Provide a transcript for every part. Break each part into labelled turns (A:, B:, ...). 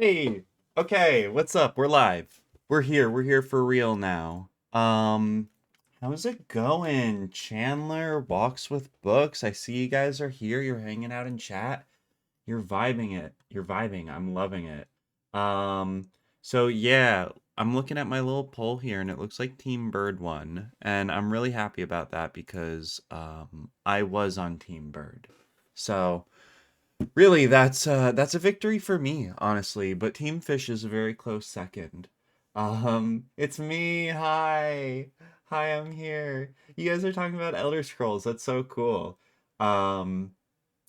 A: Hey, okay, what's up? We're live. We're here. We're here for real now. How's it going? Chandler Walks with Books. I see you guys are here. You're hanging out in chat. You're vibing it. You're vibing. I'm loving it. Um, so yeah, I'm looking at my little poll here and it looks like Team Bird won, and I'm really happy about that because I was on Team Bird. So, really, that's a victory for me, honestly, but Team Fish is a very close second. It's me. Hi. Hi, I'm here. You guys are talking about Elder Scrolls. That's so cool. Um,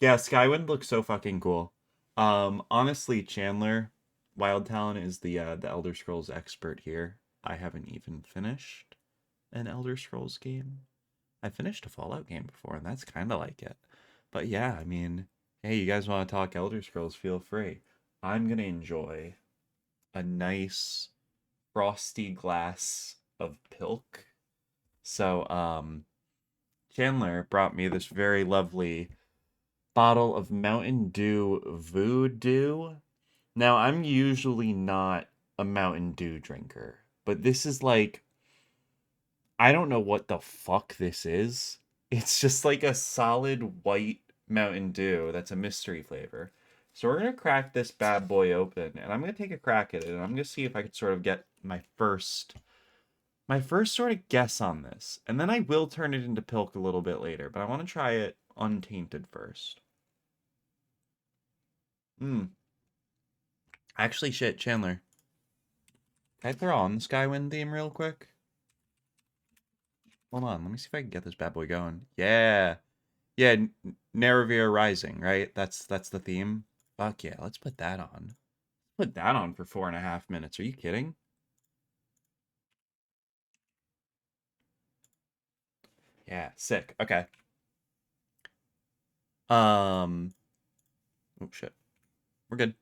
A: yeah, Skywind looks so fucking cool. Honestly, Chandler, Wild Talent is the Elder Scrolls expert here. I haven't even finished an Elder Scrolls game. I finished a Fallout game before, and that's kind of like it. But yeah, I mean, hey, you guys want to talk Elder Scrolls? Feel free. I'm gonna enjoy a nice frosty glass of pilk. So, Chandler brought me this very lovely bottle of Mountain Dew Voodoo. Now, I'm usually not a Mountain Dew drinker, but this is like, I don't know what the fuck this is. It's just like a solid white Mountain Dew that's a mystery flavor. So we're gonna crack this bad boy open, and I'm gonna take a crack at it, and I'm gonna see if I can sort of get my first sort of guess on this, and then I will turn it into Pilk a little bit later. But I want to try it untainted first. Hmm. Actually, shit, Chandler. Can I throw on the Skywind theme real quick? Hold on, let me see if I can get this bad boy going. Yeah. Yeah, Neravir Rising, right? That's the theme. Fuck yeah, let's put that on. Put that on for 4.5 minutes. Are you kidding? Yeah, sick. Okay. Oh shit. We're good.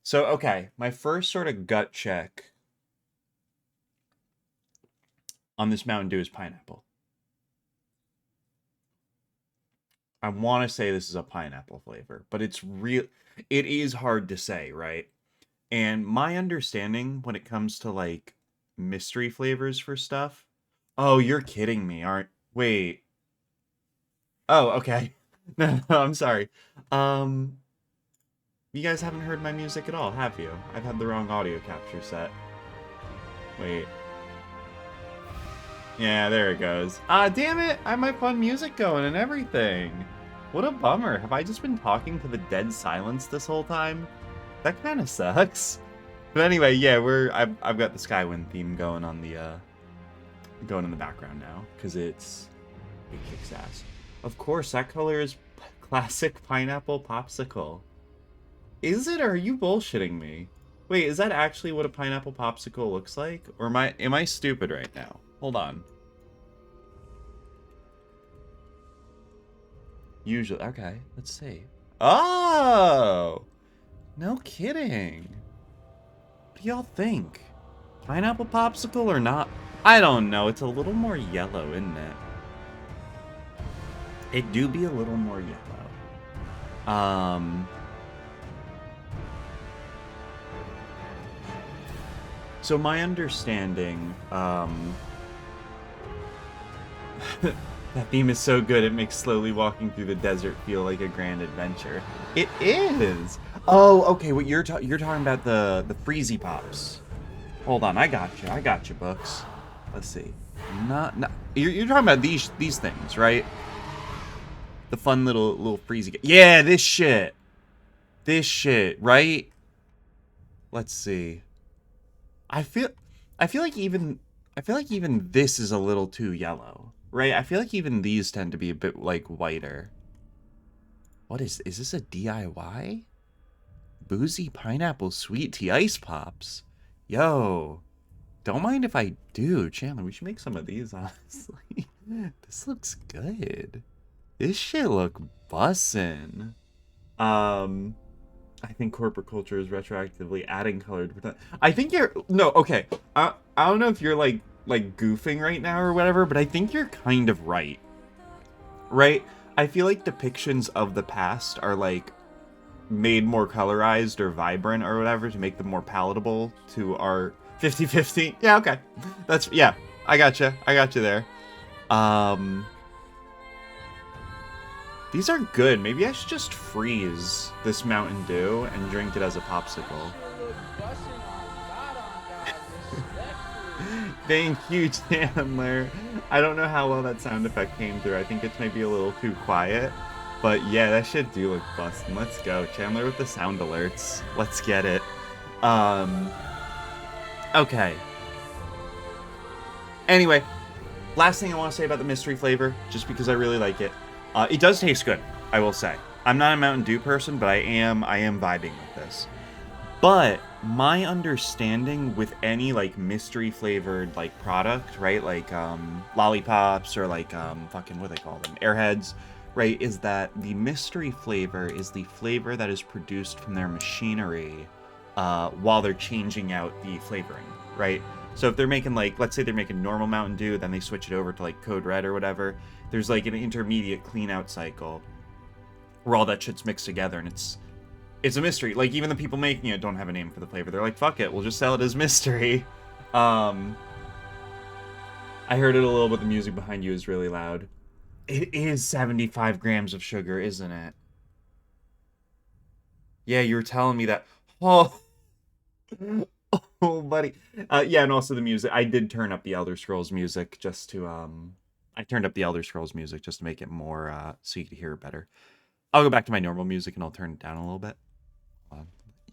A: So, okay, my first sort of gut check on this Mountain Dew is pineapple. I want to say this is a pineapple flavor, but it is hard to say, right? And my understanding when it comes to like mystery flavors for stuff. Oh, you're kidding me, aren't wait. Oh, okay. No, no, I'm sorry. Um, you guys haven't heard my music at all, have you? I've had the wrong audio capture set. Wait. Yeah, there it goes. Ah, damn it! I have my fun music going and everything. What a bummer. Have I just been talking to the dead silence this whole time? That kind of sucks. But anyway, yeah, I've got the Skywind theme going on the going in the background now because it kicks ass. Of course, that color is classic pineapple popsicle. Is it, or are you bullshitting me? Wait, is that actually what a pineapple popsicle looks like? Or am I stupid right now? Hold on. Usually, okay, let's see. Oh! No kidding. What do y'all think? Pineapple popsicle or not? I don't know. It's a little more yellow, isn't it? It do be a little more yellow. So my understanding, that theme is so good it makes slowly walking through the desert feel like a grand adventure. It is. Oh, okay. What you're talking about the Freezy Pops. Hold on, I got you. I got you, Books. Let's see. Not you're talking about these things, right? The fun little Freezy. Yeah, this shit. This shit, right? Let's see. I feel I feel like even I feel like even this is a little too yellow, right? I feel like even these tend to be a bit like whiter. What is this a DIY? Boozy pineapple sweet tea ice pops. Yo, don't mind if I do, Chandler. We should make some of these, honestly. This looks good. This shit look bussin'. Um, I think corporate culture is retroactively adding color to pretend. I think you're no okay. I don't know if you're like goofing right now or whatever, but I think you're kind of right. Right? I feel like depictions of the past are like made more colorized or vibrant or whatever to make them more palatable to our 50/50. Yeah, okay. That's, yeah, I gotcha. I got you there. These are good. Maybe I should just freeze this Mountain Dew and drink it as a popsicle. Thank you, Chandler. I don't know how well that sound effect came through. I think it's maybe a little too quiet. But yeah, that shit do look bustin'. Let's go. Chandler with the sound alerts. Let's get it. Okay. Anyway, last thing I want to say about the mystery flavor, just because I really like it. It does taste good, I will say. I'm not a Mountain Dew person, but I am vibing with this. But my understanding with any like mystery flavored like product, right? Like lollipops or like fucking what do they call them? Airheads, right? Is that the mystery flavor is the flavor that is produced from their machinery while they're changing out the flavoring, right? So if they're making like, let's say they're making normal Mountain Dew, then they switch it over to like Code Red or whatever. There's like an intermediate clean out cycle where all that shit's mixed together, and it's a mystery. Like, even the people making it don't have a name for the flavor. They're like, fuck it, we'll just sell it as mystery. I heard it a little bit. The music behind you is really loud. It is 75 grams of sugar, isn't it? Yeah, you were telling me that. Oh, oh, buddy. Yeah, and also the music. I did turn up the Elder Scrolls music just to, I turned up the Elder Scrolls music just to make it more, so you could hear it better. I'll go back to my normal music and I'll turn it down a little bit.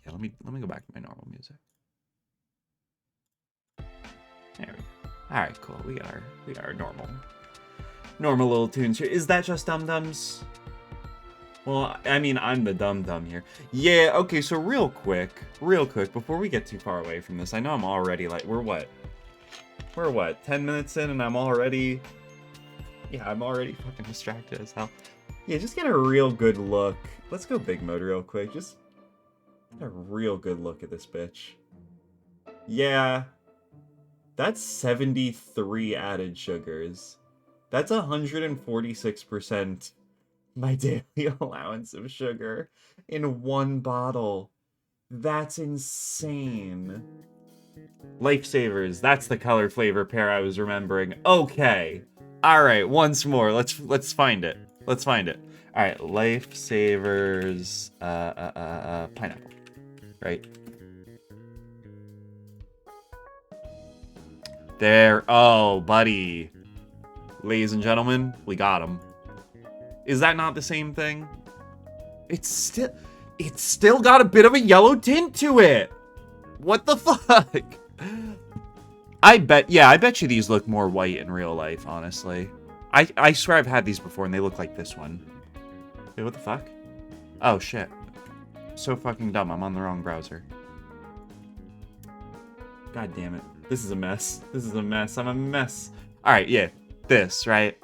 A: Yeah, let me go back to my normal music. There we go. All right, cool. We got our normal little tunes here. Is that just Dum Dums? Well, I mean, I'm the Dum Dum here. Yeah. Okay. So real quick, before we get too far away from this, I know I'm already like, we're what? 10 minutes in, and I'm already fucking distracted as hell. Yeah, just get a real good look. Let's go big mode real quick. Just get a real good look at this bitch. Yeah. That's 73 added sugars. That's 146% my daily allowance of sugar in one bottle. That's insane. Lifesavers, that's the color flavor pair I was remembering. Okay. Alright, once more. Let's find it. Let's find it. Alright, Lifesavers, pineapple. Right? There. Oh, buddy. Ladies and gentlemen, we got him. Is that not the same thing? It's still got a bit of a yellow tint to it. What the fuck? I bet you these look more white in real life, honestly. I swear I've had these before and they look like this one. Wait, what the fuck? Oh, shit. So fucking dumb. I'm on the wrong browser. God damn it. This is a mess. This is a mess. I'm a mess. Alright, yeah. This, right?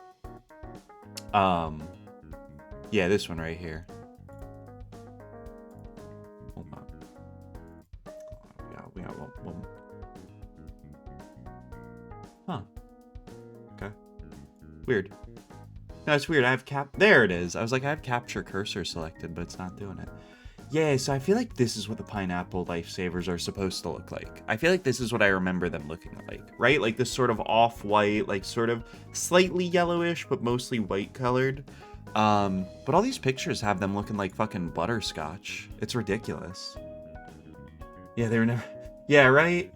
A: Yeah, this one right here. Hold on. We got one. Huh. Okay. Weird. No, it's weird. I have there it is. I was like, I have capture cursor selected, but it's not doing it. Yeah, so I feel like this is what the pineapple lifesavers are supposed to look like. I feel like this is what I remember them looking like, right? Like this sort of off-white, like sort of slightly yellowish, but mostly white colored. But all these pictures have them looking like fucking butterscotch. It's ridiculous. Yeah, they were never... Yeah, right?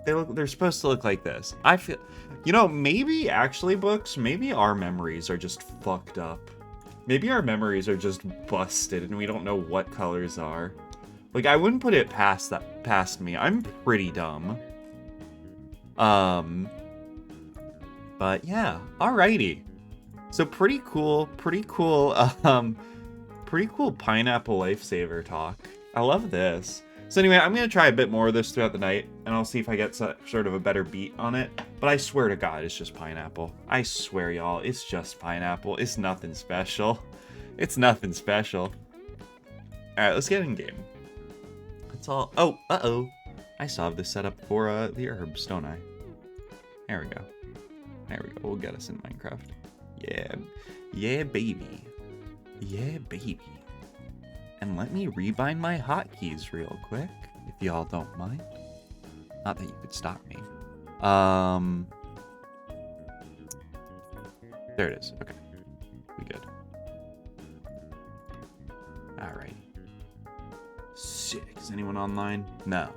A: They're supposed to look like this. I feel... You know, maybe, actually, books, maybe our memories are just fucked up. Maybe our memories are just busted and we don't know what colors are. Like, I wouldn't put it past me. I'm pretty dumb. But yeah, alrighty. So pretty cool pineapple lifesaver talk. I love this. So anyway, I'm going to try a bit more of this throughout the night, and I'll see if I get sort of a better beat on it. But I swear to God, it's just pineapple. I swear, y'all, it's just pineapple. It's nothing special. It's nothing special. Alright, let's get in game. That's all. Oh, uh-oh. I still have this set up for the herbs, don't I? There we go. There we go. We'll get us in Minecraft. Yeah. Yeah, baby. Yeah, baby. And let me rebind my hotkeys real quick, if y'all don't mind. Not that you could stop me. There it is. Okay. We good. Alright. Sick. Is anyone online? No.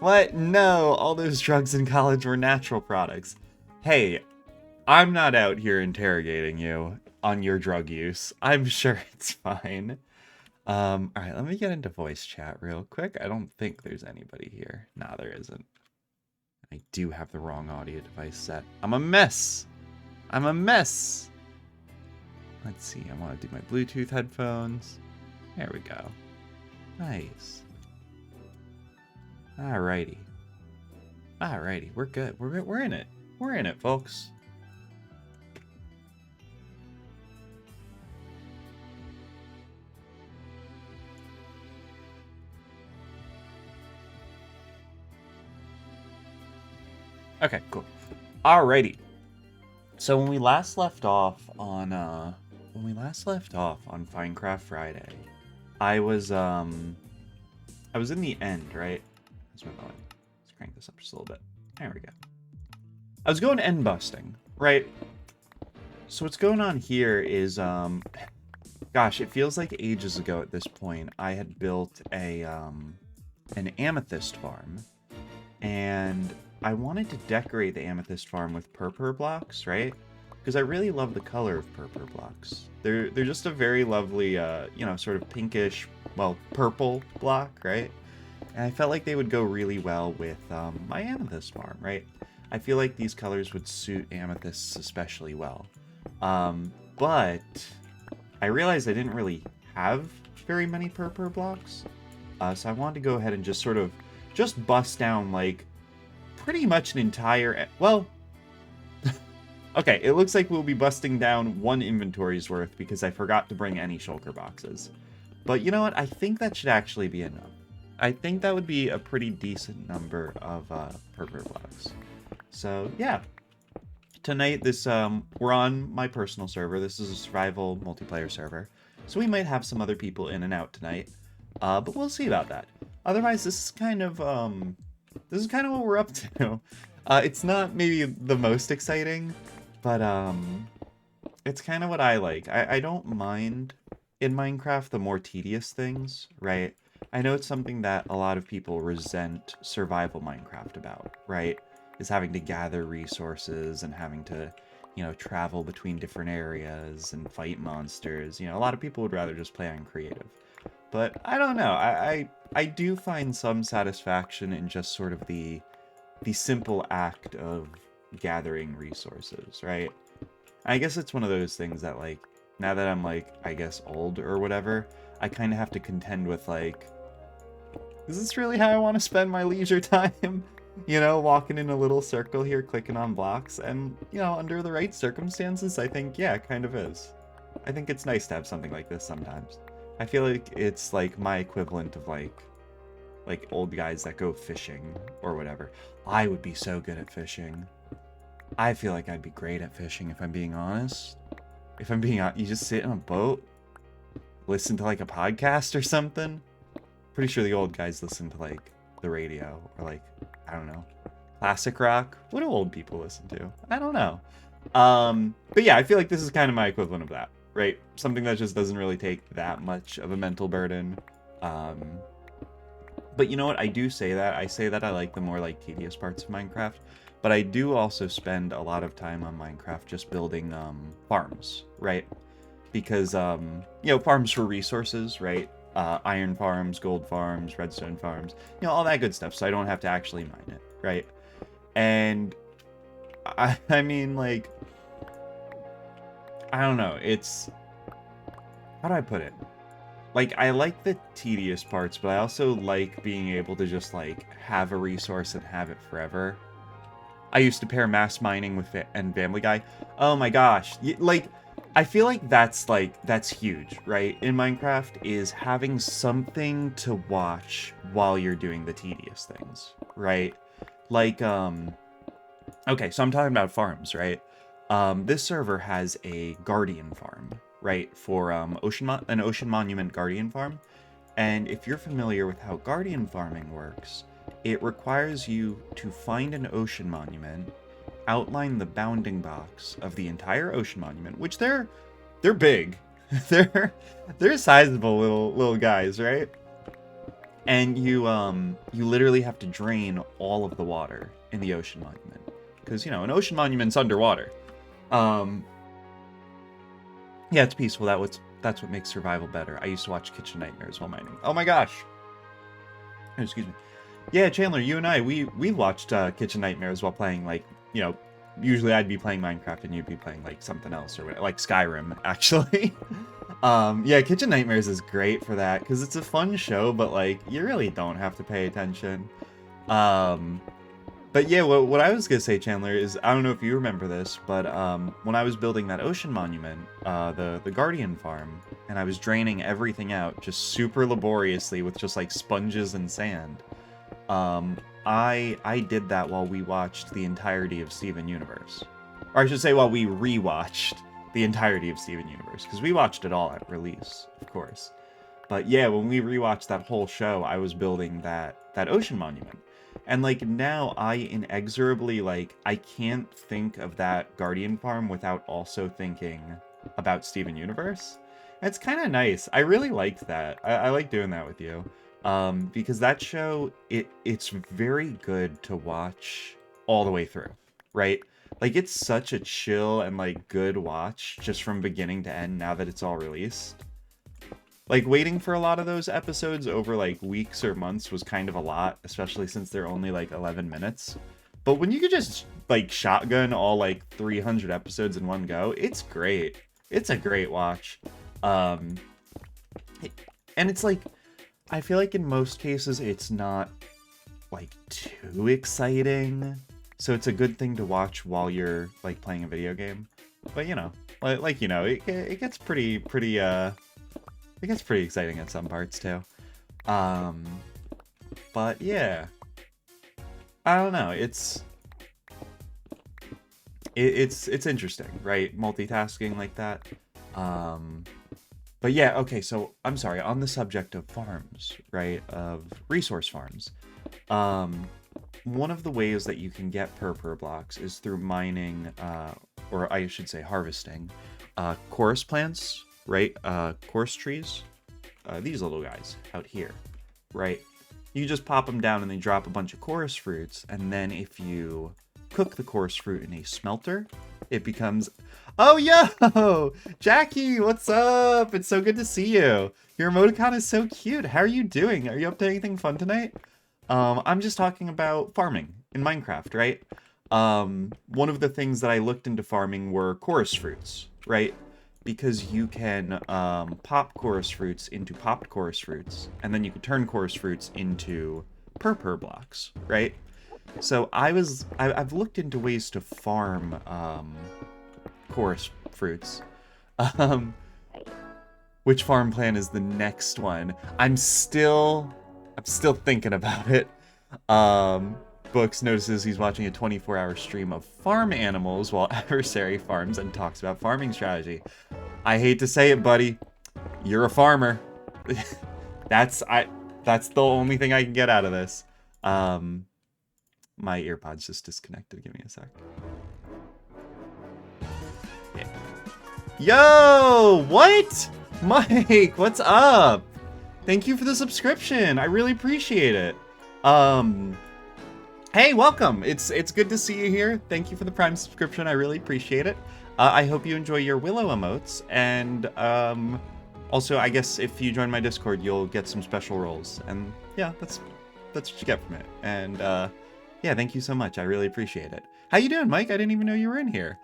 A: What? No. All those drugs in college were natural products. Hey, I'm not out here interrogating you on your drug use. I'm sure it's fine. Alright, let me get into voice chat real quick. I don't think there's anybody here. Nah, there isn't. I do have the wrong audio device set. I'm a mess. I'm a mess. Let's see. I want to do my Bluetooth headphones. There we go. Nice. Alrighty. Alrighty. We're good. We're in it. We're in it, folks. Okay, cool. Alrighty. So when we last left off on Finecraft Friday, I was in the end, right? Let's crank this up just a little bit. There we go. I was going end busting, right? So what's going on here is gosh, it feels like ages ago at this point I had built a an amethyst farm, and I wanted to decorate the amethyst farm with purpur blocks, right? Because I really love the color of purpur blocks. They're just a very lovely, you know, sort of pinkish, well, purple block, right? And I felt like they would go really well with my amethyst farm, right? I feel like these colors would suit amethysts especially well. But I realized I didn't really have very many purpur blocks. So I wanted to go ahead and just sort of just bust down, like, pretty much an entire, well, okay, it looks like we'll be busting down one inventory's worth because I forgot to bring any shulker boxes. But you know what? I think that should actually be enough. I think that would be a pretty decent number of purpur blocks. So yeah, tonight we're on my personal server. This is a survival multiplayer server, so we might have some other people in and out tonight. But we'll see about that. Otherwise, this is kind of what we're up to. It's not maybe the most exciting, but it's kind of what I like. I don't mind in Minecraft the more tedious things, right? I know it's something that a lot of people resent survival Minecraft about, right? Is having to gather resources and having to, you know, travel between different areas and fight monsters. You know, a lot of people would rather just play on creative. But I don't know. I do find some satisfaction in just sort of the simple act of gathering resources, right? I guess it's one of those things that, like, now that I'm, like, I guess old or whatever, I kind of have to contend with, like, is this really how I want to spend my leisure time? You know, walking in a little circle here, clicking on blocks, and, you know, under the right circumstances, I think, yeah, it kind of is. I think it's nice to have something like this sometimes. I feel like it's, like, my equivalent of, like old guys that go fishing or whatever. I would be so good at fishing. I feel like I'd be great at fishing, if I'm being honest. If I'm being honest, you just sit in a boat, listen to, like, a podcast or something. Pretty sure the old guys listen to, like, the radio or, like, I don't know, classic rock. What do old people listen to? I don't know. But yeah, I feel like this is kind of my equivalent of that, right? Something that just doesn't really take that much of a mental burden. But you know what? I do say that. I say that I like the more, like, tedious parts of Minecraft. But I do also spend a lot of time on Minecraft just building farms, right? Because, you know, farms for resources, right? Iron farms, gold farms, redstone farms, you know, all that good stuff. So I don't have to actually mine it, right? And I mean, like, I don't know. It's, how do I put it? Like, I like the tedious parts, but I also like being able to just, like, have a resource and have it forever. I used to pair mass mining with and Family Guy. Oh my gosh. Like, I feel like that's huge, right? In Minecraft, is having something to watch while you're doing the tedious things, right? Like, okay, so I'm talking about farms, right? This server has a guardian farm, right, for an ocean monument guardian farm. And if you're familiar with how guardian farming works, it requires you to find an ocean monument, outline the bounding box of the entire ocean monument, which they're big. they're sizable little guys, right? And you literally have to drain all of the water in the ocean monument, because you know an ocean monument's underwater. Yeah, it's peaceful. That's what makes survival better. I used to watch Kitchen Nightmares while mining. Oh my gosh. Excuse me. Yeah, Chandler, you and I, we watched Kitchen Nightmares while playing, like, you know, usually I'd be playing Minecraft and you'd be playing, like, something else, or like Skyrim, actually. Yeah, Kitchen Nightmares is great for that, because it's a fun show, but, like, you really don't have to pay attention. But yeah, what I was gonna say, Chandler, is I don't know if you remember this, but when I was building that ocean monument, the Guardian farm, and I was draining everything out just super laboriously with just like sponges and sand, I did that while we watched the entirety of Steven Universe, or I should say while we rewatched the entirety of Steven Universe, because we watched it all at release, of course. But yeah, when we rewatched that whole show, I was building that ocean monument. And, like, now I inexorably, like, I can't think of that Guardian farm without also thinking about Steven Universe. And it's kind of nice. I really liked that. I like doing that with you. Because that show, it's very good to watch all the way through, right? Like, it's such a chill and, like, good watch just from beginning to end now that it's all released. Like, waiting for a lot of those episodes over, like, weeks or months was kind of a lot, especially since they're only, like, 11 minutes. But when you could just, like, shotgun all, like, 300 episodes in one go, it's great. It's a great watch. And it's, like, I feel like in most cases it's not, like, too exciting. So it's a good thing to watch while you're, like, playing a video game. But, you know, like you know, it gets pretty it gets pretty exciting at some parts too. But yeah, I don't know. It's interesting, right? Multitasking like that. But yeah, okay. So I'm sorry. On the subject of farms, right? Of resource farms. One of the ways that you can get purpur blocks is through mining, or I should say harvesting, chorus plants. Right, course trees, these little guys out here, right? You just pop them down and they drop a bunch of chorus fruits, and then if you cook the chorus fruit in a smelter, it becomes... Oh, yo! Jackie, what's up? It's so good to see you. Your emoticon is so cute. How are you doing? Are you up to anything fun tonight? I'm just talking about farming in Minecraft, right? One of the things that I looked into farming were chorus fruits, right? Because you can pop chorus fruits into popped chorus fruits, and then you can turn chorus fruits into purpur blocks, right? So I've looked into ways to farm chorus fruits. Which farm plan is the next one? I'm still thinking about it. Books notices he's watching a 24-hour stream of farm animals while adversary farms and talks about farming strategy. I hate to say it, buddy. You're a farmer. That's the only thing I can get out of this. My earpods just disconnected. Give me a sec. Yeah. Yo, what? Mike, what's up? Thank you for the subscription. I really appreciate it. Hey, welcome. It's good to see you here. Thank you for the Prime subscription. I really appreciate it. I hope you enjoy your Willow emotes, and also, I guess if you join my Discord, you'll get some special roles. And yeah, that's what you get from it. And yeah, thank you so much. I really appreciate it. How you doing, Mike? I didn't even know you were in here.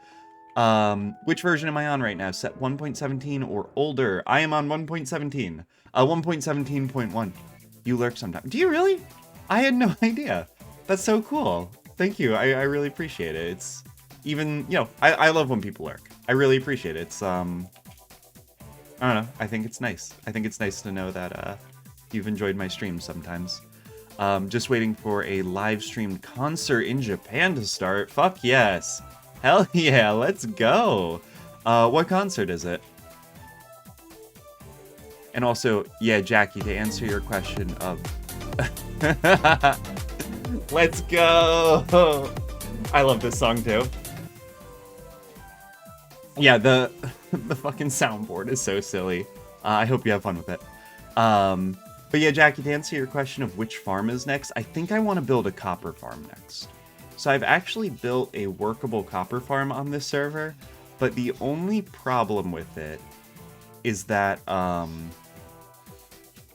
A: Which version am I on right now? Set 1.17 or older? I am on 1.17. 1.17.1. You lurk sometime. Do you really? I had no idea. That's so cool. Thank you. I really appreciate it. It's even, you know, I love when people lurk. I really appreciate it. It's, I don't know. I think it's nice. I think it's nice to know that, you've enjoyed my streams sometimes. Just waiting for a live streamed concert in Japan to start. Fuck yes. Hell yeah. Let's go. What concert is it? And also, yeah, Jackie, to answer your question of... Let's go! I love this song, too. Yeah, the fucking soundboard is so silly. I hope you have fun with it. But yeah, Jackie, to answer your question of which farm is next, I think I want to build a copper farm next. So I've actually built a workable copper farm on this server, but the only problem with it is that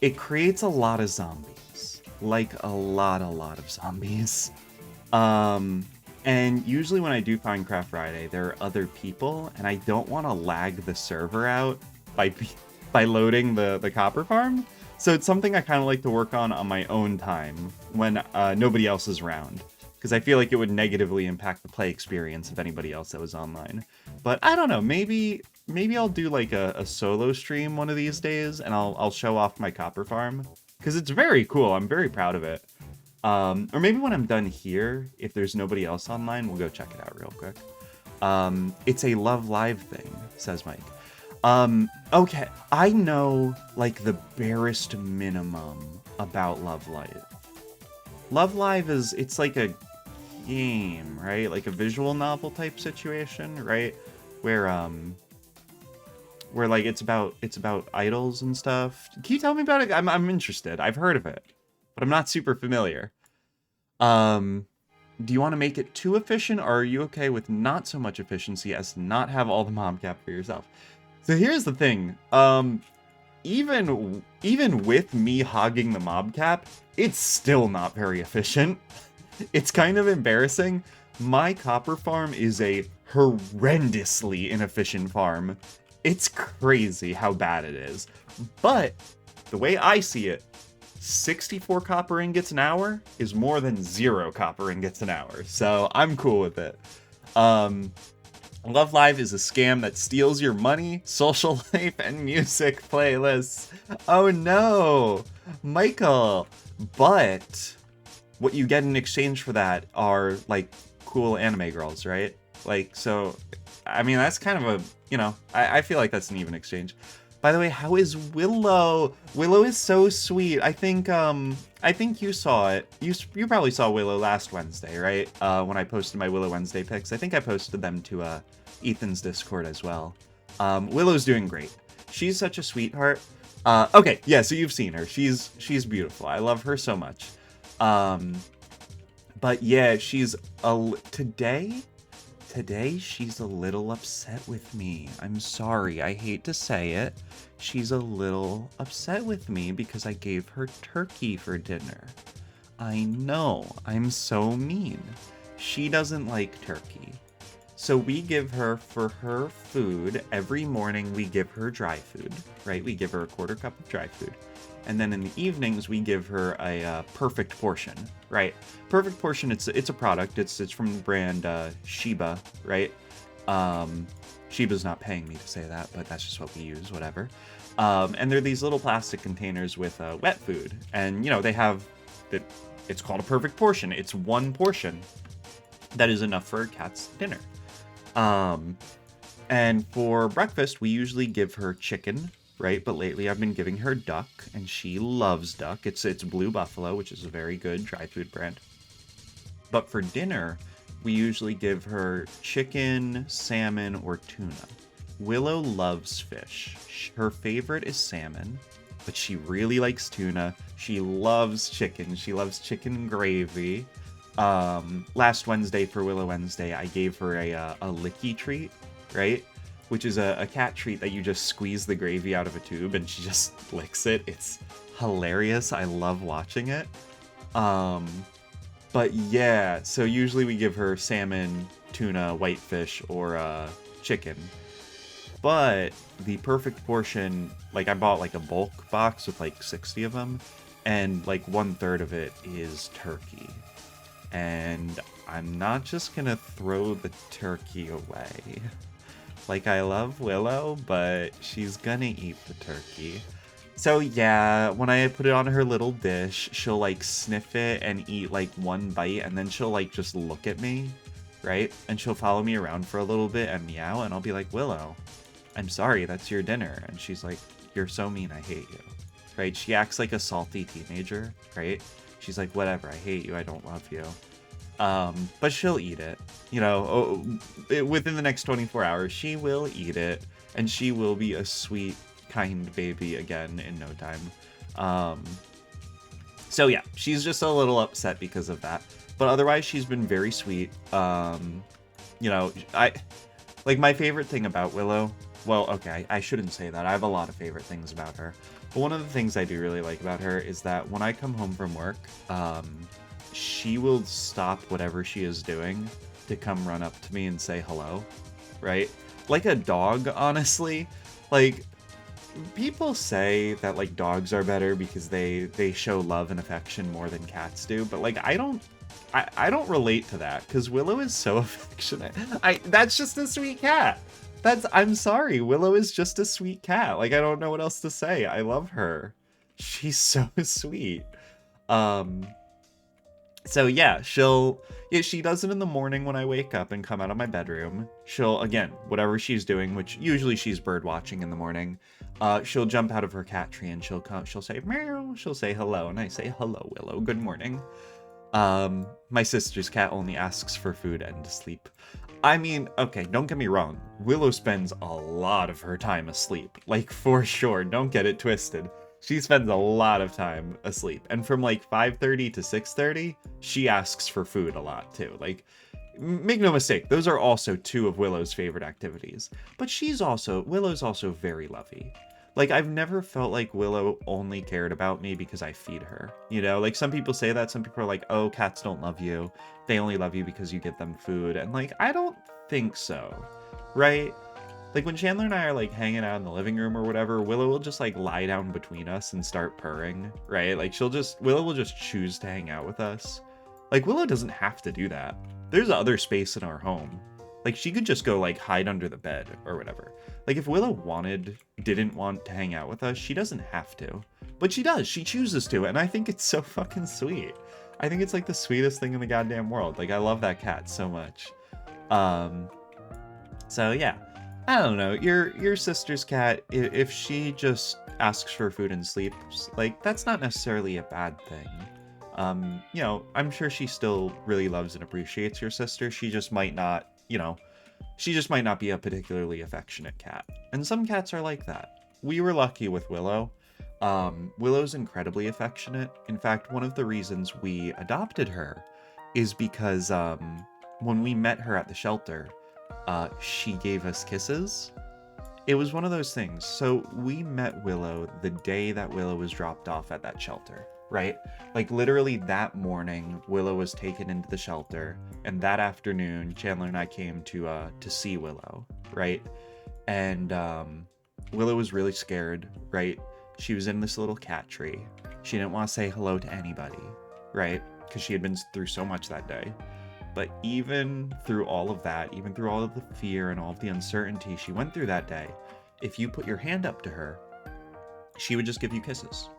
A: it creates a lot of zombies. Like, a lot of zombies. And usually when I do Finecraft Friday, there are other people, and I don't want to lag the server out by loading the copper farm. So it's something I kind of like to work on my own time when nobody else is around, because I feel like it would negatively impact the play experience of anybody else that was online. But I don't know, maybe I'll do like a solo stream one of these days, and I'll show off my copper farm, because it's very cool. I'm very proud of it. Or maybe when I'm done here, if there's nobody else online, we'll go check it out real quick. It's a Love Live thing, says Mike. Okay, I know, like, the barest minimum about Love Live. Love Live it's like a game, right? Like a visual novel type situation, right? Where like it's about idols and stuff. Can you tell me about it? I'm interested. I've heard of it, but I'm not super familiar. Do you want to make it too efficient, or are you okay with not so much efficiency as to not have all the mob cap for yourself? So here's the thing. Even with me hogging the mob cap, it's still not very efficient. It's kind of embarrassing. My copper farm is a horrendously inefficient farm. It's crazy how bad it is. But the way I see it, 64 copper ingots an hour is more than 0 copper ingots an hour. So I'm cool with it. Love Live is a scam that steals your money, social life, and music playlists. Oh no, Michael. But what you get in exchange for that are, like, cool anime girls, right? Like, so, I mean, that's kind of a, you know, I feel like that's an even exchange. By the way, how is Willow? Willow is so sweet. I think you saw it. You probably saw Willow last Wednesday, right? When I posted my Willow Wednesday pics. I think I posted them to Ethan's Discord as well. Willow's doing great. She's such a sweetheart. Okay, yeah, so you've seen her. She's beautiful. I love her so much. But yeah, she's Today, she's a little upset with me. I'm sorry, I hate to say it. She's a little upset with me because I gave her turkey for dinner. I know, I'm so mean. She doesn't like turkey. So we give her, for her food, every morning we give her dry food, right? We give her a quarter cup of dry food. And then in the evenings, we give her a perfect portion, right? Perfect portion, it's a product. It's from the brand Sheba, right? Sheba's not paying me to say that, but that's just what we use, whatever. And they're these little plastic containers with wet food. And, you know, they have, it's called a perfect portion. It's one portion that is enough for a cat's dinner. And for breakfast, we usually give her chicken, right? But lately I've been giving her duck, and she loves duck. It's Blue Buffalo, which is a very good dry food brand. But for dinner, we usually give her chicken, salmon, or tuna. Willow loves fish. Her favorite is salmon, but she really likes tuna. She loves chicken. She loves chicken gravy. Last Wednesday for Willow Wednesday, I gave her a licky treat, right? Which is a cat treat that you just squeeze the gravy out of a tube and she just licks it. It's hilarious. I love watching it. But yeah, so usually we give her salmon, tuna, whitefish, or chicken. But the perfect portion, like, I bought like a bulk box with like 60 of them, and like 1/3 of it is turkey. And I'm not just gonna throw the turkey away. Like, I love Willow, but she's gonna eat the turkey. So yeah, when I put it on her little dish, she'll like sniff it and eat like one bite, and then she'll like just look at me, right? And she'll follow me around for a little bit and meow, and I'll be like, Willow, I'm sorry, that's your dinner. And she's like, you're so mean, I hate you, right? She acts like a salty teenager, right? She's like, whatever, I hate you, I don't love you. But she'll eat it, you know, within the next 24 hours, she will eat it, and she will be a sweet, kind baby again in no time. So yeah, she's just a little upset because of that, but otherwise she's been very sweet. You know, like, my favorite thing about Willow, well, okay, I shouldn't say that. I have a lot of favorite things about her. But one of the things I do really like about her is that when I come home from work, she will stop whatever she is doing to come run up to me and say hello, right? Like a dog, honestly. Like, people say that, like, dogs are better because they show love and affection more than cats do, but, like, I don't relate to that, because Willow is so affectionate. That's just a sweet cat. I'm sorry, Willow is just a sweet cat. Like, I don't know what else to say. I love her. She's so sweet. So yeah, she does it in the morning when I wake up and come out of my bedroom. She'll, again, whatever she's doing, which usually she's bird watching in the morning, she'll jump out of her cat tree and she'll say meow, she'll say hello, and I say hello, Willow, good morning. My sister's cat only asks for food and to sleep. I mean, okay, don't get me wrong, Willow spends a lot of her time asleep, like, for sure, don't get it twisted. She spends a lot of time asleep, and from like 5:30 to 6:30, she asks for food a lot too. Like, make no mistake, those are also two of Willow's favorite activities. But Willow's also very lovey. Like, I've never felt like Willow only cared about me because I feed her. You know, like, some people say that, some people are like, oh, cats don't love you. They only love you because you give them food. And, like, I don't think so, right? Like, when Chandler and I are, like, hanging out in the living room or whatever, Willow will just, like, lie down between us and start purring, right? Like, Willow will just choose to hang out with us. Like, Willow doesn't have to do that. There's other space in our home. Like, she could just go, like, hide under the bed or whatever. Like, if Willow didn't want to hang out with us, she doesn't have to. But she does. She chooses to, and I think it's so fucking sweet. I think it's, like, the sweetest thing in the goddamn world. Like, I love that cat so much. So, yeah. I don't know, your sister's cat, if she just asks for food and sleeps, like, that's not necessarily a bad thing. You know, I'm sure she still really loves and appreciates your sister. She just might not, you know, be a particularly affectionate cat. And some cats are like that. We were lucky with Willow. Willow's incredibly affectionate. In fact, one of the reasons we adopted her is because when we met her at the shelter, she gave us kisses. It was one of those things. So we met Willow the day that Willow was dropped off at that shelter, right? Like, literally that morning, Willow was taken into the shelter, and that afternoon, Chandler and I came to see Willow, right? And Willow was really scared, right? She was in this little cat tree. She didn't want to say hello to anybody, right? Because she had been through so much that day. But even through all of that, even through all of the fear and all of the uncertainty she went through that day, if you put your hand up to her, she would just give you kisses.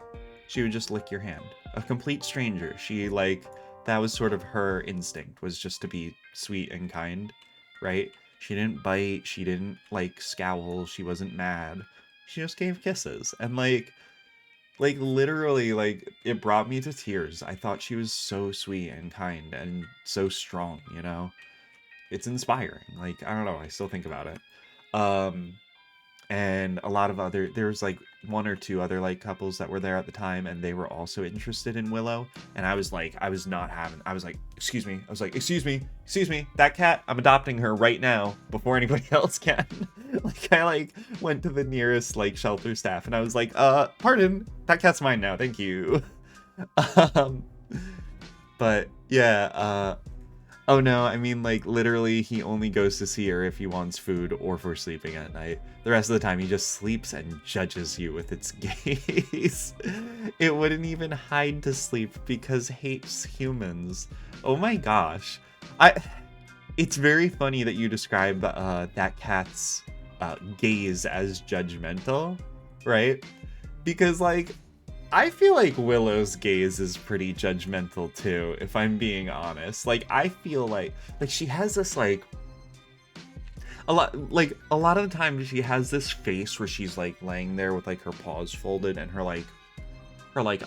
A: She would just lick your hand. A complete stranger. That was sort of her instinct, was just to be sweet and kind, right? She didn't bite, she didn't, like, scowl, she wasn't mad. She just gave kisses. And, like, literally, like, it brought me to tears. I thought she was so sweet and kind and so strong, you know? It's inspiring. Like, I don't know, I still think about it. And a lot of there was, like, one or two other, like, couples that were there at the time, and they were also interested in Willow. And I was like, excuse me, that cat, I'm adopting her right now before anybody else can. Like, I went to the nearest, like, shelter staff, and I was like, pardon, that cat's mine now, thank you. But yeah, oh no, I mean, like, literally, he only goes to see her if he wants food or for sleeping at night. The rest of the time, he just sleeps and judges you with its gaze. It wouldn't even hide to sleep because hates humans. Oh my gosh. It's very funny that you describe that cat's gaze as judgmental, right? Because, like, I feel like Willow's gaze is pretty judgmental too, if I'm being honest. Like, I feel like she has this, like, a lot of the time she has this face where she's like laying there with like her paws folded and her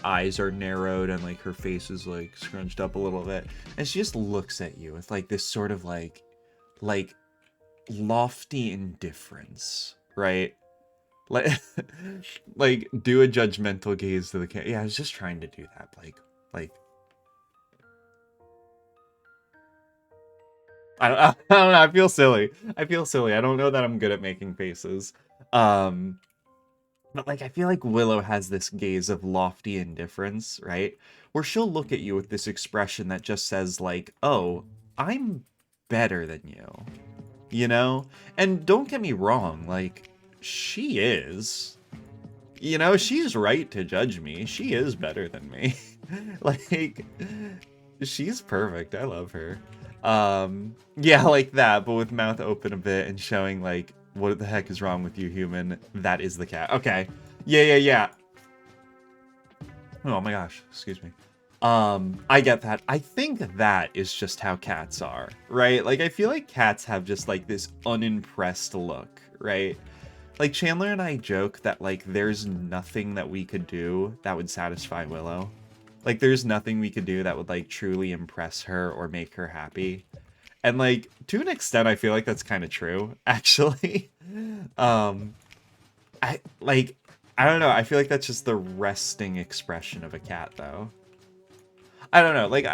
A: eyes are narrowed and like her face is like scrunched up a little bit, and she just looks at you with like this sort of like lofty indifference, right? Like like do a judgmental gaze to the cat. Yeah, I was just trying to do that, like I don't know, I feel silly. I don't know that I'm good at making faces. Um But, like, I feel like Willow has this gaze of lofty indifference, right? Where she'll look at you with this expression that just says, like, oh, I'm better than you, you know? And don't get me wrong, like, she is. You know, she's right to judge me. She is better than me. Like, she's perfect. I love her. Yeah, like that, but with mouth open a bit and showing, like, what the heck is wrong with you, human? That is the cat. Okay. Yeah. Oh my gosh, excuse me. I get that. I think that is just how cats are, right? Like, I feel like cats have just, like, this unimpressed look, right? Like, Chandler and I joke that, like, there's nothing that we could do that would satisfy Willow. Like, there's nothing we could do that would, like, truly impress her or make her happy. And, like, to an extent, I feel like that's kind of true, actually. um, like, I don't know. I feel like that's just the resting expression of a cat, though. I don't know. Like,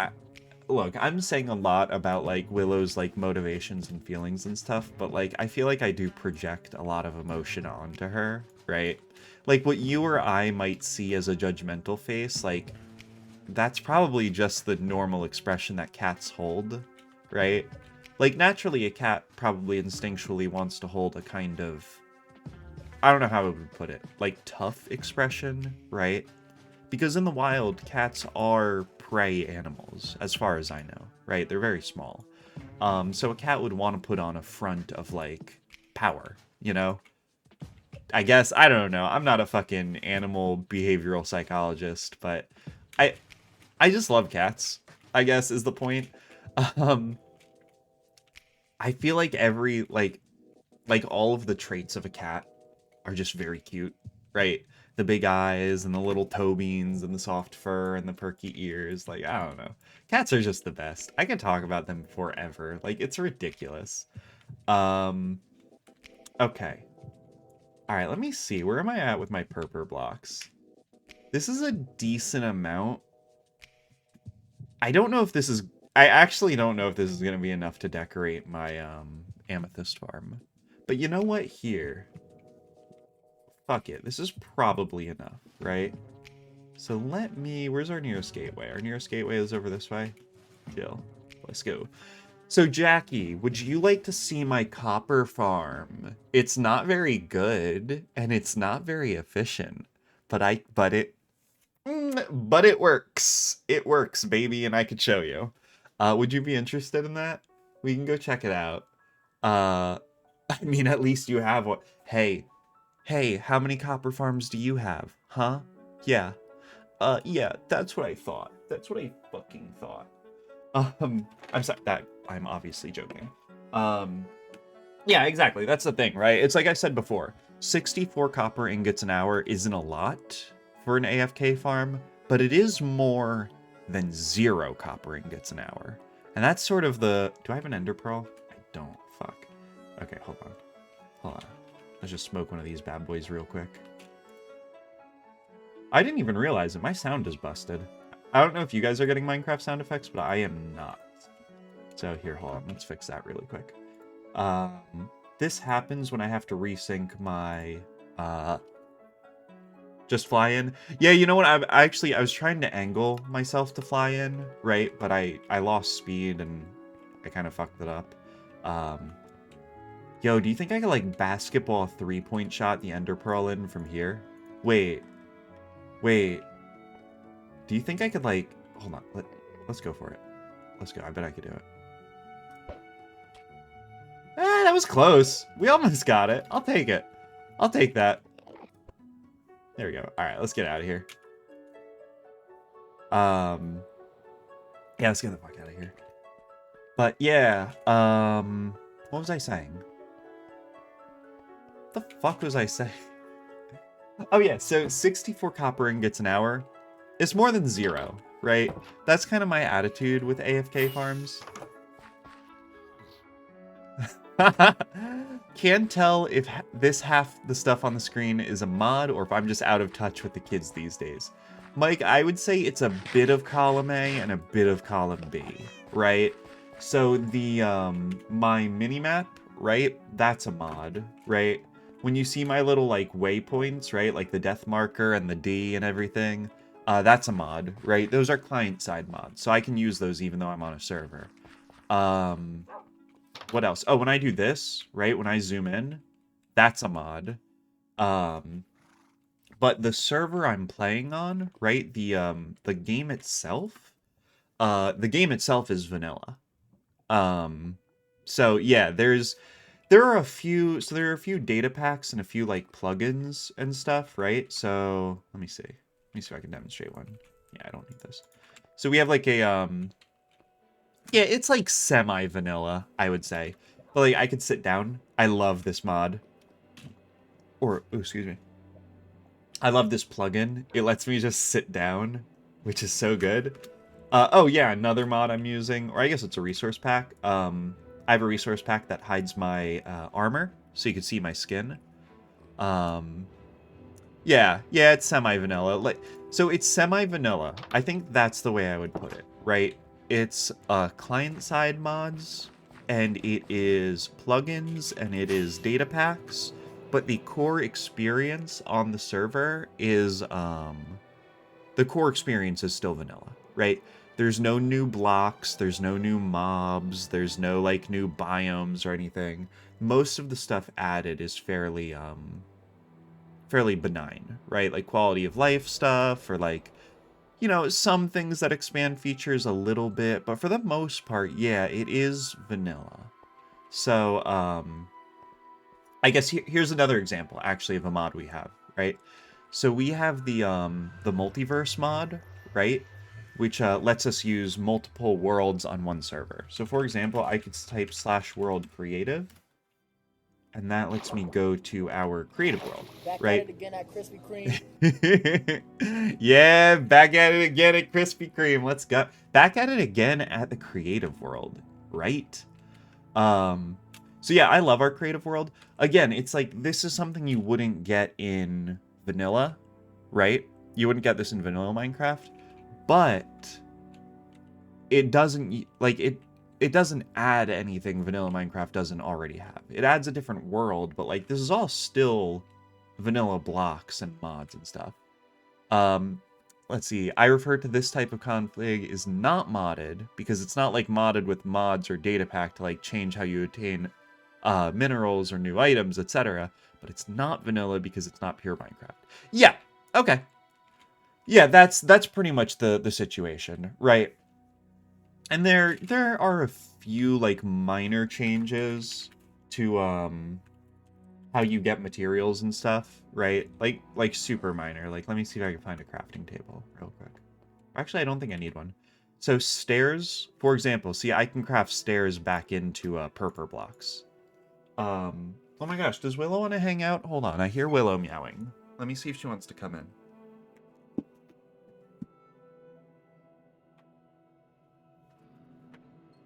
A: look, I'm saying a lot about, like, Willow's, like, motivations and feelings and stuff, but, like, I feel like I do project a lot of emotion onto her, right? Like, what you or I might see as a judgmental face, like, that's probably just the normal expression that cats hold, right? Like, naturally, a cat probably instinctually wants to hold a kind of, I don't know how I would put it, like, tough expression, right? Because in the wild, cats are prey animals, as far as I know, right? They're very small. So a cat would want to put on a front of, like, power, you know? I guess, I don't know. I'm not a fucking animal behavioral psychologist, but I I just love cats, I guess is the point. Um, I feel like like all of the traits of a cat are just very cute, right? The big eyes and the little toe beans and the soft fur and the perky ears. Like, I don't know. Cats are just the best. I can talk about them forever. Like, it's ridiculous. Um, okay. All right, let me see. Where am I at with my purpur blocks? This is a decent amount. I don't know if this is... I actually don't know if this is going to be enough to decorate my amethyst farm. But you know what? Here. Fuck it. This is probably enough, right? So let me... Where's our nearest gateway? Our nearest gateway is over this way. Chill. Let's go. So, Jackie, would you like to see my copper farm? It's not very good, and it's not very efficient. But it works. It works, baby, and I could show you. Would you be interested in that? We can go check it out. I mean, at least you have one. Hey, how many copper farms do you have? Huh? Yeah. Yeah, that's what I thought. That's what I fucking thought. I'm sorry, I'm obviously joking. Um, yeah, exactly. That's the thing, right? It's like I said before, 64 copper ingots an hour isn't a lot for an AFK farm, but it is more than 0 copper ingots an hour. And that's sort of the... Do I have an ender pearl? I don't. Fuck. Okay, hold on. Hold on. Let's just smoke one of these bad boys real quick. I didn't even realize it. My sound is busted. I don't know if you guys are getting Minecraft sound effects, but I am not. So here, hold on. Let's fix that really quick. This happens when I have to resync my, just fly in. Yeah, you know what? I was trying to angle myself to fly in, right? But I lost speed and I kind of fucked it up. Yo, do you think I could, like, basketball a 3-point shot the ender pearl in from here? Wait. Do you think I could, like... Hold on. Let's go for it. Let's go. I bet I could do it. That was close. We almost got it. I'll take it. I'll take that. There we go. All right, let's get out of here. Yeah, let's get the fuck out of here. But yeah, what was I saying? The fuck was I saying? Oh yeah, so 64 copper ingots an hour. It's more than 0, right? That's kind of my attitude with AFK farms. Can't tell if this half the stuff on the screen is a mod or if I'm just out of touch with the kids these days. Mike, I would say it's a bit of column A and a bit of column B, right? So the my minimap, right? That's a mod, right? When you see my little like waypoints, right? Like the death marker and the D and everything, that's a mod, right? Those are client-side mods, so I can use those even though I'm on a server. What else? Oh, when I do this, right? When I zoom in, that's a mod. But the server I'm playing on, right? The game itself, is vanilla. So yeah, there are a few data packs and a few like plugins and stuff, right? So let me see if I can demonstrate one. Yeah, I don't need this. So we have like a yeah, it's like semi-vanilla, I would say. But like, I could sit down. I love this mod. Or, oh, excuse me. I love this plugin. It lets me just sit down, which is so good. Oh yeah, another mod I'm using, or I guess it's a resource pack. I have a resource pack that hides my armor, so you can see my skin. Yeah, it's semi-vanilla. So it's semi-vanilla. I think that's the way I would put it, right? It's client-side mods, and it is plugins, and it is data packs, but the core experience on the server is still vanilla, right? There's no new blocks, there's no new mobs, there's no like new biomes or anything. Most of the stuff added is fairly benign, right? Like quality of life stuff, or like, you know, some things that expand features a little bit, but for the most part, yeah, it is vanilla. So, I guess here's another example, actually, of a mod we have, right? So we have the multiverse mod, right? Which lets us use multiple worlds on one server. So for example, I could type /world creative, and that lets me go to our creative world, right?
B: Back at it again at Krispy Kreme.
A: Yeah, back at it again at Krispy Kreme. Let's go. Back at it again at the creative world, right? So yeah, I love our creative world. Again, it's like, this is something you wouldn't get in vanilla, right? You wouldn't get this in vanilla Minecraft, but it doesn't, like, it doesn't add anything vanilla Minecraft doesn't already have. It adds a different world, but like, this is all still vanilla blocks and mods and stuff. Let's see. I refer to this type of config is not modded because it's not like modded with mods or data pack to like change how you attain minerals or new items, etc. But it's not vanilla because it's not pure Minecraft. Yeah. Okay. Yeah, that's pretty much the situation, right? And there are a few like minor changes to how you get materials and stuff, right? Like super minor. Like, let me see if I can find a crafting table real quick. Actually, I don't think I need one. So stairs, for example, see, I can craft stairs back into purple blocks. Oh my gosh, does Willow want to hang out? Hold on, I hear Willow meowing. Let me see if she wants to come in.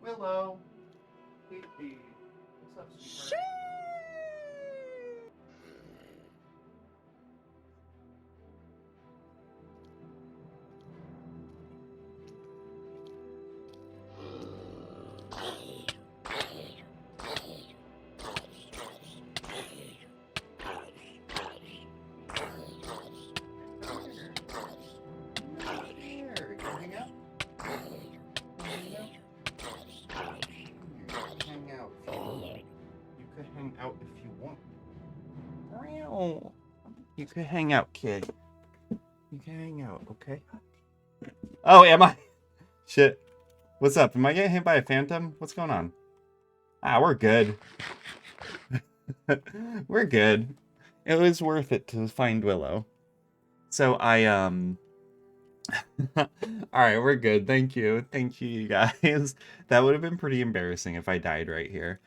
A: Willow. Hey, what's up, sweetheart? Out if you want. You could hang out, kid. You can hang out, okay? Oh, am I? Shit. What's up? Am I getting hit by a phantom? What's going on? Ah, we're good. We're good. It was worth it to find Willow. So Alright, we're good. Thank you. Thank you, you guys. That would have been pretty embarrassing if I died right here.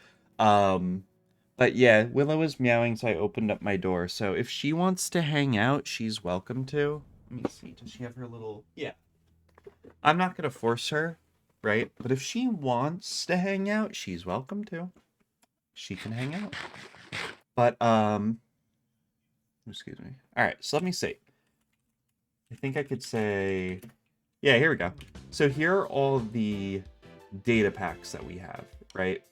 A: But yeah, Willow is meowing, so I opened up my door. So if she wants to hang out, she's welcome to. Let me see. Does she have her little... Yeah. I'm not going to force her, right? But if she wants to hang out, she's welcome to. She can hang out. But, excuse me. All right, so let me see. I think I could say... Yeah, here we go. So here are all the data packs that we have, right?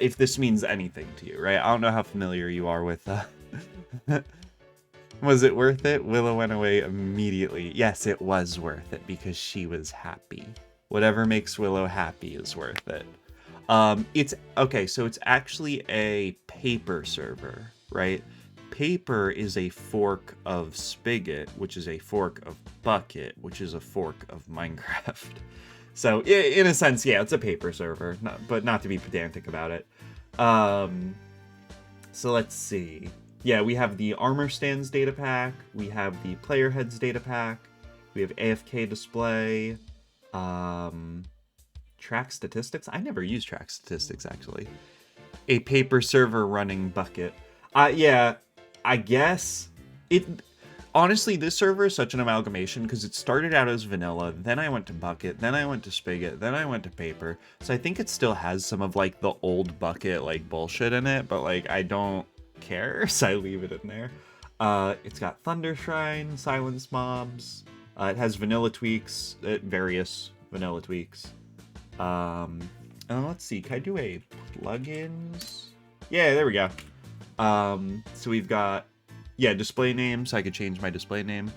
A: If this means anything to you, right? I don't know how familiar you are with... Was it worth it? Willow went away immediately. Yes, it was worth it because she was happy. Whatever makes Willow happy is worth it. It's... Okay, so it's actually a paper server, right? Paper is a fork of Spigot, which is a fork of Bucket, which is a fork of Minecraft. So, in a sense, yeah, it's a paper server, but not to be pedantic about it. So let's see. Yeah, we have the Armor Stands data pack, we have the Player Heads data pack, we have AFK display, track statistics. I never use track statistics, actually. A paper server running Bucket. Yeah, I guess it... Honestly, this server is such an amalgamation because it started out as vanilla, then I went to Bucket, then I went to Spigot, then I went to Paper. So I think it still has some of, like, the old Bucket, like, bullshit in it, but, like, I don't care, so I leave it in there. It's got Thunder Shrine, Silence Mobs, it has vanilla tweaks, various vanilla tweaks. Let's see, can I do a plugins? Yeah, there we go. So we've got... Yeah, display name, so I could change my display name.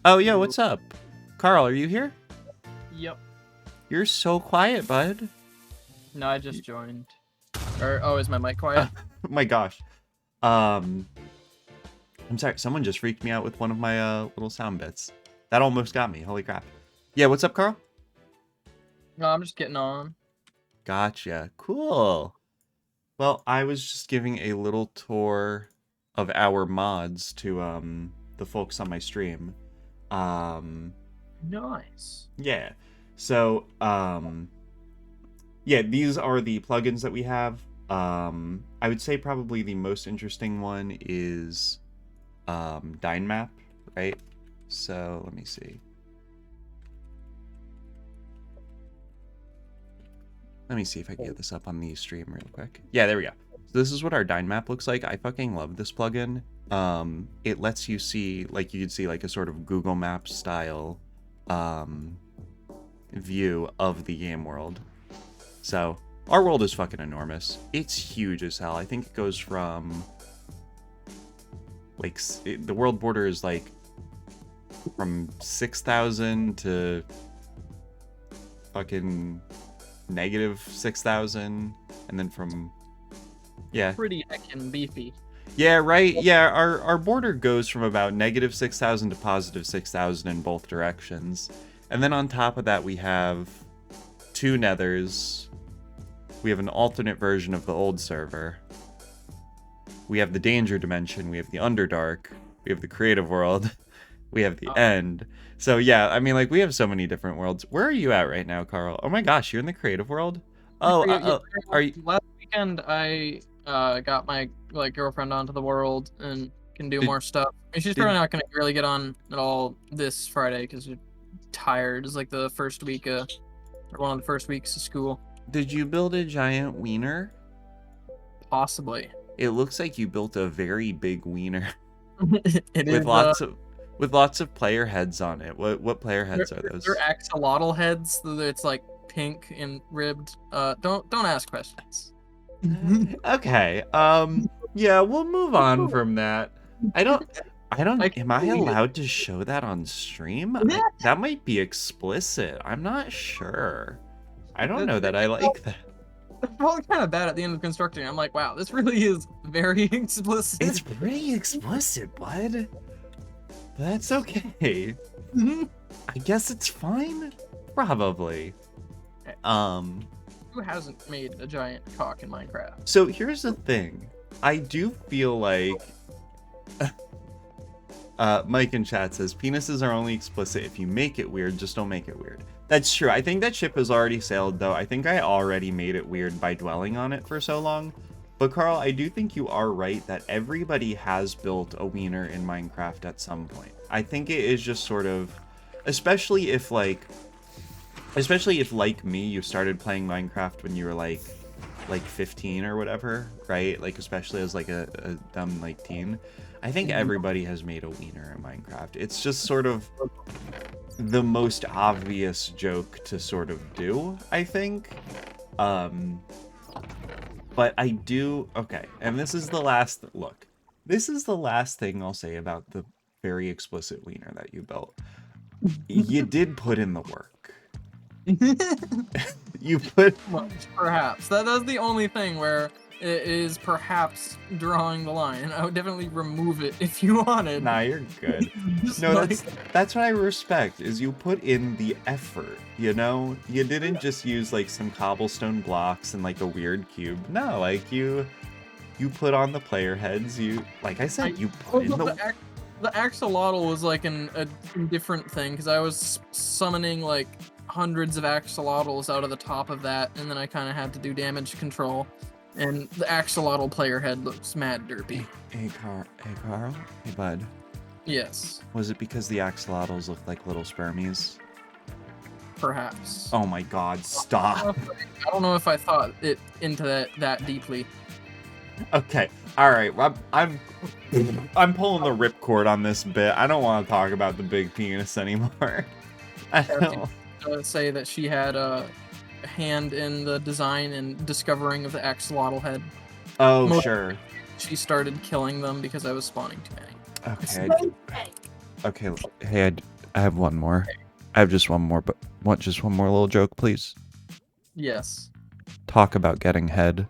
A: Oh, yo, what's up? Carl, are you here?
C: Yep.
A: You're so quiet, bud.
C: No, I just joined. Oh, is my mic quiet?
A: Oh my gosh. I'm sorry, someone just freaked me out with one of my little sound bits. That almost got me, holy crap. Yeah, what's up, Carl?
C: No, I'm just getting on.
A: Gotcha, cool. Well, I was just giving a little tour of our mods to the folks on my stream.
C: Nice.
A: Yeah. So yeah, these are the plugins that we have. I would say probably the most interesting one is Dynmap, right? So let me see. Let me see if I can get this up on the stream real quick. Yeah, there we go. So this is what our Dynmap looks like. I fucking love this plugin. It lets you see, like, you could see like a sort of Google Maps style view of the game world. So our world is fucking enormous. It's huge as hell. I think it goes from like the world border is like from 6,000 to fucking negative 6,000, and then from
C: pretty heckin' beefy.
A: Yeah, right. Yeah, our border goes from about negative 6,000 to positive 6,000 in both directions. And then on top of that, we have 2 nethers. We have an alternate version of the old server. We have the danger dimension. We have the Underdark. We have the creative world. We have the end. So yeah, I mean, like, we have so many different worlds. Where are you at right now, Carl? Oh my gosh, you're in the creative world? Oh, are you...
C: Last weekend, I got my girlfriend onto the world and can do more stuff. I mean, she's probably not gonna really get on at all this Friday because she's tired. It's like the first week or one of the first weeks of school.
A: Did you build a giant wiener?
C: Possibly.
A: It looks like you built a very big wiener.
C: It
A: with lots of player heads on it. What player heads are those?
C: They're axolotl heads. It's like pink and ribbed. Don't ask questions.
A: Okay. Yeah, we'll move on from that. I don't am I allowed to show that on stream? That might be explicit. I'm not sure. I don't know that I like that.
C: I felt kind of bad at the end of constructing. I'm like, wow, this really is very explicit.
A: It's pretty explicit, bud. That's okay. I guess it's fine. Probably.
C: Who hasn't made a giant cock in Minecraft?
A: So here's the thing. I do feel like Mike in chat says penises are only explicit if you make it weird, just don't make it weird. That's true. I think that ship has already sailed though. I think I already made it weird by dwelling on it for so long. But Carl, I do think you are right that everybody has built a wiener in Minecraft at some point. I think it is just sort of, especially if like me, you started playing Minecraft when you were like 15 or whatever, right? Like especially as like a dumb like teen. I think everybody has made a wiener in Minecraft. It's just sort of the most obvious joke to sort of do, I think. But I do, okay, and this is the last, look, this is the last thing I'll say about the very explicit wiener that you built. You did put in the work. You put...
C: Perhaps. That's the only thing where it is perhaps drawing the line. I would definitely remove it if you wanted.
A: Nah, you're good. No,
C: like...
A: that's what I respect, is you put in the effort, you know? You didn't just use, like, some cobblestone blocks and, like, a weird cube. No, like, you put on the player heads, you... Like I said, you put in the...
C: The axolotl was, like, a different thing, because I was summoning, like, hundreds of axolotls out of the top of that, and then I kind of had to do damage control. And the axolotl player head looks mad derpy.
A: Hey, Carl? Hey, bud.
C: Yes.
A: Was it because the axolotls looked like little spermies?
C: Perhaps.
A: Oh my god, stop.
C: I don't know if I thought it into that deeply.
A: Okay, alright, I'm pulling the ripcord on this bit. I don't want to talk about the big penis anymore. I don't.
C: Say that she had a hand in the design and discovering of the axolotl head.
A: Oh, sure.
C: She started killing them because I was spawning too many.
A: Okay. Okay. Hey, I have one more. I have just one more, but just one more little joke, please.
C: Yes.
A: Talk about getting head.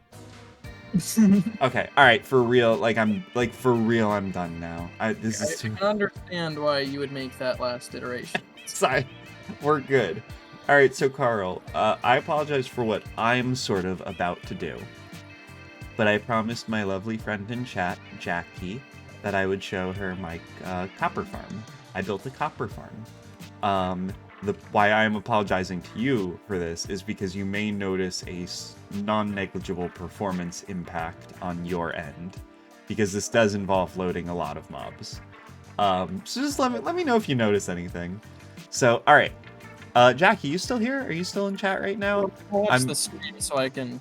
A: Okay. All right. For real. I'm done now. This is too...
C: I can understand why you would make that last iteration.
A: Sorry. We're good. All right. So Carl, I apologize for what I'm sort of about to do. But I promised my lovely friend in chat, Jackie, that I would show her my copper farm. I built a copper farm. Why I'm apologizing to you for this is because you may notice a non-negligible performance impact on your end, because this does involve loading a lot of mobs. So just let me know if you notice anything. So, all right. Jackie, you still here? Are you still in chat right now?
C: I'll watch the screen so I can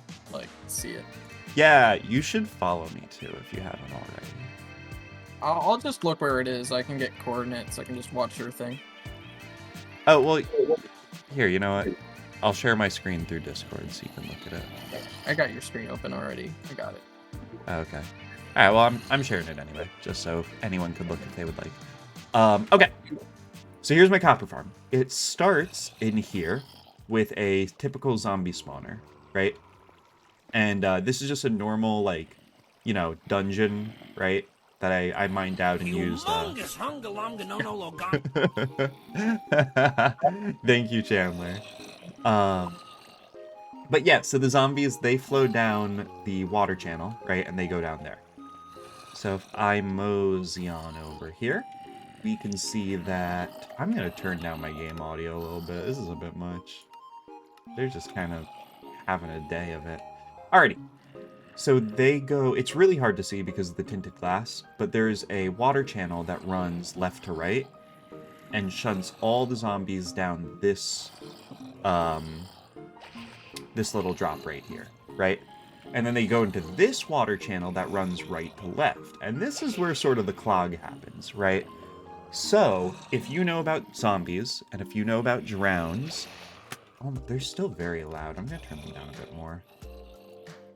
C: see it.
A: Yeah, you should follow me too if you haven't already.
C: I'll just look where it is. I can get coordinates. I can just watch your thing.
A: Oh, well, here, you know what? I'll share my screen through Discord so you can look at it.
C: I got your screen open already. I got it.
A: Okay. All right, well, I'm sharing it anyway, just so anyone could look if they would like. Okay. So here's my copper farm. It starts in here with a typical zombie spawner, right? And this is just a normal, dungeon, right? That I mined out and used. Thank you, Chandler. But yeah, so the zombies, they flow down the water channel, right? And they go down there. So if I mosey on over here, we can see that... I'm going to turn down my game audio a little bit. This is a bit much. They're just kind of having a day of it. Alrighty. So they go... It's really hard to see because of the tinted glass, but there's a water channel that runs left to right and shunts all the zombies down this little drop right here, right? And then they go into this water channel that runs right to left. And this is where sort of the clog happens, right? So, if you know about zombies, and if you know about drowns... Oh, they're still very loud. I'm going to turn them down a bit more.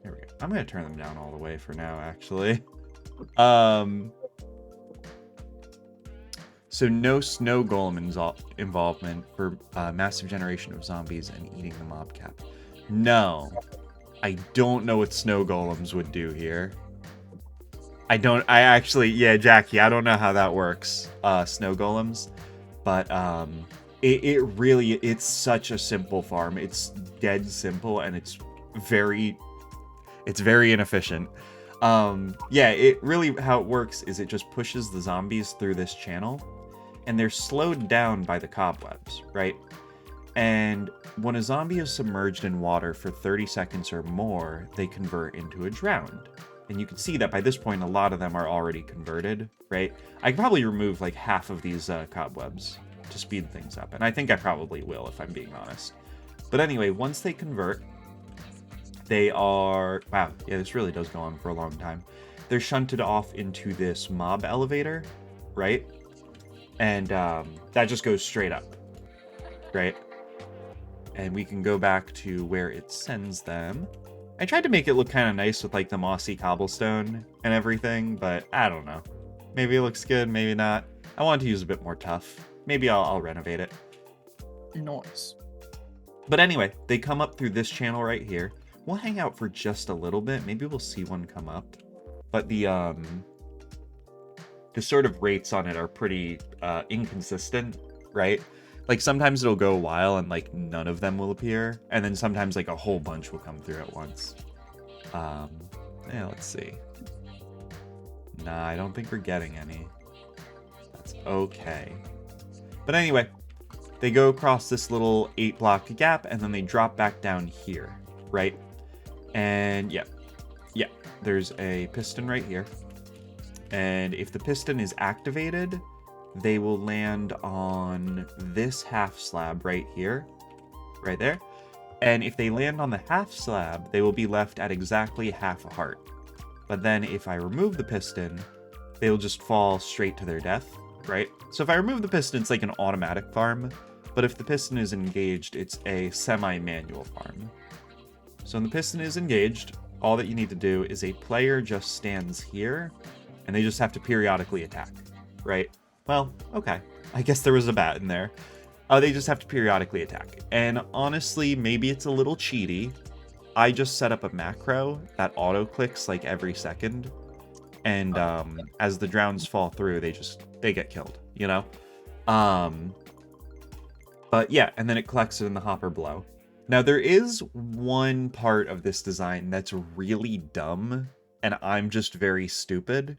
A: There we go. I'm going to turn them down all the way for now, actually. So no snow golem involvement for massive generation of zombies and eating the mob cap. No. I don't know what snow golems would do here. Yeah, Jackie, I don't know how that works, snow golems. But it's such a simple farm. It's dead simple, and it's very inefficient. Yeah, it really, how it works is it just pushes the zombies through this channel, and they're slowed down by the cobwebs, right? And when a zombie is submerged in water for 30 seconds or more, they convert into a drowned. And you can see that by this point, a lot of them are already converted, right? I can probably remove like half of these cobwebs to speed things up. And I think I probably will, if I'm being honest. But anyway, once they convert, they are... Wow, yeah, this really does go on for a long time. They're shunted off into this mob elevator, right? And that just goes straight up, right? And we can go back to where it sends them. I tried to make it look kind of nice with like the mossy cobblestone and everything, but I don't know. Maybe it looks good, maybe not. I want to use a bit more tough. Maybe I'll renovate it.
C: Nice.
A: But anyway, they come up through this channel right here. We'll hang out for just a little bit. Maybe we'll see one come up. But the sort of rates on it are pretty inconsistent, right? Like sometimes it'll go a while and like none of them will appear, and then sometimes like a whole bunch will come through at once. Yeah, let's see. Nah, I don't think we're getting any. That's okay. But anyway, they go across this little 8-block gap and then they drop back down here, right? And yeah, there's a piston right here. And if the piston is activated, they will land on this half slab right here, right there. And if they land on the half slab, they will be left at exactly half a heart. But then if I remove the piston, they will just fall straight to their death, right? So if I remove the piston, it's like an automatic farm. But if the piston is engaged, it's a semi-manual farm. So when the piston is engaged, all that you need to do is a player just stands here, and they just have to periodically attack, right? Well, okay. I guess there was a bat in there. They just have to periodically attack. And honestly, maybe it's a little cheaty. I just set up a macro that auto-clicks like every second. And as the drowns fall through, they get killed, you know? But yeah, and then it collects it in the hopper below. Now, there is one part of this design that's really dumb, and I'm just very stupid.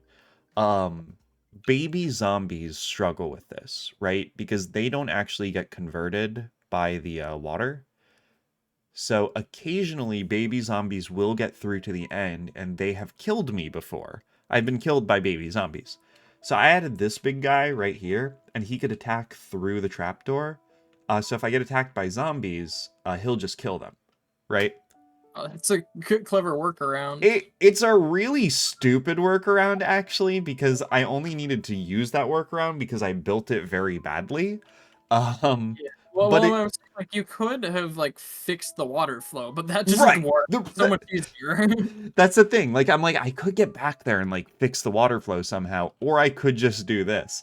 A: Baby zombies struggle with this, right? Because they don't actually get converted by the water. So occasionally, baby zombies will get through to the end, and they have killed me before. I've been killed by baby zombies. So I added this big guy right here, and he could attack through the trapdoor. So if I get attacked by zombies, he'll just kill them, right?
C: It's a clever workaround.
A: It's a really stupid workaround, actually, because I only needed to use that workaround because I built it very badly.
C: Yeah. Well, like you could have like fixed the water flow, but that just worked so much easier.
A: That's the thing. Like I'm like I could get back there and like fix the water flow somehow, or I could just do this.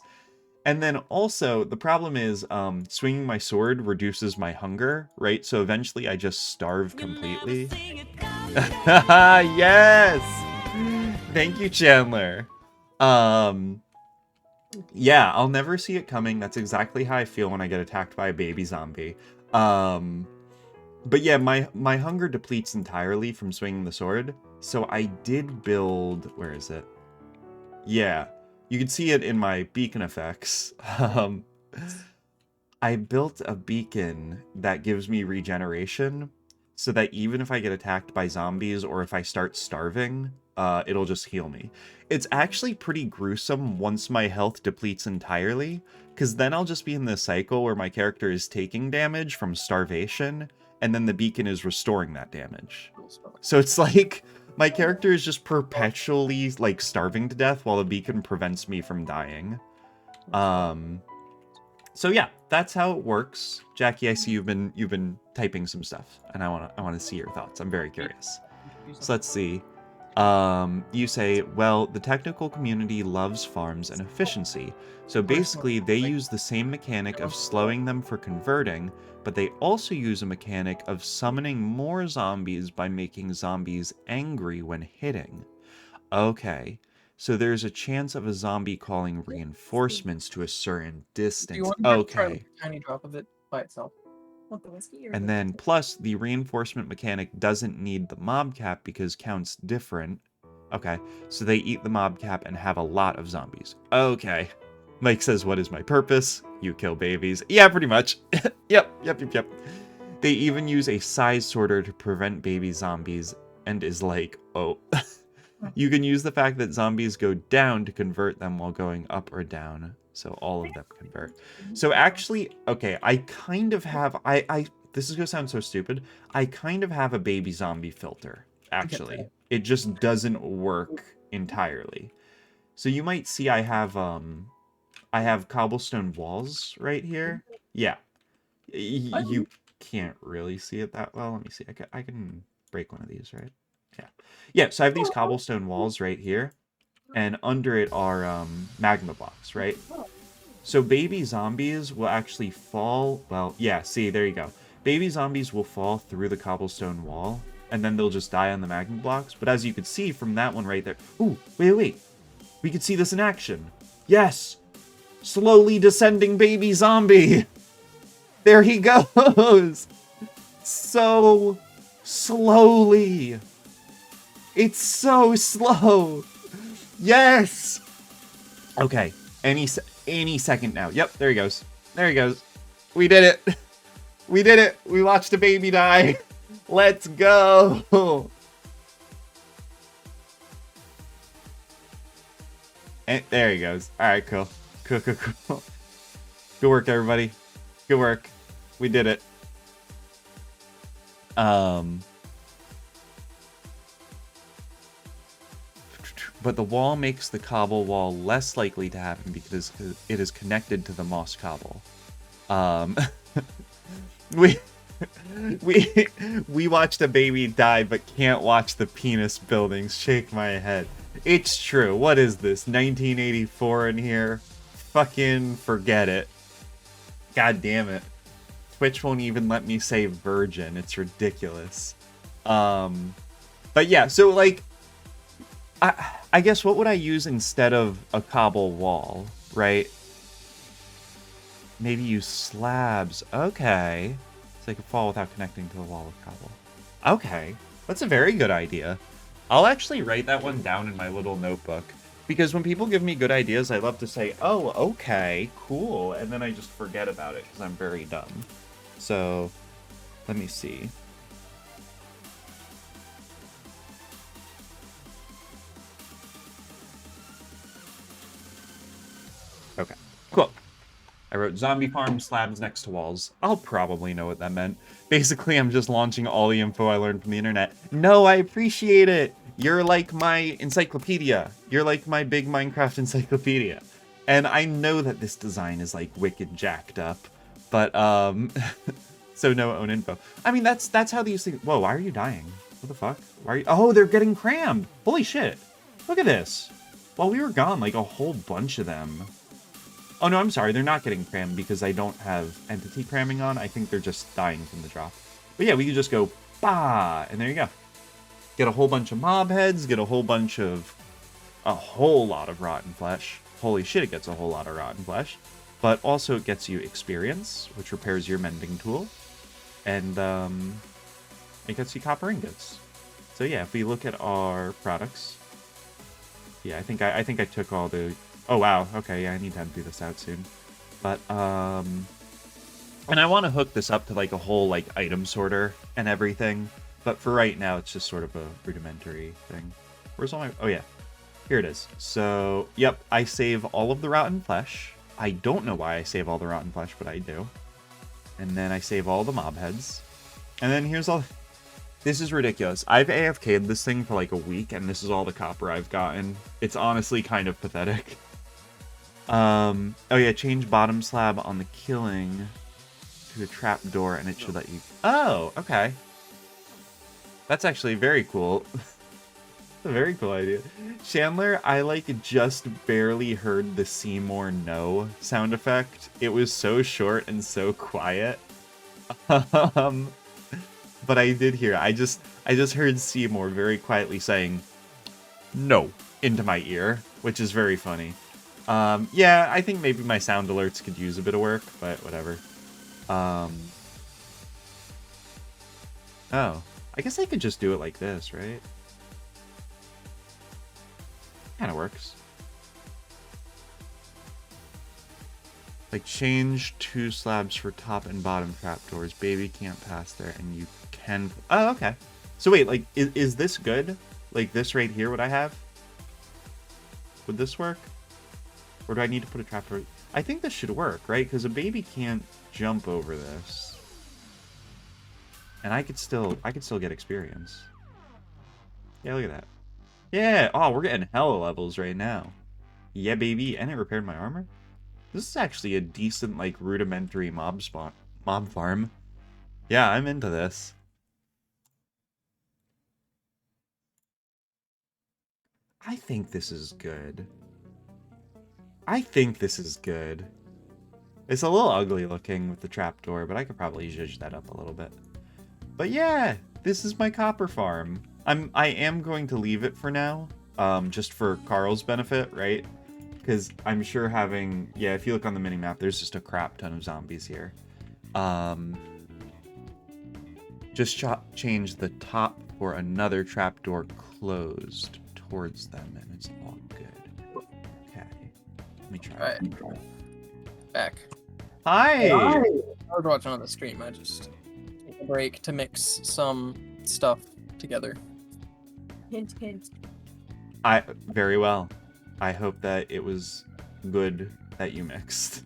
A: And then also, the problem is swinging my sword reduces my hunger, right? So eventually I just starve completely. Yes! Thank you, Chandler. Yeah, I'll never see it coming. That's exactly how I feel when I get attacked by a baby zombie. But yeah, my hunger depletes entirely from swinging the sword. So I did build... Where is it? Yeah. You can see it in my beacon effects. I built a beacon that gives me regeneration so that even if I get attacked by zombies or if I start starving, it'll just heal me. It's actually pretty gruesome once my health depletes entirely, because then I'll just be in this cycle where my character is taking damage from starvation, and then the beacon is restoring that damage. So it's like... My character is just perpetually, like, starving to death while the beacon prevents me from dying. So yeah, that's how it works. Jackie, I see you've been typing some stuff, and I wanna see your thoughts. I'm very curious. So let's see. You say, well, the technical community loves farms and efficiency. So basically, they use the same mechanic of slowing them for converting, but they also use a mechanic of summoning more zombies by making zombies angry when hitting. Okay, so there's a chance of a zombie calling reinforcements to a certain distance. Okay.
C: A tiny drop of it by itself.
A: And then plus the reinforcement mechanic doesn't need the mob cap because count's different. Okay, so they eat the mob cap and have a lot of zombies. Okay. Mike says, what is my purpose? You kill babies. Yeah, pretty much. Yep. They even use a size sorter to prevent baby zombies and is like, oh. You can use the fact that zombies go down to convert them while going up or down. So all of them convert. So actually, okay, I kind of have, this is gonna sound so stupid. I kind of have a baby zombie filter, actually. It just doesn't work entirely. So you might see I have cobblestone walls right here. Yeah. You can't really see it that well. Let me see. I can break one of these, right? Yeah. Yeah, so I have these cobblestone walls right here, and under it are magma blocks, right? So baby zombies will actually fall, well, yeah, see, there you go. Baby zombies will fall through the cobblestone wall, and then they'll just die on the magma blocks. But as you can see from that one right there, ooh, wait. We could see this in action. Yes! Slowly descending baby zombie! There he goes! So slowly! It's so slow! Yes! Okay, any second now. Yep, there he goes. There he goes. We did it! We did it! We watched a baby die! Let's go! And there he goes. Alright, cool. Cool. Good work, everybody. Good work. We did it. But the wall makes the cobble wall less likely to happen because it is connected to the moss cobble. We watched a baby die, but can't watch the penis buildings. Shake my head. It's true. What is this? 1984 in here? Fucking forget it. God damn it. Twitch won't even let me say virgin. It's ridiculous. But yeah, so like, I guess what would I use instead of a cobble wall, right? Maybe use slabs. Okay. So they could fall without connecting to the wall of cobble. Okay. That's a very good idea. I'll actually write that one down in my little notebook. Because when people give me good ideas, I love to say, oh, okay, cool. And then I just forget about it because I'm very dumb. So, let me see. Okay, cool. I wrote zombie farm slabs next to walls. I'll probably know what that meant. Basically, I'm just launching all the info I learned from the internet. No, I appreciate it. You're like my encyclopedia. You're like my big Minecraft encyclopedia. And I know that this design is like wicked jacked up, but so no own info. I mean, that's how these things. Whoa, why are you dying? What the fuck? Why are you? Oh, they're getting crammed. Holy shit! Look at this. While we were gone, like a whole bunch of them. Oh no, I'm sorry. They're not getting crammed because I don't have entity cramming on. I think they're just dying from the drop. But yeah, we could just go bah, and there you go. Get a whole bunch of mob heads. Get a whole lot of rotten flesh. Holy shit, it gets a whole lot of rotten flesh. But also it gets you experience, which repairs your mending tool. And it gets you copper ingots. So yeah, if we look at our products. Yeah, I think I took all the... Oh wow, okay, yeah, I need to empty this out soon. But, and I want to hook this up to like a whole like item sorter and everything. But for right now, it's just sort of a rudimentary thing. Where's all my... Oh yeah, here it is. So, yep, I save all of the rotten flesh. I don't know why I save all the rotten flesh, but I do. And then I save all the mob heads. And then here's all... This is ridiculous. I've AFK'd this thing for like a week, and this is all the copper I've gotten. It's honestly kind of pathetic. Oh yeah, change bottom slab on the killing to a trap door, and it should let you... Oh, okay. That's actually very cool. A very cool idea. Chandler, I like just barely heard the Seymour no sound effect. It was so short and so quiet. But I did hear. I just heard Seymour very quietly saying no into my ear, which is very funny. Yeah, I think maybe my sound alerts could use a bit of work, but whatever. Oh, I guess I could just do it like this, right? Kind of works. Like, change 2 slabs for top and bottom trapdoors. Baby can't pass there, and you can... Oh, okay. So wait, like, is this good? Like, this right here, what I have? Would this work? Or do I need to put a trapdoor? I think this should work, right? Because a baby can't jump over this. And I could still get experience. Yeah, look at that. Yeah! Oh, we're getting hella levels right now. Yeah, baby. And it repaired my armor? This is actually a decent, like, rudimentary mob farm. Yeah, I'm into this. I think this is good. I think this is good. It's a little ugly looking with the trapdoor, but I could probably zhuzh that up a little bit. But yeah, this is my copper farm. I am going to leave it for now, just for Carl's benefit, right? Because I'm sure having... Yeah, if you look on the minimap, there's just a crap ton of zombies here. Just change the top for another trapdoor closed towards them, and it's all good. Okay. Let me try.
C: Alright. Back.
A: Hi!
C: I was watching on the stream. I just took a break to mix some stuff together.
B: Hint, hint.
A: Very well. I hope that it was good that you mixed.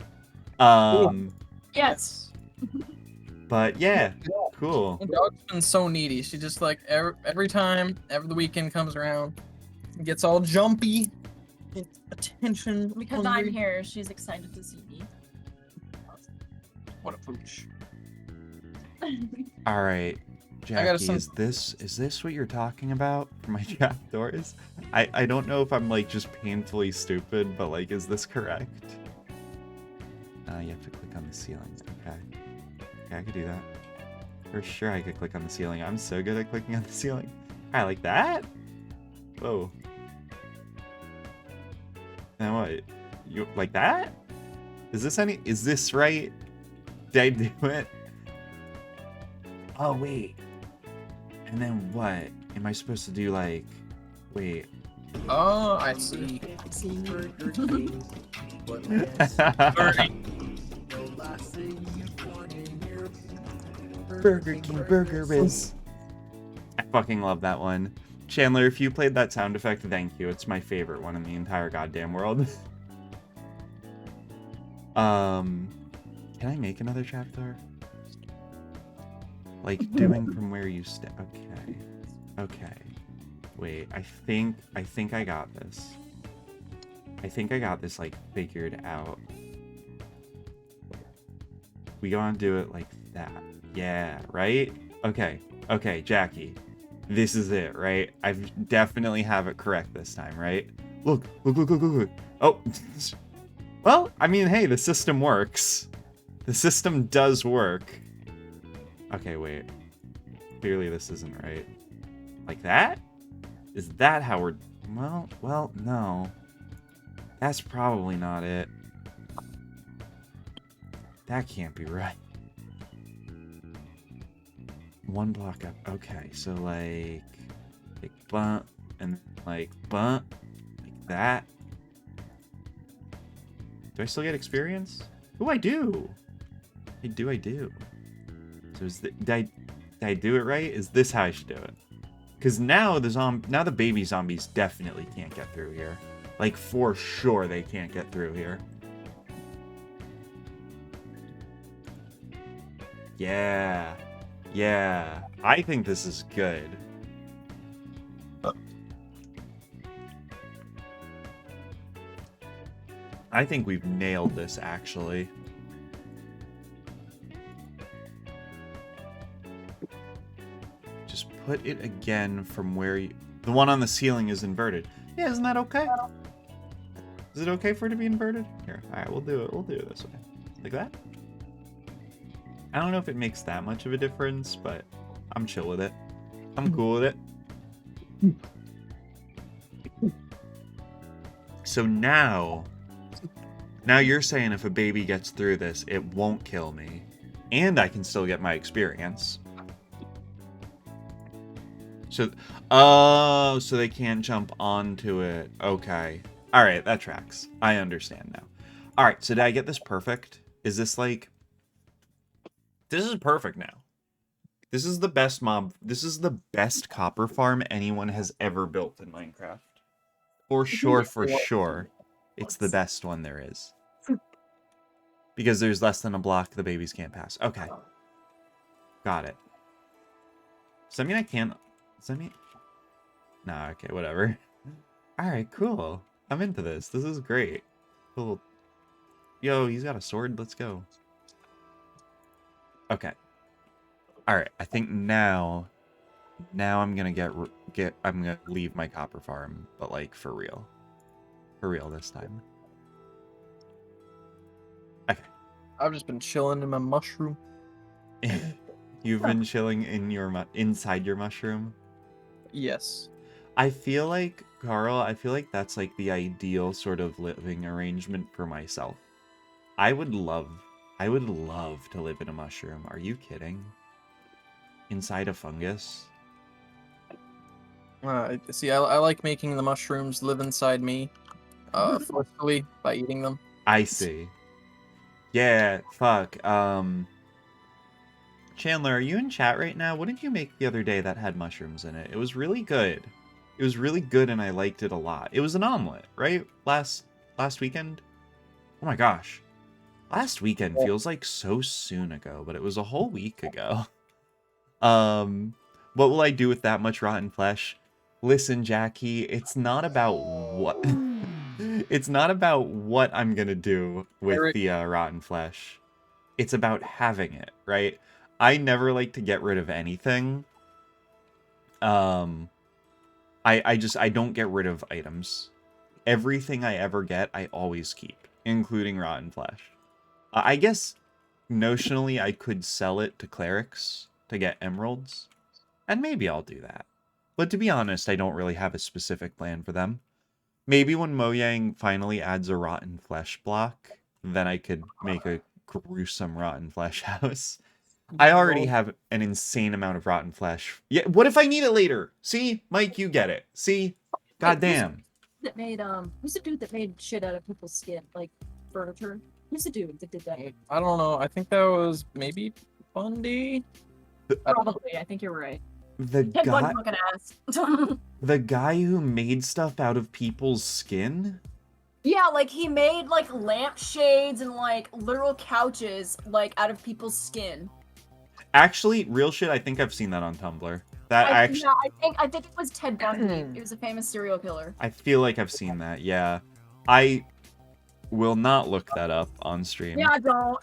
B: Yes.
A: But yeah, cool.
C: The dog's been so needy. She just like every time, the weekend comes around, gets all jumpy, gets attention.
B: Because
C: hungry.
B: I'm here, she's excited to see me.
C: What a pooch.
A: All right,
C: I got
A: Jackie, is this what you're talking about for my trapdoors? I don't know if I'm like just painfully stupid, but like, is this correct? You have to click on the ceiling. Okay. Okay, I could do that. For sure, I could click on the ceiling. I'm so good at clicking on the ceiling. I like that. Whoa. Now what? You like that? Is this right? Did I do it? Oh wait. And then what? Am I supposed to do like? Wait.
C: Oh, I see.
A: Burger King Burger Biz. I fucking love that one. Chandler, if you played that sound effect, thank you. It's my favorite one in the entire goddamn world. Can I make another trapdoor? Like doing from where you stay. Okay. Okay. Wait, I think I got this. I think I got this like figured out. We gonna do it like that. Yeah, right? Okay. Okay, Jackie. This is it, right? I definitely have it correct this time, right? Look. Oh. Well, I mean, hey, the system works. The system does work. Okay, wait. Clearly this isn't right. Like that? Is that how we're... Well, no. That's probably not it. That can't be right. One block up. Okay, so like bump and like bump like that. Do I still get experience? Oh, I do. I do. So did I do it right? Is this how I should do it? Because now the baby zombies definitely can't get through here. Like for sure they can't get through here. Yeah. Yeah. I think this is good. I think we've nailed this, actually. Just put it again from where you... The one on the ceiling is inverted. Yeah, isn't that okay? Is it okay for it to be inverted? Here, alright, we'll do it. We'll do it this way. Like that? I don't know if it makes that much of a difference, but I'm chill with it. I'm cool with it. So now you're saying if a baby gets through this, it won't kill me. And I can still get my experience. So, oh, so they can't jump onto it. Okay. Alright, that tracks. I understand now. All right, so did I get this perfect? Is this like... This is perfect now. This is the best mob. This is the best copper farm anyone has ever built in Minecraft. For sure, for sure. It's the best one there is. Because there's less than a block the babies can't pass. Okay. Got it. Does that mean I can't... Does that mean... Nah, okay, whatever. Alright, cool. I'm into this. This is great. Cool. Yo, he's got a sword. Let's go. Okay. Alright, I think now I'm gonna I'm gonna leave my copper farm, but like for real. For real this time. Okay.
C: I've just been chilling in my mushroom.
A: You've been chilling in your inside your mushroom?
C: Yes.
A: I feel like, Carl, I feel like that's like the ideal sort of living arrangement for myself. I would love to live in a mushroom. Are you kidding? Inside a fungus?
C: See, I like making the mushrooms live inside me, forcefully by eating them.
A: I see. Yeah, fuck. Chandler, are you in chat right now? What did you make the other day that had mushrooms in it? It was really good. It was really good and I liked it a lot. It was an omelet, right? Last weekend? Oh my gosh. Last weekend feels like so soon ago, but it was a whole week ago. What will I do with that much rotten flesh? Listen, Jackie, it's not about what it's not about what I'm gonna do with the rotten flesh. It's about having it, right? I never like to get rid of anything. I don't get rid of items. Everything I ever get, I always keep, including rotten flesh. I guess notionally I could sell it to clerics to get emeralds, and maybe I'll do that. But to be honest, I don't really have a specific plan for them. Maybe when Mojang finally adds a rotten flesh block, then I could make a gruesome rotten flesh house. I already have an insane amount of rotten flesh. Yeah, what if I need it later? See, Mike, you get it. See, goddamn.
B: That made who's the dude that made shit out of people's skin, like furniture? Who's the dude that did that?
C: I don't know. I think that was maybe Bundy.
B: Probably. I think you're right.
A: The
B: Ted
A: guy,
B: fucking ass.
A: the guy who made stuff out of people's skin.
B: Yeah, like he made like lampshades and like literal couches like out of people's skin.
A: Actually, real shit. I think I've seen that on Tumblr. That actually,
B: yeah, I think it was Ted Bundy. He was a famous serial killer.
A: I feel like I've seen that. Yeah, I will not look that up on stream.
B: Yeah, don't.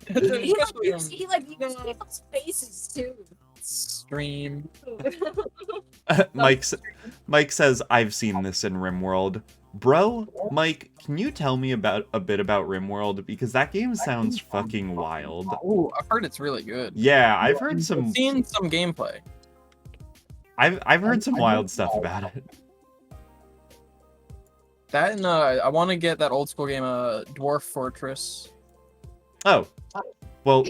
B: He used people's faces too.
C: Stream.
A: Mike says I've seen this in RimWorld. Bro, Mike, can you tell me a bit about RimWorld, because that game sounds fucking wild.
C: Oh, I've heard it's really good.
A: Yeah, I've heard some.
C: I've seen some gameplay.
A: I've heard some wild stuff about it.
C: That and I want to get that old school game, Dwarf Fortress.
A: Oh, well,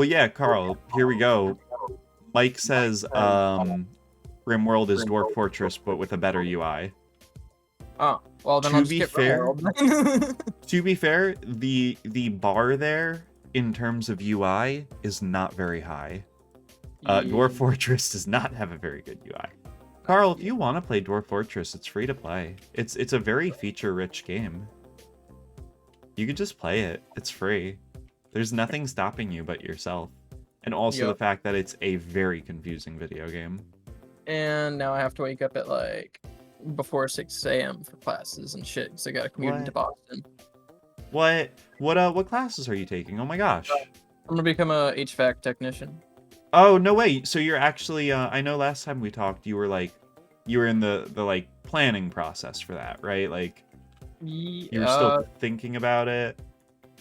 A: yeah, Carl. Here we go. Mike says, RimWorld is Dwarf Fortress, but with a better UI.
C: Oh, well then
A: To
C: I'll just
A: be
C: get
A: fair-
C: RimWorld.
A: To be fair, the bar there in terms of UI is not very high. Dwarf Fortress does not have a very good UI. Carl, if you want to play Dwarf Fortress, it's free to play. It's a very feature-rich game. You could just play it. It's free. There's nothing stopping you but yourself. And also the fact that it's a very confusing video game.
C: And now I have to wake up at like before 6 a.m. for classes and shit, so I gotta commute into Boston.
A: What classes are you taking? Oh my gosh.
C: I'm gonna become a HVAC technician.
A: Oh, no way. So you're actually, I know last time we talked, you were in the like planning process for that, right? Like, you were still thinking about it.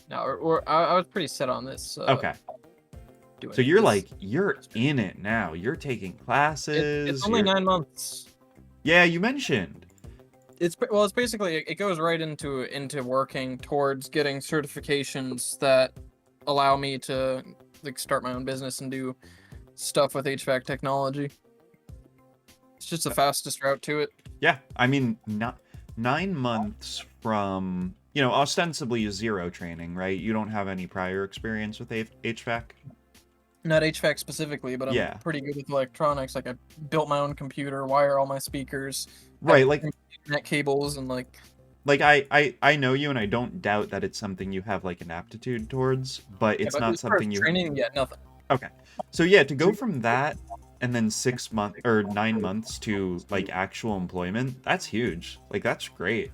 C: No, or I was pretty set on this.
A: Okay. So you're in it now. You're taking classes.
C: It's only 9 months.
A: Yeah, you mentioned.
C: It's basically, it goes right into working towards getting certifications that allow me to like start my own business and do stuff with HVAC technology. It's just the fastest route to it.
A: Yeah, I mean, 9 months from, you know, ostensibly zero training, right? You don't have any prior experience with HVAC?
C: Not HVAC specifically, but I'm
A: Yeah.
C: pretty good with electronics. Like I built my own computer, wire all my speakers,
A: Right,
C: have
A: like
C: internet cables, and like
A: I know you, and I don't doubt that it's something you have like an aptitude towards, but it's
C: but
A: not
C: as far as
A: something you.
C: training yet, nothing.
A: Okay, so yeah, to go from that and then 6 months or 9 months to like actual employment, that's huge. Like that's great.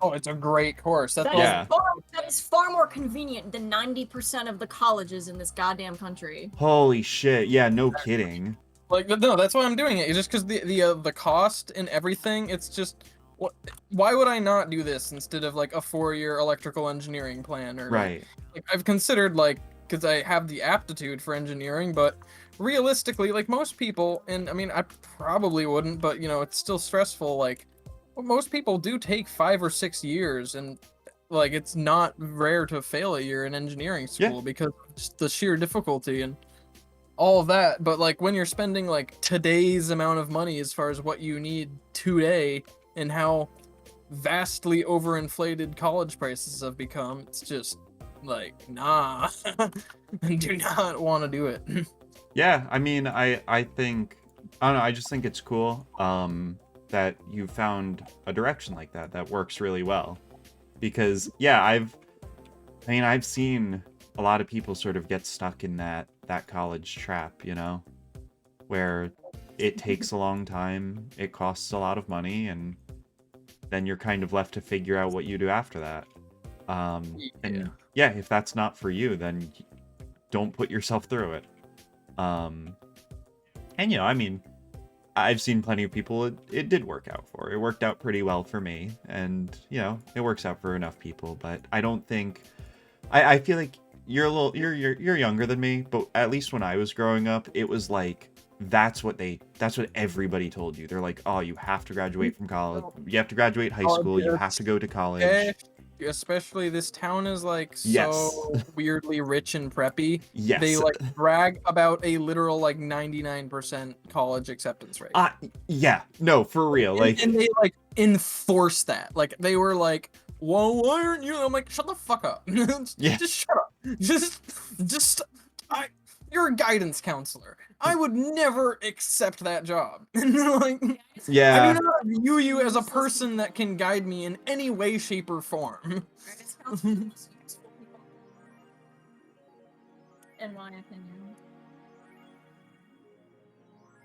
C: Oh, it's a great course. That's
B: That
C: all.
B: is
A: Yeah.
B: that is far more convenient than 90% of the colleges in this goddamn country.
A: Holy shit! Yeah, no kidding.
C: Like no, that's why I'm doing it. It's just because the cost and everything. It's just what. Why would I not do this instead of like a 4-year electrical engineering plan or
A: Right.
C: like I've considered like because I have the aptitude for engineering, but realistically, like most people, and I mean I probably wouldn't, but you know it's still stressful. Like well, most people do take 5 or 6 years, and like it's not rare to fail a year in engineering school because of just the sheer difficulty and all of that. But like when you're spending like today's amount of money as far as what you need today and how vastly overinflated college prices have become, it's just like nah. I do not want to do it.
A: Yeah, I mean, I think I don't know. I just think it's cool that you found a direction like that works really well, because yeah, I've seen a lot of people sort of get stuck in that college trap, you know, where it takes a long time, it costs a lot of money, and then you're kind of left to figure out what you do after that. And yeah, if that's not for you, then don't put yourself through it. And you know, I mean, I've seen plenty of people it did work out for. It worked out pretty well for me, and you know, it works out for enough people. But I don't think I feel like you're younger than me, but at least when I was growing up, it was like that's what everybody told you. They're like, oh, you have to graduate from college. You have to graduate high school. You have to go to college.
C: Especially this town is like
A: Yes.
C: so weirdly rich and preppy.
A: Yes.
C: They like brag about a literal like 99% college acceptance rate.
A: Yeah, no, for real. Like,
C: and they like enforce that. Like they were like, well, why aren't you? I'm like, shut the fuck up.
A: Yeah.
C: Just shut up. Just you're a guidance counselor. I would never accept that job. Like,
A: yeah.
C: I do not view you as a person that can guide me in any way, shape, or form.
B: In my opinion.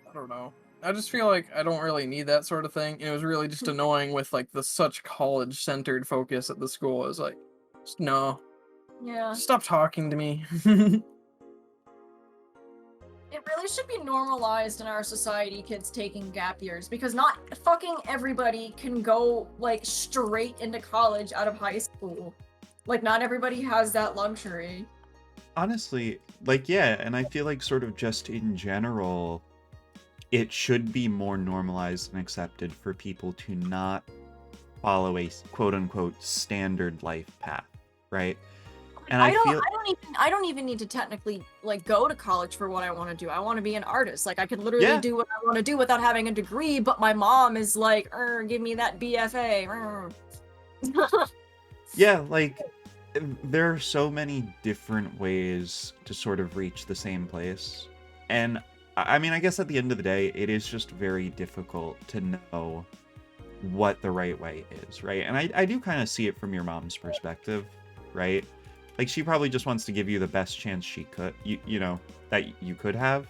C: I don't know. I just feel like I don't really need that sort of thing. It was really just annoying with like the such college-centered focus at the school. I was like, just, no,
B: Yeah.
C: stop talking to me.
B: It really should be normalized in our society, kids taking gap years, because not fucking everybody can go like straight into college out of high school. Like not everybody has that luxury.
A: Honestly, like yeah, and I feel like sort of just in general, it should be more normalized and accepted for people to not follow a quote unquote standard life path, right? And I
B: don't even need to technically like go to college for what I want to do. I want to be an artist. Like I could literally do what I want to do without having a degree, but my mom is like, give me that BFA.
A: Yeah, like there are so many different ways to sort of reach the same place. And I mean, I guess at the end of the day, it is just very difficult to know what the right way is, right? And I do kind of see it from your mom's perspective, right? Like she probably just wants to give you the best chance she could, you know, that you could have.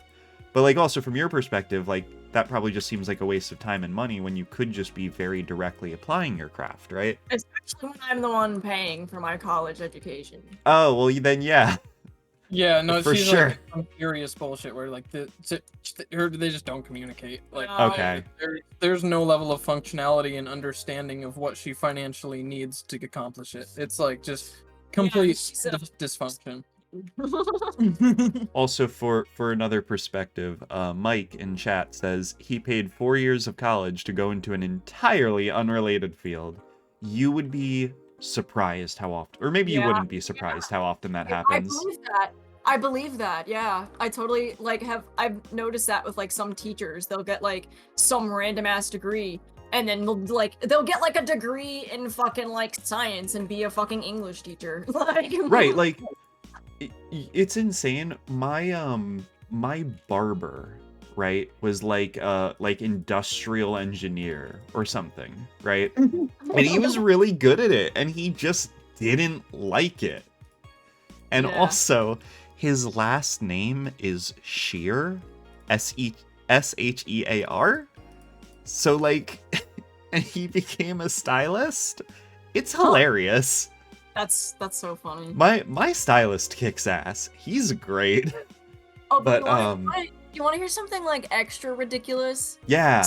A: But like also from your perspective, like that probably just seems like a waste of time and money when you could just be very directly applying your craft, right?
B: Especially when I'm the one paying for my college education.
A: Oh, well then yeah.
C: Yeah, no,
A: for
C: she's
A: sure.
C: like some serious bullshit where like they just don't communicate. Like
A: Okay.
C: there's no level of functionality and understanding of what she financially needs to accomplish it. It's like just complete dysfunction.
A: Also, for another perspective, Mike in chat says he paid 4 years of college to go into an entirely unrelated field. You would be surprised how often, or maybe you wouldn't be surprised how often that happens.
B: I believe that. Yeah, I totally like I've noticed that with like some teachers. They'll get like some random ass degree, and then they'll get like a degree in fucking like science and be a fucking English teacher. Like
A: Right, like it's insane. My barber, right, was like industrial engineer or something, right? And he was really good at it, and he just didn't like it. And
B: Yeah.
A: also, his last name is Shear, Shear. So like, and he became a stylist. It's hilarious.
B: That's so funny.
A: My stylist kicks ass. He's great.
B: Oh,
A: But
B: you want to hear something like extra ridiculous?
A: yeah.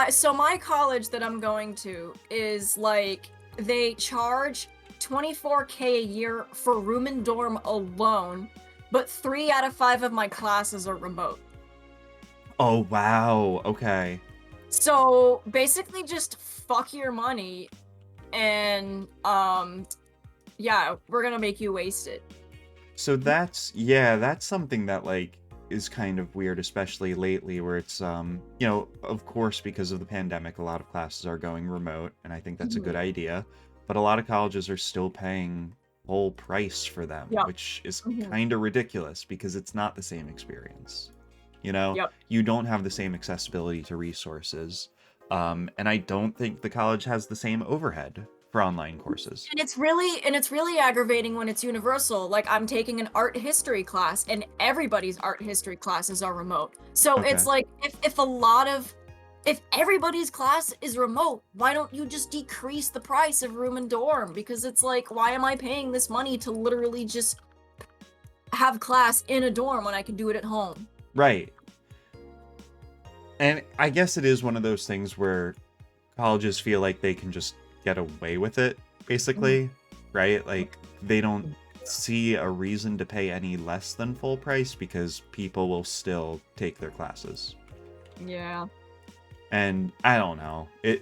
B: So my college that I'm going to is like they charge $24K a year for room and dorm alone, but 3 out of 5 of my classes are remote.
A: Oh wow. Okay.
B: So basically, just fuck your money, and yeah, we're gonna make you waste it.
A: So that's something that like is kind of weird, especially lately, where it's of course, because of the pandemic, a lot of classes are going remote, and I think that's a good idea. But a lot of colleges are still paying full price for them,
B: Yep.
A: which is kind of ridiculous because it's not the same experience.
B: Yep.
A: You don't have the same accessibility to resources, and I don't think the college has the same overhead for online courses.
B: And it's really aggravating when it's universal. Like I'm taking an art history class, and everybody's art history classes are remote. So it's
A: Okay.
B: like if everybody's class is remote, why don't you just decrease the price of room and dorm? Because it's like, why am I paying this money to literally just have class in a dorm when I can do it at home?
A: Right. And I guess it is one of those things where colleges feel like they can just get away with it, basically, right? Like, they don't see a reason to pay any less than full price because people will still take their classes.
B: Yeah.
A: And I don't know.
B: And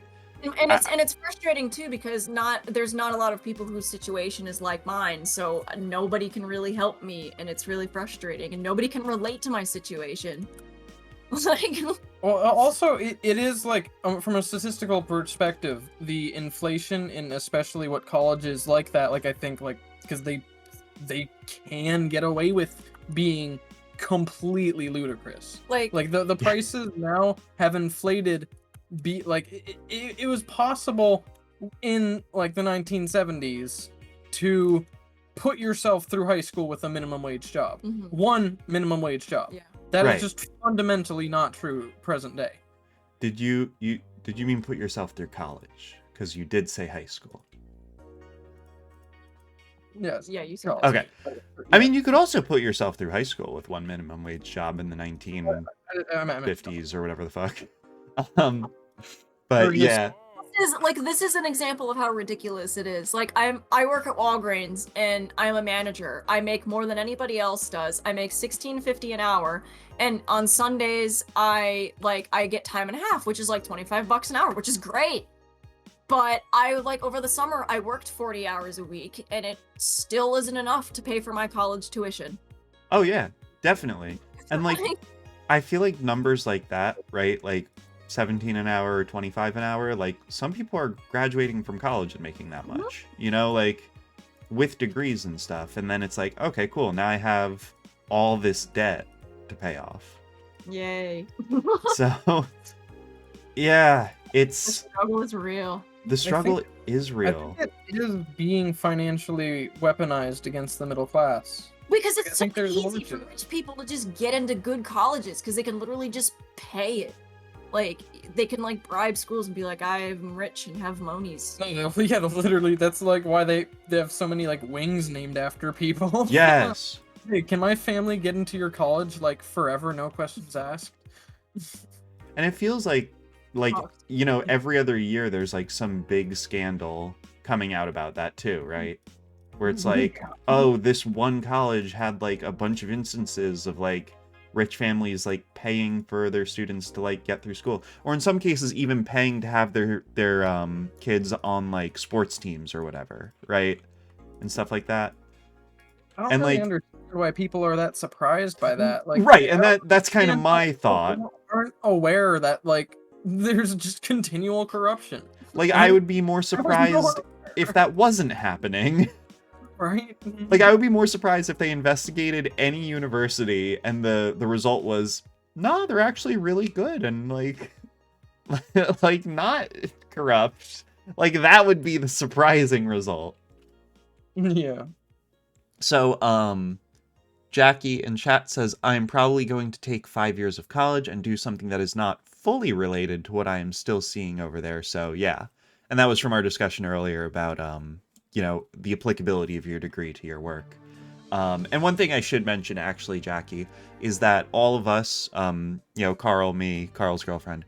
B: it's frustrating too because there's not a lot of people whose situation is like mine, so nobody can really help me, and it's really frustrating, and nobody can relate to my situation. Like,
C: well, also it is like from a statistical perspective, the inflation in especially what colleges like that, like I think like because they can get away with being completely ludicrous. Like the prices now have inflated. It was possible in like the 1970s to put yourself through high school with a minimum wage job. One minimum wage job.
B: Yeah.
C: That
A: Right.
C: is just fundamentally not true present day.
A: Did you mean put yourself through college? Because you did say high school.
C: Yes.
B: Yeah, you said that.
A: Okay. I mean, you could also put yourself through high school with one minimum wage job in the 1950s or whatever the fuck. But yeah.
B: This is an example of how ridiculous it is. Like I work at Walgreens and I'm a manager. I make more than anybody else does. I make $16.50 an hour, and on Sundays I get time and a half, which is like $25 an hour, which is great. But over the summer I worked 40 hours a week, and it still isn't enough to pay for my college tuition.
A: Oh yeah, definitely. And like I feel like numbers like that, right? Like 17 an hour or 25 an hour, like some people are graduating from college and making that much, like with degrees and stuff. And then it's like, okay, cool, now I have all this debt to pay off.
B: Yay.
A: So yeah,
B: The struggle is real.
A: The struggle is real.
C: I think it is being financially weaponized against the middle class.
B: Because it's so
C: there's more
B: easy
C: to
B: for
C: it.
B: rich people to just get into good colleges because they can literally just pay it. Like, they can like bribe schools and be like, I'm rich and have monies.
C: No, literally, that's like why they have so many like wings named after people.
A: Yes.
C: Hey, can my family get into your college like forever, no questions asked?
A: And it feels like every other year there's like some big scandal coming out about that too, right? Where it's like, oh, this one college had like a bunch of instances of like rich families like paying for their students to like get through school, or in some cases even paying to have their kids on like sports teams or whatever, right? And stuff like that.
C: I don't
A: And,
C: really
A: like-
C: understand why people are that surprised by that. Like,
A: Right, and that's kind of my thought.
C: People aren't aware that like there's just continual corruption.
A: Like,
C: And
A: I
C: then
A: would be more
C: there was no
A: surprised if that wasn't happening.
C: right?
A: Like, I would be more surprised if they investigated any university and the result was, no, they're actually really good and, like, like, not corrupt. Like, that would be the surprising result.
C: Yeah.
A: So, Jackie in chat says, I am probably going to take 5 years of college and do something that is not fully related to what I am still seeing over there. So, yeah. And that was from our discussion earlier about, you know, the applicability of your degree to your work. And one thing I should mention, actually, Jackie, is that all of us, you know, Carl, me, Carl's girlfriend,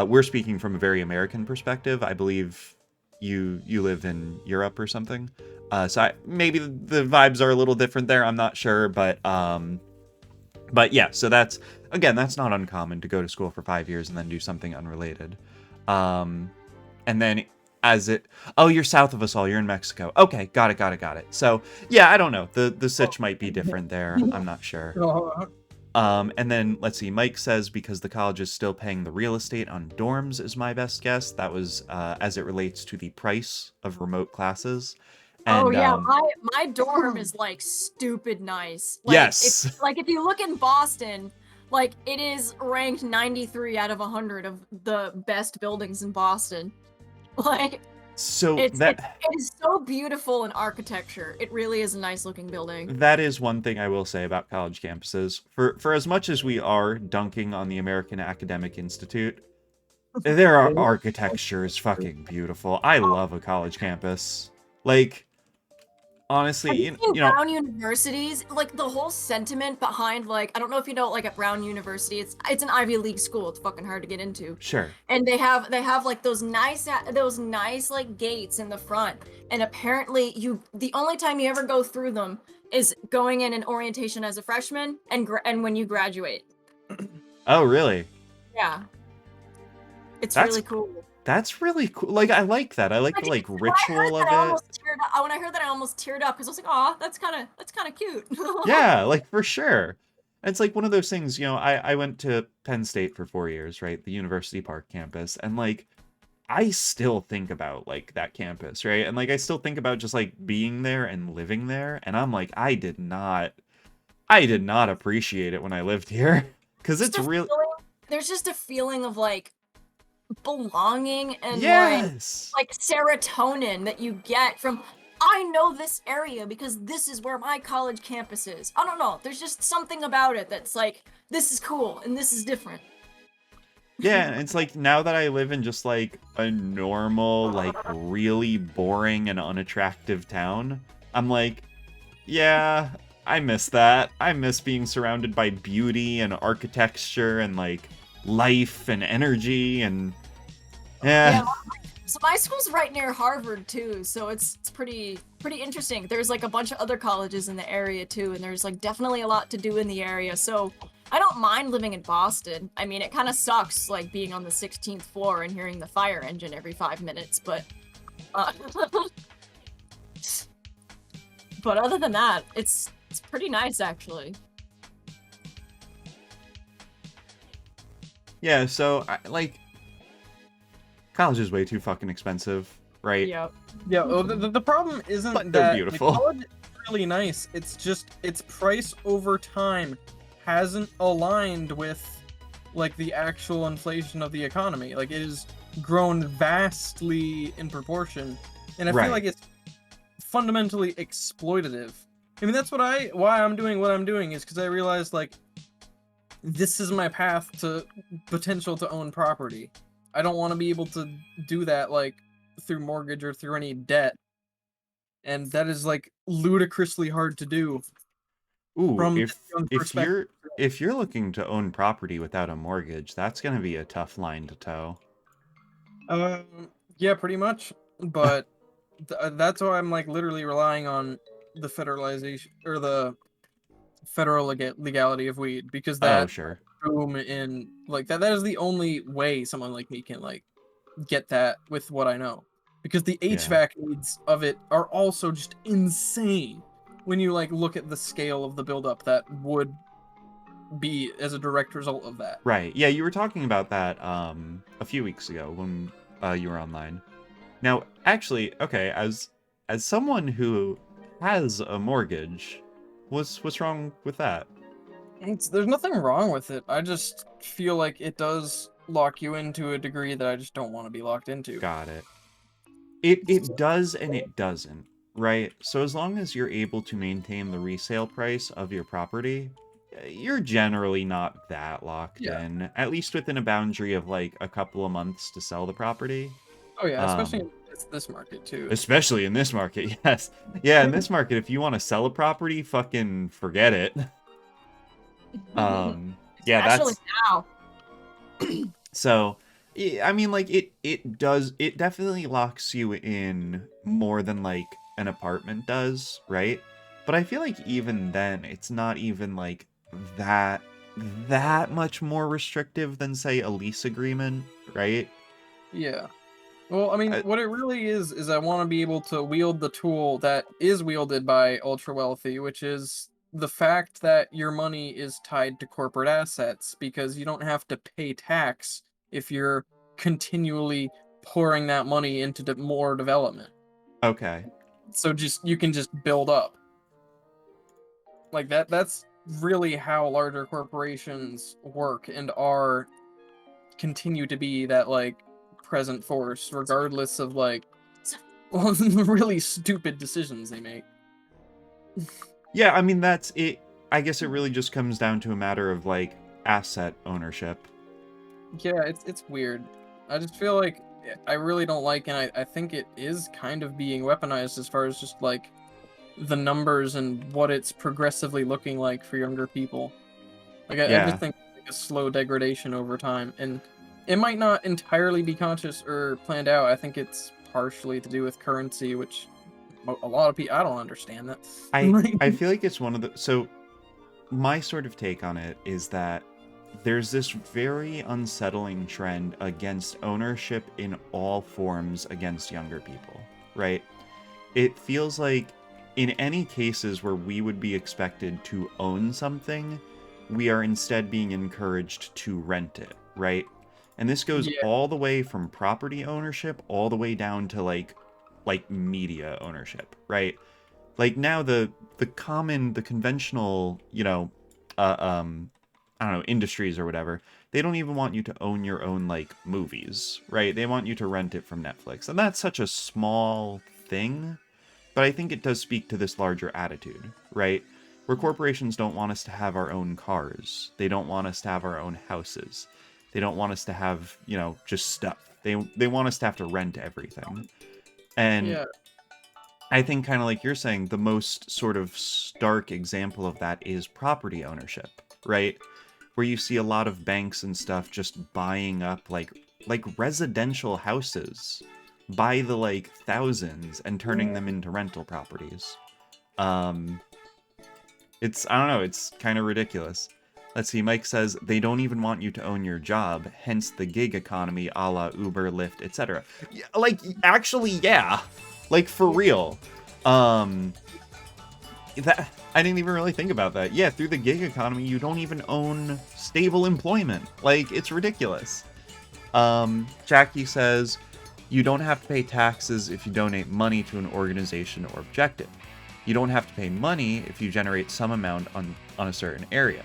A: we're speaking from a very American perspective. I believe you live in Europe or something. So maybe the vibes are a little different there. I'm not sure, but yeah. So that's not uncommon to go to school for 5 years and then do something unrelated. And then oh, you're south of us all. You're in Mexico. Okay, got it. So yeah, I don't know. The sitch might be different there. I'm not sure. And then let's see. Mike says because the college is still paying the real estate on dorms is my best guess. That was as it relates to the price of remote classes. And,
B: oh yeah, my dorm is like stupid nice. Like,
A: yes.
B: If you look in Boston, like it is ranked 93 out of 100 of the best buildings in Boston. Like,
A: so
B: it is so beautiful in architecture. It really is a nice looking building.
A: That is one thing I will say about college campuses. For as much as we are dunking on the American Academic Institute, their architecture is fucking beautiful. I love a college campus. Like, honestly, you know,
B: Brown universities, like the whole sentiment behind, like, I don't know if you know, like at Brown University, it's an Ivy League school. It's fucking hard to get into.
A: Sure.
B: And they have like those nice like gates in the front. And apparently the only time you ever go through them is going in an orientation as a freshman and when you graduate.
A: Oh, really?
B: Yeah. That's really cool.
A: That's really cool. Like, I like that. I like the ritual of it.
B: When I heard that, I almost teared up because I was like, "Aw, that's kind of cute."
A: Yeah, like for sure. It's like one of those things. You know, I went to Penn State for 4 years, right? The University Park campus, and like, I still think about like that campus, right? And like, I still think about just like being there and living there, and I'm like, I did not appreciate it when I lived here because it's really.
B: There's just a feeling of like belonging and
A: yes,
B: like serotonin that you get from I know this area because this is where my college campus is. I don't know. There's just something about it that's like, this is cool and this is different.
A: Yeah, it's like now that I live in just like a normal, like really boring and unattractive town, I'm like, yeah, I miss that. I miss being surrounded by beauty and architecture and like life and energy and yeah.
B: So my school's right near Harvard too, so it's pretty interesting. There's like a bunch of other colleges in the area too, and there's like definitely a lot to do in the area. So I don't mind living in Boston. I mean, it kind of sucks like being on the 16th floor and hearing the fire engine every 5 minutes, but but other than that, it's pretty nice actually.
A: Yeah, so college is way too fucking expensive, right?
B: Yep.
C: Yeah. Well, the problem isn't
A: but they're
C: that
A: beautiful.
C: College is really nice. It's just its price over time hasn't aligned with like the actual inflation of the economy. Like it has grown vastly in proportion, and I feel like it's fundamentally exploitative. I mean, that's why I'm doing what I'm doing is because I realized like this is my path to potential to own property. I don't want to be able to do that like through mortgage or through any debt, and that is like ludicrously hard to do.
A: Ooh, if you're looking to own property without a mortgage, that's gonna be a tough line to toe.
C: Yeah, pretty much. But that's why I'm like literally relying on the federalization or the federal legality of weed because that boom in like that is the only way someone like me can like get that with what I know, because the HVAC needs of it are also just insane when you like look at the scale of the buildup that would be as a direct result of that.
A: Right. Yeah, you were talking about that a few weeks ago when you were online. Now, actually, okay, as someone who has a mortgage, what's wrong with that?
C: There's nothing wrong with it. I just feel like it does lock you into a degree that I just don't want to be locked into.
A: Got it. It does and it doesn't, right? So as long as you're able to maintain the resale price of your property, you're generally not that locked
C: Yeah.
A: in, at least within a boundary of like a couple of months to sell the property.
C: Oh yeah, especially
A: Um,
C: in this market too.
A: especially in this market, yes. Yeah, in this market, if you want to sell a property, fucking forget it. Yeah,
B: Especially
A: that's
B: now.
A: so. I mean, like it definitely locks you in more than like an apartment does, right? But I feel like even then, it's not even like that that much more restrictive than say a lease agreement, right?
C: Yeah. Well, I mean,
A: Uh,
C: what it really is I want to be able to wield the tool that is wielded by ultra wealthy, which is the fact that your money is tied to corporate assets because you don't have to pay tax if you're continually pouring that money into more development.
A: okay.
C: So you can just build up. Like that's really how larger corporations work and are continue to be that like present force regardless of like well, really stupid decisions they make.
A: Yeah, I mean that's it. I guess it really just comes down to a matter of like asset ownership.
C: Yeah, it's weird. I just feel like I really don't like, and I think it is kind of being weaponized as far as just like the numbers and what it's progressively looking like for younger people. Like I just
A: Yeah.
C: think like a slow degradation over time, and it might not entirely be conscious or planned out. I think it's partially to do with currency, which a lot of people I don't understand that.
A: I feel like it's one of the so my sort of take on it is that there's this very unsettling trend against ownership in all forms against younger people, right? It feels like in any cases where we would be expected to own something, we are instead being encouraged to rent it, right? And this goes
C: Yeah,
A: all the way from property ownership all the way down to like media ownership, right? Like now the conventional, uh, um I don't know, industries or whatever, they don't even want you to own your own like movies, right? They want you to rent it from Netflix. And that's such a small thing, but I think it does speak to this larger attitude, right? Where corporations don't want us to have our own cars. They don't want us to have our own houses. They don't want us to have, just stuff. They want us to have to rent everything. And
C: yeah,
A: I think, kind of like you're saying, the most sort of stark example of that is property ownership, right? Where you see a lot of banks and stuff just buying up like residential houses by the like thousands and turning them into rental properties. Um it's I don't know, it's kind of ridiculous. Let's see, Mike says they don't even want you to own your job, hence the gig economy a la Uber, Lyft, etc. Yeah, like actually, yeah. Like for real. Um that I didn't even really think about that. Yeah, through the gig economy, you don't even own stable employment. Like it's ridiculous. Jackie says you don't have to pay taxes if you donate money to an organization or objective. You don't have to pay money if you generate some amount on a certain area.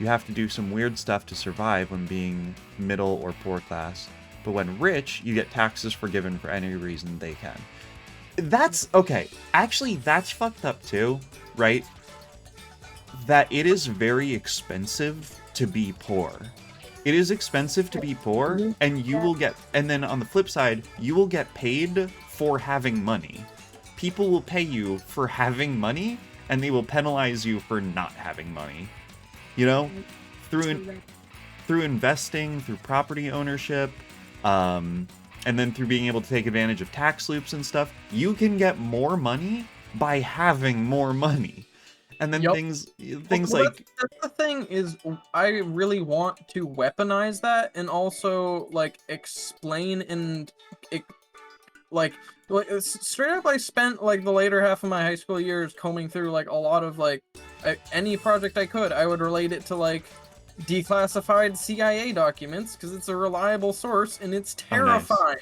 A: You have to do some weird stuff to survive when being middle or poor class. But when rich, you get taxes forgiven for any reason they can. That's okay. Actually, that's fucked up too, right? That it is very expensive to be poor. It is expensive to be poor, and you will get, and then on the flip side, you will get paid for having money. People will pay you for having money, and they will penalize you for not having money. You know, through investing, through property ownership, and then through being able to take advantage of tax loops and stuff, you can get more money by having more money. And then
C: Yep.
A: things
C: Well,
A: like
C: that's the thing is I really want to weaponize that and also like explain and it, straight up I spent like the later half of my high school years combing through like a lot of like any project I could. I would relate it to like declassified CIA documents because it's a reliable source and it's
A: Oh, nice.
C: terrifying.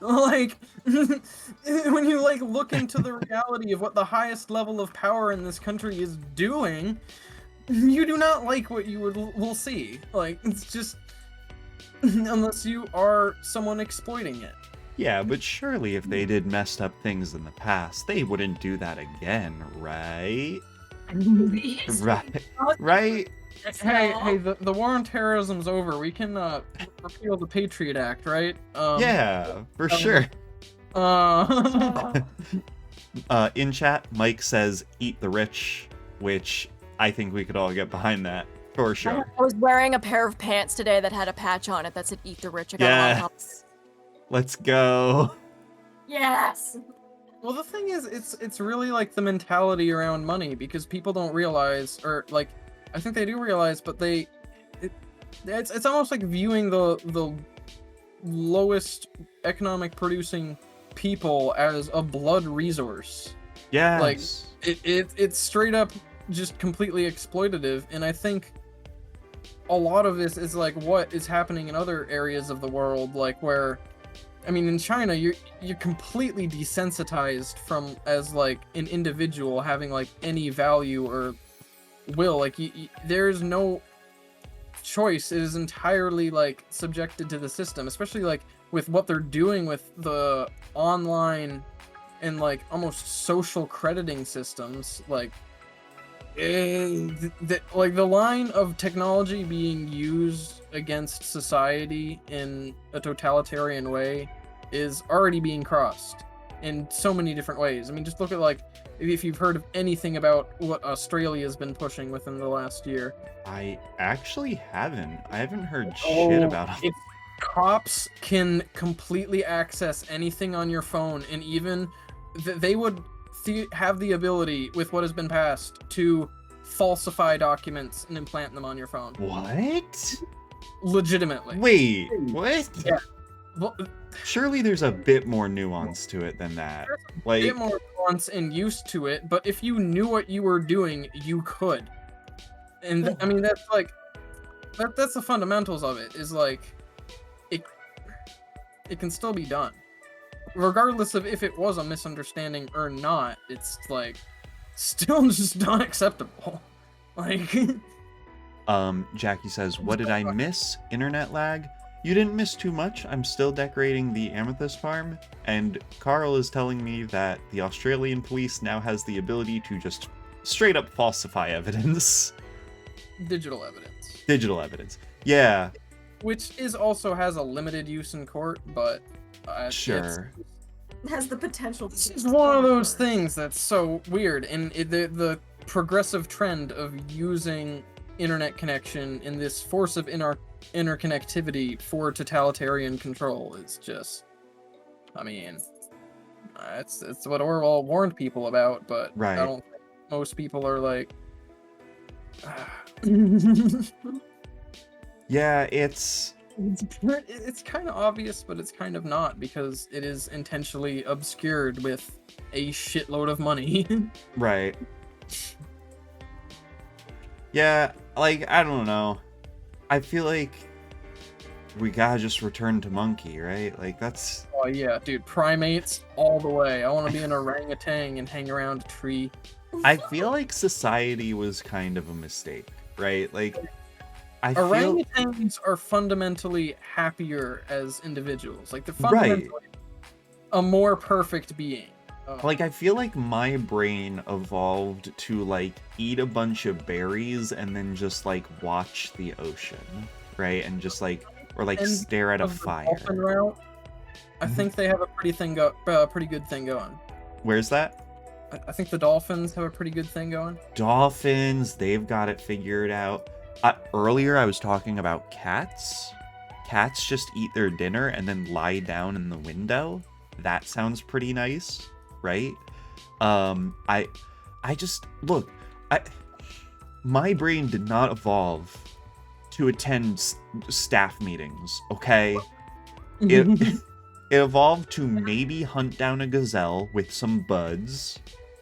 C: Like, when you like look into the reality of what the highest level of power in this country is doing, you do not like what you will see. Like, it's just unless you are someone exploiting it.
A: Yeah, but surely if they did messed up things in the past, they wouldn't do that again, right? Right. Right?
C: Hey, the war on terrorism's over. We can repeal the Patriot Act, right?
A: Yeah, for sure.
C: Uh,
A: In chat, Mike says, eat the rich, which I think we could all get behind that, for sure.
B: I was wearing a pair of pants today that had a patch on it that said "Eat the Rich." I got a lot of help.
A: Yes. Let's go.
B: Yes.
C: well, the thing is, it's really like the mentality around money because people don't realize, or like, I think they do realize, but it's almost like viewing the lowest economic producing people as a blood resource.
A: Yes.
C: It's straight up just completely exploitative, and I think a lot of this is like what is happening in other areas of the world, like where, I mean, in China, you're completely desensitized from as like an individual having like any value or will. Like there's no choice. It is entirely like subjected to the system, especially like with what they're doing with the online and like almost social crediting systems. Like like the line of technology being used against society in a totalitarian way is already being crossed in so many different ways. I mean, just look at like if you've heard of anything about what Australia's been pushing within the last year.
A: I actually haven't. I haven't heard shit about it.
C: Cops can completely access anything on your phone, and even they would have the ability with what has been passed to falsify documents and implant them on your phone.
A: What?
C: Legitimately.
A: Wait, what?
C: Yeah. Well,
A: surely there's a bit more nuance to it than that. Like,
C: a bit more nuance and use to it, but if you knew what you were doing, you could. And I mean, that's like that's the fundamentals of it. Is like it can still be done, regardless of if it was a misunderstanding or not. It's like still just not acceptable. Like,
A: Jackie says, what did I miss? Internet lag? You didn't miss too much. I'm still decorating the amethyst farm, and Carl is telling me that the Australian police now has the ability to just straight up falsify evidence.
C: Digital evidence.
A: Digital evidence. Yeah.
C: Which also has a limited use in court, but
A: sure.
B: It has the potential to
C: it's one of those things that's so weird, and the progressive trend of using internet connection in this force of interconnectivity for totalitarian control is just, I mean, it's what Orwell warned people about, but
A: right.
C: I don't think most people are like
A: yeah, it's
C: kind of obvious, but it's kind of not, because it is intentionally obscured with a shitload of money.
A: Right. Yeah, like, I don't know. I feel like we gotta just return to monkey, right? Like, that's...
C: Oh yeah, dude, primates all the way. I want to be an orangutan and hang around a tree.
A: I feel like society was kind of a mistake, right? Like,
C: orangutans are fundamentally happier as individuals. Like, they're fundamentally a more perfect being.
A: Like, I feel like my brain evolved to, like, eat a bunch of berries and then just, like, watch the ocean, right? And just, like, or, like, stare at a fire.
C: Route, I think they have a pretty good thing going.
A: Where's that?
C: I think the dolphins have a pretty good thing going.
A: Dolphins, they've got it figured out. Earlier, I was talking about cats. Cats just eat their dinner and then lie down in the window. That sounds pretty nice, right? I just, look, my brain did not evolve to attend staff meetings, okay? It evolved to maybe hunt down a gazelle with some buds,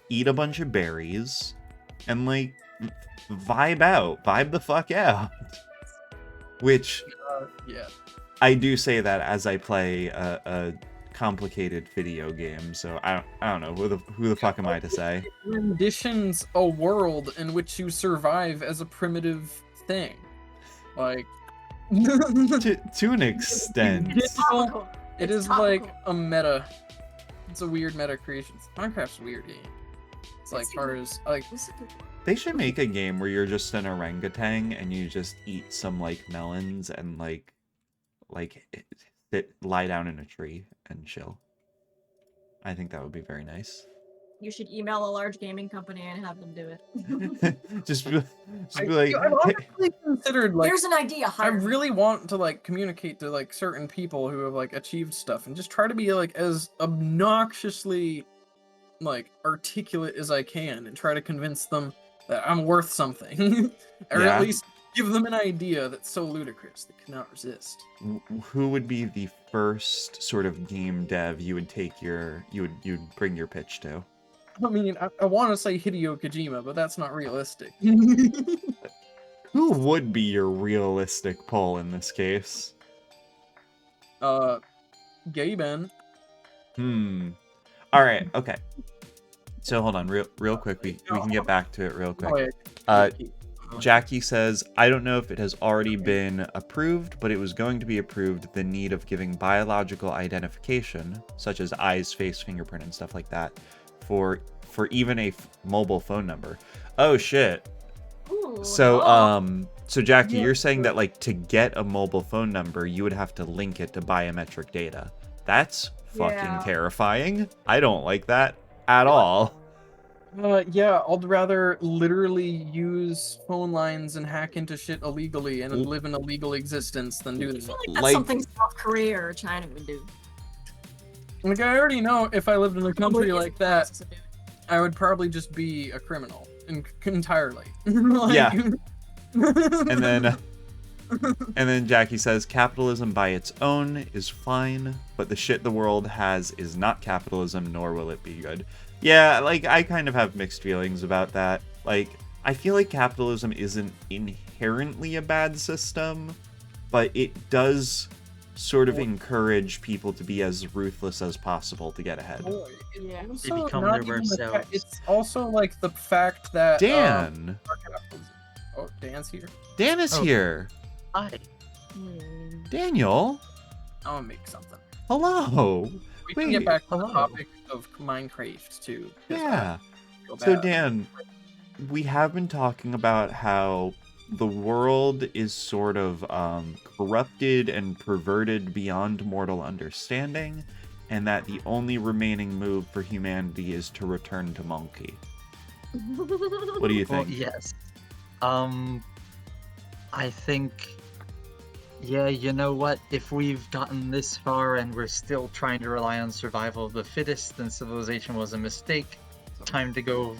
A: eat a bunch of berries, and, like, vibe the fuck out. Which
C: Yeah.
A: I do say that as I play a complicated video game, so I don't know who the fuck am I to say?
C: It renditions a world in which you survive as a primitive thing, like.
A: To an extent.
C: Digital, it
B: It's
C: is like
B: topical.
C: a meta. It's a weird meta creation. Minecraft's a weird game. It's like far as like
A: They should make a game where you're just an orangutan and you just eat some like melons and like lie down in a tree and chill. I think that would be very nice.
B: You should email a large gaming company and have them do it.
A: just be like,
C: I've honestly considered like
B: Here's an idea.
C: I
B: Hire me.
C: really want to like communicate to like certain people who have like achieved stuff and just try to be like as obnoxiously like articulate as I can and try to convince them that I'm worth something or
A: Yeah.
C: at least give them an idea that's so ludicrous they cannot resist.
A: Who would be the first sort of game dev you would bring your pitch to?
C: I mean, I want to say Hideo Kojima, but that's not realistic.
A: Who would be your realistic pull in this case?
C: Gaben.
A: All right, okay. So hold on, real quick. We can get back to it real quick.
C: Oh, yeah.
A: Jackie says, I don't know if it has already been approved, but it was going to be approved. The need of giving biological identification, such as eyes, face, fingerprint, and stuff like that, for even a mobile phone number. Oh shit.
B: Ooh,
A: So
B: oh.
A: so Jackie, you're saying that like to get a mobile phone number, you would have to link it to biometric data. That's fucking
B: Yeah.
A: terrifying. I don't like that at all.
C: Yeah, I'd rather literally use phone lines and hack into shit illegally and live an illegal existence than do
B: I
C: that.
B: feel like that's
A: Like-
B: something South Korea or China would do.
C: Like, I already know if I lived in a country
B: Nobody is
C: like
B: in the
C: that,
B: process of doing it.
C: I would probably just be a criminal entirely. Like-
A: Yeah. And then Jackie says, capitalism by its own is fine, but the shit the world has is not capitalism, nor will it be good. Yeah, like, I kind of have mixed feelings about that. Like, I feel like capitalism isn't inherently a bad system, but it does sort of encourage people to be as ruthless as possible to get ahead.
B: Yeah.
C: Also
D: become
C: not
D: their
C: even
D: worst
C: the fa-
D: selves.
C: It's also like the fact that
A: Dan!
C: Oh, Dan's here.
A: Dan is
D: Oh.
A: here!
D: Hi.
B: Hmm.
A: Daniel!
C: I'm gonna make something.
A: Hello!
C: We can
A: Wait,
C: get back to the
D: hello.
C: topic of Minecraft too. 'cause I
A: Yeah.
C: feel
A: So
C: bad.
A: Dan, we have been talking about how the world is sort of corrupted and perverted beyond mortal understanding, and that the only remaining move for humanity is to return to monkey. What do you
D: Well,
A: think?
D: yes. I think, yeah, you know what? If we've gotten this far and we're still trying to rely on survival of the fittest, then civilization was a mistake. Time to go,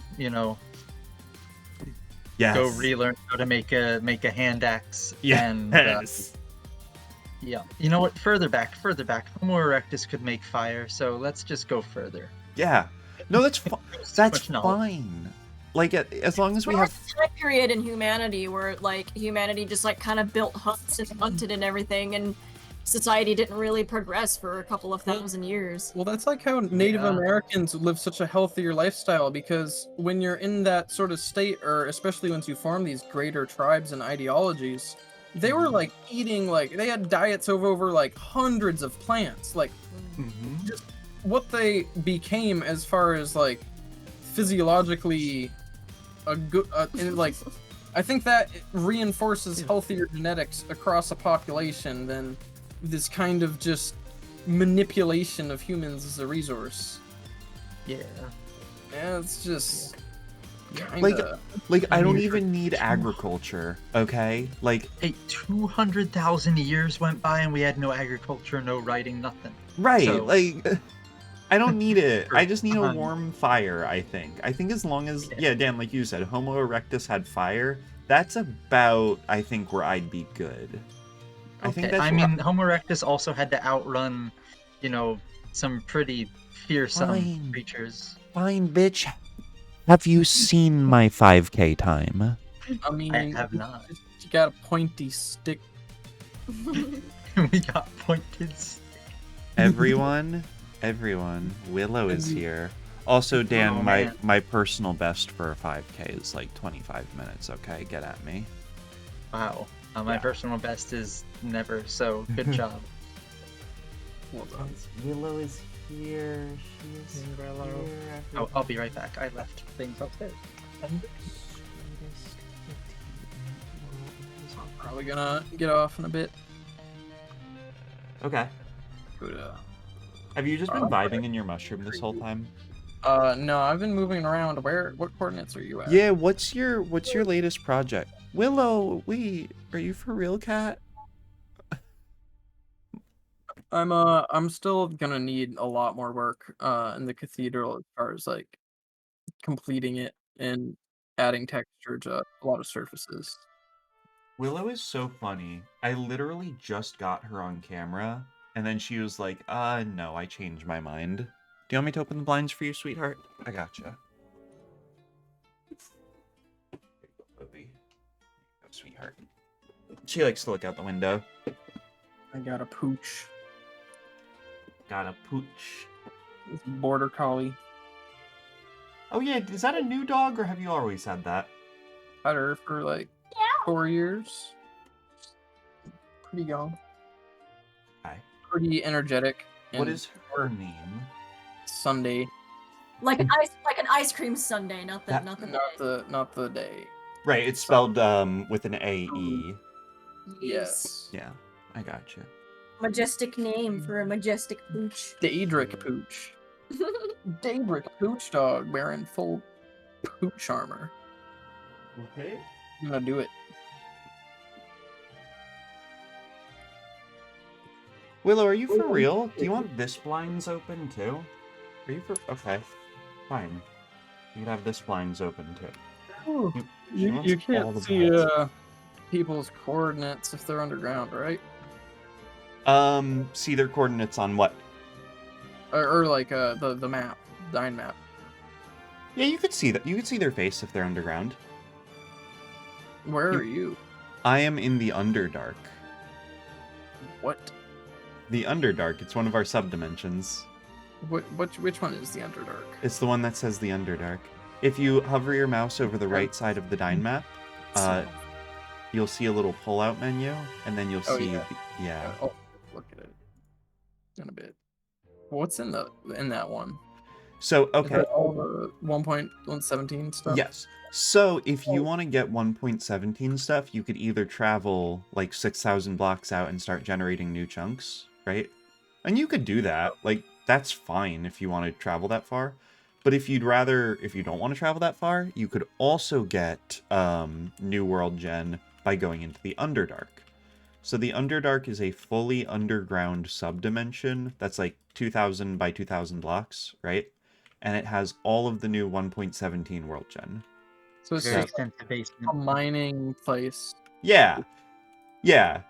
A: Yes.
D: go relearn how to make a hand axe.
A: Yes.
D: And, yeah. You know what? Further back. Homo erectus could make fire, so let's just go further.
A: Yeah. No, that's that's
D: much knowledge.
A: fine. Like, as long as we
B: We're
A: have.
B: at a time period in humanity where like humanity just like kind of built huts and hunted and everything, and society didn't really progress for a couple of thousand years.
C: Well, that's like how Native
D: Yeah.
C: Americans live such a healthier lifestyle, because when you're in that sort of state, or especially once you form these greater tribes and ideologies, they were like eating, like they had diets of over like hundreds of plants. Like
D: Mm-hmm.
C: what they became as far as like physiologically a good, and, like I think that it reinforces healthier genetics across a population than this kind of just manipulation of humans as a resource.
D: Yeah.
C: Yeah, it's just
A: Like,
C: kinda.
A: I don't even need agriculture, okay? Like,
D: Hey, 200,000 years went by and we had no agriculture, no writing, nothing.
A: right,
D: So-
A: like, I don't need it. I just need a
D: Fine.
A: warm fire, I think. I think as long as, yeah, Dan, like you said, Homo erectus had fire, that's about, I think, where I'd be good. I think
D: Okay,
A: that's
D: I
A: where
D: mean, Homo erectus also had to outrun, some pretty fearsome
A: Fine.
D: creatures.
A: Fine, bitch. Have you seen my 5K time?
C: I mean,
D: I have not.
C: You got a pointy stick.
D: We got pointed.
A: Everyone, Willow is here. Also, Dan,
D: Oh,
A: my
D: man.
A: my personal best for a 5K is like 25 minutes. Okay, get at me.
D: Wow. My
A: Yeah.
D: personal best is never, so good job.
C: Well done.
A: Willow is here. She is
C: Willow.
D: Oh, I'll be right back. I left things upstairs.
C: Probably gonna get off in a bit.
A: Okay.
C: But,
A: Have you just been vibing in your mushroom this whole time?
C: no, I've been moving around. What coordinates are you at?
A: Yeah. What's your latest project? Willow, wait, are you for real, cat?
C: I'm still gonna need a lot more work in the cathedral as far as like completing it and adding texture to a lot of surfaces.
A: Willow is so funny. I literally just got her on camera, and then she was like, no, I changed my mind. Do you want me to open the blinds for you, sweetheart? I gotcha. There you go, sweetheart. She likes to look out the window.
C: I got a pooch.
A: Got a pooch.
C: It's a border collie.
A: Oh yeah, is that a new dog, or have you always had that?
C: Had her for like 4 years. Pretty young.
A: Hi.
C: Pretty energetic.
A: What
C: and
A: is her name?
C: Sunday?
B: Like an ice cream sundae, not the
A: That-
B: not the
C: Not the day.
A: Right, it's spelled with an A-E.
C: Yes.
A: Yeah, I gotcha.
B: Majestic name for a majestic pooch.
C: Daedric pooch. Daedric pooch dog wearing full pooch armor.
A: Okay.
C: I'm gonna do it.
A: Willow, are you for real? Do you want this blinds open too? Are you for... Okay, fine. You can have this blinds open too. She wants
C: You
A: all
C: can't
A: the
C: see
A: blinds.
C: people's coordinates if they're underground, right?
A: See their coordinates on what?
C: Or like the map, Dine map.
A: Yeah, you could see that. You could see their face if they're underground.
C: Where
A: You-
C: are you?
A: I am in the Underdark.
C: What?
A: The Underdark, it's one of our subdimensions.
C: Which one is the Underdark?
A: It's the one that says the Underdark. If you hover your mouse over the right side of the Dine map, you'll see a little pull-out menu, and then you'll
C: Oh,
A: see...
C: yeah.
A: Yeah.
C: I'll look at it in a bit. What's in that one?
A: So,
C: Is
A: okay.
C: that all the 1.117 stuff?
A: Yes. So, if you
C: Oh.
A: want to get 1.17 stuff, you could either travel like 6,000 blocks out and start generating new chunks, right? And you could do that. Like, that's fine if you want to travel that far. But if you don't want to travel that far, you could also get New World Gen by going into the Underdark. So the Underdark is a fully underground subdimension that's like 2,000 by 2,000 blocks, right? And it has all of the new 1.17 World Gen.
C: So it's
D: Very
C: just
D: extensive
C: a
D: basement.
C: mining place.
A: Yeah. Yeah.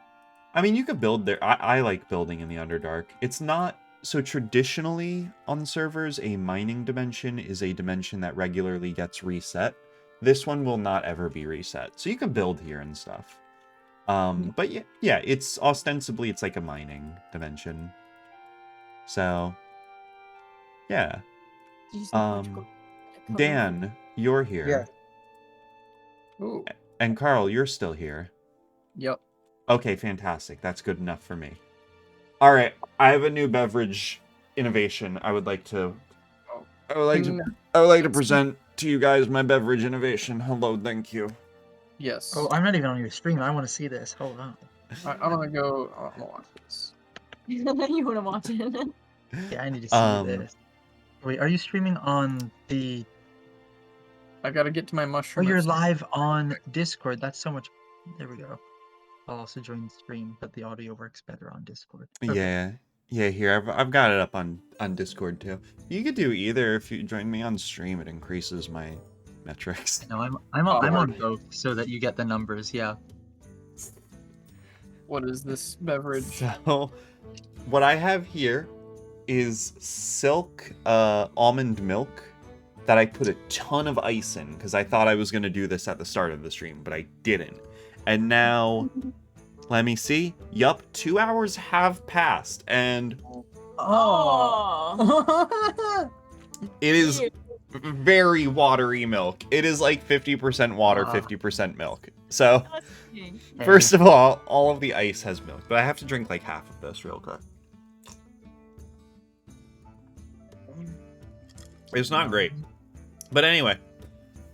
A: I mean, you could build there. I like building in the Underdark. It's not... So traditionally on servers, a mining dimension is a dimension that regularly gets reset. This one will not ever be reset. So you can build here and stuff. But yeah, it's ostensibly, it's like a mining dimension. So, yeah. Dan, you're here.
C: Ooh.
A: And Carl, you're still here.
C: Yep.
A: Okay, fantastic. That's good enough for me. All right, I have a new beverage innovation. I would like to present to you guys my beverage innovation. Hello, thank you.
C: Yes.
D: Oh, I'm not even on your stream. I want to see this. Hold on.
C: I want to go. I want to watch this.
B: You want to watch it?
D: Yeah, I need to see this. Wait, are you streaming on the...
C: I gotta get to my
D: Oh,
C: mushroom.
D: you're live on Discord. That's so much... There we go. I'll also join the stream, but the audio works better on Discord. Okay.
A: Yeah. Here I've got it up on Discord too. You could do either. If you join me on stream, it increases my metrics.
D: No, I'm on both, so that you get the numbers. Yeah.
C: What is this beverage?
A: So, what I have here is silk almond milk that I put a ton of ice in because I thought I was going to do this at the start of the stream, but I didn't. And now Let me see. Yup, 2 hours have passed, and
B: Oh.
A: it is
B: Ew.
A: very watery milk. It is like 50% water, 50% milk. So,
B: Disgusting.
A: first of all of the ice has milk, but I have to drink like half of this real quick. It's not great. But anyway,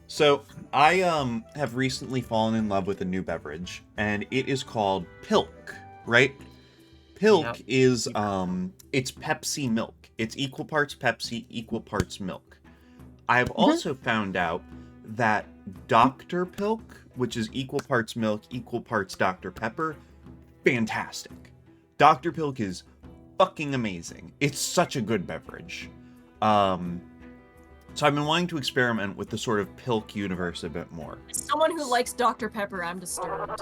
A: so I have recently fallen in love with a new beverage, and it is called Pilk, right? Pilk
D: Yep.
A: is it's Pepsi milk. It's equal parts Pepsi, equal parts milk. I've also found out that Dr. Pilk, which is equal parts milk, equal parts Dr. Pepper, fantastic. Dr. Pilk is fucking amazing. It's such a good beverage. So I've been wanting to experiment with the sort of Pilk universe a bit more.
B: As someone who likes Dr. Pepper, I'm disturbed.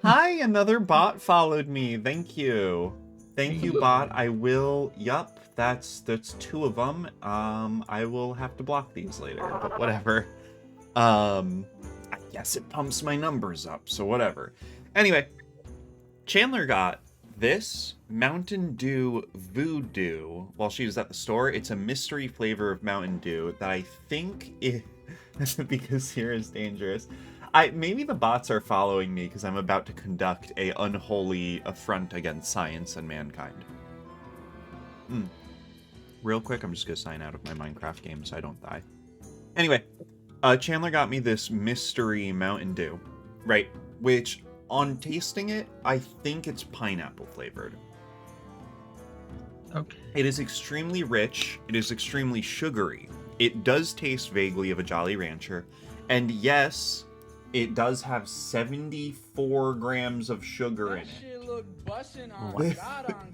A: Hi, another bot followed me. Thank you. Thank you, bot. I will. Yup, that's 2 of them. I will have to block these later, but whatever. I guess it pumps my numbers up, so whatever. Anyway, Chandler got this Mountain Dew Voodoo while she was at the store. It's a mystery flavor of Mountain Dew that I think because here is dangerous. Maybe the bots are following me because I'm about to conduct a unholy affront against science and mankind. Real quick, I'm just gonna sign out of my Minecraft game so I don't die. Anyway, Chandler got me this mystery Mountain Dew, right? Which, on tasting it, I think it's pineapple flavored.
D: Okay.
A: It is extremely rich. It is extremely sugary. It does taste vaguely of a Jolly Rancher. And yes, it does have 74 grams of sugar in it.
E: Shit look bussin' on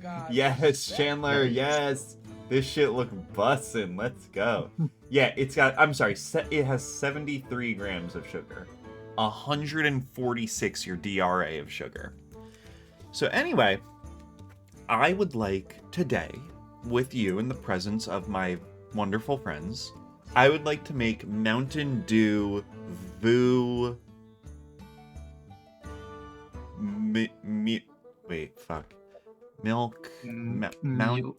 E: God.
A: Yes, Chandler, yes. This shit look bussin'. Let's go. Yeah, it has 73 grams of sugar. 146 your DRA of sugar. So anyway, I would like today, with you in the presence of my wonderful friends, I would like to make Mountain Dew Milk
D: Mew.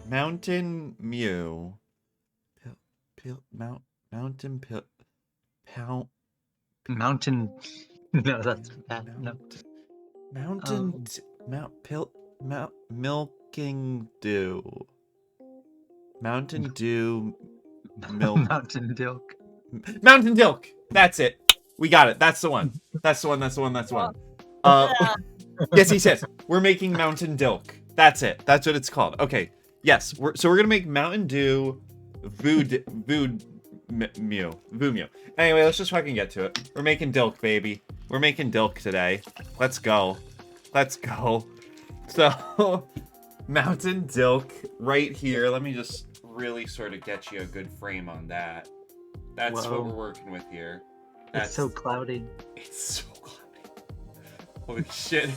A: Mountain Mew Mountain Pound
D: Mountain. No, that's bad. No.
A: Milking Dew. Mountain Dew milk.
D: Mountain Dew.
A: Mountain Dilk. That's it. We got it. That's the one. That's the one. Yes, he says we're making Mountain Dilk. That's it. That's what it's called. Okay. Yes. We're gonna make Mountain Dew Mew. Anyway, let's just fucking get to it. We're making Dilk, baby. We're making Dilk today. Let's go. So, Mountain Dilk right here. Let me just really sort of get you a good frame on that. That's
D: Whoa.
A: what we're working with here.
D: It's so cloudy.
A: It's so cloudy. Holy shit,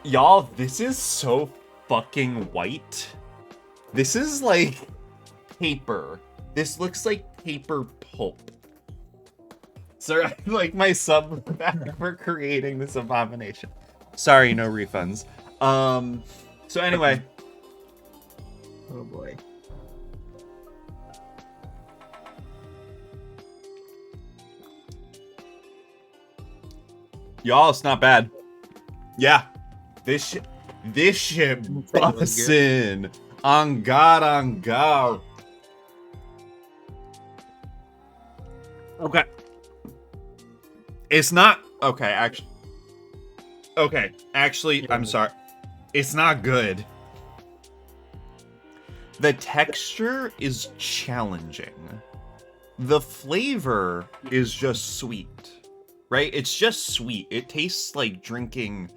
A: y'all, this is so fucking white. This is like paper. This looks like paper pulp. Sir, I like my sub for creating this abomination. Sorry, no refunds. So anyway.
D: Oh boy.
A: Y'all, it's not bad. Yeah. This shit bussin'. On God. Okay. It's not okay, actually, I'm sorry. It's not good. The texture is challenging. The flavor is just sweet. Right? It's just sweet. It tastes like drinking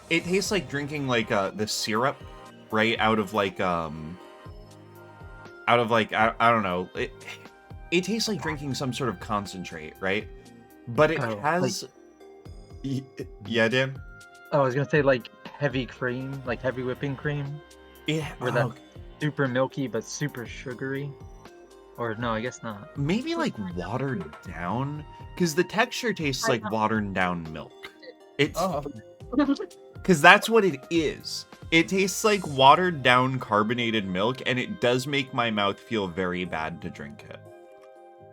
A: it tastes like drinking like the syrup, right? Out of like I don't know. It tastes like drinking some sort of concentrate, right? But it has yeah, Dan?
D: Oh, I was gonna say like heavy cream, like heavy whipping cream.
A: Yeah.
D: Where that's super milky but super sugary. Or no, I guess not.
A: Maybe like watered down, because the texture tastes like watered down milk. It's
C: Oh,
A: because that's what it is. It tastes like watered down carbonated milk, and it does make my mouth feel very bad to drink it.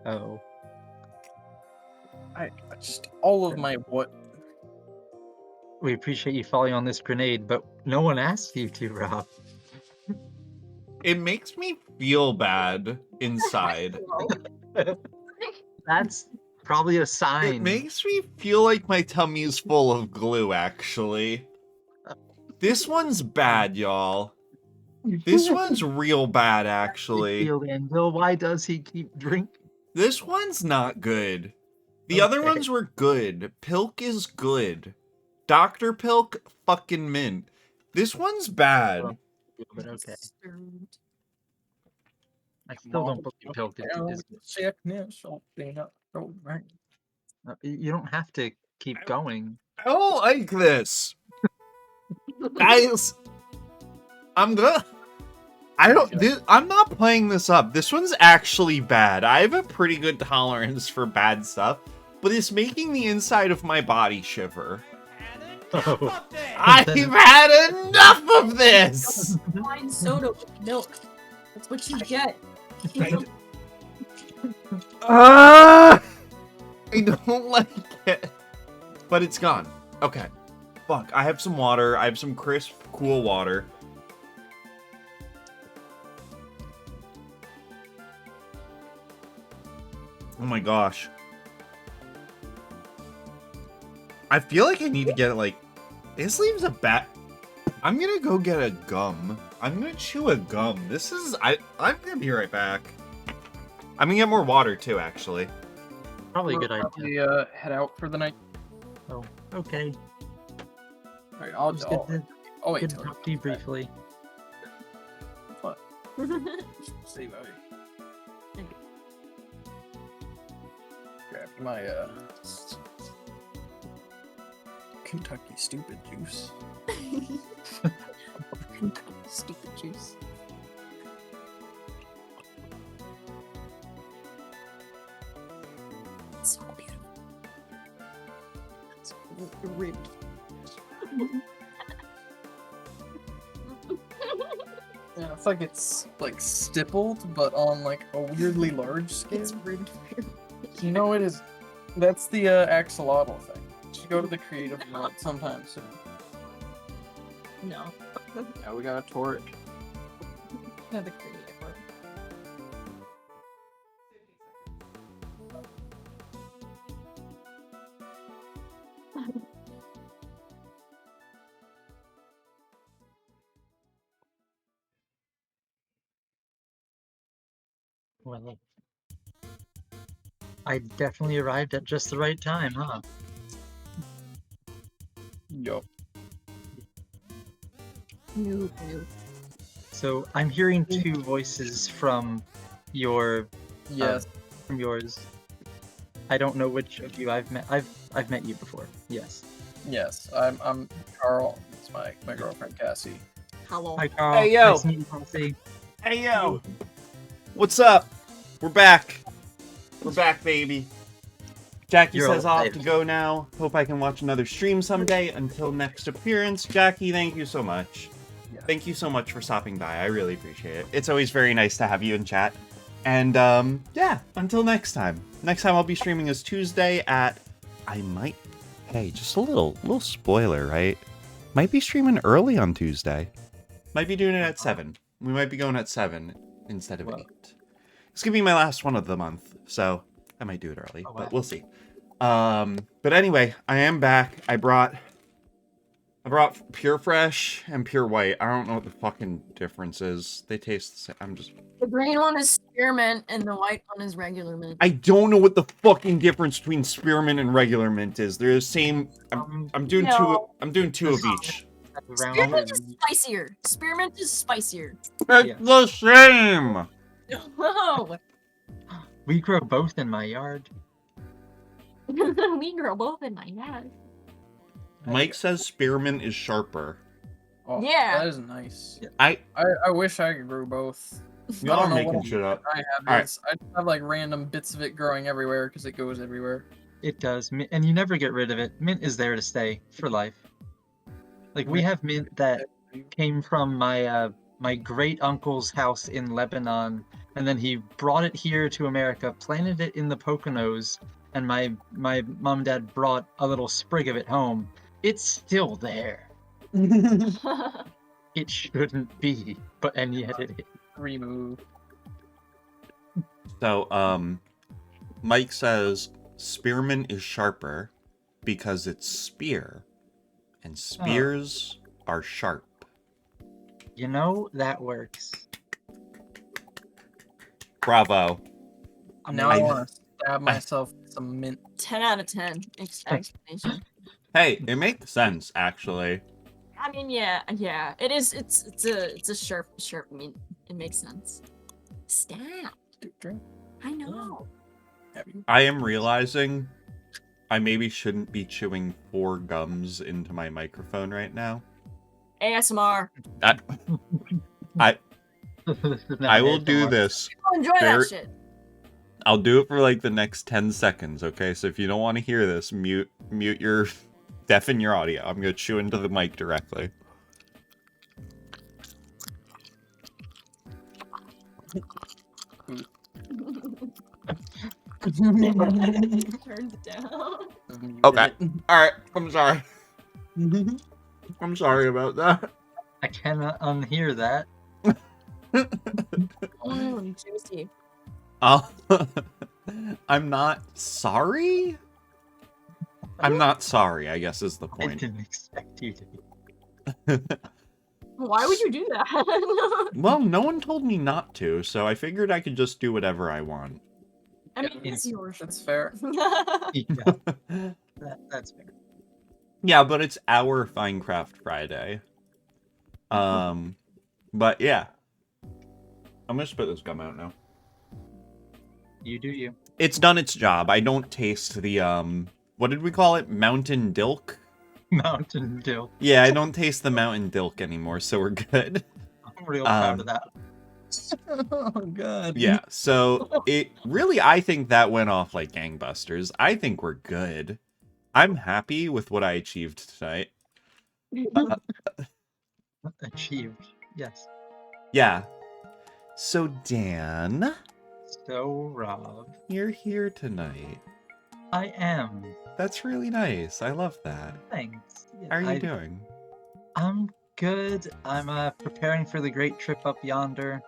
D: Oh.
C: I just all of my what?
D: We appreciate you falling on this grenade, but no one asked you to, Rob.
A: It makes me feel bad inside.
D: That's probably a
A: It
D: sign.
A: makes me feel like my tummy's full of glue, actually. This one's bad, y'all. This one's real bad, actually.
D: Bill, why does he keep drinking?
A: This one's not good. The other
D: Okay.
A: ones were good. Pilk is good. Dr. Pilk, fucking mint. This one's bad.
D: But okay.
B: Disturbed.
D: I still don't believe Pilk is.
C: Sickness, something up, right?
D: You don't have to keep going.
A: I don't like this. Guys, I'm not playing this up. This one's actually bad. I have a pretty good tolerance for bad stuff, but it's making the inside of my body shiver.
D: Oh.
A: I've had enough of this!
B: Wine soda with milk. That's what you get.
A: I don't like it. But it's gone. Okay. Fuck, I have some water. I have some crisp, cool water. Oh my gosh. I feel like I need to get like... This leaves a bat... I'm gonna go get a gum. I'm gonna chew a gum. This is... I'm gonna be right back. I'm gonna get more water too, actually.
D: Probably a good idea.
C: Probably, head out for the night.
D: Oh, okay.
C: All right, I'll
D: Just
C: wait
D: good to
C: till
D: talk to you briefly.
C: see, buddy. Grab my Kentucky stupid juice.
B: Stupid juice. It's so beautiful. It's rude.
C: Yeah, it's like stippled, but on like a weirdly large scale.
B: It's rude.
C: You know it is. That's the axolotl thing. You should go to the creative mode sometime soon.
B: No.
C: Yeah, we got a torch.
B: No, the creative one.
D: Well, I definitely arrived at just the right time, huh?
C: Yup.
B: No.
D: So I'm hearing two voices from your
C: Yes.
D: from yours. I don't know which of you I've met. I've met you before. Yes.
C: Yes. I'm Carl. It's my girlfriend Cassie.
B: Hello.
D: Hi, Carl.
A: Hey, yo.
D: Nice to meet you, Kelsey.
A: Hey, yo! What's up? We're back. We're back, baby. Jackie
D: You're
A: says
D: all
A: off to
D: excited.
A: go now. Hope I can watch another stream someday. Until next appearance, Jackie, thank you so much.
C: Yeah.
A: Thank you so much for stopping by. I really appreciate it. It's always very nice to have you in chat. And, yeah, until next time. Next time I'll be streaming is Tuesday at... Hey, just a little spoiler, right? Might be streaming early on Tuesday. Might be doing it at 7. We might be going at 7 instead of
D: Wow.
A: 8. It's gonna be my last one of the month, so I might do it early,
D: Oh, wow.
A: but we'll see. But anyway, I am back. I brought Pure Fresh and Pure White. I don't know what the fucking difference is. They taste the same. I'm just...
B: The green one is spearmint and the white one is regular mint.
A: I don't know what the fucking difference between spearmint and regular mint is. They're the same. I'm doing two.
B: No.
A: I'm doing two of each.
D: Around
B: Spearmint is
D: and-
B: spicier. Spearmint is spicier.
A: It's
D: Yeah.
A: the same.
B: No.
D: We grow both in my yard.
B: We grow both in my yard.
A: Mike says spearmint is sharper.
C: Oh,
B: Yeah.
C: That is nice.
A: I
C: I wish I could grow both.
A: Y'all
C: I
A: are
C: don't know
A: making
C: what
A: shit up.
C: I have
A: All right.
C: is. I just have like random bits of it growing everywhere because it goes everywhere.
D: It does, and you never get rid of it. Mint is there to stay for life. Like we have mint that came from my great uncle's house in Lebanon, and then he brought it here to America, planted it in the Poconos, and my mom and dad brought a little sprig of it home. It's still there. It shouldn't be, and yet it is.
C: Remove.
A: So, Mike says spearmint is sharper because it's spear, and spears are sharp.
D: You know, that works.
A: Bravo.
C: Now I want to stab myself with some mint.
B: 10 out of 10 explanation.
A: Hey, it makes sense actually.
B: I mean, yeah, it is. It's a sharp mint. It makes sense. Stab. I know.
A: I am realizing I maybe shouldn't be chewing 4 gums into my microphone right now.
B: ASMR.
A: I will do this.
B: People enjoy that shit.
A: I'll do it for like the next 10 seconds, okay? So if you don't want to hear this, mute your deafen your audio. I'm gonna chew into the mic directly.
B: Turns down.
A: Okay. Alright, I'm sorry. I'm sorry about that.
D: I cannot unhear that.
B: Juicy.
A: I'm not sorry? I'm not sorry, I guess is the
D: I
A: point.
D: didn't expect you to be.
B: Why would you do that?
A: Well, no one told me not to, so I figured I could just do whatever I want.
B: I mean, it's yours.
C: That's fair.
D: Yeah, that's fair.
A: Yeah, but it's our Finecraft Friday. But yeah. I'm gonna spit this gum out now.
D: You do you.
A: It's done its job. I don't taste the, what did we call it? Mountain Dilk?
D: Mountain Dew.
A: Yeah, I don't taste the Mountain Dilk anymore, so we're good.
D: I'm real proud of that.
C: Oh god.
A: Yeah, so it really, I think that went off like gangbusters. I think we're good. I'm happy with what I achieved tonight.
D: Achieved. Yes.
A: Yeah. So Dan,
D: So, Rob.
A: you're here tonight.
D: I am.
A: That's really nice. I love that.
D: Thanks. Yeah,
A: How are you doing?
D: I'm good. I'm preparing for the great trip up yonder.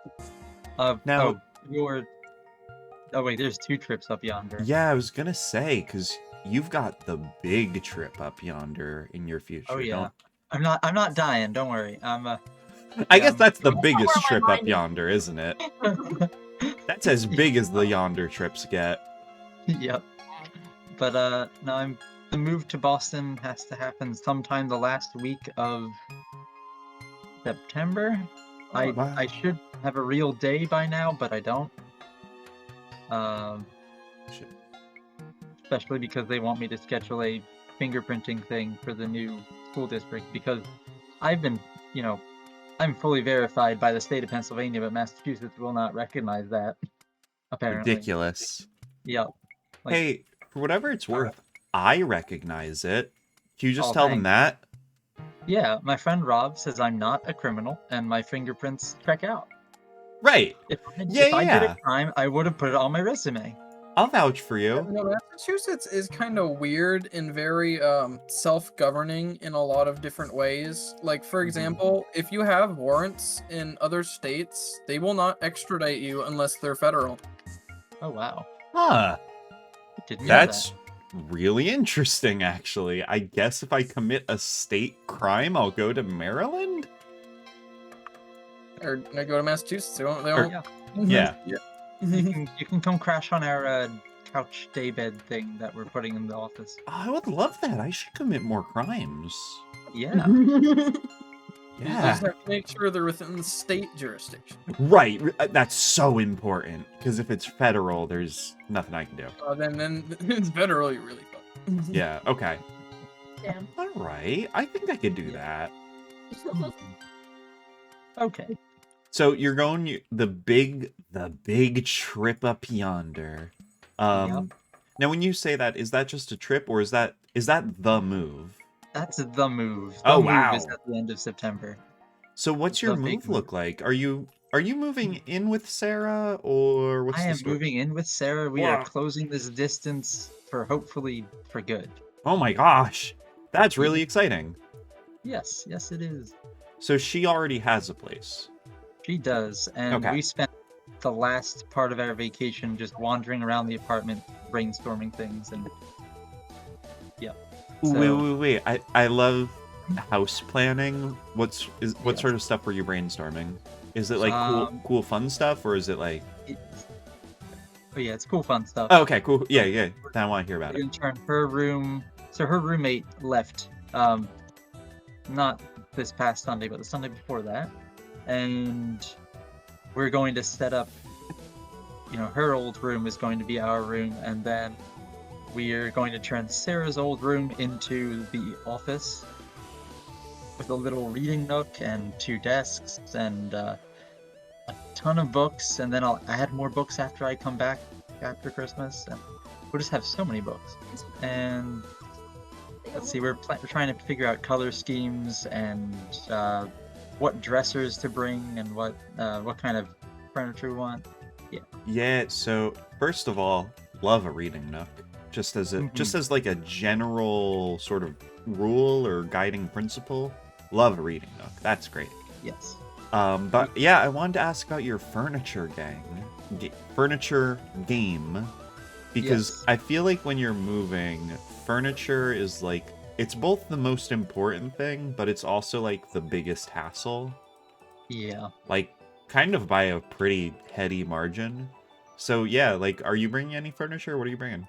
A: Now-
D: Oh wait, there's 2 trips up yonder.
A: Yeah, I was gonna say, because you've got the big trip up yonder in your future.
D: Oh yeah.
A: don't-
D: I'm not dying. Don't worry.
A: I guess that's the
B: That's
A: biggest
B: where my
A: trip up
B: mind is.
A: yonder, isn't it? That's as big as the yonder trips get.
D: Yep. But no, the move to Boston has to happen sometime the last week of September.
A: Wow.
D: I should have a real day by now, but I don't.
A: Shit.
D: Especially because they want me to schedule a fingerprinting thing for the new school district, because I've been, I'm fully verified by the state of Pennsylvania, but Massachusetts will not recognize that. Apparently.
A: Ridiculous.
D: Yep. Like,
A: Hey, for whatever it's worth, I recognize it. Can you just
D: Oh,
A: tell them that?
D: yeah, my friend Rob says I'm not a criminal, and my fingerprints check out.
A: Right.
D: If I did
A: Yeah.
D: a crime, I would have put it on my resume.
A: I'll vouch for you.
C: No, Massachusetts is kind of weird and very self-governing in a lot of different ways. Like, for example, if you have warrants in other states, they will not extradite you unless they're federal.
D: Oh wow,
A: Huh.
D: didn't know
A: That's really interesting, actually. I guess if I commit a state crime, I'll go to Maryland?
C: Or they go to Massachusetts. They won't.
D: that.
A: Yeah.
D: You can come crash on our couch daybed thing that we're putting in the office.
A: I would love that. I should commit more crimes.
D: Yeah.
C: You
A: Yeah.
C: just have to make sure they're within the state jurisdiction.
A: Right. That's so important. Because if it's federal, there's nothing I can do.
C: Then it's federally really fun.
A: Yeah. Okay.
B: Damn.
A: All right. I think I could do that.
D: Okay.
A: So you're going the big trip up yonder.
D: Yep.
A: Now when you say that, is that just a trip or is that the move?
D: That's the move. The
A: Oh
D: move is
A: wow.
D: at the end of September.
A: So what's your
D: The big
A: move look like? Are you moving in with Sarah or what's
D: I
A: the
D: am
A: story?
D: moving in with Sarah. We are
A: Wow.
D: closing this distance for hopefully for good.
A: Oh my gosh. That's really
D: Yeah.
A: exciting.
D: Yes, yes it is.
A: So she already has a place.
D: She does, and
A: Okay.
D: we spent the last part of our vacation just wandering around the apartment, brainstorming things, and yeah. So,
A: Wait. I love house planning. What
D: yeah.
A: sort of stuff were you brainstorming? Is it like cool fun stuff or is it like
D: Oh yeah, it's cool, fun stuff.
A: Oh, okay, cool. Yeah. Then I want to hear about it.
D: In turn, her room. So her roommate left. Not this past Sunday, but the Sunday before that, and we're going to set up. You know, her old room is going to be our room, and then we are going to turn Sarah's old room into the office with a little reading nook and 2 desks and a ton of books, and then I'll add more books after I come back after Christmas, and we'll just have so many books. And let's see, we're trying to figure out color schemes and what dressers to bring and what kind of furniture we want.
A: Yeah, so first of all, love a reading nook. Just as like a general sort of rule or guiding principle, love a reading nook. That's great.
D: Yes.
A: But yeah, I wanted to ask about your furniture furniture game, because
D: Yes.
A: I feel like when you're moving, furniture is like, it's both the most important thing, but it's also like the biggest hassle.
D: Yeah.
A: Like, kind of by a pretty heady margin. So yeah, like, are you bringing any furniture? What are you bringing?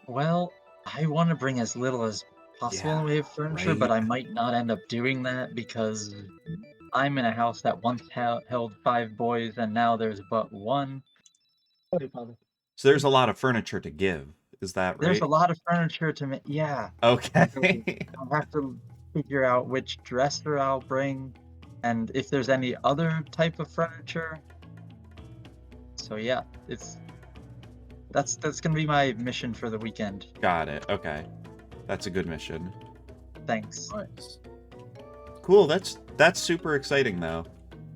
D: Well, I want to bring as little as possible in the way of furniture, but
A: right.
D: I might not end up doing that because I'm in a house that once held 5 boys and now there's but one.
A: So there's a lot of furniture to give. Is that
D: There's
A: right?
D: a lot of furniture to make. Yeah. So
A: Okay.
D: I'll have to figure out which dresser I'll bring and if there's any other type of furniture. So yeah, that's gonna be my mission for the weekend.
A: Got it. Okay. That's a good mission.
D: Thanks.
C: Nice.
A: Cool. That's super exciting though.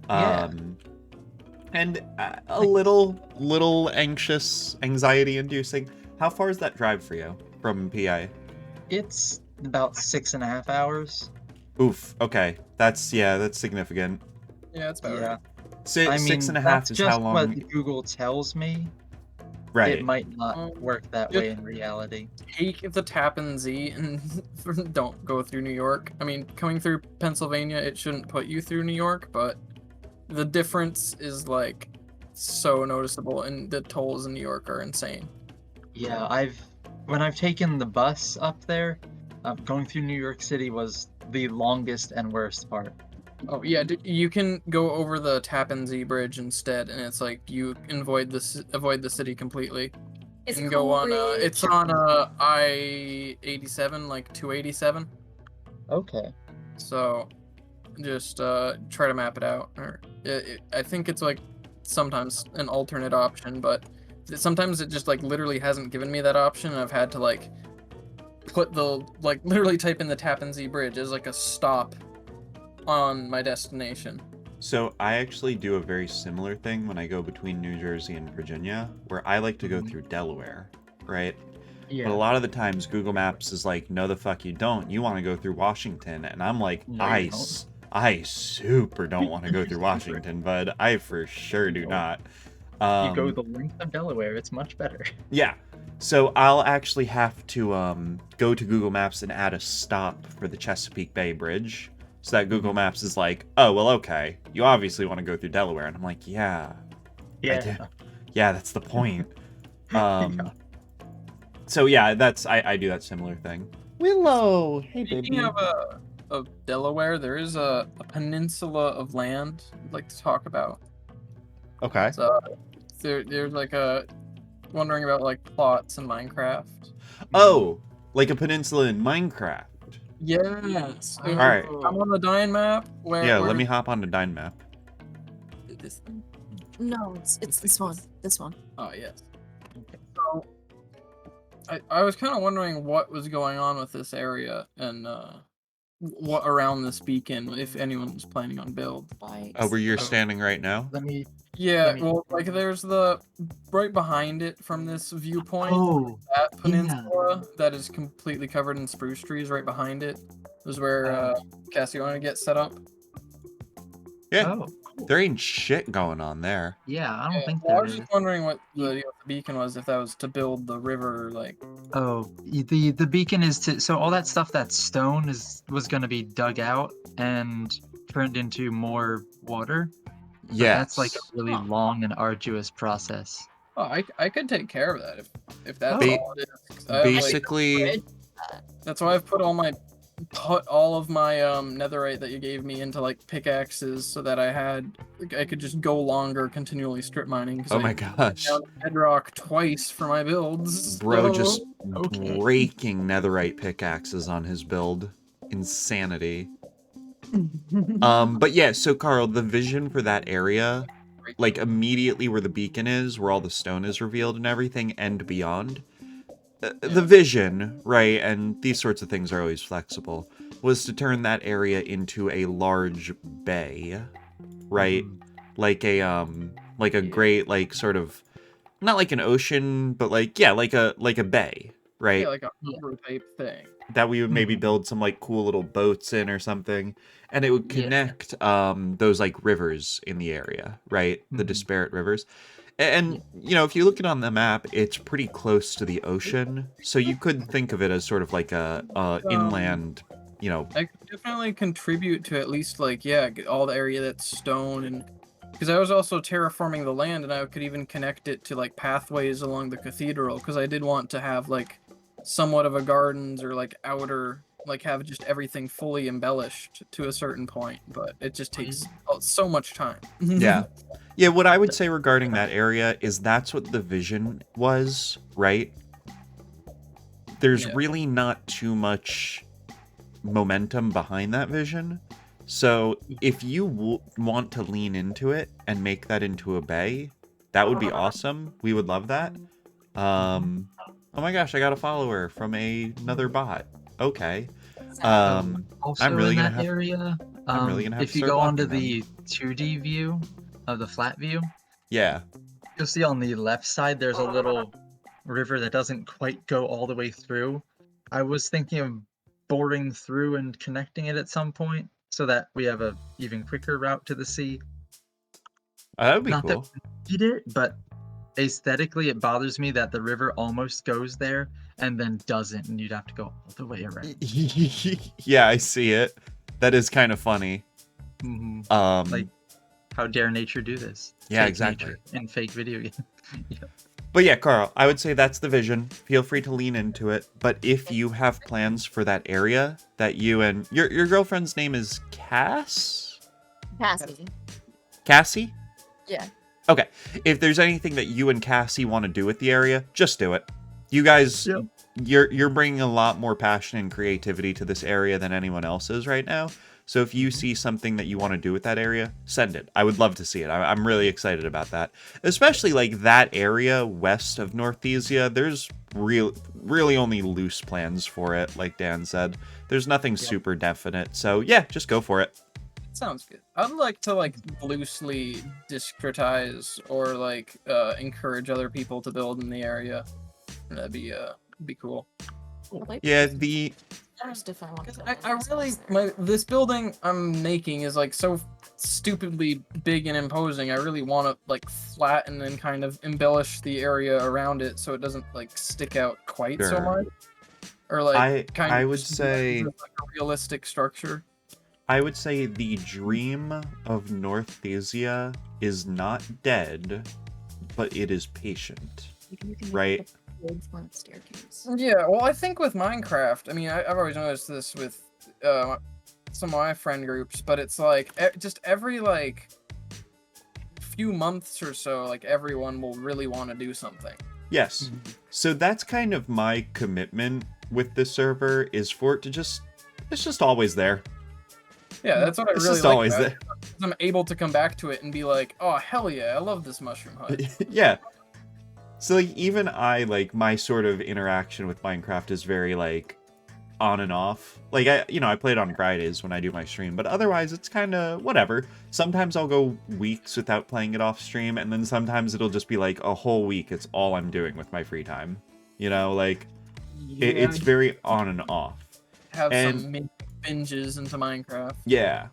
D: Yeah.
A: And a little anxiety inducing. How far is that drive for you from PI?
D: It's about 6.5 hours.
A: Oof. Okay. That's significant.
C: Yeah, it's about
D: Yeah.
C: right.
D: I mean,
A: 6.5
D: that's
A: is
D: just
A: how long.
D: what Google tells me.
A: Right.
D: It might not work that
C: Yeah.
D: way in reality.
C: Take the Tappan Zee and don't go through New York. I mean, coming through Pennsylvania, it shouldn't put you through New York, but the difference is like so noticeable, and the tolls in New York are insane.
D: Yeah, when I've taken the bus up there, going through New York City was the longest and worst part.
C: Oh yeah, you can go over the Tappan Zee Bridge instead, and it's like you avoid the city completely.
B: It's
C: And go on.
B: great.
C: It's on I-87, like 287.
D: Okay.
C: So just try to map it out. Or I think it's like sometimes an alternate option, but sometimes it just like literally hasn't given me that option, and I've had to like put literally type in the Tappan Zee Bridge as like a stop on my destination.
A: So I actually do a very similar thing when I go between New Jersey and Virginia, where I like to go through Delaware, right?
D: Yeah.
A: But a lot of the times Google Maps is like, no, the fuck you don't. You want to go through Washington. And I'm like,
D: No, you don't.
A: I super don't want to go through Washington, bud. I for sure do not.
D: You go the length of Delaware, it's much better.
A: Yeah. So I'll actually have to go to Google Maps and add a stop for the Chesapeake Bay Bridge. So that Google Maps is like, oh, well, okay. You obviously want to go through Delaware. And I'm like, yeah. I do. Yeah, that's the point.
D: Yeah.
A: So yeah, I do that similar thing. Willow! Hey, baby.
C: Speaking of Delaware, there is a peninsula of land I'd like to talk about.
A: Okay.
C: So there's like wondering about like plots in Minecraft.
A: Oh, like a peninsula in Minecraft.
C: Yes.
A: Alright.
C: I'm on the Dyne map.
A: Yeah, let me hop on the Dyn map.
C: this thing?
B: No, it's this one. This one.
C: Oh yes. So I was kind of wondering what was going on with this area and what around this beacon, if anyone was planning on build.
A: Oh, where you're standing right now?
D: Let me.
C: Yeah,
D: Let me-
C: well, like there's the right behind it from this viewpoint.
D: Oh,
C: That peninsula that is completely covered in spruce trees right behind it is where Cassie wanted to get set up.
A: Yeah,
D: oh, cool.
A: there ain't shit going on there.
D: Yeah, I don't think
C: Well, I
D: there
C: was
D: is.
C: just wondering what the beacon was, if that was to build the river, like.
D: Oh, the beacon is to so all that stuff that's stone was going to be dug out and turned into more water. But
A: Yeah,
D: that's like a really
B: Huh.
D: long and arduous process.
C: Oh, I could take care of that if that's
D: Ba-
C: all it is. I have,
A: basically.
C: that's why I've put all of my netherite that you gave me into like pickaxes so that I could just go longer continually strip mining. 'Cause
A: Oh
C: I
A: my gosh,
C: found bedrock twice for my builds.
A: bro,
C: so-
A: just
D: Okay.
A: breaking netherite pickaxes on his build. Insanity. But yeah, so Carl, the vision for that area, like immediately where the beacon is, where all the stone is revealed and everything, and beyond, the vision, right, and these sorts of things are always flexible, was to turn that area into a large bay, right? Like a great, like, sort of, not like an ocean, but like, yeah, like a bay, right?
C: Yeah, like a harbor type thing.
A: That we would maybe build some like cool little boats in or something, and it would connect those like rivers in the area, right? The disparate rivers. And you know, if you look at it on the map, it's pretty close to the ocean, so you could think of it as sort of like a inland, you know.
C: I could definitely contribute to at least like get all the area that's stone, and because I was also terraforming the land, and I could even connect it to like pathways along the cathedral, because I did want to have like somewhat of a gardens or like outer, like have just everything fully embellished to a certain point, but it just takes so much time.
A: Yeah. Yeah, what I would say regarding that area is that's what the vision was, right? There's really not too much momentum behind that vision. So if you want to lean into it and make that into a bay, that would be awesome. We would love that. Oh my gosh, I got a follower from another bot. Okay.
D: Also
A: I'm really
D: in
A: gonna
D: that
A: have-
D: area,
A: I'm really gonna have
D: if
A: to
D: you
A: start
D: go onto
A: blocking
D: the 2D view of the flat view,
A: Yeah.
D: you'll see on the left side there's a little river that doesn't quite go all the way through. I was thinking of boring through and connecting it at some point so that we have a even quicker route to the sea.
A: That would be
D: Not
A: cool.
D: that we need it, but aesthetically it bothers me that the river almost goes there and then doesn't, and you'd have to go all the way around.
A: Yeah, I see it. That is kind of funny.
D: Like, how dare nature do this?
A: Yeah,
D: Fake
A: exactly.
D: nature in fake video games. Yeah.
A: But yeah, Carl, I would say that's the vision. Feel free to lean into it. But if you have plans for that area that you and your girlfriend's name is Cassie? Cassie?
B: Yeah.
A: Okay. If there's anything that you and Cassie want to do with the area, just do it. You guys,
D: Yep.
A: you're bringing a lot more passion and creativity to this area than anyone else is right now. So if you see something that you want to do with that area, send it. I would love to see it. I'm really excited about that. Especially like that area west of Northesia. There's really only loose plans for it, like Dan said. There's nothing super definite. So yeah, just go for it.
C: Sounds good. I'd like to like loosely discretize or like encourage other people to build in the area. That'd be cool.
A: Yeah,
C: I really this building I'm making is like so stupidly big and imposing. I really want to like flatten and kind of embellish the area around it so it doesn't like stick out quite so
A: Sure.
C: much. Or like
A: I would
C: just
A: say
C: like a realistic structure.
A: I would say the dream of Northesia is not dead, but it is patient. Right?
C: Yeah, well, I think with Minecraft, I mean, I've always noticed this with some of my friend groups, but it's like just every like few months or so, like everyone will really want to do something.
A: Yes. So that's kind of my commitment with this server is for it to it's just always there.
C: Yeah, that's what I
A: It's
C: really
A: just
C: like
A: always
C: about
A: there.
C: it. I'm able to come back to it and be like, oh hell yeah, I love this mushroom hut.
A: Yeah. So like even I like my sort of interaction with Minecraft is very like on and off. Like I play it on Fridays when I do my stream, but otherwise it's kind of whatever. Sometimes I'll go weeks without playing it off stream, and then sometimes it'll just be like a whole week. It's all I'm doing with my free time. Like it's very on and off.
C: Have
A: and-
C: some mini binges into Minecraft.
A: Yeah.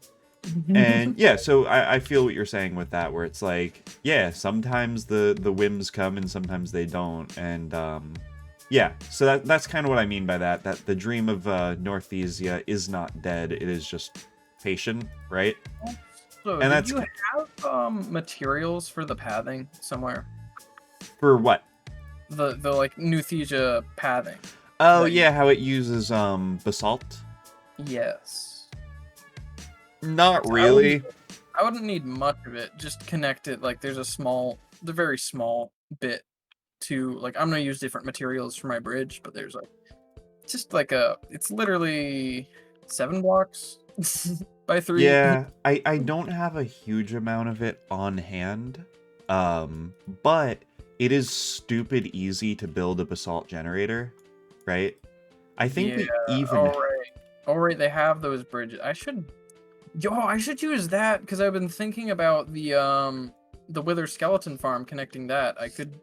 A: And yeah, so I feel what you're saying with that, where it's like, yeah, sometimes the whims come and sometimes they don't, and yeah, so that's kind of what I mean by that the dream of Northesia is not dead, it is just patient, right?
C: So
A: And
C: did you have materials for the pathing somewhere?
A: For what?
C: The like Northesia pathing.
A: Oh
C: Like-
A: yeah, how it uses basalt?
C: Yes.
A: Not really.
C: I wouldn't need much of it. Just connect it. Like there's the very small bit to like I'm gonna use different materials for my bridge, but there's like just like it's literally 7 blocks by 3.
A: Yeah, I don't have a huge amount of it on hand, but it is stupid easy to build a basalt generator, right? I think we even...
C: Oh right, they have those bridges. I should use that because I've been thinking about the Wither skeleton farm connecting that. I could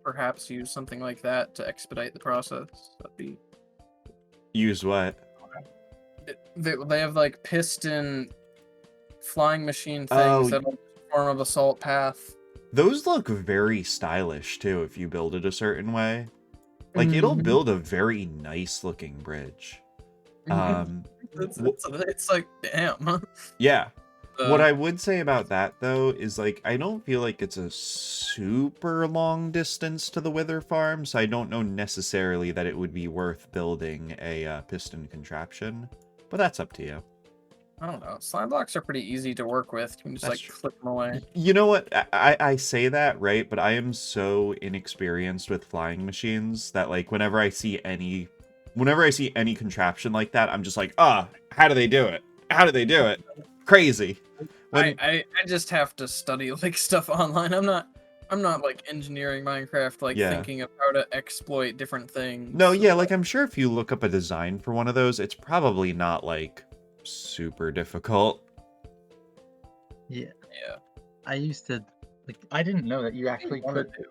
C: perhaps use something like that to expedite the process. That'd be...
A: Use what?
C: They have like piston flying machine things
A: Oh,
C: that'll form a basalt path.
A: Those look very stylish too if you build it a certain way. Like it'll
C: Mhm.
A: build a very nice looking bridge.
C: It's like damn.
A: Yeah.
C: Uh,
A: What I would say about that though is like I don't feel like it's a super long distance to the Wither farm, so I don't know necessarily that it would be worth building a piston contraption. But that's up to you.
C: I don't know. Slime blocks are pretty easy to work with. You can just
A: That's
C: like
A: true.
C: flip them away.
A: You know what? I say that, right? But I am so inexperienced with flying machines that like whenever I see any contraption like that, I'm just like, how do they do it? How do they do it? Crazy.
C: I just have to study like stuff online. I'm not like engineering Minecraft, like
A: Yeah.
C: thinking of how to exploit different things.
A: No, yeah, like I'm sure if you look up a design for one of those, it's probably not like super difficult.
D: Yeah.
C: Yeah.
D: I used to I didn't know that you actually
C: wanna
D: could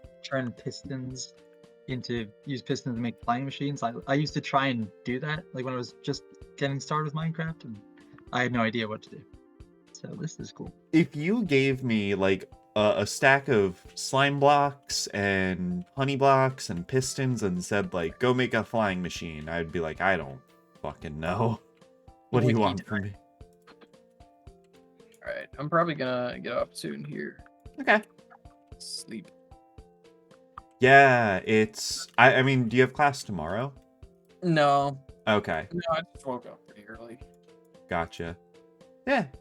D: use pistons to make flying machines. I used to try and do that like when I was just getting started with Minecraft, and I had no idea what to do. So this is cool.
A: If you gave me like a stack of slime blocks and honey blocks and pistons and said like go make a flying machine, I'd be like, I don't fucking know. What do you want from me?
C: All right, I'm probably gonna get off soon here.
A: Okay.
C: Sleep.
A: Yeah, it's I mean, do you have class tomorrow?
C: No,
A: Okay.
C: no, I just woke up pretty early.
A: Gotcha.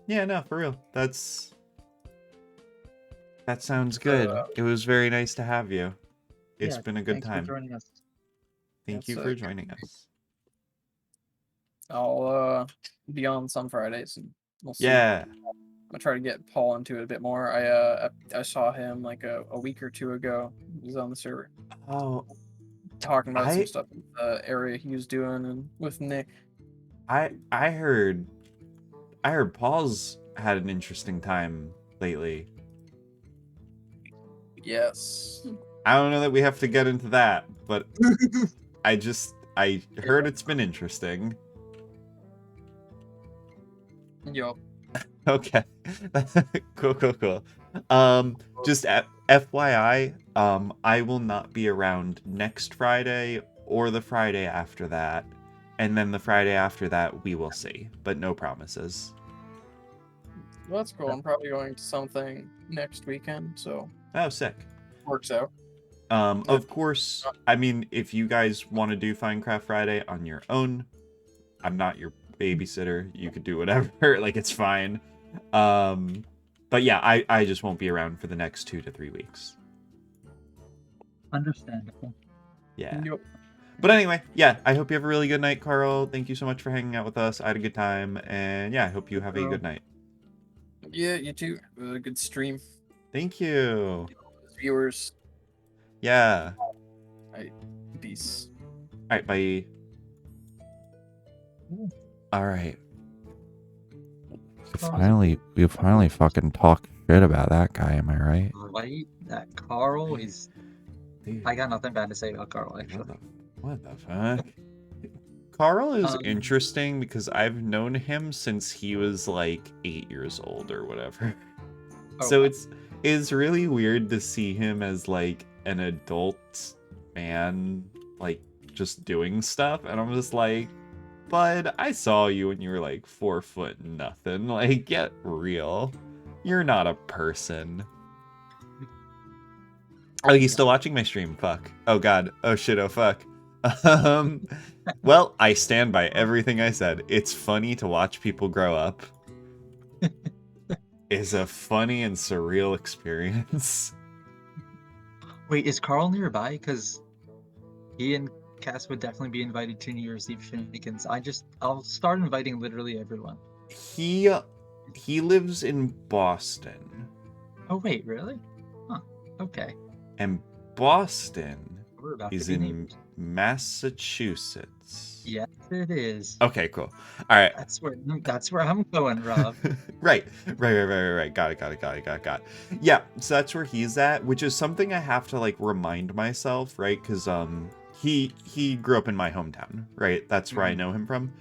A: Yeah, no, for real. That sounds good. It was very nice to have you. It's
D: Yeah,
A: been a good
D: thanks
A: time.
D: for joining us.
A: Thank
C: Yes,
A: you
C: sir.
A: for joining us.
C: I'll be on some Fridays and we'll see.
A: Yeah.
C: I'm gonna try to get Paul into it a bit more. I saw him like a week or 2 ago. He was on the server
A: Oh,
C: talking about
A: I-
C: some stuff in the area he was doing and with Nick.
A: I heard Paul's had an interesting time lately.
C: Yes.
A: I don't know that we have to get into that, but I heard it's been interesting.
C: Yup.
A: Okay. Cool. Just FYI, I will not be around next Friday or the Friday after that. And then the Friday after that, we will see. But no promises.
C: Well, that's cool. I'm probably going to something next weekend, so
A: Oh, sick.
C: works out.
A: Of course, I mean, if you guys want to do Finecraft Friday on your own, I'm not your babysitter. You could do whatever. Like, it's fine. But yeah, I just won't be around for the next 2 to 3 weeks.
D: Understandable.
A: Yeah.
C: Yup.
A: But anyway, yeah, I hope you have a really good night, Carl. Thank you so much for hanging out with us. I had a good time. And yeah, I hope you have a good night.
C: Yeah, you too. Good stream.
A: Thank you.
C: Viewers.
A: Yeah.
C: Peace.
A: All right, bye.
D: Ooh.
A: All right.
D: Carl's
A: We finally fucking talked shit about that guy. Am I right?
D: right. That Carl is.
A: Dude,
D: I got nothing bad to say about Carl, actually.
A: what the fuck? Carl is
D: Um,
A: interesting because I've known him since he was like 8 years old or whatever. So
D: wow.
A: it's really weird to see him as like an adult man, like just doing stuff, and I'm just like, bud, I saw you when you were like 4 foot nothing. Like, get real. You're not a person. Oh, he's still watching my stream. Fuck. Oh god. Oh shit. Oh fuck. Um. Well, I stand by everything I said. It's funny to watch people grow up. It's a funny and surreal experience.
D: Wait, is Carl nearby? Because he and Cass would definitely be invited to New Year's Eve shenanigans. I'll start inviting literally everyone.
A: He lives in Boston.
D: Oh wait, really? Huh. Okay.
A: And Boston
D: We're about
A: is
D: to be
A: in
D: neighbors.
A: Massachusetts.
D: Yes, it is.
A: Okay, cool. All right.
D: That's where I'm going, Rob.
A: Right. Got it. Yeah, so that's where he's at, which is something I have to like remind myself, right? Because he grew up in my hometown, right? That's where I know him from.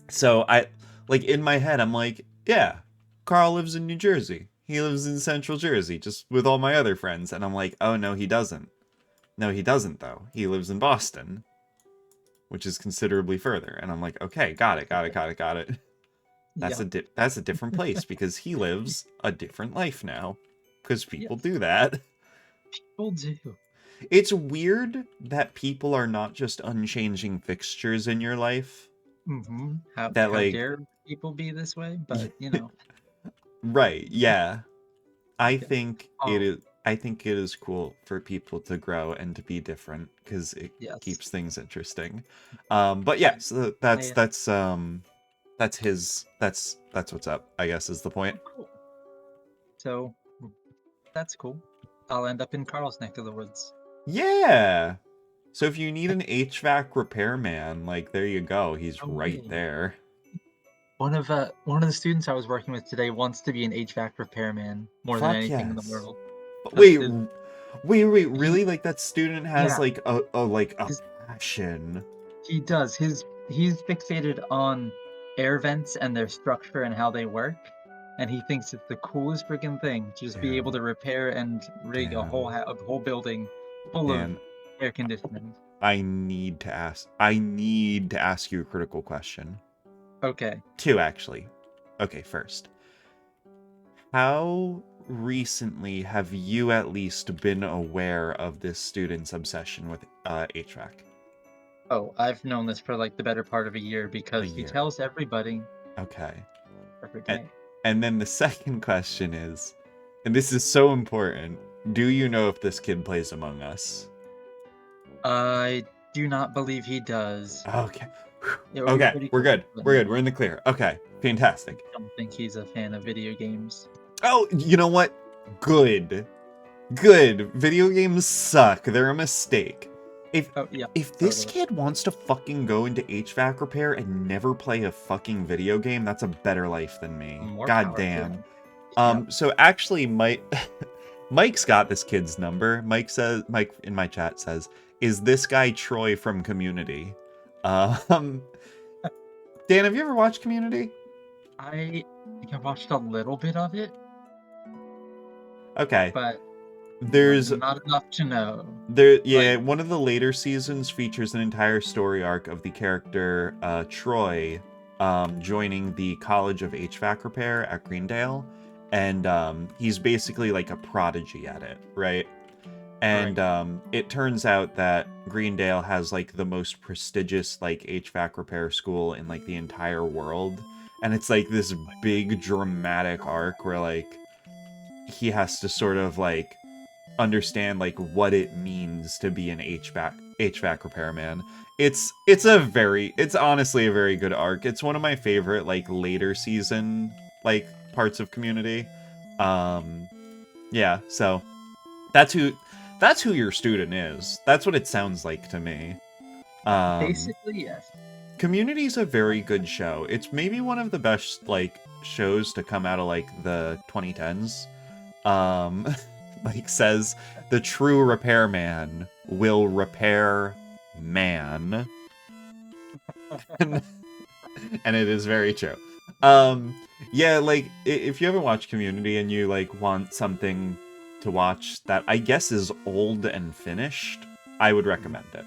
A: So I like in my head, I'm like, yeah, Carl lives in New Jersey. He lives in Central Jersey, just with all my other friends. And I'm like, oh no, he doesn't. No, he doesn't though. He lives in Boston, which is considerably further. And I'm like, okay, got it. That's
D: Yep.
A: that's a different place because he lives a different life now. Because people
D: Yes.
A: do that.
D: People do.
A: It's weird that people are not just unchanging fixtures in your life.
D: Mm-hmm. How
A: Like,
D: dare people be this way? But you know.
A: Right, yeah. I
D: Yeah.
A: think
D: Oh.
A: it is cool for people to grow and to be different because it
D: Yes.
A: keeps things interesting. But yeah, so that's what's up, I guess is the point.
D: Cool. So that's cool. I'll end up in Carl's neck of the woods.
A: Yeah. So if you need an HVAC repairman, like there you go. He's right
D: Okay.
A: there.
D: One of the students I was working with today wants to be an HVAC repairman more than
A: Fuck
D: anything in the
A: yes.
D: world.
A: But
D: That's
A: wait,
D: He-
A: really? Like that student has
D: Yeah.
A: like a
D: His-
A: passion.
D: He does. He's fixated on air vents and their structure and how they work, and he thinks it's the coolest freaking thing to just be able to repair and rig a whole building full of
A: Dan,
D: air conditioning.
A: I need to ask you a critical question.
D: Okay.
A: Two, actually. Okay, first. How recently have you at least been aware of this student's obsession with HVAC?
D: Oh, I've known this for like the better part of a year because he
A: year.
D: tells everybody
A: Okay.
D: every day.
A: And then the second question is, and this is so important, do you know if this kid plays Among Us?
D: I do not believe he does.
A: Okay.
D: It would be
A: Okay,
D: pretty
A: we're
D: cool,
A: good.
D: but
A: We're good. We're in the clear. Okay, fantastic.
D: I don't think he's a fan of video games.
A: Oh, you know what? Good. Video games suck. They're a mistake.
D: Oh yeah.
A: If this
D: totally.
A: kid wants to fucking go into HVAC repair and never play a fucking video game, that's a better life than me.
D: More
A: God
D: power to
A: damn.
D: him.
A: So actually, Mike's got this kid's number. Mike in my chat says, "Is this guy Troy from Community?" Dan, have you ever watched Community?
D: I think I watched a little bit of it,
A: Okay.
D: but
A: There's
D: not enough to know.
A: one of the later seasons features an entire story arc of the character Troy joining the College of HVAC Repair at Greendale, and he's basically like a prodigy at it, right? And it turns out that Greendale has like the most prestigious like HVAC repair school in like the entire world, and it's like this big dramatic arc where like he has to sort of like understand like what it means to be an HVAC repairman. It's honestly a very good arc. It's one of my favorite like later season like parts of Community. Yeah, so that's who your student is. That's what it sounds like to me.
D: Basically, yes.
A: Community's a very good show. It's maybe one of the best like shows to come out of like the 2010s. Like says the true repairman will repair man. And it is very true. Yeah, like if you haven't watched Community and you like want something to watch that I guess is old and finished, I would recommend it.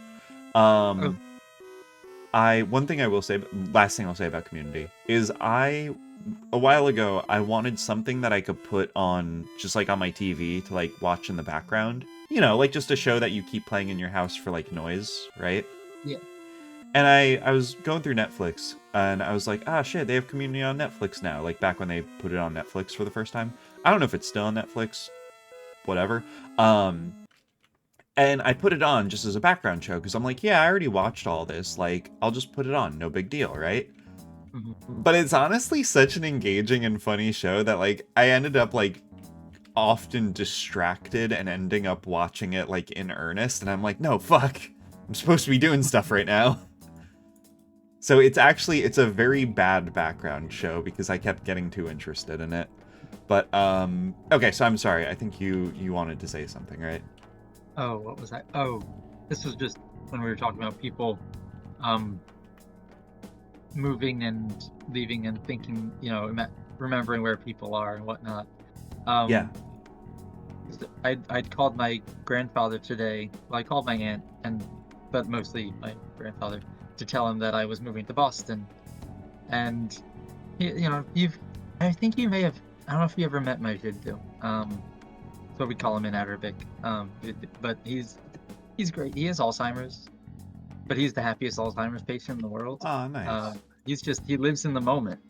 A: One thing I will say, last thing I'll say about Community is a while ago I wanted something that I could put on just like on my TV to like watch in the background. You know, like just a show that you keep playing in your house for like noise, right?
D: Yeah.
A: And I was going through Netflix, and I was like, ah, shit, they have Community on Netflix now. Like, back when they put it on Netflix for the first time. I don't know if it's still on Netflix. Whatever. And I put it on just as a background show, because I'm like, yeah, I already watched all this. Like, I'll just put it on. No big deal, right?
D: Mm-hmm.
A: But it's honestly such an engaging and funny show that, like, I ended up, like, often distracted and ending up watching it, like, in earnest. And I'm like, no, fuck. I'm supposed to be doing stuff right now. So it's a very bad background show because I kept getting too interested in it. But okay, so I'm sorry. I think you wanted to say something, right?
D: Oh, what was that? Oh, this was just when we were talking about people moving and leaving and thinking, you know, remembering where people are and whatnot.
A: Yeah.
D: I'd called my grandfather today. Well, I called my aunt, but mostly my grandfather, to tell him that I was moving to Boston. And I think you may have. I don't know if you ever met my Jiddu. So we call him in Arabic. But he's great. He has Alzheimer's, but he's the happiest Alzheimer's patient in the world.
A: Oh, nice.
D: He lives in the moment.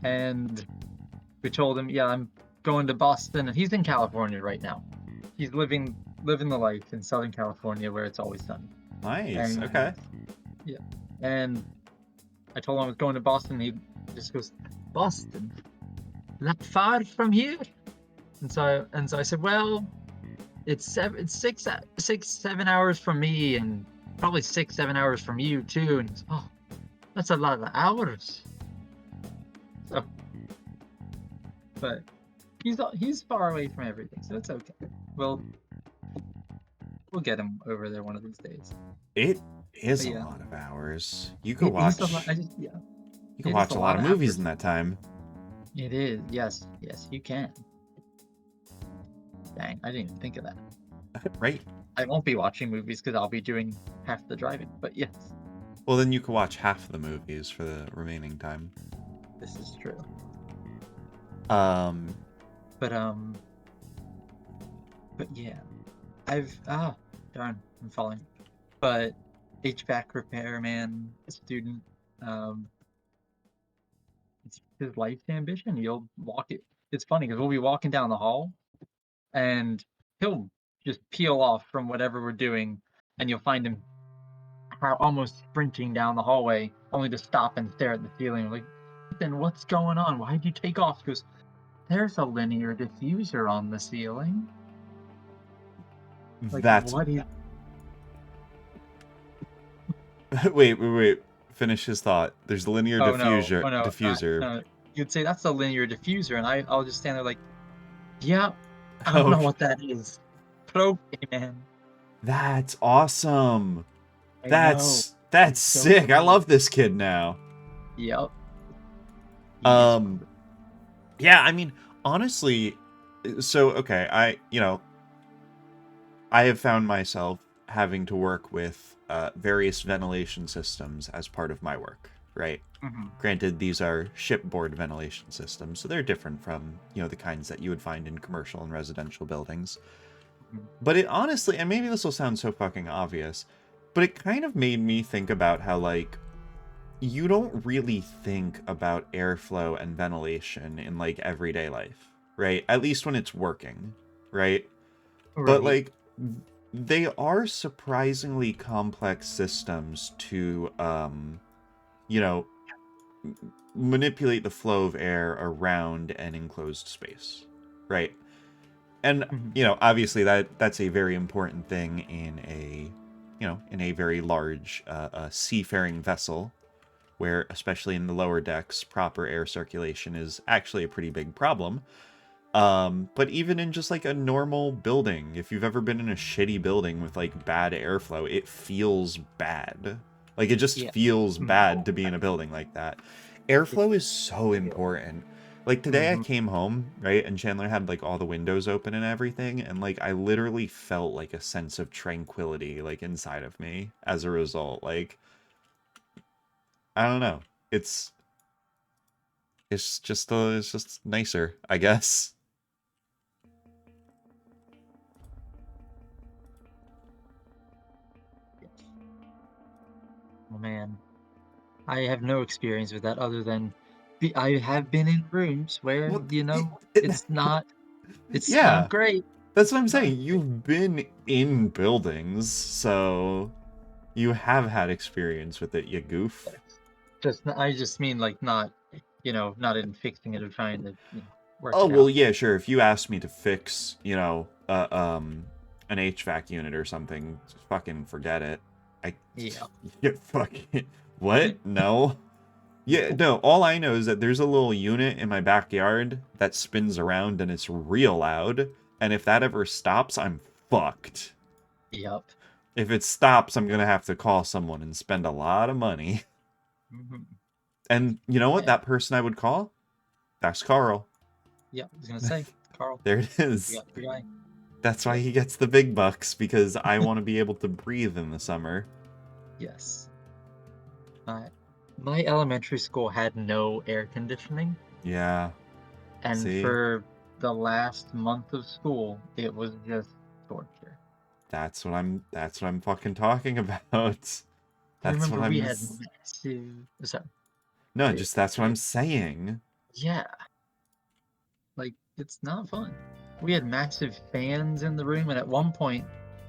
D: And we told him, yeah, I'm going to Boston, and he's in California right now. He's living the life in Southern California where it's always sunny.
A: Nice.
D: And,
A: Okay.
D: Yeah. And I told him I was going to Boston. He just goes, Boston? That far from here? And so I said, well, it's 7 hours from me, and probably 6-7 hours from you too. And he goes, oh, that's a lot of hours. So, but he's far away from everything, so it's okay. We'll get him over there one of these days.
A: It is
D: But
A: a
D: yeah.
A: lot of hours. You could watch.
D: You
A: You can watch a lot of movies in that time.
D: It is. Yes, you can. Dang, I didn't even think of that.
A: Right.
D: I won't be watching movies because I'll be doing half the driving, but yes,
A: Well, then you could watch half the movies for the remaining time.
D: this is true.
A: Um,
D: But yeah, darn, I'm falling. But HVAC repairman student, it's his life's ambition. You'll walk it. It's funny because we'll be walking down the hall, and he'll just peel off from whatever we're doing, and you'll find him almost sprinting down the hallway, only to stop and stare at the ceiling. We're like, then what's going on? Why'd you take off? He goes, there's a linear diffuser on the ceiling. Like,
A: that's
D: what is...
A: wait. Finish his thought. There's a linear diffuser.
D: No. You'd say that's a linear diffuser, and I'll just stand there like, yeah, I don't know
A: Okay.
D: what that is. But okay, man.
A: That's awesome.
D: I
A: That's
D: so
A: sick. I
D: cool.
A: love this kid now.
D: Yep.
A: Yeah, I mean, honestly, so okay, I have found myself having to work with various ventilation systems as part of my work, right?
D: Mhm.
A: Granted, these are shipboard ventilation systems, so they're different from, the kinds that you would find in commercial and residential buildings.
D: Mhm.
A: But it honestly, and maybe this will sound so fucking obvious, but it kind of made me think about how, like, you don't really think about airflow and ventilation in, like, everyday life, right? At least when it's working, right? But, like, they are surprisingly complex systems to, manipulate the flow of air around an enclosed space, right? And you know, obviously that's a very important thing in a, you know, in a very large seafaring vessel, where especially in the lower decks, proper air circulation is actually a pretty big problem. But even in just like a normal building, if you've ever been in a shitty building with like bad airflow, it feels bad. Like it just feels bad to be in a building like that. Airflow is so important. Like today I came home, right, and Chandler had like all the windows open and everything, and like I literally felt like a sense of tranquility like inside of me as a result. Like I don't know. It's just nicer, I guess.
D: Oh man, I have no experience with that other than I have been in rooms where,
A: Well,
D: you know, it's not
A: yeah,
D: great.
A: that's what I'm
D: It's not
A: saying. You've been in buildings, so you have had experience with it, you goof.
D: I just mean like not, you know, not in fixing it or trying to, you know, work
A: Oh,
D: it
A: well,
D: out.
A: yeah, sure. If you asked me to fix, you know, an HVAC unit or something, just fucking forget it.
D: Yeah.
A: Yeah, fucking, what? No. Yeah, no, all I know is that there's a little unit in my backyard that spins around and it's real loud, and if that ever stops, I'm fucked.
D: Yep.
A: If it stops, I'm gonna have to call someone and spend a lot of money. And you know what? That person I would call? That's Carl.
D: Yeah, I was gonna say, Carl.
A: There it is.
D: Yeah, the guy.
A: That's why he gets the big bucks, because I want to be able to breathe in the summer.
D: Yes. My elementary school had no air conditioning,
A: Yeah.
D: and
A: See?
D: for the last month of school, it was just torture.
A: That's what I'm fucking talking about. That's
D: I remember
A: what
D: we
A: I'm
D: had massive. Sorry.
A: No, just that's what I'm saying.
D: Yeah, like it's not fun. We had massive fans in the room, and at one point,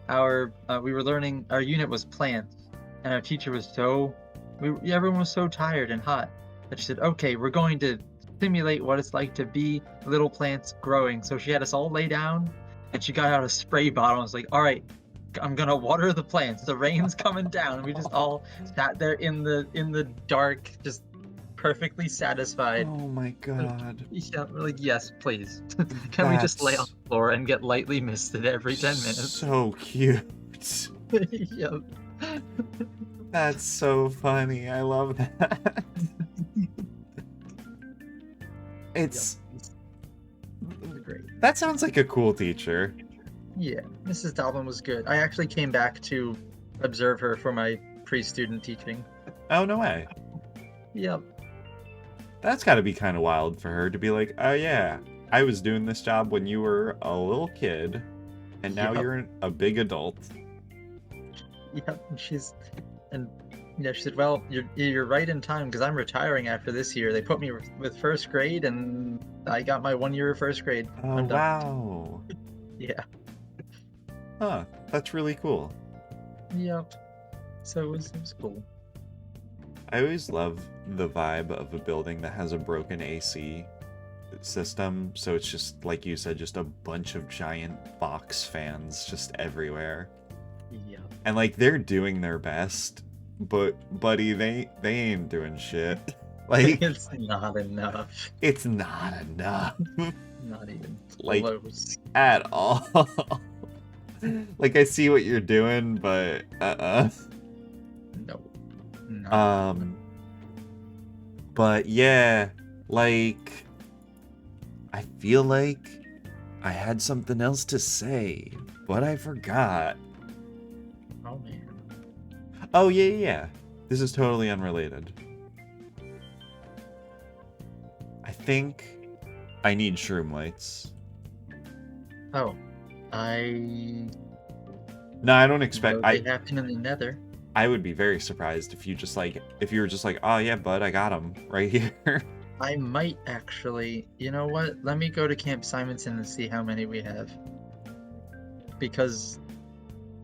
D: we were learning. Our unit was plants, and our teacher was everyone was so tired and hot that she said, "Okay, we're going to simulate what it's like to be little plants growing." So she had us all lay down, and she got out a spray bottle and was like, "All right, I'm gonna water the plants. The rain's coming down." And we just all sat there in the dark, just perfectly satisfied.
A: Oh my god.
D: Yeah, we're like, yes, please. Can we just lay on
A: That's
D: the floor and get lightly misted every 10 minutes?
A: so cute.
D: Yep.
A: That's so funny. I love that. It's
D: Great.
A: That sounds like a cool teacher.
D: Yeah, Mrs. Dalvin was good. I actually came back to observe her for my pre-student teaching.
A: Oh, no way.
D: Yep.
A: That's got to be kind of wild for her to be like, oh yeah, I was doing this job when you were a little kid, and now
D: Yep.
A: you're a big adult.
D: Yep. And she said, "Well, you're right in time because I'm retiring after this year. They put me with first grade, and I got my 1 year of first grade.
A: Oh,
D: I'm done."
A: wow.
D: Yeah.
A: Huh, that's really cool.
D: Yep. So it was cool.
A: I always love the vibe of a building that has a broken AC system, so it's just, like you said, just a bunch of giant box fans just everywhere.
D: Yeah.
A: And, like, they're doing their best, but, buddy, they ain't doing shit. Like,
D: It's not enough.
A: it's not enough.
D: Not even
A: Like,
D: close.
A: at all. Like, I see what you're doing, but,
D: No. No.
A: But yeah, like, I feel like I had something else to say, but I forgot.
D: Oh man.
A: Oh, yeah. This is totally unrelated. I think I need shroom lights.
D: Oh.
A: No, I don't expect.
D: They happen in the Nether.
A: I would be very surprised if you were just like, oh yeah, bud, I got them right here.
D: I might actually. You know what? Let me go to Camp Simonson and see how many we have. Because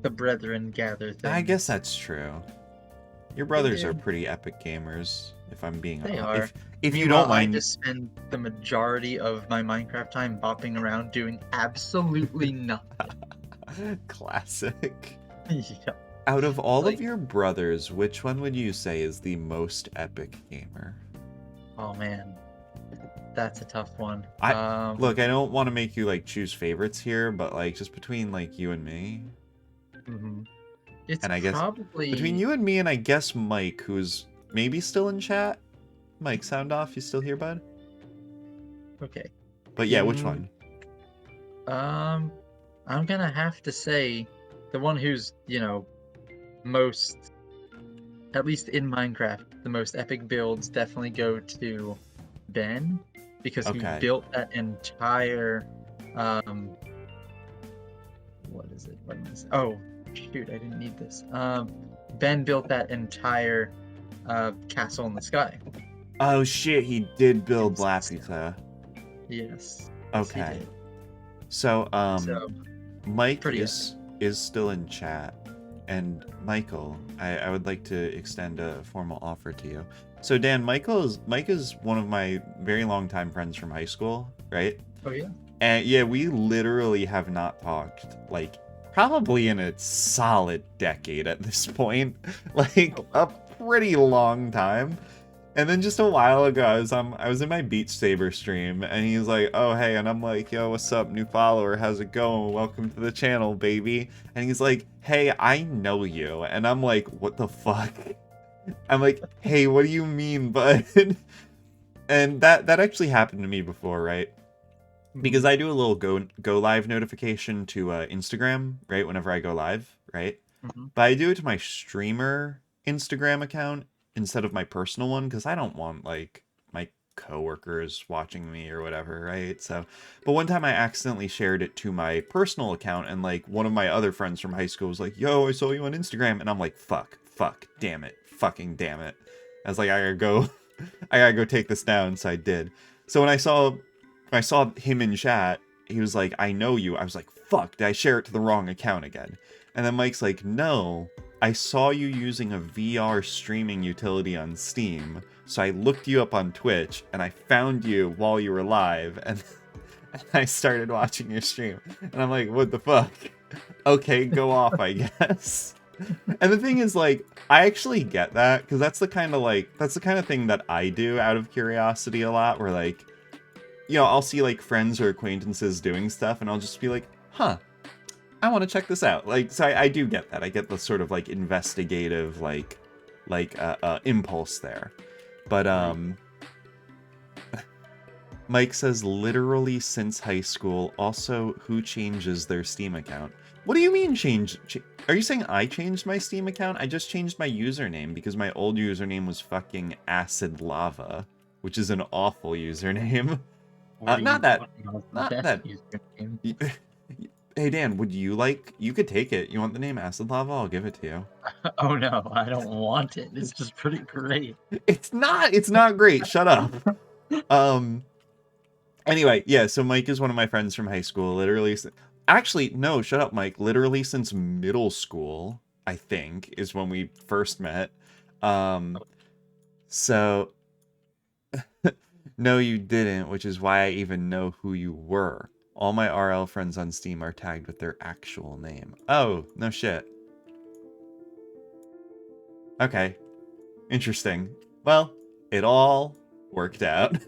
D: the brethren gather things.
A: I guess that's true. Your brothers are
D: do.
A: pretty epic gamers, if I'm being
D: They
A: honest.
D: are.
A: If you
D: Meanwhile,
A: don't mind,
D: I just spend the majority of my Minecraft time bopping around doing absolutely nothing.
A: classic.
D: Yeah.
A: Out of all
D: Like-
A: of your brothers, which one would you say is the most epic gamer?
D: Oh man, that's a tough one.
A: Look, I don't want to make you like choose favorites here, but like just between like you and me,
D: It's
A: and I guess
D: probably
A: between you and me, and I guess Mike, who's maybe still in chat. Mike, sound off. You still here, bud?
D: Okay.
A: But yeah, which one?
D: I'm gonna have to say the one who's, most, at least in Minecraft, the most epic builds definitely go to Ben, because he
A: Okay.
D: built that entire, what is it? What is it? Oh, shoot, I didn't need this. Ben built that entire, castle in the sky.
A: Oh shit, he did build
D: Yes.
A: Laputa.
D: Yes.
A: Okay.
D: Yes, he did.
A: So,
D: So,
A: Mike
D: pretty
A: is still in chat, and Michael, I would like to extend a formal offer to you. So Dan, Mike is one of my very long time friends from high school, right?
D: oh yeah.
A: And yeah, we literally have not talked like probably in a solid decade at this point, like a pretty long time. And then just a while ago, I was in my Beat Saber stream, and he's like, "Oh hey," and I'm like, "Yo, what's up, new follower? How's it going? Welcome to the channel, baby." And he's like, "Hey, I know you," and I'm like, "What the fuck?" I'm like, "Hey, what do you mean, bud?" And that actually happened to me before, right? Because I do a little go live notification to Instagram, right? Whenever I go live, right?
D: Mhm.
A: But I do it to my streamer Instagram account instead of my personal one, because I don't want like my coworkers watching me or whatever, right? So, but one time I accidentally shared it to my personal account, and like one of my other friends from high school was like, "Yo, I saw you on Instagram," and I'm like, fuck, damn it, fucking damn it. I was like, I gotta go take this down. So I did. So when I saw him in chat, he was like, "I know you." I was like, fuck, did I share it to the wrong account again? And then Mike's like, "No, I saw you using a VR streaming utility on Steam, so I looked you up on Twitch, and I found you while you were live, and I started watching your stream." And I'm like, what the fuck? Okay, go off, I guess. And the thing is, like, I actually get that, because that's the kind of thing that I do out of curiosity a lot, where, like, I'll see, like, friends or acquaintances doing stuff, and I'll just be like, huh, I want to check this out. Like, so I do get that. I get the sort of, like, investigative, impulse there. But, Mike says, literally since high school. Also, who changes their Steam account? What do you mean change? Are you saying I changed my Steam account? I just changed my username because my old username was fucking Acid Lava, which is an awful username. Not that.
D: Username.
A: Hey Dan, you could take it. You want the name Acid Lava? I'll give it to you.
D: Oh no, I don't want it. It's just pretty great.
A: It's not great. Shut up. Anyway, yeah, so Mike is one of my friends from high school. Actually, no, shut up, Mike. Literally since middle school, I think, is when we first met. So no, you didn't, which is why I even know who you were. All my RL friends on Steam are tagged with their actual name. Oh, no shit. Okay. Interesting. Well, it all worked out.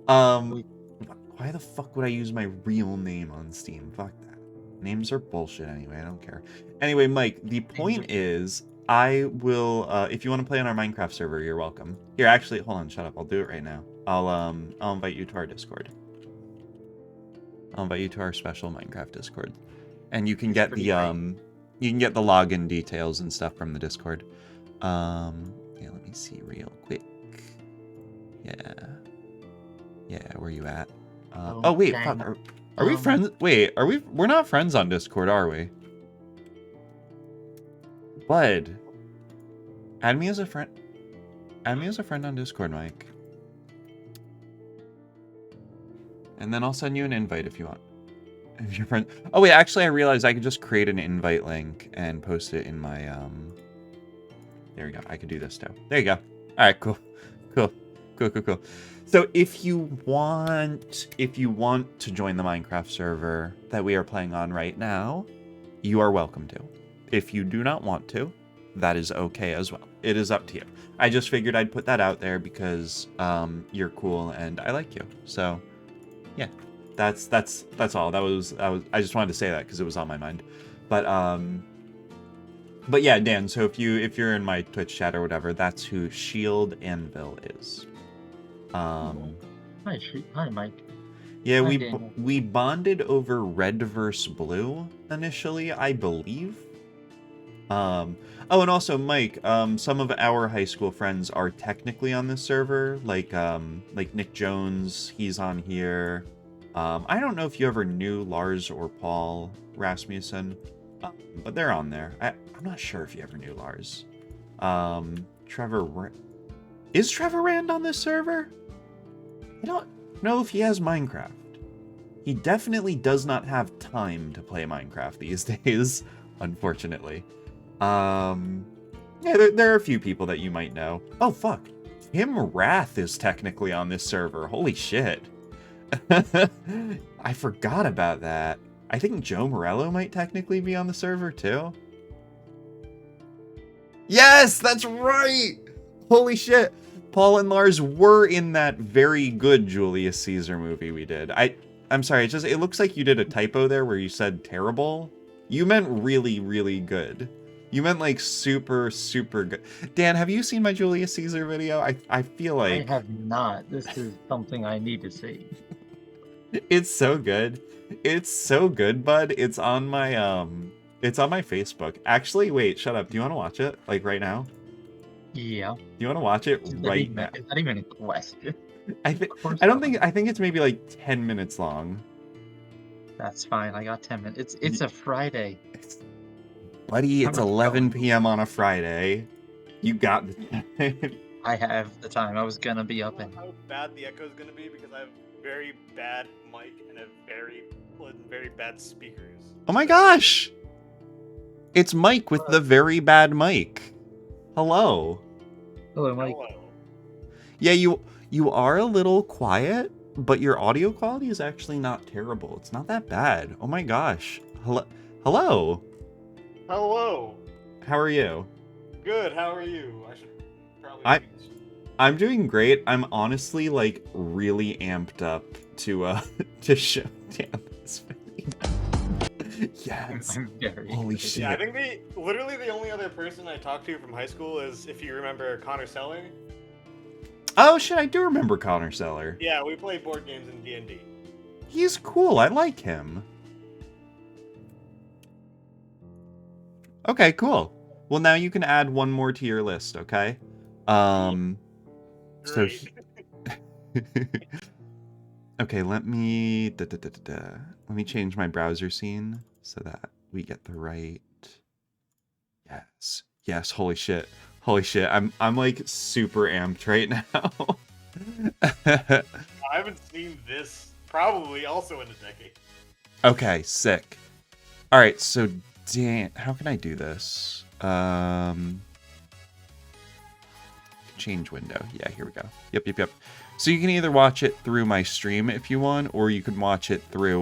A: Why the fuck would I use my real name on Steam? Fuck that. Names are bullshit anyway, I don't care. Anyway, Mike, the point is, I will, if you want to play on our Minecraft server, you're welcome. Here, actually, hold on, shut up, I'll do it right now. I'll invite you to our Discord. I'll invite you to our special Minecraft Discord. And you can get the, login details and stuff from the Discord. Yeah, let me see real quick. Yeah, where you at? Oh wait, fuck, are we friends? Wait, we're not friends on Discord, are we? Bud, add me as a friend. Add me as a friend on Discord, Mike. And then I'll send you an invite if you want. If your friend. Oh wait, actually, I realized I could just create an invite link and post it in my There we go. I can do this too. There you go. All right, cool. Cool. Cool, cool, cool. So if you want to join the Minecraft server that we are playing on right now, you are welcome to. If you do not want to, that is okay as well. It is up to you. I just figured I'd put that out there because you're cool and I like you. So yeah, that's all. That was I just wanted to say that because it was on my mind. But yeah, Dan, so if you're in my Twitch chat or whatever, that's who Shield Anvil is.
D: Hi, Mike.
A: Yeah,
D: Hi, Daniel.
A: we bonded over Red vs. Blue initially, I believe. Oh, and also Mike, some of our high school friends are technically on this server, like Nick Jones, he's on here. I don't know if you ever knew Lars or Paul Rasmussen, but they're on there. I'm not sure if you ever knew Lars. Is Trevor Rand on this server? I don't know if he has Minecraft. He definitely does not have time to play Minecraft these days, unfortunately. Yeah, there are a few people that you might know. Oh, fuck. Tim Rath is technically on this server. Holy shit. I forgot about that. I think Joe Morello might technically be on the server, too. Yes, that's right! Holy shit. Paul and Lars were in that very good Julius Caesar movie we did. I'm sorry, it looks like you did a typo there where you said terrible. You meant really, really good. You meant like super, super good. Dan, have you seen my Julius Caesar video? I feel like...
D: I have not. This is something I need to see.
A: It's so good. It's so good, bud. It's on my Facebook. Actually, wait, shut up. Do you want to watch it? Like right now?
D: Yeah.
A: Do you want to watch it right now?
D: It's not even a question.
A: I think it's maybe like 10 minutes long.
D: That's fine. I got 10 minutes. It's a Friday.
A: Buddy, it's 11 p.m. on a Friday. You got the time.
D: I have the time. I was gonna be up
F: I
D: in.
F: don't know how bad the echo is gonna be because I have very bad mic and very bad speakers.
A: Oh my gosh! It's Mike with the very bad mic. Hello.
D: Hello, Mike.
F: Hello.
A: Yeah, you are a little quiet, but your audio quality is actually not terrible. It's not that bad. Oh my gosh. Hello. Hello.
F: Hello.
A: How are you?
F: Good. How are you? I should probably.
A: I'm doing great. I'm honestly like really amped up to show Dan this video. Yes.
D: I'm very
A: Holy
D: excited.
A: shit.
F: Yeah, I think literally the only other person I talked to from high school is, if you remember, Connor Seller.
A: Oh shit, I do remember Connor Seller.
F: Yeah, we play board games in D&D.
A: He's cool. I like him. Okay, cool. Well, now you can add one more to your list, okay? So
F: Great.
A: okay, let me let me change my browser scene so that we get the right. Yes, holy shit. I'm like super amped right now.
F: I haven't seen this probably also in a decade.
A: Okay, sick. All right, so Dan, how can I do this? Change window. Yeah, here we go. Yep. So you can either watch it through my stream if you want, or you can watch it through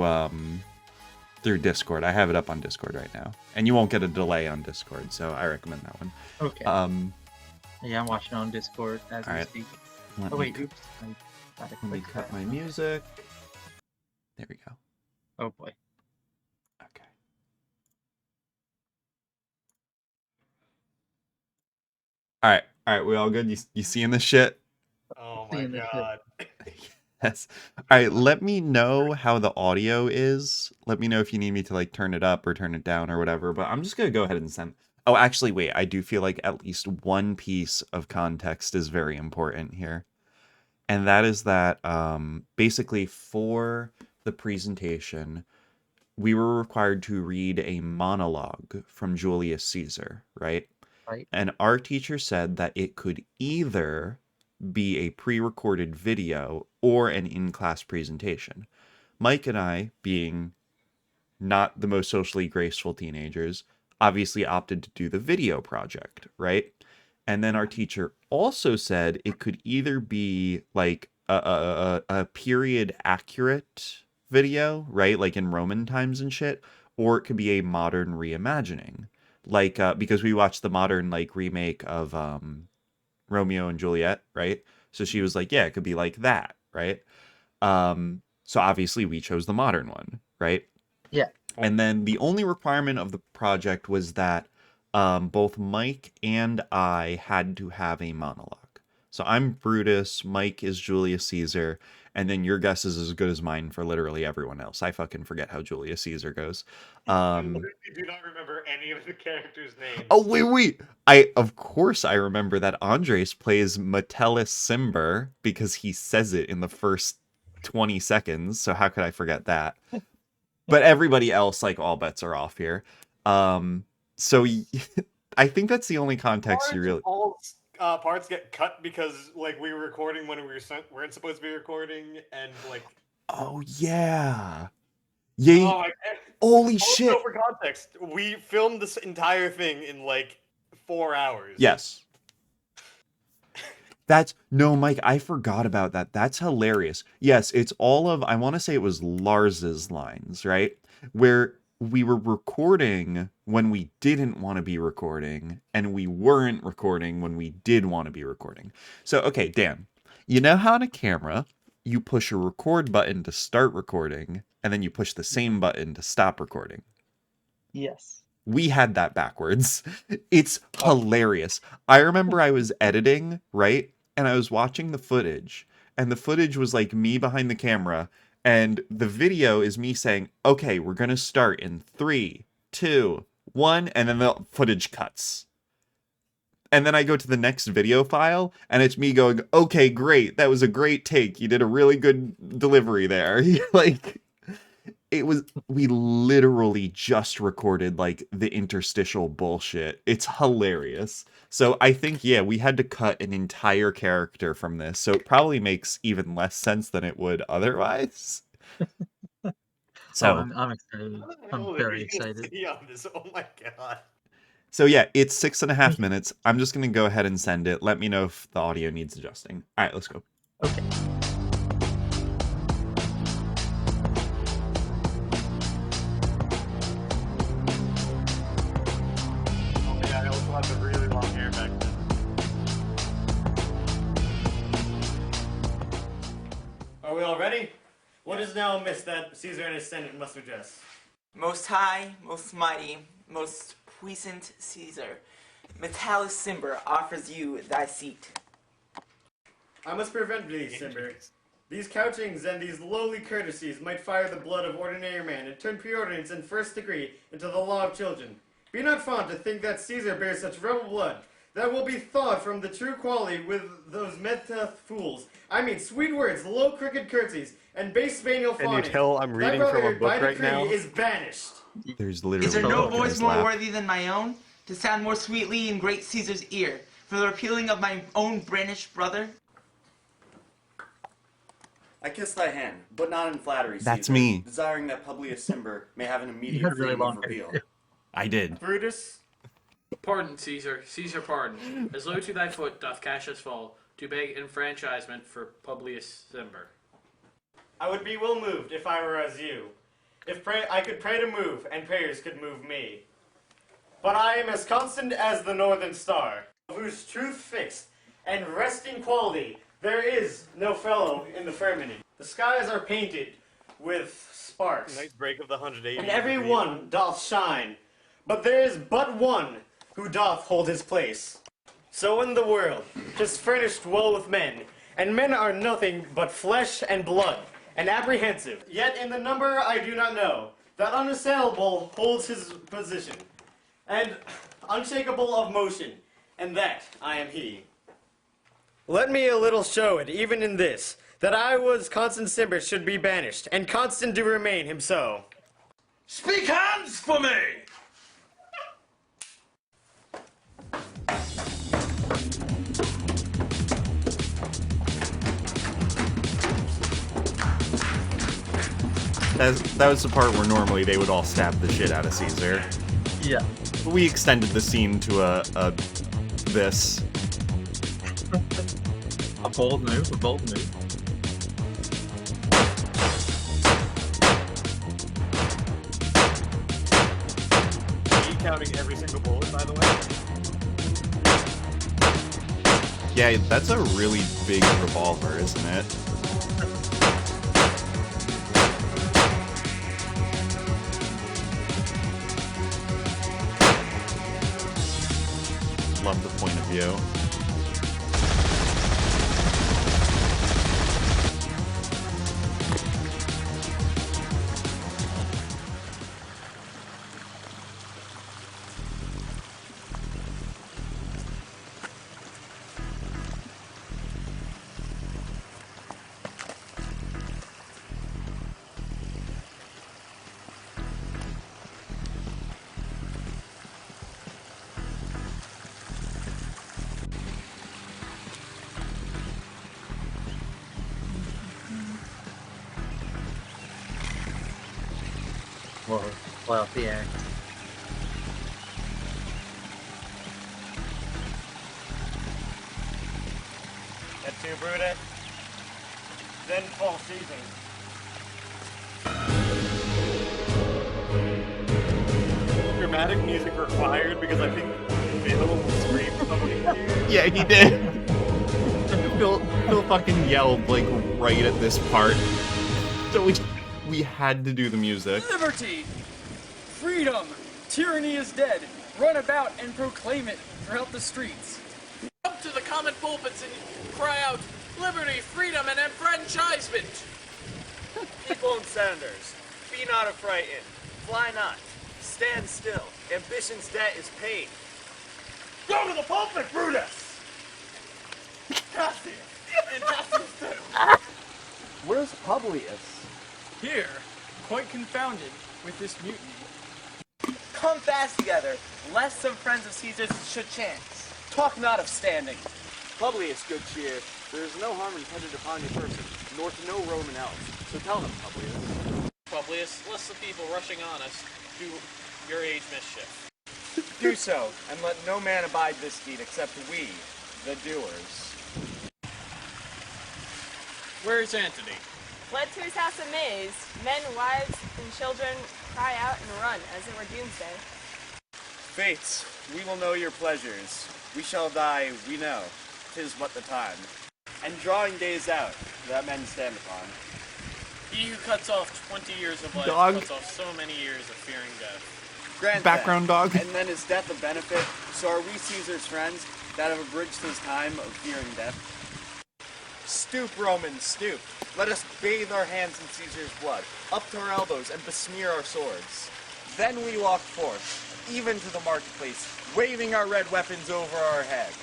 A: Discord. I have it up on Discord right now, and you won't get a delay on Discord, so I recommend that one.
D: Okay. Yeah, I'm watching on Discord as we speak. Oh wait, oops.
A: Let me cut my music. There we go.
D: Oh boy.
A: Okay. All right, we all good? You seeing this shit?
F: Oh my god.
A: Yes. All right, let me know how the audio is. Let me know if you need me to like turn it up or turn it down or whatever, but I'm just going to go ahead and send. Oh, actually, wait, I do feel like at least one piece of context is very important here. And that is that basically for the presentation, we were required to read a monologue from Julius Caesar, right?
D: Right.
A: And our teacher said that it could either be a pre-recorded video or an in-class presentation. Mike and I, being not the most socially graceful teenagers, obviously opted to do the video project, right? And then our teacher also said it could either be like a period accurate video, right? Like in Roman times and shit, or it could be a modern reimagining. Like because we watched the modern like remake of Romeo and Juliet, right? So she was like, yeah, it could be like that, right? So obviously we chose the modern one, right?
D: Yeah.
A: And then the only requirement of the project was that both Mike and I had to have a monologue. So I'm Brutus, Mike is Julius Caesar, and then your guess is as good as mine for literally everyone else. I fucking forget how Julius Caesar goes.
F: I literally do not remember any of the characters' names.
A: Oh, wait. Of course I remember that Andres plays Metellus Cimber because he says it in the first 20 seconds. So how could I forget that? But everybody else, like, all bets are off here. So I think that's the only context you really...
F: Parts get cut because, like, we were recording when weren't supposed to be recording, and, like...
A: Oh, yeah. Yeah.
F: Oh,
A: Holy shit.
F: Also, for context, we filmed this entire thing in, like, 4 hours.
A: Yes. No, Mike, I forgot about that. That's hilarious. Yes, it's all of, I want to say it was Lars's lines, right? Where we were recording when we didn't want to be recording, and we weren't recording when we did want to be recording. So, okay, Dan, you know how on a camera, you push a record button to start recording, and then you push the same button to stop recording?
D: Yes.
A: We had that backwards. It's hilarious. I remember I was editing, right? And I was watching the footage, and the footage was like me behind the camera, and the video is me saying, okay, we're going to start in 3, 2, 1, and then the footage cuts. And then I go to the next video file, and it's me going, okay, great. That was a great take. You did a really good delivery there. Like, we literally just recorded like the interstitial bullshit. It's hilarious. So I think, yeah, we had to cut an entire character from this. So it probably makes even less sense than it would otherwise. So
D: I'm excited. I'm very excited.
F: Oh my god.
A: So yeah, it's 6.5 minutes. I'm just going to go ahead and send it. Let me know if the audio needs adjusting. All right, let's go.
D: Okay.
F: I also had the really long hair back then. Are we all ready? What is now a myth that Caesar and his Senate must address?
G: Most high, most mighty, most puissant Caesar, Metellus Cimber offers you thy seat.
F: I must prevent thee, Cimber. These couchings and these lowly courtesies might fire the blood of ordinary man and turn preordinance in first degree into the law of children. Be not fond to think that Caesar bears such rebel blood. That will be thawed from the true quality with those meta fools. I mean, sweet words, low crooked curtsies, and base spaniel fawning.
H: Can you tell I'm reading from a book right now?
F: Is banished.
A: There's literally
G: Is there no
A: no
G: voice more worthy than my own, to sound more sweetly in great Caesar's ear, for the repealing of my own British brother?
I: I kiss thy hand, but not in flattery,
A: That's
I: Caesar,
A: me.
I: desiring that Publius Cimber may have an
D: You
I: immediate
D: had really
I: freedom
D: long
I: of
D: hair,
I: reveal.
D: too.
A: I did.
F: Brutus.
J: Pardon, Caesar. Caesar, pardon. As low to thy foot doth Cassius fall, to beg enfranchisement for Publius Cimber.
F: I would be well moved if I were as you. If I could pray to move, and prayers could move me. But I am as constant as the northern star, whose truth fixed and resting quality there is no fellow in the firmament. The skies are painted with sparks.
H: Nice break of the 180.
F: And every one doth shine, but there is but one who doth hold his place. So in the world, 'tis furnished well with men, and men are nothing but flesh and blood, and apprehensive. Yet in the number I do not know, that unassailable holds his position, and unshakable of motion, and that I am he. Let me a little show it, even in this, that I was constant Cimber should be banished, and constant do remain him so.
J: Speak hands for me!
A: That was the part where normally they would all stab the shit out of Caesar.
D: Yeah.
A: We extended the scene to this.
D: bold move, a bold move.
H: Counting every single bullet, by the way.
A: Yeah, that's a really big revolver, isn't it? Love the point of view.
D: Whoa, well, yeah.
F: That too, Brutus? Then fall season.
H: Dramatic music required because I think Bill screamed something.
A: Yeah, he did. Phil fucking yelled like right at this part, so we had to do the music.
E: Liberty! Freedom! Tyranny is dead! Run about and proclaim it throughout the streets.
J: Up to the common pulpits and cry out, liberty, freedom, and enfranchisement!
F: People and senators, be not affrighted. Fly not. Stand still. Ambition's debt is paid. Go to the pulpit, Brutus! Cassius! And Cassius too! Where's Publius?
E: Here, quite confounded with this mutiny.
G: Come fast together, lest some friends of Caesar's should chance.
F: Talk not of standing. Publius, good cheer. There is no harm intended upon your person, nor to no Roman else. So tell them, Publius.
J: Publius, lest the people rushing on us do your age mischief.
F: Do so, and let no man abide this deed except we, the doers.
J: Where is Antony?
K: Fled to his house amazed. Men, wives, and children cry out and run as it were doomsday.
F: Fates, we will know your pleasures. We shall die, we know. 'Tis but the time. And drawing days out, that men stand upon.
J: He who cuts off 20 years of life
A: Dog.
J: cuts off so many years of fearing death.
F: Grant
A: Background
F: that.
A: dog.
F: And then is death a benefit? So are we Caesar's friends that have abridged his time of fearing death? Stoop, Romans, stoop. Let us bathe our hands in Caesar's blood, up to our elbows, and besmear our swords. Then we walk forth, even to the marketplace, waving our red weapons over our head.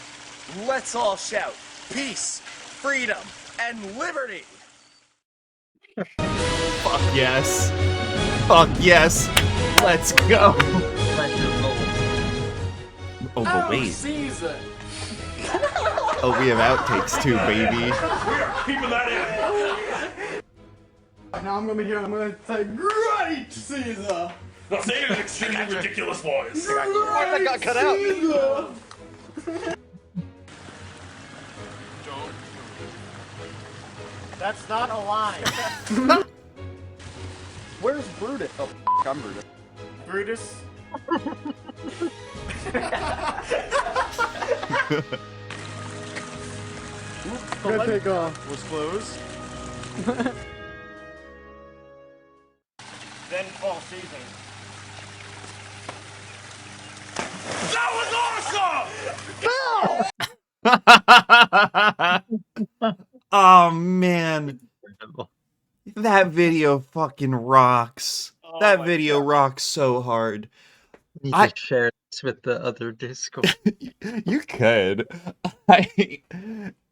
F: Let's all shout, peace, freedom, and liberty!
A: Fuck yes. Fuck yes. Let's go. Oh, but wait.
E: Caesar!
A: Oh, we have outtakes too, baby.
H: Keeping that in.
E: Now I'm gonna be here and I'm gonna say, great Caesar!
H: Now say it in extremely ridiculous voice.
F: I got cut out.
E: Caesar!
F: That's not a line. Where's Brutus? Oh, I'm Brutus. Brutus?
E: Good take off.
F: Was closed. Then fall season.
H: That was awesome!
A: Oh man, that video fucking rocks.
J: Oh
A: That
J: my
A: video
J: God.
A: rocks so hard.
D: You
A: I-
D: should share this with the other Discord.
A: You could.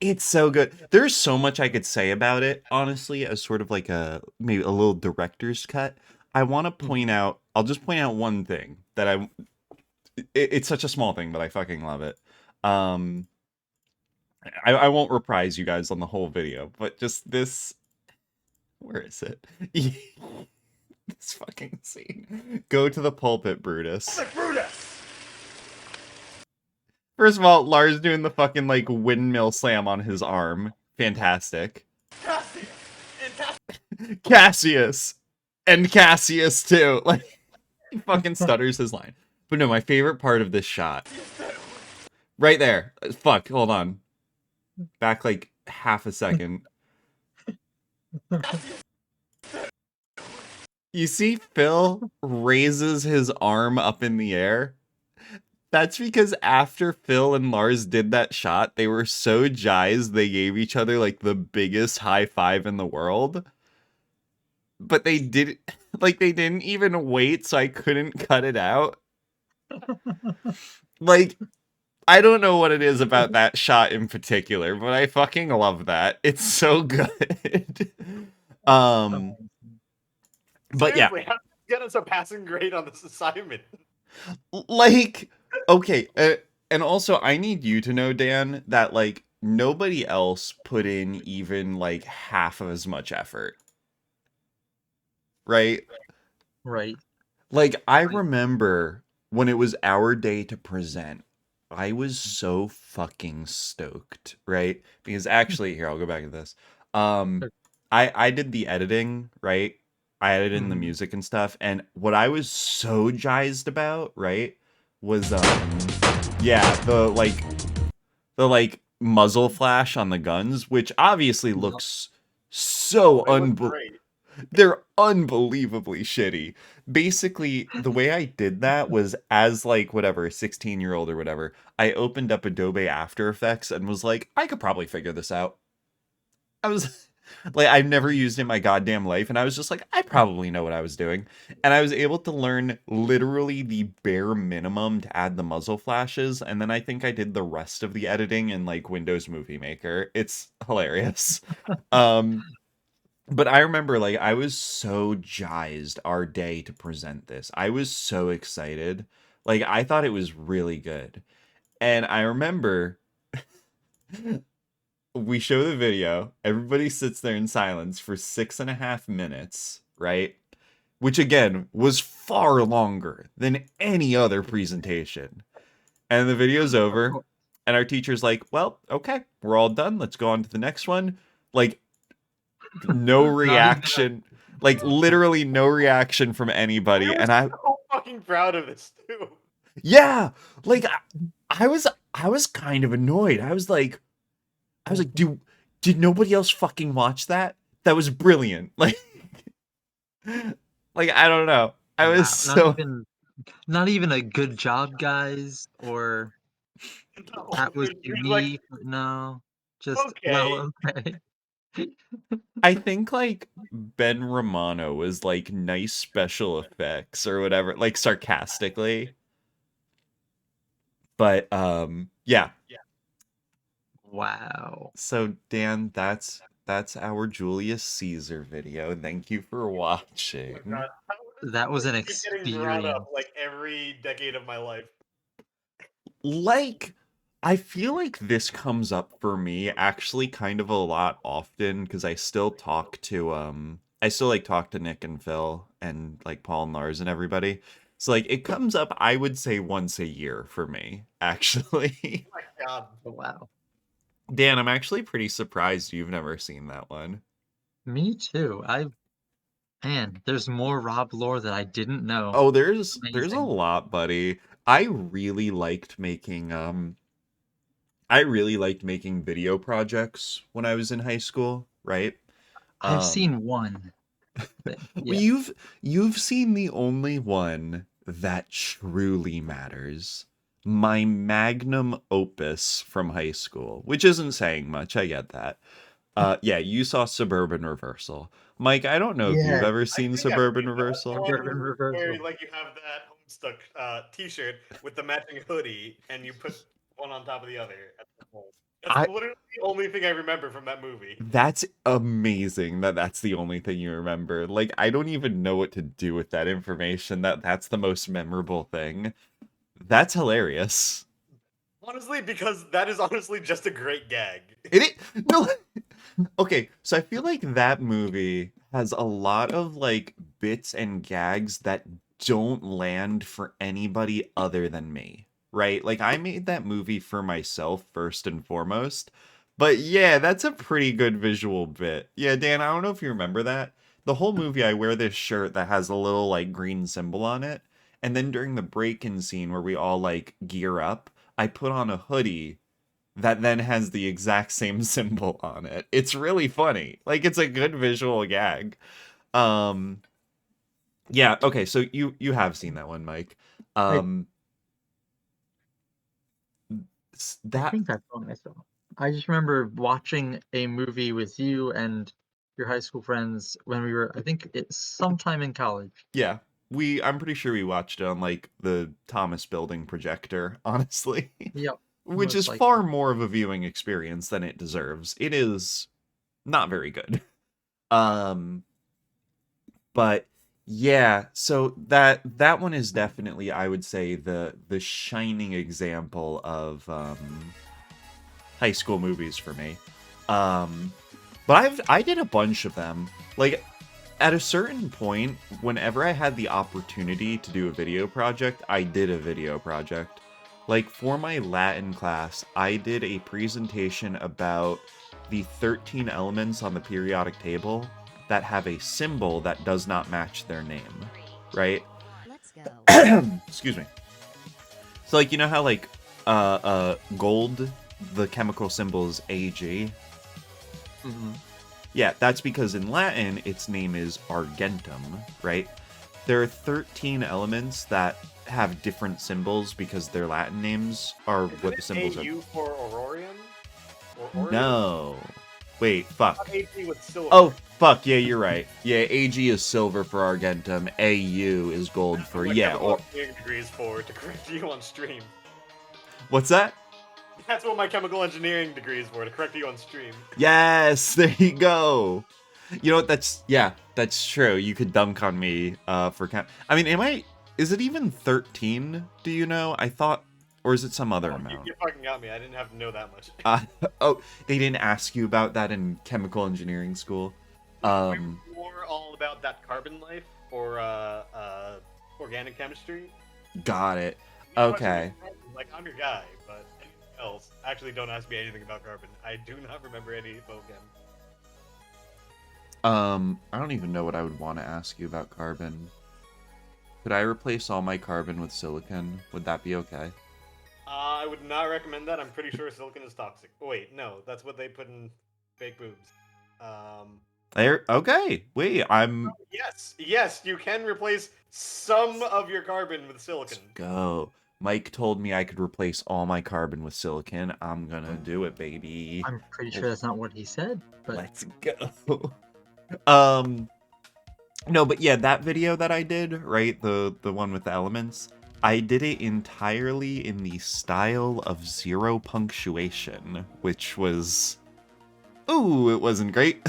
A: It's so good. There's so much I could say about it, honestly, as sort of like maybe a little director's cut. I want to point out, I'll just point out one thing that it's such a small thing, but I fucking love it. I won't reprise you guys on the whole video, but just this, where is it? This fucking scene. Go to the pulpit, Brutus.
H: Brutus!
A: First of all, Lars doing the fucking like windmill slam on his arm. fantastic. Cassius. And Cassius, too. Like, he fucking stutters his line. But no, my favorite part of this shot. Right there. Fuck, hold on. Back like half a second. You see Phil raises his arm up in the air? That's because after Phil and Lars did that shot, they were so jazzed they gave each other like the biggest high five in the world. But they didn't even wait, so I couldn't cut it out. Like, I don't know what it is about that shot in particular, but I fucking love that. It's so good. But yeah.
H: Seriously, how did you get us a passing grade on this assignment?
A: Like, okay, and also I need you to know, Dan, that like nobody else put in even like half of as much effort. Right?
D: Right.
A: Like, I remember when it was our day to present, I was so fucking stoked, right? Because actually, here, I'll go back to this. I did the editing, right? I edited in the music and stuff, and what I was so jazzed about, right, was yeah, the like muzzle flash on the guns, which obviously looks so they're unbelievably shitty. Basically, the way I did that was as like whatever, a 16-year-old or whatever, I opened up Adobe After Effects and was like, I could probably figure this out. I was like, I've never used it in my goddamn life, and I was just like, I probably know what I was doing. And I was able to learn literally the bare minimum to add the muzzle flashes, and then I think I did the rest of the editing in like Windows Movie Maker. It's hilarious. But I remember, like, I was so jazzed our day to present this. I was so excited. Like, I thought it was really good. And I remember we show the video. Everybody sits there in silence for 6.5 minutes, right? Which, again, was far longer than any other presentation. And the video's over. And our teacher's like, well, okay, we're all done. Let's go on to the next one. Like, no reaction, like literally no reaction from anybody, and I'm
H: so fucking proud of this too.
A: Yeah, like I was kind of annoyed. I was like, did nobody else fucking watch that? That was brilliant. Like, I don't know. I was
D: not even a good job, guys, or that was unique. Like, no, just
H: okay.
D: Well, okay.
A: I think like Ben Romano was like nice special effects or whatever, like sarcastically. But yeah.
D: Wow.
A: So Dan, that's our Julius Caesar video. Thank you for watching.
D: That was an experience.
H: Getting brought up like every decade of my life.
A: Like, I feel like this comes up for me actually kind of a lot often because I still talk to talk to Nick and Phil and like Paul and Lars and everybody. So like it comes up, I would say once a year for me, actually.
H: Oh my god.
D: Wow.
A: Dan, I'm actually pretty surprised you've never seen that one.
D: Me too. Man, there's more Rob lore that I didn't know.
A: Oh, there's a lot, buddy. I really liked making video projects when I was in high school, right?
D: I've seen one.
A: Yeah. You've seen the only one that truly matters. My magnum opus from high school, which isn't saying much, I get that. Yeah, you saw Suburban Reversal. Mike, I don't know if you've ever seen Suburban Reversal.
H: Suburban Reversal. Where, like, you have that Homestuck t-shirt with the matching hoodie, and you put one on top of the other. That's literally the only thing I remember from that movie.
A: That's amazing that's the only thing you remember. Like, I don't even know what to do with that information. That's the most memorable thing. That's hilarious.
H: Honestly, because that is honestly just a great gag.
A: No. Okay, so I feel like that movie has a lot of like bits and gags that don't land for anybody other than me, right? Like I made that movie for myself first and foremost, But yeah, that's a pretty good visual bit. Yeah, Dan, I don't know if you remember that. The whole movie, I wear this shirt that has a little like green symbol on it. And then during the break-in scene where we all like gear up, I put on a hoodie that then has the exact same symbol on it. It's really funny. Like it's a good visual gag. Um yeah, okay, so you have seen that one, Mike.
D: I
A: That
D: think that's one I saw. I just remember watching a movie with you and your high school friends when we were, I think it's sometime in college.
A: yeah, I'm pretty sure we watched it on like the Thomas Building projector, honestly.
D: Yep,
A: Which is
D: most
A: far
D: likely.
A: more of a viewing experience than it deserves. It is not very good. Um but yeah, so that one is definitely, I would say, the shining example of high school movies for me. But I did a bunch of them. Like at a certain point, whenever I had the opportunity to do a video project, I did a video project. Like for my Latin class, I did a presentation about the 13 elements on the periodic table that have a symbol that does not match their name, right?
L: Let's go.
A: Excuse me. So like you know how like gold, the chemical symbol is Ag.
D: Mm-hmm.
A: Yeah, that's because in Latin its name is argentum, right? There are 13 elements that have different symbols because their Latin names are what the symbols are.
H: AU for Aurorium? Or Orium?
A: No. Wait, fuck.
H: Not AG with silver.
A: Oh, fuck, yeah, you're right. Yeah, AG is silver for argentum, AU is gold for, yeah, or...
H: Engineering degree is for, to correct you on stream.
A: What's that?
H: That's what my chemical engineering degree is for, to correct you on stream.
A: Yes, there you go. You know what, that's true. You could dunk on me for count. I mean, is it even 13, do you know? I thought, or is it some other amount?
H: You fucking got me, I didn't have to know that much.
A: Oh, they didn't ask you about that in chemical engineering school?
H: We were more all about that carbon life, or organic chemistry.
A: Got it.
H: You know,
A: Okay.
H: Like, I'm your guy, but anything else, actually don't ask me anything about carbon. I do not remember any Pokemon.
A: I don't even know what I would want to ask you about carbon. Could I replace all my carbon with silicon? Would that be okay?
H: I would not recommend that. I'm pretty sure silicon is toxic. Oh, wait, no, that's what they put in fake boobs.
A: Okay. Wait,
H: Yes, you can replace some of your carbon with silicon.
A: Let's go. Mike told me I could replace all my carbon with silicon. I'm gonna do it, baby.
D: I'm pretty sure that's not what he said, but
A: Let's go. No, but yeah, that video that I did, right, the one with the elements, I did it entirely in the style of zero punctuation, which was, ooh, it wasn't great.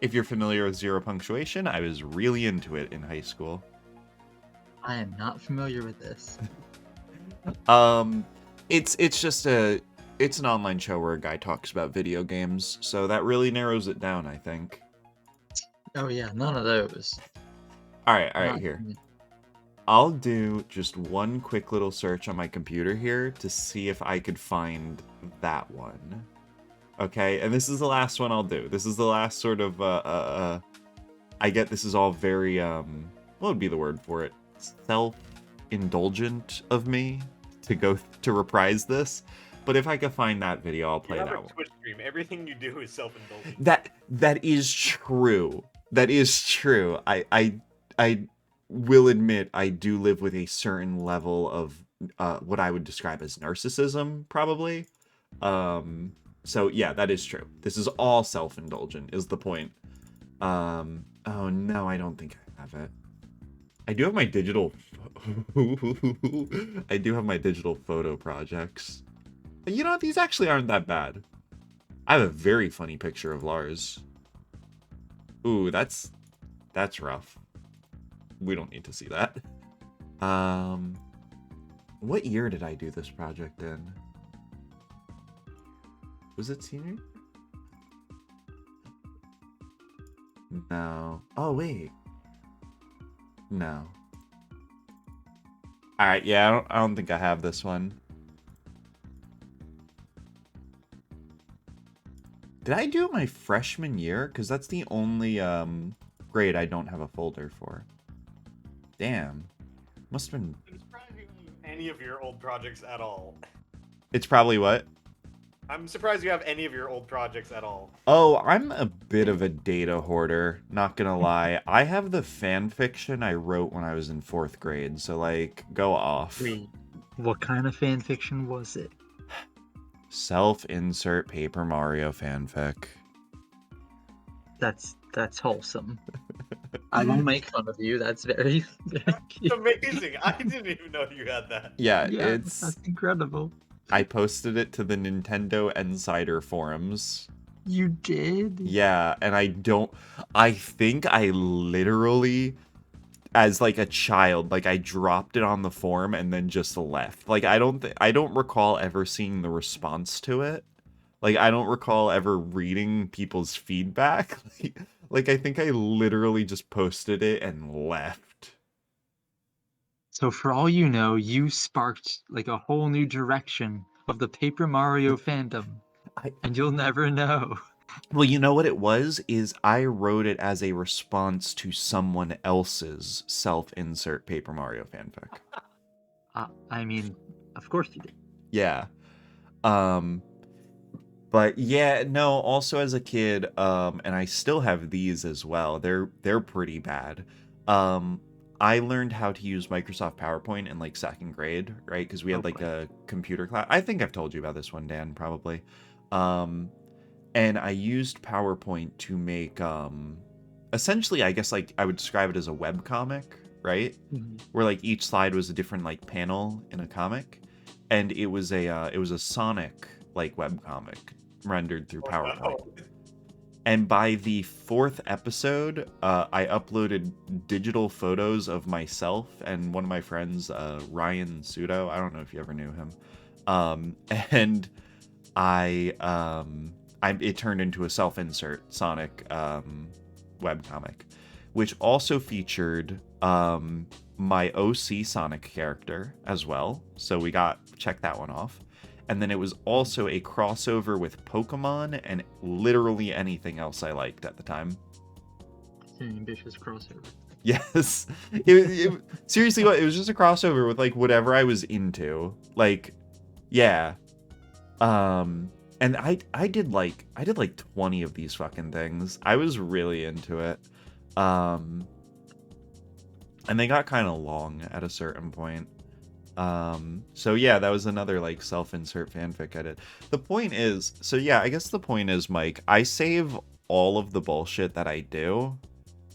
A: If you're familiar with zero punctuation, I was really into it in high school.
D: I am not familiar with this.
A: It's just it's an online show where a guy talks about video games, so that really narrows it down, I think.
D: Oh yeah, none of those.
A: All right,
D: Not
A: here.
D: me.
A: I'll do just one quick little search on my computer here to see if I could find that one. Okay, and this is the last one I'll do. This is the last sort of, I get this is all very, what would be the word for it? Self-indulgent of me to reprise this. But if I could find that video, I'll play
H: You have
A: that
H: a
A: one.
H: Twitch stream. Everything you do is self-indulgent.
A: That is true. That is true. I will admit I do live with a certain level of what I would describe as narcissism, probably. So yeah, that is true. This is all self-indulgent, is the point. Oh no, I don't think I have it. I do have my digital I do have my digital photo projects. You know, these actually aren't that bad. I have a very funny picture of Lars. Ooh, that's rough. We don't need to see that. What year did I do this project in? Was it senior? No. Oh, wait. No. Alright, yeah, I don't think I have this one. Did I do it my freshman year? Because that's the only grade I don't have a folder for. Damn. Must have been...
H: I'm surprised you have any of your old projects at all.
A: It's probably what?
H: I'm surprised you have any of your old projects at all.
A: Oh, I'm a bit of a data hoarder, not gonna lie. I have the fan fiction I wrote when I was in 4th grade, so, like, go off.
D: Wait, what kind of fan fiction was it?
A: Self-insert Paper Mario fanfic.
D: That's wholesome. I won't make fun of you. That's very, very cute.
H: Amazing. I didn't even know you had that.
A: Yeah,
D: That's
A: it's...
D: incredible.
A: I posted it to the Nintendo Insider forums.
D: You did?
A: Yeah, and I think I literally, as like a child, like I dropped it on the forum and then just left. Like I don't recall ever seeing the response to it. Like I don't recall ever reading people's feedback. Like I think I literally just posted it and left.
D: So for all you know, you sparked like a whole new direction of the Paper Mario fandom. And you'll never know.
A: Well, you know what it was? Is I wrote it as a response to someone else's self-insert Paper Mario fanfic.
D: I mean, of course you did.
A: Yeah. But yeah, no, also as a kid, and I still have these as well. They're pretty bad. I learned how to use Microsoft PowerPoint in like 2nd grade, right? Because we had like a computer class. I think I've told you about this one, Dan, probably. And I used PowerPoint to make essentially, I guess like I would describe it as a web comic, right? Where like each slide was a different like panel in a comic, and it was a Sonic like web comic rendered through PowerPoint.
H: No.
A: And by the 4th episode, I uploaded digital photos of myself and one of my friends, Ryan Sudo. I don't know if you ever knew him. And it turned into a self-insert Sonic webcomic, which also featured my OC Sonic character as well. So check that one off. And then it was also a crossover with Pokemon and literally anything else I liked at the time.
D: It's an ambitious crossover.
A: Yes. Seriously, it was just a crossover with like whatever I was into. Like, yeah. And I did like 20 of these fucking things. I was really into it. And they got kind of long at a certain point. So yeah, that was another like self-insert fanfic I did. The point is, so yeah, I guess the point is, Mike, I save all of the bullshit that I do,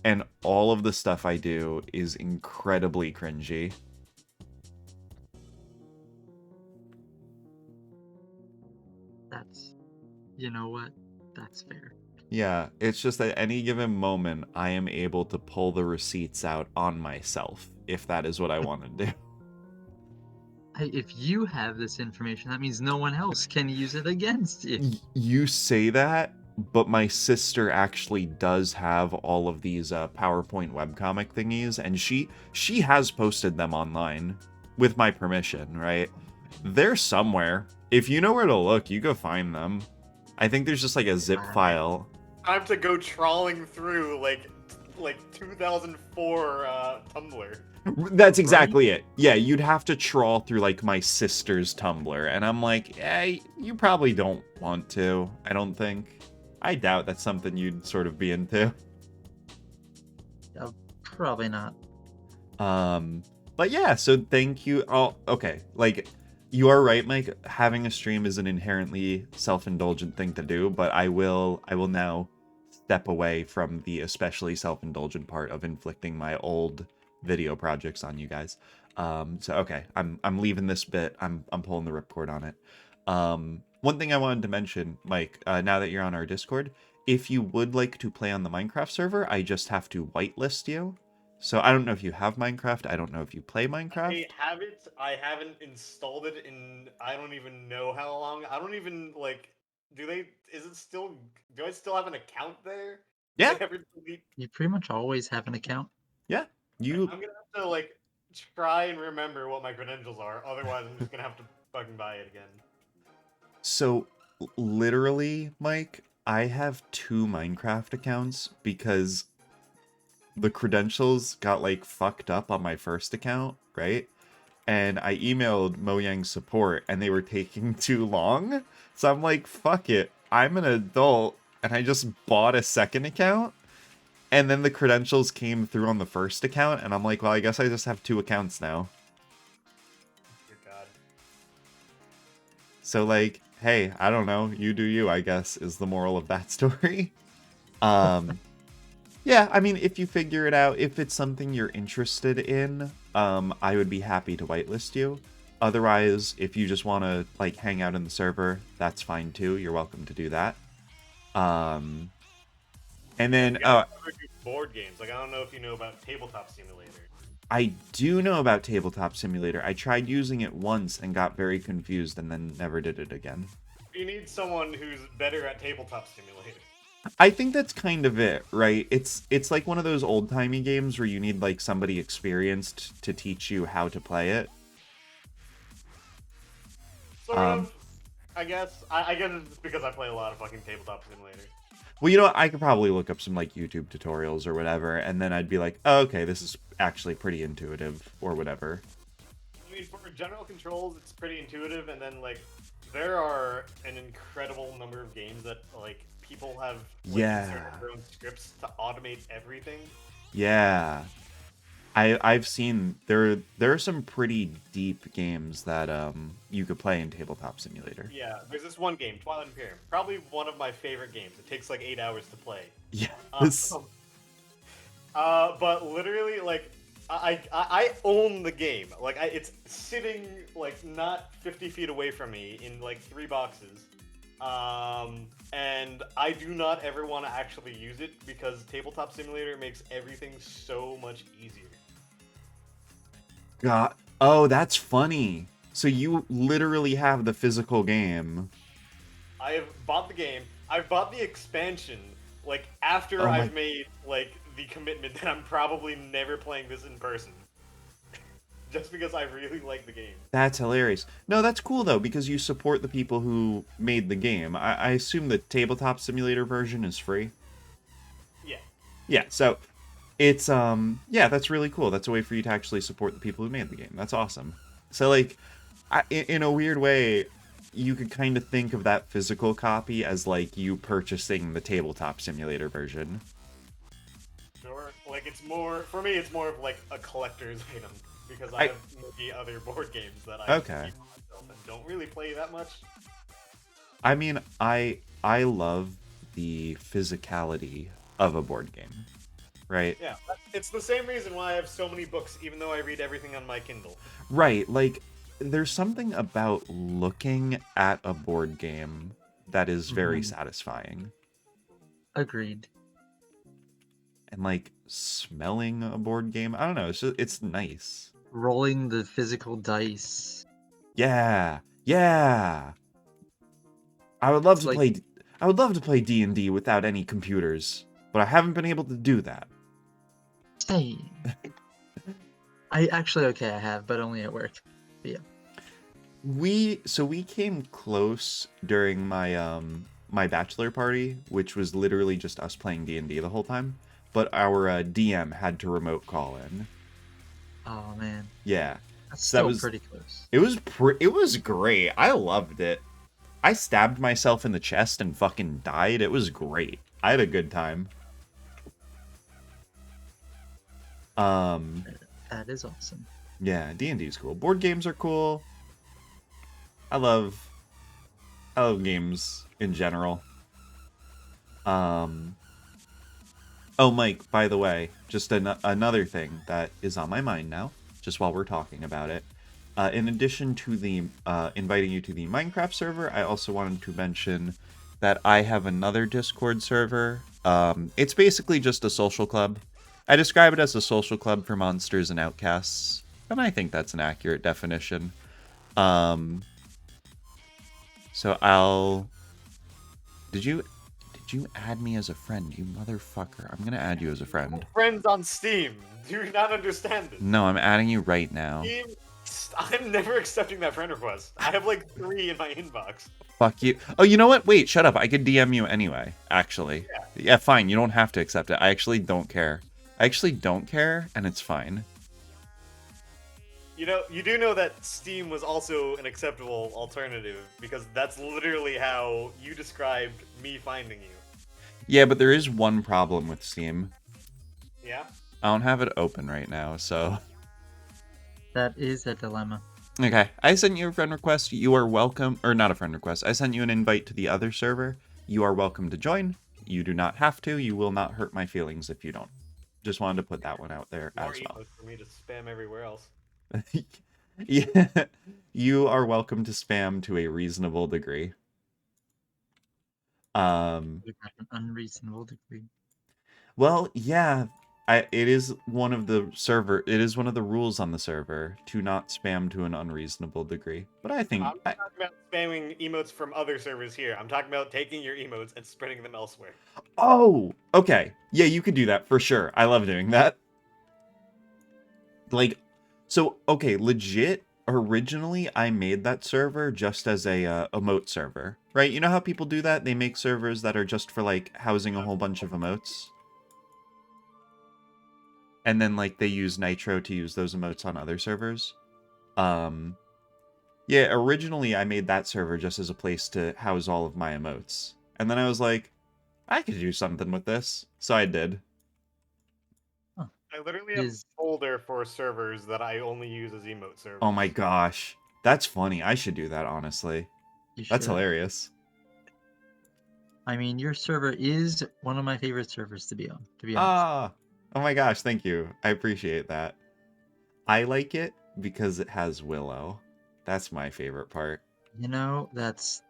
A: and all of the stuff I do is incredibly cringy.
D: You know what? That's fair.
A: Yeah, it's just at any given moment, I am able to pull the receipts out on myself, if that is what I want to do.
D: If you have this information, that means no one else can use it against you.
A: You say that, but my sister actually does have all of these PowerPoint webcomic thingies, and she has posted them online with my permission, right? They're somewhere. If you know where to look, you go find them. I think there's just like a zip file.
H: I have to go trawling through like 2004 Tumblr.
A: That's exactly it. Yeah, you'd have to trawl through like my sister's Tumblr, and I'm like, you probably don't want to. I don't think. I doubt that's something you'd sort of be into.
D: Probably not.
A: But yeah, so thank you. Oh, okay. Like, you are right, Mike. Having a stream is an inherently self-indulgent thing to do, but I will now step away from the especially self-indulgent part of inflicting my old video projects on you guys. So okay, I'm leaving this bit. I'm pulling the ripcord on it. One thing I wanted to mention, Mike, now that you're on our Discord, if you would like to play on the Minecraft server, I just have to whitelist you. So I don't know if you have Minecraft. I don't know if you play Minecraft.
H: I have it. I haven't installed it in I don't even know how long. I don't even like. Do I still have an account there?
A: Yeah.
D: You pretty much always have an account.
A: Yeah.
H: I'm gonna have to like try and remember what my credentials are. Otherwise, I'm just gonna have to fucking buy it again.
A: So literally, Mike, I have 2 Minecraft accounts because the credentials got like fucked up on my first account, right? And I emailed Mojang support and they were taking too long. So I'm like, fuck it. I'm an adult and I just bought a second account. And then the credentials came through on the first account and I'm like, well, I guess I just have 2 accounts now.
H: Dear God.
A: So like, hey, I don't know, you do you, I guess, is the moral of that story. Yeah, I mean, if you figure it out, if it's something you're interested in, I would be happy to whitelist you. Otherwise, if you just want to like hang out in the server, that's fine too. You're welcome to do that. And then
H: Board games. Like, I don't know if you know about Tabletop Simulator.
A: I do know about Tabletop Simulator. I tried using it once and got very confused and then never did it again.
H: You need someone who's better at Tabletop Simulator.
A: I think that's kind of it, right? It's like one of those old-timey games where you need like somebody experienced to teach you how to play it.
H: Sort of, I guess. I guess it's because I play a lot of fucking Tabletop Simulator.
A: Well, you know what? I could probably look up some like YouTube tutorials or whatever, and then I'd be like, oh, okay, this is actually pretty intuitive or whatever.
H: I mean, for general controls, it's pretty intuitive, and then like there are an incredible number of games that like people have inserted their own scripts to automate everything.
A: Yeah. I've seen there are some pretty deep games that you could play in Tabletop Simulator.
H: Yeah, there's this one game, Twilight Imperium, probably one of my favorite games. It takes like 8 hours to play.
A: Yes.
H: But literally, like, I own the game. Like, it's sitting like not 50 feet away from me in like 3 boxes. And I do not ever want to actually use it because Tabletop Simulator makes everything so much easier.
A: God. Oh, that's funny. So you literally have the physical game.
H: I have bought the game. I've bought the expansion, like, after I've made, like, the commitment that I'm probably never playing this in person. Just because I really like the game.
A: That's hilarious. No, that's cool, though, because you support the people who made the game. I assume the Tabletop Simulator version is free?
H: Yeah.
A: Yeah, so it's, yeah, that's really cool. That's a way for you to actually support the people who made the game. That's awesome. So, like, in a weird way, you could kind of think of that physical copy as, like, you purchasing the Tabletop Simulator version.
H: Sure. Like, it's more, for me, it's more of, like, a collector's item. Because I have many other board games that I keep myself and don't really play that much.
A: I mean, I love the physicality of a board game, right?
H: Yeah, it's the same reason why I have so many books, even though I read everything on my Kindle.
A: Right, like, there's something about looking at a board game that is very satisfying.
D: Agreed.
A: And, like, smelling a board game, I don't know, it's nice.
D: Rolling the physical dice.
A: Yeah, yeah. I would love to play D&D without any computers, but I haven't been able to do that.
D: Same. I have, but only at work. But yeah.
A: We came close during my my bachelor party, which was literally just us playing D&D the whole time, but our DM had to remote call in.
D: Oh man.
A: Yeah.
D: That was pretty close.
A: It was great. I loved it. I stabbed myself in the chest and fucking died. It was great. I had a good time.
D: That is awesome.
A: Yeah, D&D is cool. Board games are cool. I love games in general. Oh, Mike, by the way, just another thing that is on my mind now, just while we're talking about it. In addition to the inviting you to the Minecraft server, I also wanted to mention that I have another Discord server. It's basically just a social club. I describe it as a social club for monsters and outcasts, and I think that's an accurate definition. So I'll... Did you add me as a friend, you motherfucker? I'm gonna add you as a friend.
H: Friends on Steam. Do you not understand this?
A: No, I'm adding you right now.
H: I'm never accepting that friend request. I have like 3 in my inbox.
A: Fuck you. Oh, you know what? Wait, shut up. I could DM you anyway, actually. Yeah, fine. You don't have to accept it. I actually don't care. I actually don't care, and it's fine.
H: You know, you do know that Steam was also an acceptable alternative, because that's literally how you described me finding you.
A: Yeah, but there is one problem with Steam.
H: Yeah?
A: I don't have it open right now, so...
D: That is a dilemma.
A: Okay, I sent you a friend request. You are welcome, or not a friend request. I sent you an invite to the other server. You are welcome to join. You do not have to. You will not hurt my feelings if you don't. Just wanted to put that one out there
H: More
A: as well.
H: emotes for me to spam everywhere else.
A: Yeah, you are welcome to spam to a reasonable degree.
D: An unreasonable degree.
A: Well, yeah, it is one of the rules on the server to not spam to an unreasonable degree. But I think
H: I'm not talking about spamming emotes from other servers here. I'm talking about taking your emotes and spreading them elsewhere.
A: Oh, okay. Yeah, you could do that for sure. I love doing that. Like, so, okay, legit, originally I made that server just as a emote server, right? You know how people do that? They make servers that are just for, like, housing a whole bunch of emotes? And then, like, they use Nitro to use those emotes on other servers. Yeah, originally I made that server just as a place to house all of my emotes. And then I was like, I could do something with this. So I did.
H: I literally have a folder for servers that I only use as emote servers.
A: Oh my gosh. That's funny. I should do that, honestly. That's
D: should.
A: hilarious.
D: I mean, your server is one of my favorite servers to be on, to be honest.
A: Ah, oh my gosh, thank you. I appreciate that. I like it because it has Willow. That's my favorite part.
D: You know, that's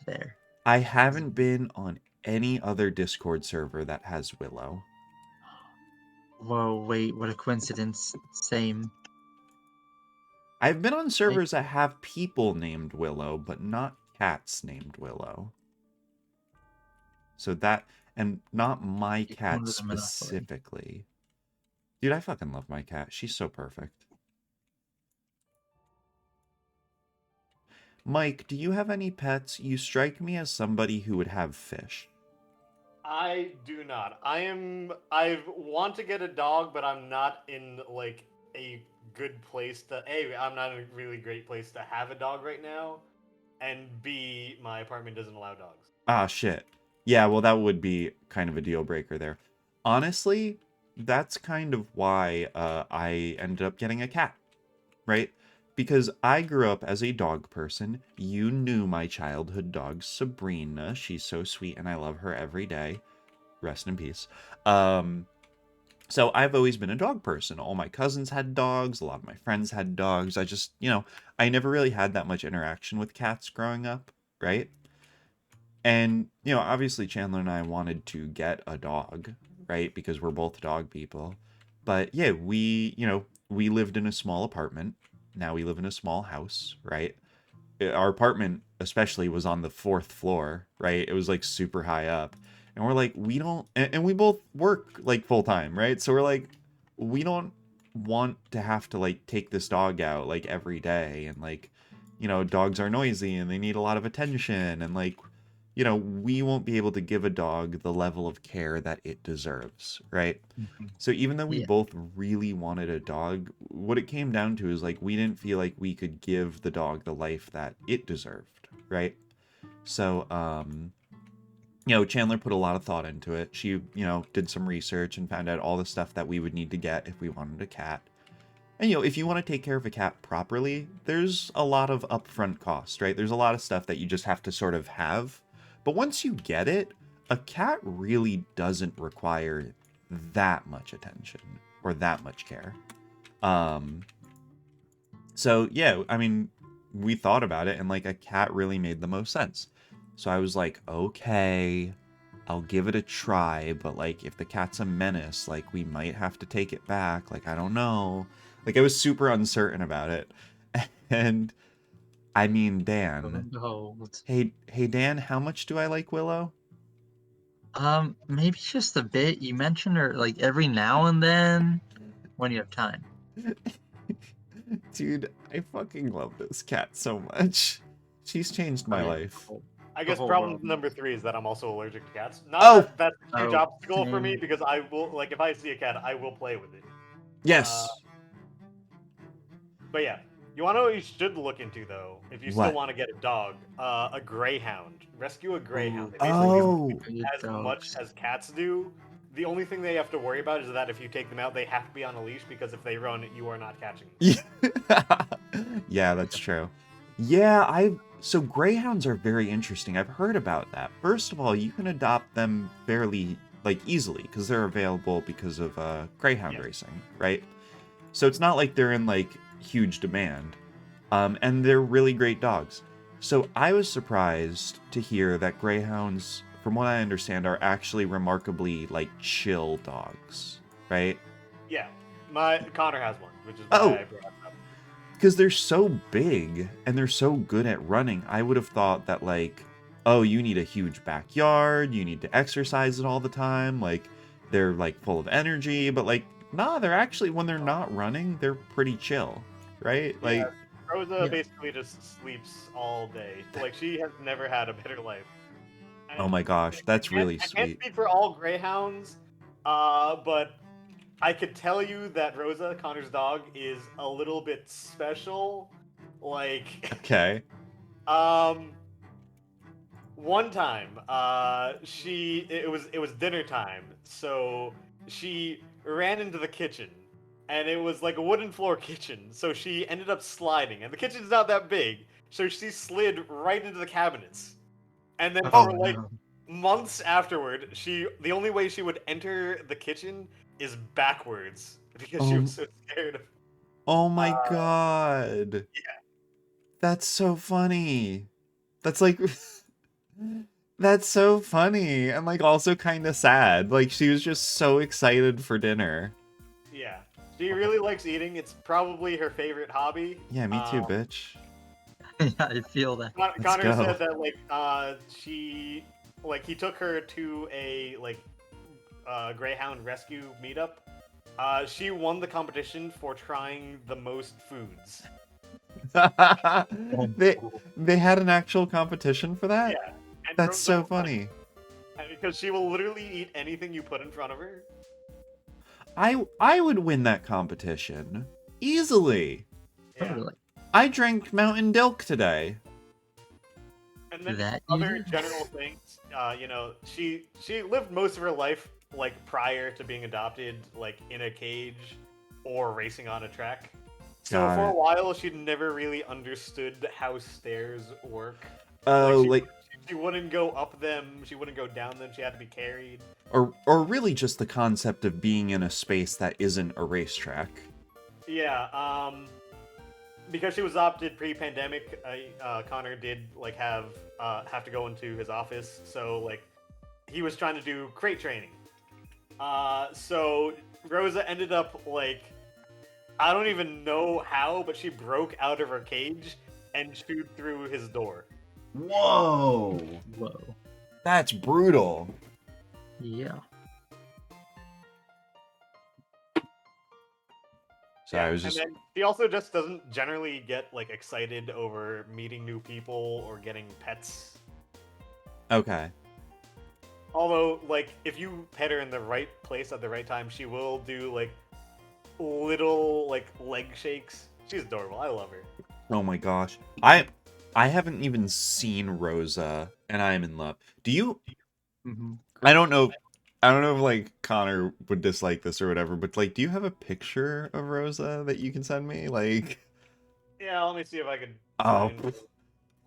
D: fair.
A: I haven't been on any other Discord server that has Willow.
D: Whoa, wait, what a coincidence. Same.
A: I've been on servers that have people named Willow, but not cats named Willow. So that, and not my cat specifically. Dude, I fucking love my cat. She's so perfect. Mike, do you have any pets? You strike me as somebody who would have fish.
H: I do not. I want to get a dog, but I'm not in like a good place to I'm not in a really great place to have a dog right now. And B, my apartment doesn't allow dogs.
A: Ah, shit. Yeah, well, that would be kind of a deal breaker there. Honestly, that's kind of why I ended up getting a cat, right? Because I grew up as a dog person. You knew my childhood dog, Sabrina. She's so sweet, and I love her every day. Rest in peace. So I've always been a dog person. All my cousins had dogs. A lot of my friends had dogs. I just, I never really had that much interaction with cats growing up, right? And, obviously Chandler and I wanted to get a dog, right? Because we're both dog people. But yeah, we lived in a small apartment. Now we live in a small house, right? Our apartment especially was on the 4th floor, right? It was like super high up. And we're like, and we both work like full time, right? So we're like, we don't want to have to like take this dog out like every day. And like, dogs are noisy and they need a lot of attention. And like, we won't be able to give a dog the level of care that it deserves, right?
D: Mm-hmm.
A: So even though we both really wanted a dog, what it came down to is like we didn't feel like we could give the dog the life that it deserved, right? So, Chandler put a lot of thought into it. She, did some research and found out all the stuff that we would need to get if we wanted a cat. And, if you want to take care of a cat properly, there's a lot of upfront cost, right? There's a lot of stuff that you just have to sort of have. But once you get it, a cat really doesn't require that much attention or that much care. So yeah, I mean, we thought about it and like a cat really made the most sense. So I was like, okay, I'll give it a try, but like if the cat's a menace, like we might have to take it back. Like, I don't know. Like I was super uncertain about it. And I mean, Dan. Hey Dan, how much do I like Willow?
D: Maybe just a bit. You mentioned her like every now and then when you have time.
A: Dude, I fucking love this cat so much. She's changed my life.
H: I guess
D: whole
H: problem
D: world.
H: number 3 is that I'm also allergic to cats. Not
A: Oh!
H: that that's a huge
D: Oh,
H: obstacle for me
D: same.
H: because I will like if I see a cat, I will play with it.
A: Yes.
H: But yeah, you want to know what you should look into though, if you still
A: What?
H: want to get a dog, a greyhound. Rescue a greyhound. They
A: Oh.
H: basically as much as cats do. The only thing they have to worry about is that if you take them out, they have to be on a leash because if they run, you are not catching them.
A: Yeah, that's true. Yeah, so greyhounds are very interesting. I've heard about that. First of all, you can adopt them fairly easily because they're available because of greyhound racing, right? So it's not like they're in huge demand. And they're really great dogs. So I was surprised to hear that greyhounds, from what I understand, are actually remarkably chill dogs, right?
H: Yeah, my Connor has one, which is why
A: Oh.
H: I brought it up.
A: Because they're so big and they're so good at running, I would have thought that oh, you need a huge backyard, you need to exercise it all the time, they're full of energy, but nah, they're actually, when they're not running, they're pretty chill, right?
H: Yeah, Rosa basically just sleeps all day. She has never had a better life.
A: Oh my gosh, that's really
H: I can't
A: sweet.
H: speak for all greyhounds, but I could tell you that Rosa, Connor's dog, is a little bit special.
A: Okay.
H: One time, it was dinner time, so she ran into the kitchen, and it was like a wooden floor kitchen, so she ended up sliding, and the kitchen's not that big, so she slid right into the cabinets, and then for months afterward, the only way she would enter the kitchen is backwards because she was so scared of.
A: Oh my god.
H: Yeah.
A: That's so funny. That's that's so funny and also kind of sad. She was just so excited for dinner.
H: Yeah. She really likes eating. It's probably her favorite hobby.
A: Yeah, me too, bitch.
D: Yeah, I feel that.
H: Connor said that he took her to a Greyhound rescue meetup. She won the competition for trying the most foods.
A: They had an actual competition for that?
H: Yeah. And
A: That's so funny.
H: And because she will literally eat anything you put in front of her.
A: I would win that competition easily.
H: Yeah.
D: Totally.
A: I drank Mountain Dilk today.
H: And then
D: That
H: other
D: easy?
H: general things, she lived most of her life prior to being adopted, in a cage or racing on a track. So
A: Got
H: for a
A: it.
H: while, she'd never really understood how stairs work.
A: Oh,
H: She wouldn't go up them. She wouldn't go down them. She had to be carried.
A: or really just the concept of being in a space that isn't a racetrack.
H: Yeah. Because she was adopted pre-pandemic, Connor did have to go into his office. So he was trying to do crate training. So Rosa ended up I don't even know how, but she broke out of her cage and chewed through his door.
A: Whoa.
D: Whoa.
A: That's brutal.
D: Yeah.
A: So I was just
H: And then she also just doesn't generally get excited over meeting new people or getting pets.
A: okay.
H: Although, if you pet her in the right place at the right time, she will do little leg shakes. She's adorable. I love her.
A: Oh my gosh. I haven't even seen Rosa and I am in love. Do you I don't know if Connor would dislike this or whatever, but do you have a picture of Rosa that you can send me?
H: Yeah, let me see if I can.
A: Oh,
H: find-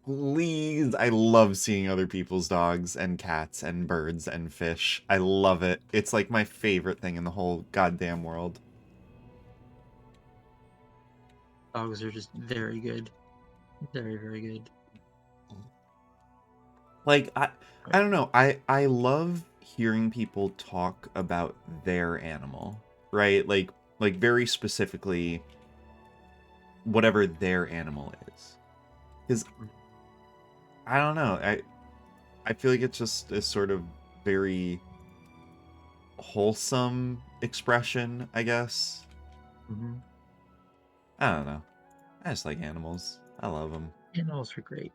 A: please. I love seeing other people's dogs and cats and birds and fish. I love it. It's my favorite thing in the whole goddamn world.
D: Dogs are just very good. Very, very good.
A: I don't know. I love hearing people talk about their animal, right? Very specifically whatever their animal is. Cuz I don't know. I feel like it's just a sort of very wholesome expression, I guess. I don't know. I just like animals. I love them.
D: Animals are great.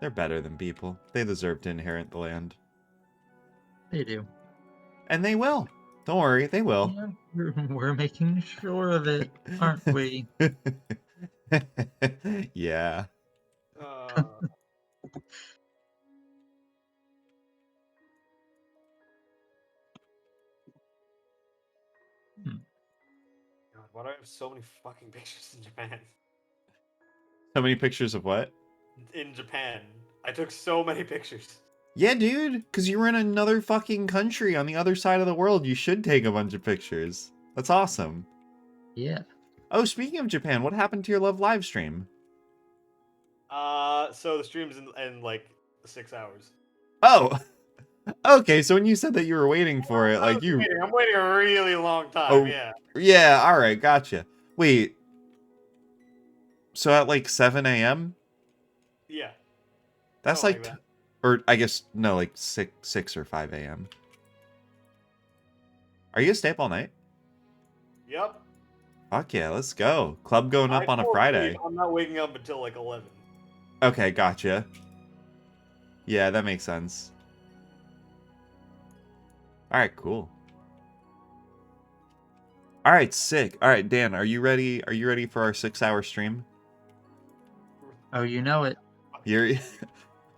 A: They're better than people. They deserve to inherit the land.
D: They do.
A: And they will. Don't worry, they will.
D: Yeah, we're making sure of it, aren't we?
A: Yeah.
H: Uh, God, why do I have so many fucking pictures in Japan?
A: So many pictures of what?
H: In Japan, I took so many pictures.
A: Yeah, dude, because you were in another fucking country on the other side of the world. You should take a bunch of pictures. That's awesome.
D: Yeah.
A: Oh, speaking of Japan, what happened to your Love live stream?
H: So the stream's in like 6 hours.
A: Oh, okay. So when you said that you were waiting for it, like you...
H: I'm waiting a really long time,
A: Oh,
H: yeah.
A: yeah, alright, gotcha. Wait. So at like 7 a.m.?
H: Yeah.
A: That's
H: Something
A: like...
H: like that.
A: Or I guess, no, like 6 or 5 a.m. Are you gonna stay up all night?
H: Yep.
A: Fuck yeah, let's go. Club going up on a
H: fall
A: Friday.
H: asleep, I'm not waking up until like 11.
A: Okay, gotcha. Yeah, that makes sense. Alright, cool. Alright, sick. Alright, Dan, are you ready? Are you ready for our 6-hour stream?
D: Oh, you know it.
A: You're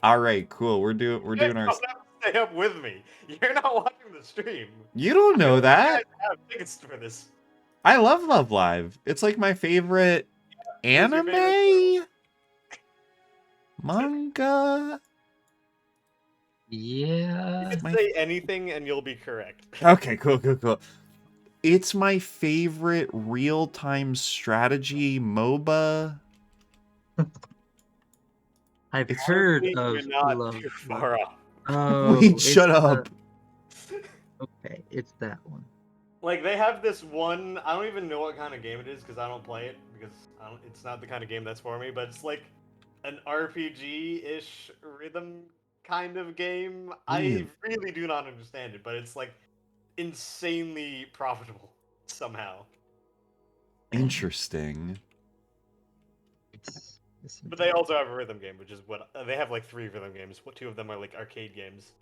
A: alright, cool. We're doing
H: You
A: our...
H: don't have to stay up with me. You're not watching the stream.
A: You don't know
H: You
A: that.
H: guys have tickets for this.
A: I love Love Live. It's like my favorite
H: Who's your favorite
A: anime manga.
D: Yeah.
H: You can say anything and you'll be correct.
A: Okay, cool. It's my favorite real-time strategy MOBA.
D: I've heard
H: Honestly,
D: of
H: you're not
D: Love.
H: too far off.
D: Oh,
A: Wait,
D: it's
A: shut up.
D: Okay, it's that one.
H: Like they have this one. I don't even know what kind of game it is because I don't play it because it's not the kind of game that's for me. But it's like an RPG-ish rhythm kind of game. I really do not understand it, but it's like insanely profitable somehow.
A: Interesting.
H: But they also have a rhythm game, which is what they have like 3 rhythm games. 2 of them are like arcade games.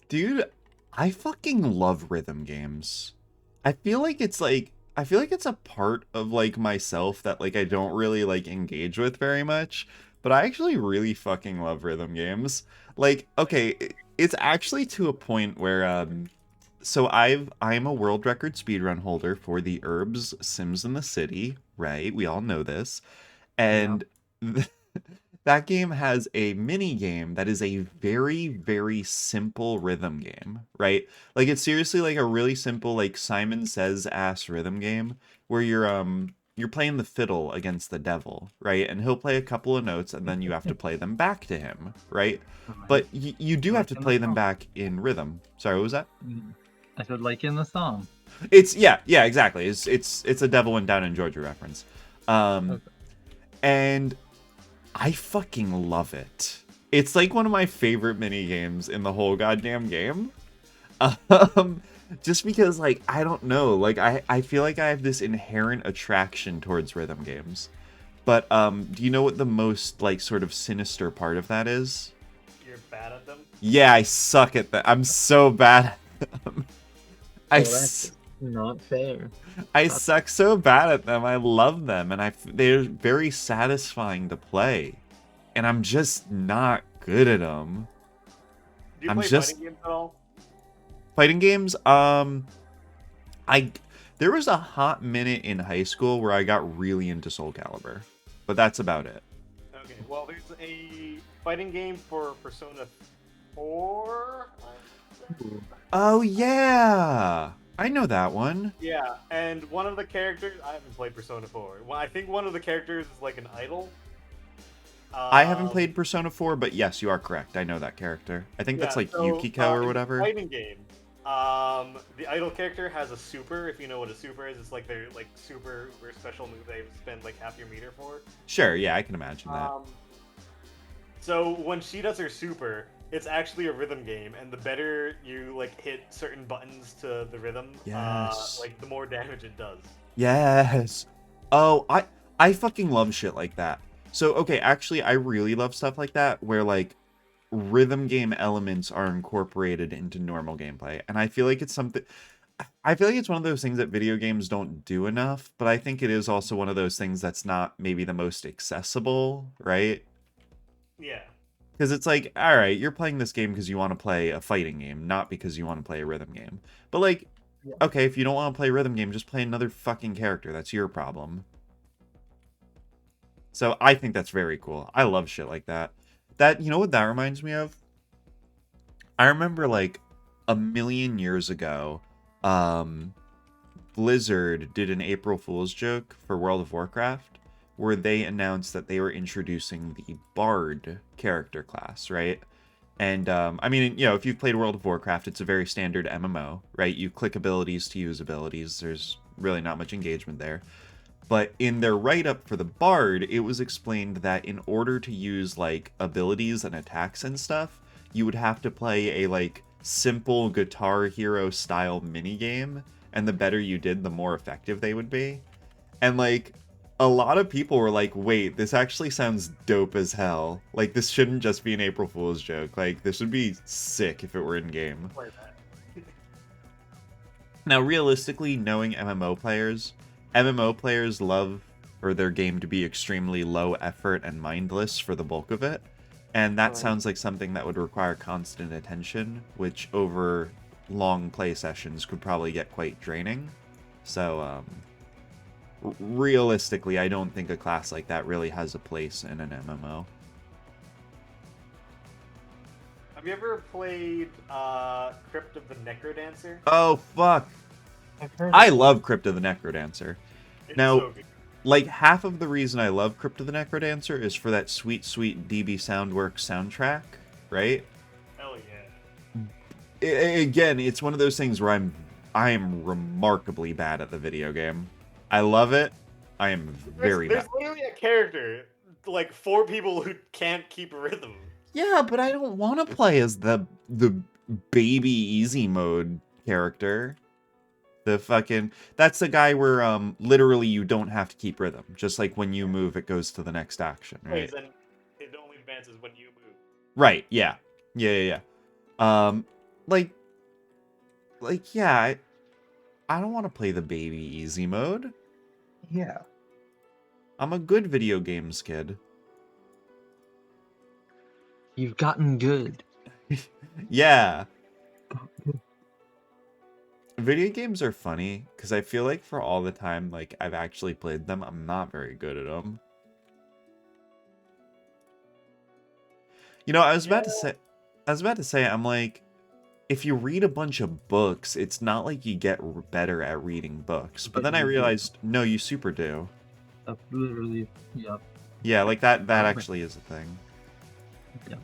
A: Dude, I fucking love rhythm games. I feel like it's a part of like myself that like I don't really like engage with very much, but I actually really fucking love rhythm games. Like, okay, it's actually to a point where so I'm a world record speedrun holder for the Herbs Sims in the City, right? We all know this. And that game has a mini game that is a very, very simple rhythm game, right? Like it's seriously like a really simple, like Simon Says ass rhythm game where you're playing the fiddle against the devil, right? And he'll play a couple of notes and then you have to play them back to him, right? But you do have to play them back in rhythm. Sorry, what was that?
D: I said like in the song.
A: It's yeah, exactly. It's a Devil Went Down in Georgia reference. And I fucking love it. It's like one of my favorite mini games in the whole goddamn game. Just because like I don't know, like I feel like I have this inherent attraction towards rhythm games. But do you know what the most like sort of sinister part of that is?
H: You're bad at them?
A: Yeah, I suck at that. I'm so bad at them.
D: That's not fair.
A: I suck so bad at them. I love them, and they're very satisfying to play, and I'm just not good at them.
H: Do you play fighting games at all?
A: Fighting games? There was a hot minute in high school where I got really into Soul Calibur, but that's about it.
H: Okay, well, there's a fighting game for Persona 4.
A: Oh yeah, I know that one.
H: Yeah, and one of the characters, I haven't played Persona 4. Well, I think one of the characters is like an idol.
A: I haven't played Persona 4, but yes, you are correct. I know that character. I think that's like Yukiko or whatever.
H: Fighting game. The idol character has a super. If you know what a super is, it's like their like super special move they spend like half your meter for.
A: Sure, yeah, I can imagine that.
H: So when she does her super, it's actually a rhythm game, and the better you like hit certain buttons to the rhythm,
A: Yes.
H: like the more damage it does.
A: Yes. Oh, I fucking love shit like that. So, okay, actually, I really love stuff like that, where, like, rhythm game elements are incorporated into normal gameplay. And I feel like it's something... I feel like it's one of those things that video games don't do enough, but I think it is also one of those things that's not maybe the most accessible, right?
H: Yeah.
A: Because it's like, all right, you're playing this game because you want to play a fighting game, not because you want to play a rhythm game. But, like, okay, if you don't want to play a rhythm game, just play another fucking character. That's your problem. So I think that's very cool. I love shit like that. That, you know what that reminds me of? I remember, like, a million years ago, Blizzard did an April Fool's joke for World of Warcraft, where they announced that they were introducing the Bard character class, right? And, I mean, you know, if you've played World of Warcraft, it's a very standard MMO, right? You click abilities to use abilities. There's really not much engagement there. But in their write-up for the Bard, it was explained that in order to use, like, abilities and attacks and stuff, you would have to play a, like, simple Guitar Hero style minigame, and the better you did, the more effective they would be. And, like, a lot of people were like, wait, this actually sounds dope as hell. Like, this shouldn't just be an April Fool's joke. Like, this would be sick if it were in-game. Now, realistically, knowing MMO players love for their game to be extremely low effort and mindless for the bulk of it. And that sounds like something that would require constant attention, which over long play sessions could probably get quite draining. So, realistically, I don't think a class like that really has a place in an MMO.
H: Have you ever played Crypt of the Necrodancer?
A: Oh, fuck. I love Crypt of the Necrodancer.
H: It's
A: Now,
H: so good.
A: like, half of the reason I love Crypt of the Necrodancer is for that sweet, sweet DB Soundworks soundtrack, right?
H: Hell yeah.
A: Again, it's one of those things where I am remarkably bad at the video game. I love it. I am very
H: There's
A: bad.
H: literally a character, like 4 people who can't keep rhythm.
A: Yeah, but I don't want to play as the baby easy mode character. The fucking... That's the guy where, literally you don't have to keep rhythm. Just like when you move, it goes to the next action, right?
H: And it only advances when you move.
A: Right, yeah. Yeah. Like, yeah, I don't want to play the baby easy mode.
D: Yeah.
A: I'm a good video games kid.
D: You've gotten good.
A: Yeah. Video games are funny, because I feel like for all the time, like, I've actually played them, I'm not very good at them. You know, I was about to say, I'm like, if you read a bunch of books, it's not like you get better at reading books. But then I realized, no, you super do.
D: Literally, yeah.
A: Yeah, like that actually is a thing.
D: Yeah.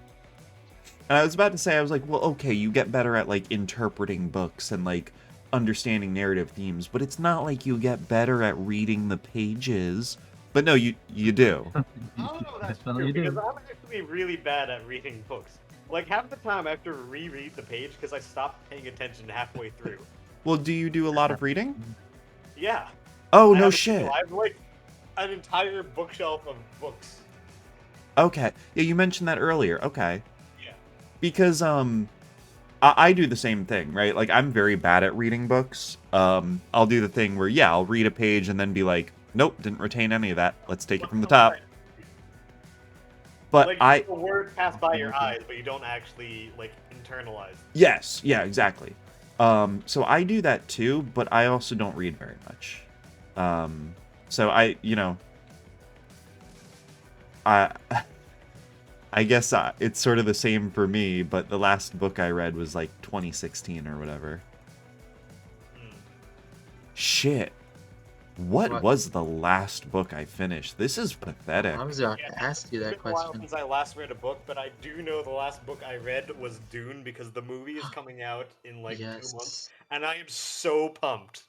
A: And I was about to say, I was like, well, okay, you get better at, like, interpreting books and, like, understanding narrative themes, but it's not like you get better at reading the pages. But no, you do.
H: I don't know if that's true, because I'm actually really bad at reading books. Like, half the time I have to reread the page because I stopped paying attention halfway through.
A: Well, do you do a lot of reading?
H: Yeah.
A: Oh, no shit.
H: I have, like, an entire bookshelf of books.
A: Okay. Yeah, you mentioned that earlier. Okay.
H: Yeah.
A: Because, I do the same thing, right? Like, I'm very bad at reading books. I'll do the thing where, yeah, I'll read a page and then be like, nope, didn't retain any of that. Let's take it from the top. But
H: like, the word pass by your eyes, but you don't actually, like, internalize.
A: Yes, yeah, exactly. So I do that too, but I also don't read very much. So I guess it's sort of the same for me, but the last book I read was like 2016 or whatever. Shit. What was the last book I finished? This is pathetic.
D: I was about to ask you that
H: It's been a while
D: question.
H: since I last read a book, but I do know the last book I read was Dune because the movie is coming out in like 2 months, and I am so pumped.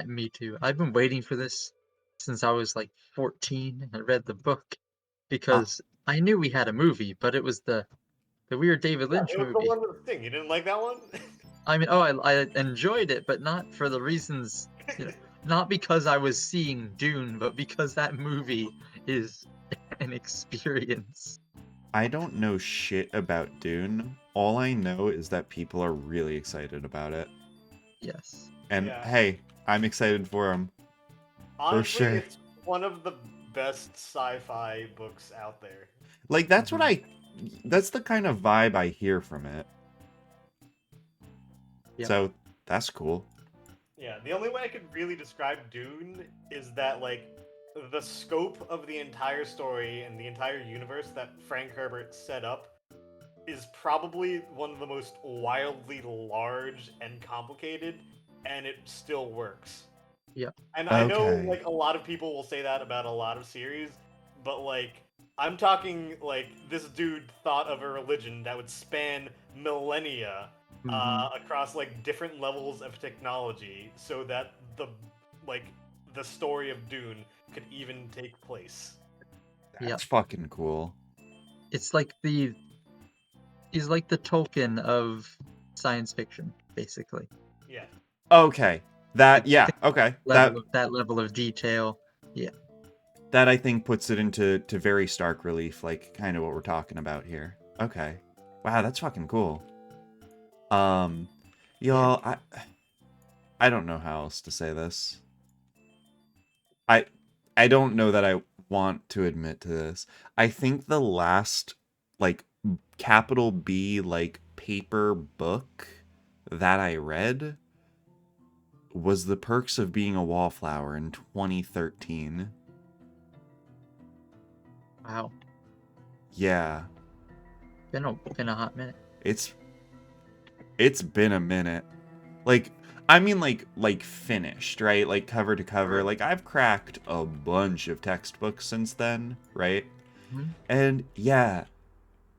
D: Me too. I've been waiting for this since I was like 14 and I read the book because I knew we had a movie, but it was the weird David Lynch
H: It was
D: movie.
H: the one with the thing. You didn't like that one?
D: I mean, I enjoyed it, but not for the reasons. not because I was seeing Dune, but because that movie is an experience.
A: I don't know shit about Dune. All I know is that people are really excited about it.
D: Yes.
A: And
H: Yeah.
A: hey, I'm excited for him.
H: Honestly,
A: sure.
H: it's one of the best sci-fi books out there.
A: Like, that's what that's the kind of vibe I hear from it.
D: Yep.
A: So, that's cool.
H: Yeah, the only way I could really describe Dune is that, like, the scope of the entire story and the entire universe that Frank Herbert set up is probably one of the most wildly large and complicated, and it still works.
D: Yep.
H: And I know,
A: Okay.
H: like, a lot of people will say that about a lot of series, but, like, I'm talking, like, this dude thought of a religion that would span millennia across, like, different levels of technology so that the story of Dune could even take place.
A: That's fucking cool.
D: It's like he's like the Tolkien of science fiction, basically.
H: Yeah.
A: Okay. Okay.
D: That level of detail. Yeah.
A: That I think puts it into very stark relief, like kind of what we're talking about here. Okay. Wow, that's fucking cool. Y'all, I don't know how else to say this. I don't know that I want to admit to this. I think the last, like, capital B, like, paper book that I read was The Perks of Being a Wallflower in 2013.
D: Wow.
A: Yeah.
D: Been a hot minute.
A: It's been a minute. Like, I mean, like finished, right? Like cover to cover. Like, I've cracked a bunch of textbooks since then, right?
D: Mhm.
A: And yeah,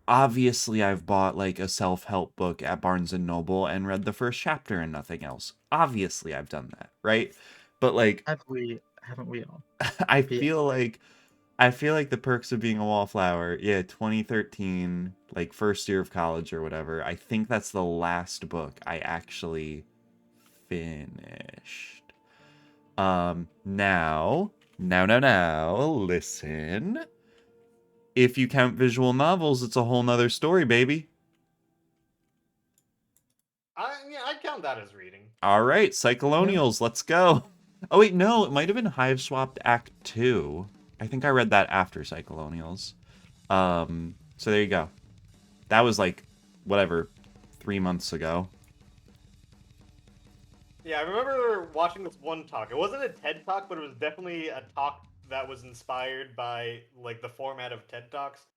A: obviously I've bought like a self-help book at Barnes and Noble and read the first chapter and nothing else. Obviously I've done that, right? But like,
D: Haven't we all?
A: I feel like The Perks of Being a Wallflower, yeah, 2013, like first year of college or whatever. I think that's the last book I actually finished. Now, listen. If you count visual novels, it's a whole nother story, baby.
H: I count that as reading.
A: All right, Cyclonials, let's go. Oh wait, no, it might have been Hive Swapped Act 2. I think I read that after Cyclonials. So there you go. That was like, whatever, 3 months ago.
H: Yeah, I remember watching this one talk. It wasn't a TED Talk, but it was definitely a talk that was inspired by, like, the format of TED Talks.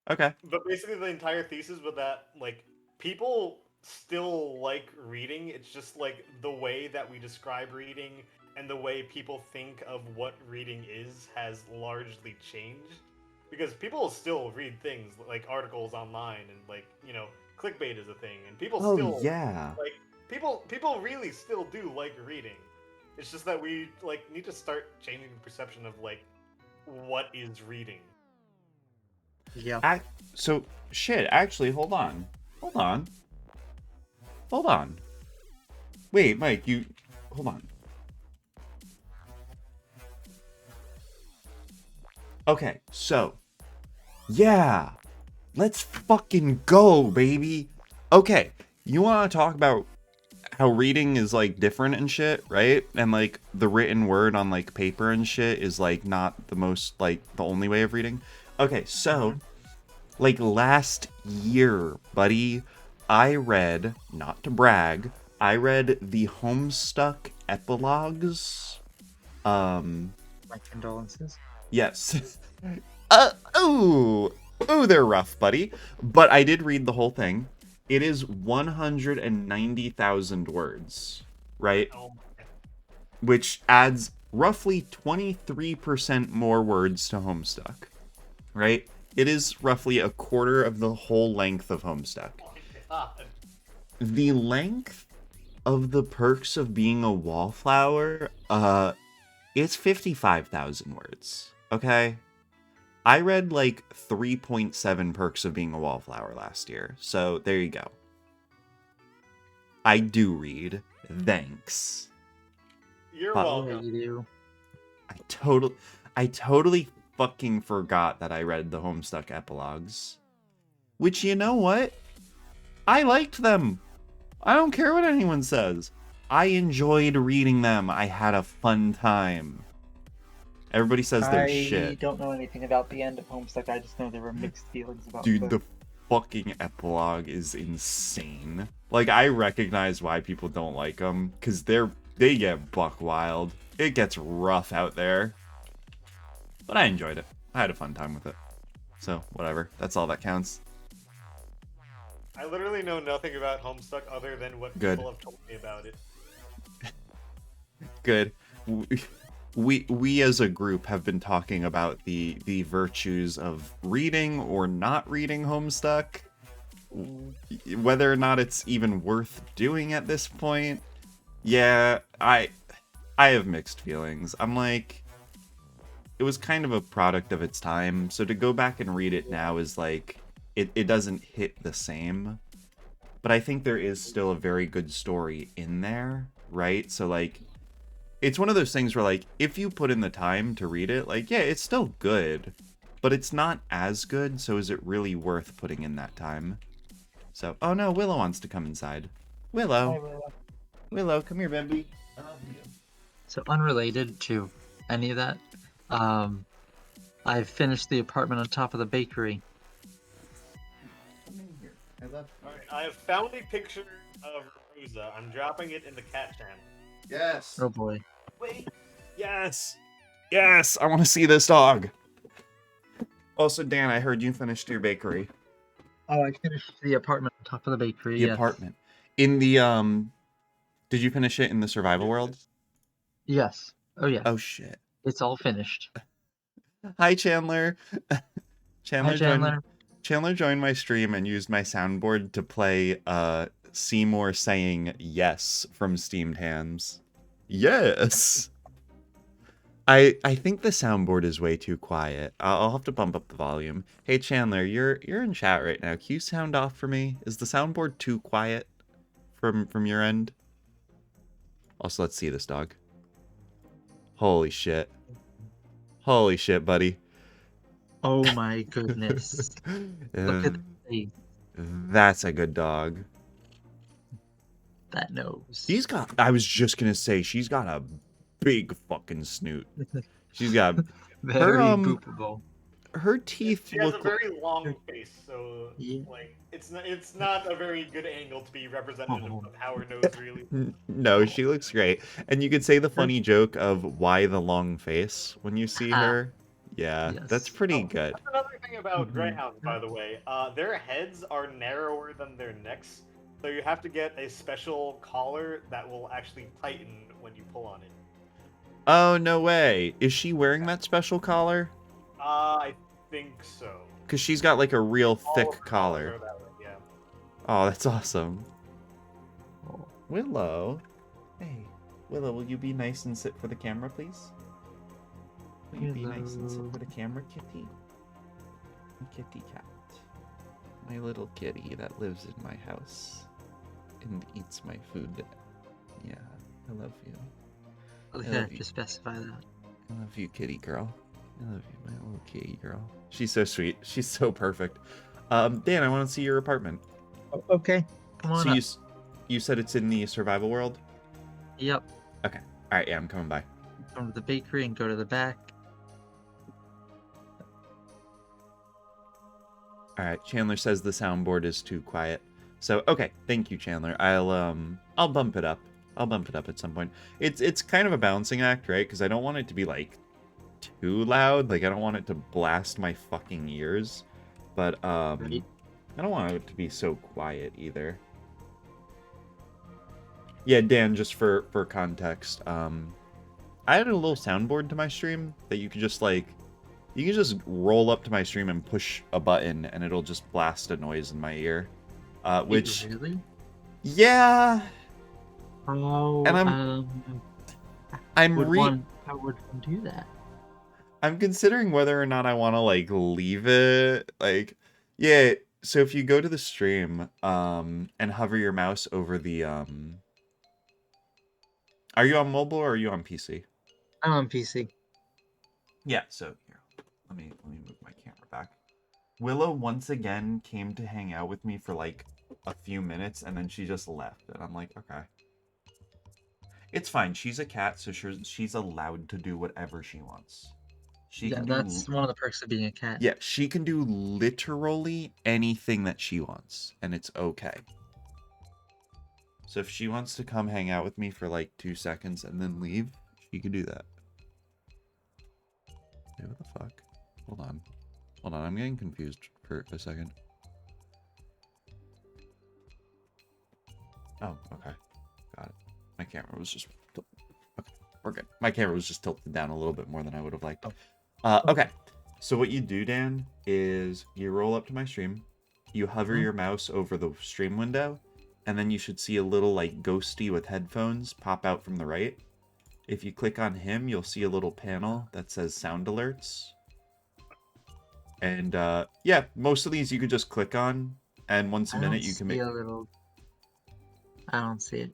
A: Okay.
H: But basically the entire thesis was that, like, people still like reading. It's just, like, the way that we describe reading and the way people think of what reading is has largely changed. Because people still read things, like articles online, and, like, you know, clickbait is a thing, and people still,
A: yeah.
H: like, people really still do like reading. It's just that we, like, need to start changing the perception of, like, what is reading.
D: Yeah.
A: So, shit, actually, hold on. Wait, Mike, hold on. Okay, so, yeah, let's fucking go, baby. Okay, you want to talk about how reading is, like, different and shit, right? And, like, the written word on, like, paper and shit is, like, not the most, like, the only way of reading. Okay, so, like, last year, buddy, I read, not to brag, I read the Homestuck epilogues.
D: My condolences.
A: Yes. They're rough, buddy. But I did read the whole thing. It is 190,000 words, right? Which adds roughly 23% more words to Homestuck, right? It is roughly a quarter of the whole length of Homestuck. The length of The Perks of Being a Wallflower, it's 55,000 words, okay? I read like 3.7 Perks of Being a Wallflower last year, so there you go. I do read. Thanks.
H: You're
A: Fuck.
D: Yeah,
H: welcome.
D: you do.
A: I totally fucking forgot that I read the Homestuck epilogues. Which, you know what? I liked them. I don't care what anyone says. I enjoyed reading them. I had a fun time. Everybody says they're
D: I
A: shit.
D: don't know anything about the end of Homestuck. I just know there were mixed feelings about
A: Dude,
D: the
A: the fucking epilogue is insane. Like, I recognize why people don't like them, because they get buck wild. It gets rough out there. But I enjoyed it. I had a fun time with it. So, whatever. That's all that counts.
H: I literally know nothing about Homestuck other than what
A: Good.
H: people have told me about it.
A: Good. We as a group have been talking about the virtues of reading or not reading Homestuck. Whether or not it's even worth doing at this point. Yeah, I have mixed feelings. I'm like, it was kind of a product of its time, so to go back and read it now is like, it doesn't hit the same. But I think there is still a very good story in there, right? So like, it's one of those things where like, if you put in the time to read it, like, yeah, it's still good, but it's not as good, so is it really worth putting in that time? So, oh no, Willow wants to come inside. Willow. Willow, come here, baby. I love you.
D: So unrelated to any of that, I've finished the apartment on top of the bakery.
A: Come in here. I love you.
H: Alright, I have found a picture of Rosa. I'm dropping it in the cat channel.
A: Yes.
D: Oh boy.
A: Wait. Yes. Yes, I want to see this dog. Also, Dan, I heard you finished your bakery.
D: Oh, I finished the apartment on top of the bakery.
A: The
D: Yes.
A: apartment. In the did you finish it in the survival world?
D: Yes. Oh yeah.
A: Oh shit.
D: It's all finished.
A: Hi, Chandler.
D: Hi, Chandler.
A: Chandler joined my stream and used my soundboard to play Seymour saying yes from Steamed Hams. Yes. I think the soundboard is way too quiet. I'll have to bump up the volume. Hey Chandler, you're in chat right now. Can you sound off for me? Is the soundboard too quiet from your end? Also, let's see this dog. Holy shit. Holy shit, buddy.
D: Oh my goodness. Look at the face.
A: That's a good dog.
D: That nose.
A: I was just gonna say, she's got a big fucking snoot. She's got
D: Very boopable.
A: her teeth
H: She has a
A: look
H: very long face, so
D: Yeah.
H: like it's not a very good angle to be representative
D: Oh.
H: of how her nose really.
A: No, she looks great. And you could say the funny joke of why the long face when you see her. Yeah, that's
D: Yes.
A: pretty good.
H: That's another thing about
D: Mhm.
H: greyhounds, by the way. Their heads are narrower than their necks, so you have to get a special collar that will actually tighten when you pull on it.
A: Oh, no way. Is she wearing that special collar?
H: I think so.
A: Because she's got like a real
H: All
A: thick
H: of the collars
A: collar.
H: are that way, yeah.
A: Oh, that's awesome. Willow. Hey, Willow, will you be nice and sit for the camera, please? Will you be nice and sit for the camera, kitty? Kitty cat. My little kitty that lives in my house and eats my food. Yeah, I love you.
D: I'll
A: I
D: have
A: love you.
D: to specify that.
A: I love you, kitty girl. I love you, my little kitty girl. She's so sweet. She's so perfect. Dan, I want to see your apartment.
D: Okay. Come on
A: So
D: up.
A: you said it's in the survival world?
D: Yep.
A: Okay. All right. Yeah, I'm coming by.
D: Come to the bakery and go to the back.
A: All right. Chandler says the soundboard is too quiet. So okay. Thank you, Chandler. I'll bump it up. I'll bump it up at some point. It's kind of a balancing act, right? Because I don't want it to be like too loud. Like I don't want it to blast my fucking ears. But
D: Right.
A: I don't want it to be so quiet either. Yeah, Dan, just for context, I added a little soundboard to my stream that you could just like, you can just roll up to my stream and push a button and it'll just blast a noise in my ear. Which,
D: Really?
A: yeah,
D: How,
A: and
D: how would one do that?
A: I'm considering whether or not I want to like leave it. Like, yeah. So if you go to the stream, and hover your mouse over the Are you on mobile or are you on PC?
D: I'm on PC.
A: Yeah, so here. Let me move my camera back. Willow once again came to hang out with me for like a few minutes and then she just left. And I'm like, okay. It's fine. She's a cat, so she's allowed to do whatever she wants. She
D: Yeah,
A: can do
D: that's one of the perks of being a cat.
A: Yeah, she can do literally anything that she wants, and it's okay. So if she wants to come hang out with me for like 2 seconds and then leave, she can do that. Hey, what the fuck? Hold on. Hold on, I'm getting confused for a second. Oh, okay. Got it. My camera was just... Okay, we're good. My camera was just tilted down a little bit more than I would have liked. Okay. So what you do, Dan, is you roll up to my stream, you hover your mouse over the stream window, and then you should see a little, like, ghosty with headphones pop out from the right. If you click on him, you'll see a little panel that says sound alerts. And, yeah, most of these you could just click on, and once a minute you can make...
D: I don't see it.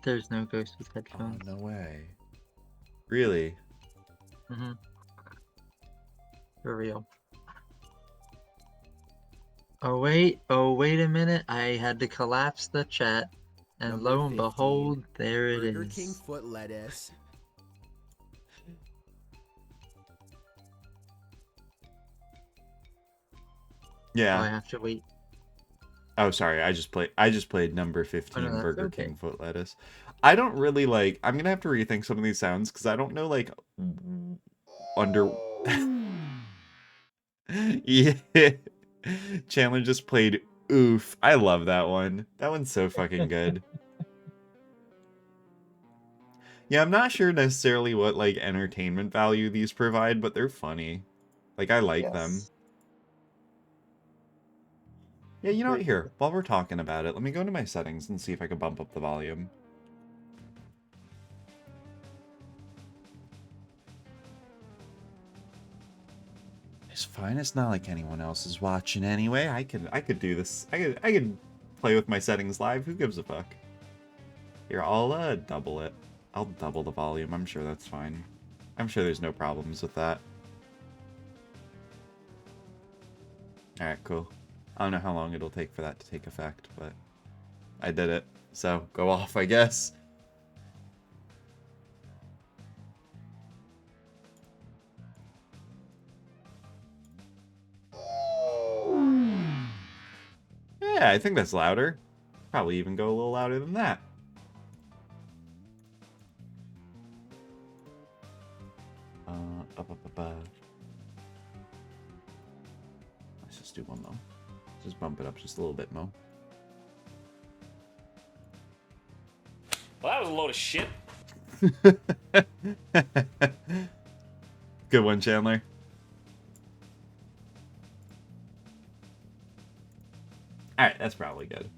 D: There's no ghost with headphones.
A: Oh, no way. Really?
D: Mm-hmm. For real. Oh wait a minute. I had to collapse the chat. And
L: Number
D: lo and
L: 15,
D: behold, there it
L: Burger
D: is.
L: King foot lettuce.
A: Yeah.
D: Oh, I have to wait.
A: Oh, sorry. I just played number 15,
D: that's
A: Burger
D: okay.
A: King foot lettuce. I don't really like... I'm gonna have to rethink some of these sounds, because I don't know, like... Under... Yeah. Chandler just played Oof. I love that one. That one's so fucking good. Yeah, I'm not sure necessarily what, like, entertainment value these provide, but they're funny. Like, I like them. Yeah, you know what? Here, while we're talking about it, let me go into my settings and see if I can bump up the volume. It's fine. It's not like anyone else is watching anyway. I could do this. I could play with my settings live. Who gives a fuck? Here, I'll double it. I'll double the volume. I'm sure that's fine. I'm sure there's no problems with that. Alright, cool. I don't know how long it'll take for that to take effect, but I did it. So, go off, I guess. Yeah, I think that's louder. Probably even go a little louder than that. Let's just do one more. Just bump it up just a little bit more.
J: Well, that was a load of shit.
A: Good one, Chandler. Alright, that's probably good.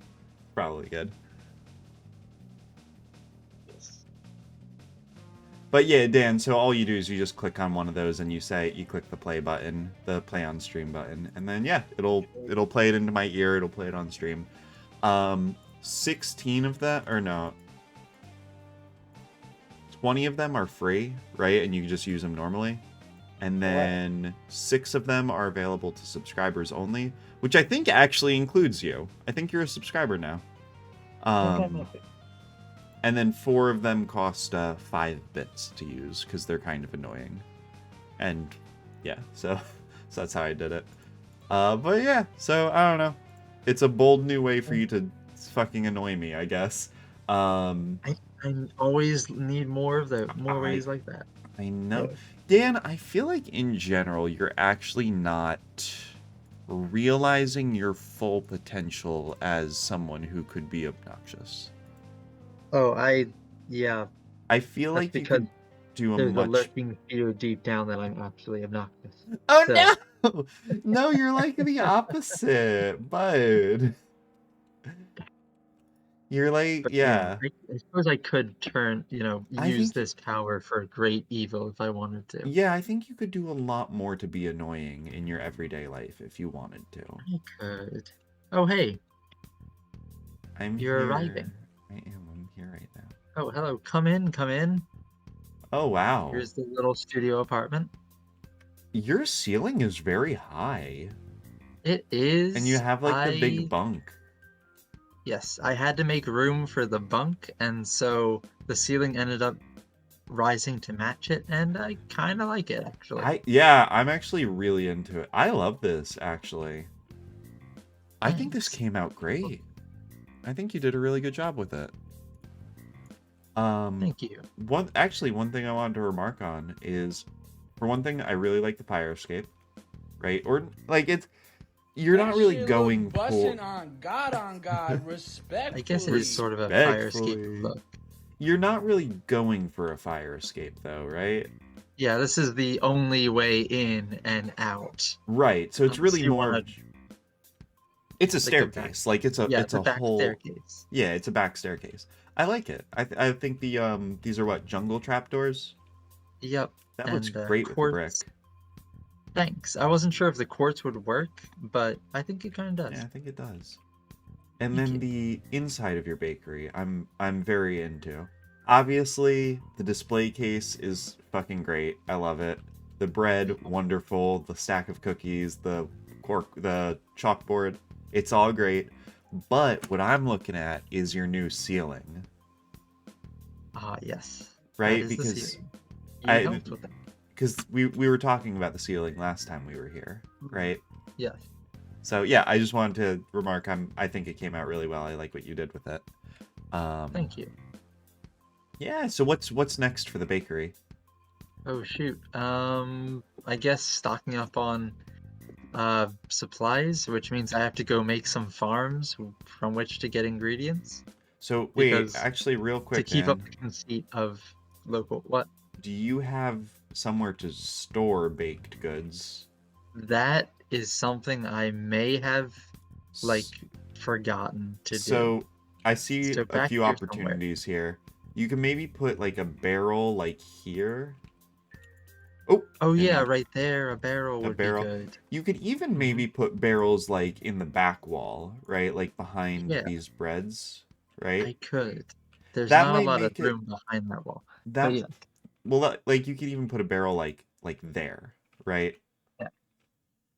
A: Probably good. But yeah, Dan, so all you do is you just click on one of those and you click the play button, the play on stream button, and then yeah, it'll play it into my ear, it'll play it on stream. 16 of that, or no, 20 of them are free, right? And you can just use them normally. And then 6 of them are available to subscribers only, which I think actually includes you. I think you're a subscriber now. And then 4 of them cost 5 bits to use because they're kind of annoying. And yeah, so that's how I did it. But yeah, so I don't know. It's a bold new way for you to fucking annoy me, I guess.
D: I always need more of the ways like that.
A: I know. Dan, I feel like in general, you're actually not realizing your full potential as someone who could be obnoxious.
D: Oh, yeah.
A: I feel
D: That's
A: like you
D: because
A: could do a
D: there's
A: much...
D: a lurking fear deep down that I'm actually obnoxious.
A: Oh,
D: So-
A: no! No, you're like the opposite, bud. You're like,
D: But
A: yeah.
D: I suppose I could
A: I
D: use
A: think-
D: this power for great evil if I wanted to.
A: Yeah, I think you could do a lot more to be annoying in your everyday life if you wanted to.
D: I could. Oh, hey.
A: I'm
D: You're
A: here.
D: arriving.
A: I am. I'm here right now.
D: Oh, hello. Come in, come in.
A: Oh, wow.
D: Here's the little studio apartment.
A: Your ceiling is very high.
D: It is.
A: And you have like the big bunk.
D: Yes, I had to make room for the bunk, and so the ceiling ended up rising to match it, and I kind of like it, actually.
A: Yeah, I'm actually really into it. I love this, actually. I think this
D: Thanks.
A: came out great. I think you did a really good job with it.
D: Thank you.
A: One thing I wanted to remark on is, for one thing, I really like the fire escape, right? Or like you're not really going for.
L: On God, respectfully.
D: I guess it is sort of a fire escape
A: Respectfully.
D: look.
A: You're not really going for a fire escape, though, right?
D: Yeah, this is the only way in and out.
A: Right. So it's really
D: you
A: more.
D: wanna-
A: It's a
D: like a
A: staircase. Like it's a
D: back
A: whole
D: staircase.
A: Yeah, it's a back staircase. I like it. I think the these are what, jungle trapdoors?
D: Yep.
A: That looks
D: and,
A: great with the brick.
D: quartz. Thanks. I wasn't sure if the quartz would work, but I think it kind of does.
A: Yeah, I think it does. And
D: Thank
A: then
D: you.
A: the inside of your bakery, I'm very into. Obviously, the display case is fucking great. I love it. The bread, wonderful. The stack of cookies, the chalkboard, it's all great. But what I'm looking at is your new ceiling.
D: Ah, yes.
A: Right?
D: That is the
A: Because
D: ceiling. You helped with that.
A: because we were talking about the ceiling last time we were here, right?
D: Yes.
A: So yeah, I just wanted to remark I think it came out really well. I like what you did with it.
D: Thank you.
A: Yeah, so what's next for the bakery?
D: Oh shoot. I guess stocking up on supplies, which means I have to go make some farms from which to get ingredients.
A: So wait,
D: Because
A: actually real quick,
D: to keep up
A: man,
D: the conceit of local what?
A: do you have somewhere to store baked goods?
D: That is something I may have like forgotten to do.
A: So I see
D: So
A: a
D: back
A: few
D: here
A: opportunities here. You can maybe put like a barrel like here. Oh,
D: Oh
A: and
D: yeah,
A: then
D: right there. A barrel would
A: barrel.
D: be good.
A: You could even maybe put barrels like in the back wall, right? Like behind
D: Yeah.
A: these breads,
D: I
A: right?
D: could. There's
A: That
D: not a
A: might
D: lot of
A: make it
D: room behind that wall.
A: that
D: But yeah,
A: well, like you could even put a barrel like there, right?
D: yeah.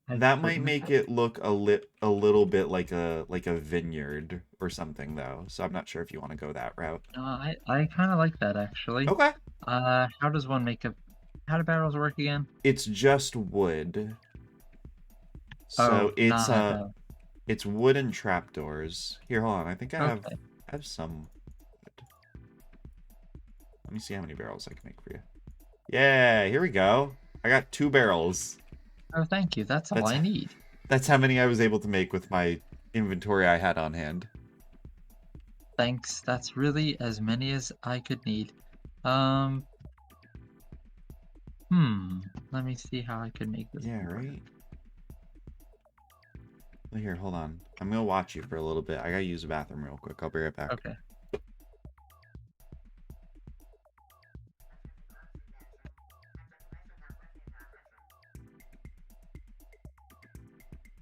D: I
A: That might
D: certainly
A: make
D: could.
A: it look a little bit like a vineyard or something though. So I'm not sure if you want to go that route.
D: I kind of like that actually.
A: Okay.
D: How does one make a? How do barrels work again?
A: It's just wood. So
D: Oh, not
A: it's wooden trapdoors. Here, hold on. I think I
D: okay.
A: have some wood. Let me see how many barrels I can make for you. Yeah, here we go. I got 2 barrels.
D: Oh, thank you. That's all I need.
A: That's how many I was able to make with my inventory I had on hand.
D: Thanks. That's really as many as I could need. Let me see how I could make this.
A: Yeah, right? Well, here, hold on. I'm gonna watch you for a little bit. I gotta use the bathroom real quick. I'll be right back.
D: Okay.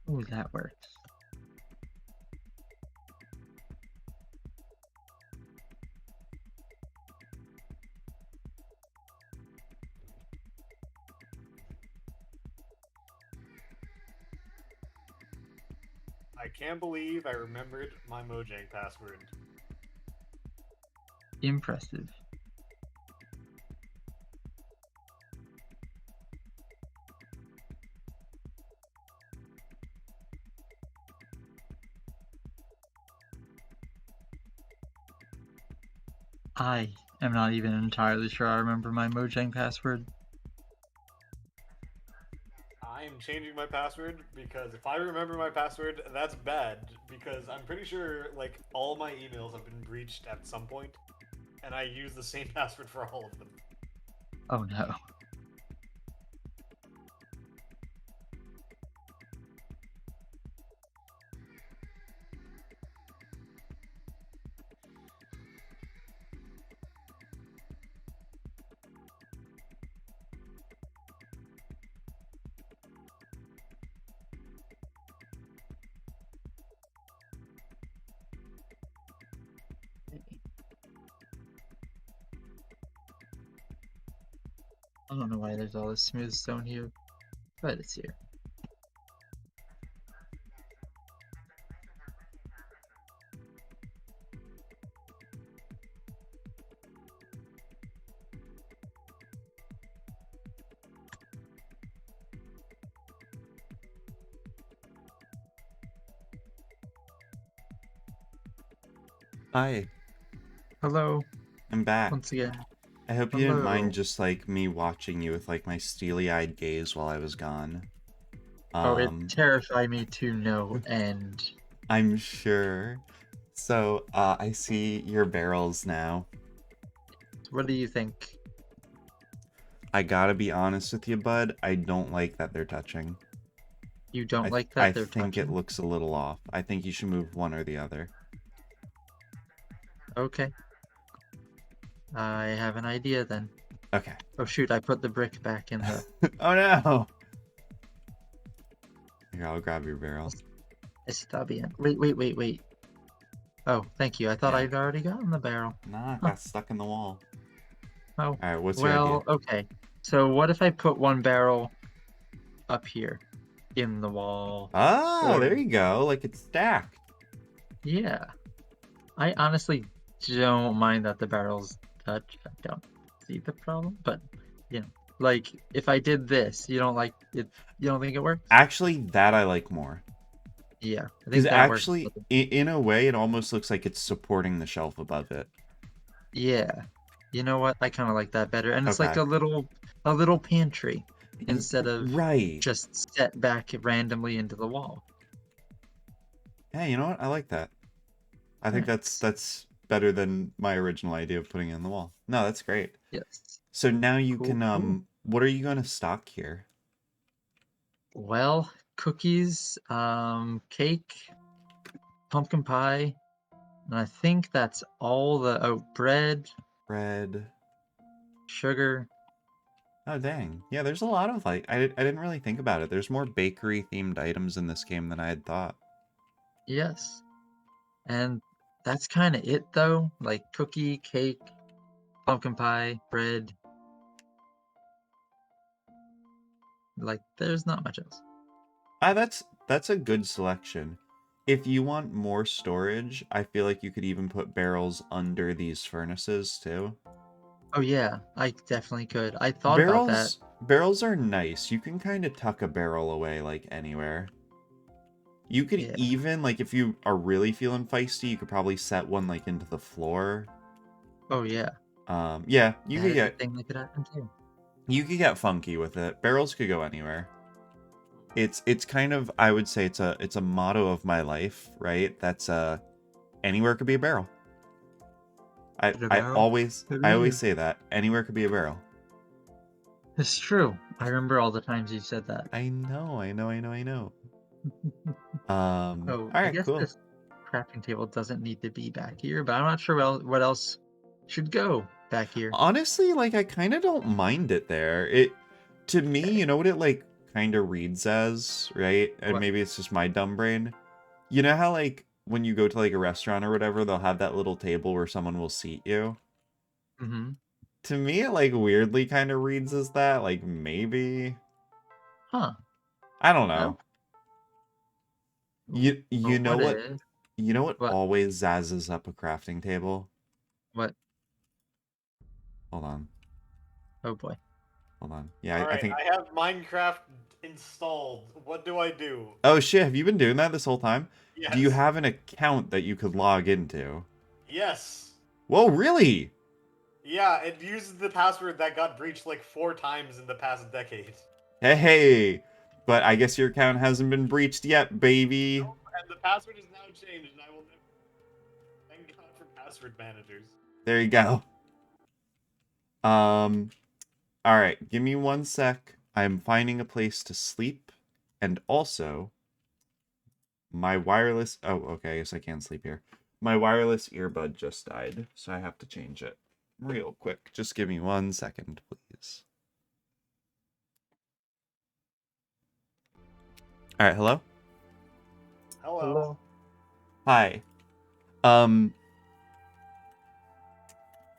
D: Oh, that works.
H: I can't believe I remembered my Mojang password.
D: Impressive. I am not even entirely sure I remember my Mojang password.
H: I am changing my password because if I remember my password, that's bad. Because I'm pretty sure like all my emails have been breached at some point, and I use the same password for all of them.
D: Oh no. I don't know why there's all this smooth stone here, but it's here.
A: Hi,
D: Hello,
A: I'm back.
D: once again.
A: I hope you didn't
D: Hello.
A: mind just like me watching you with like my steely-eyed gaze while I was gone.
D: Oh, it terrified me to no end.
A: I'm sure. So, I see your barrels now.
D: What do you think?
A: I gotta be honest with you, bud. I don't like that they're touching.
D: You don't like
A: I
D: that they're
A: think it
D: touching?
A: looks a little off. I think you should move one or the other.
D: Okay. I have an idea then.
A: Okay.
D: Oh shoot, I put the brick back in the...
A: Oh no! Here, I'll grab your barrel.
D: Está bien. Wait. Oh, thank you. I thought
A: Yeah.
D: I'd already gotten the barrel.
A: Nah, it got stuck in the wall.
D: Oh.
A: Alright, what's your idea?
D: Well, okay. So what if I put one barrel up here in the wall?
A: Oh,
D: Or-
A: there you go. Like it's stacked.
D: Yeah. I honestly don't mind that the barrels touch. I don't see the problem, but like if I did this, you don't like it? You don't think it works?
A: Actually, that I like more.
D: Yeah, I
A: Because
D: think that works.
A: actually, in a way, it almost looks like it's supporting the shelf above it.
D: Yeah. You know what? I kind of like that better, and it's like
A: Okay.
D: a little pantry instead of
A: Right.
D: just set back randomly into the wall.
A: Yeah, you know what? I like that. I think that's better than my original idea of putting it on the wall. No, that's great.
D: Yes.
A: So now you
D: Cool,
A: can
D: cool.
A: what are you going to stock here?
D: Well, cookies, cake, pumpkin pie, and I think that's all the bread, sugar.
A: Oh dang. Yeah, there's a lot of like I didn't really think about it. There's more bakery themed items in this game than I had thought.
D: Yes. And that's kind of it though. Like cookie, cake, pumpkin pie, bread. Like there's not much else.
A: That's a good selection. If you want more storage, I feel like you could even put barrels under these furnaces too.
D: Oh yeah, I definitely could. I thought about that.
A: Barrels are nice. You can kind of tuck a barrel away like anywhere. You could
D: Yeah.
A: even like if you are really feeling feisty, you could probably set one like into the floor.
D: Oh yeah.
A: Yeah, you
D: That
A: could
D: is a
A: get
D: thing that could happen too.
A: you could get funky with it. Barrels could go anywhere. It's kind of I would say it's a motto of my life, right? That's anywhere could be a barrel. I always say that anywhere could be a barrel.
D: It's true. I remember all the times you said that.
A: I know.
D: Oh,
A: all
D: I
A: right,
D: guess
A: cool.
D: this crafting table doesn't need to be back here, but I'm not sure what else should go back here.
A: Honestly, like I kind of don't mind it there. To me, you know what it like kind of reads as, right? And
D: What?
A: maybe it's just my dumb brain. You know how like when you go to like a restaurant or whatever, they'll have that little table where someone will seat you.
D: Mm-hmm.
A: To me, it like weirdly kind of reads as that. Like maybe.
D: Huh.
A: I don't know. You
D: Well,
A: know what?
D: if-
A: You know what
D: What?
A: always zazzes up a crafting table?
D: What?
A: Hold on.
D: Oh boy.
A: Hold on. Yeah, I
H: Alright,
A: think.
H: I have Minecraft installed. What do I do?
A: Oh shit! Have you been doing that this whole time?
H: Yes.
A: Do you have an account that you could log into?
H: Yes.
A: Whoa, really?
H: Yeah, it uses the password that got breached like 4 times in the past decade.
A: Hey, but I guess your account hasn't been breached yet, baby.
H: And the password is now changed, and I will never. Thank God for password managers.
A: There you go. All right, give me 1 sec. I'm finding a place to sleep, and also my wireless. Oh, okay. I guess I can't sleep here. My wireless earbud just died, so I have to change it real quick. Just give me 1 second, please. All right, hello?
H: Hello.
A: Hi.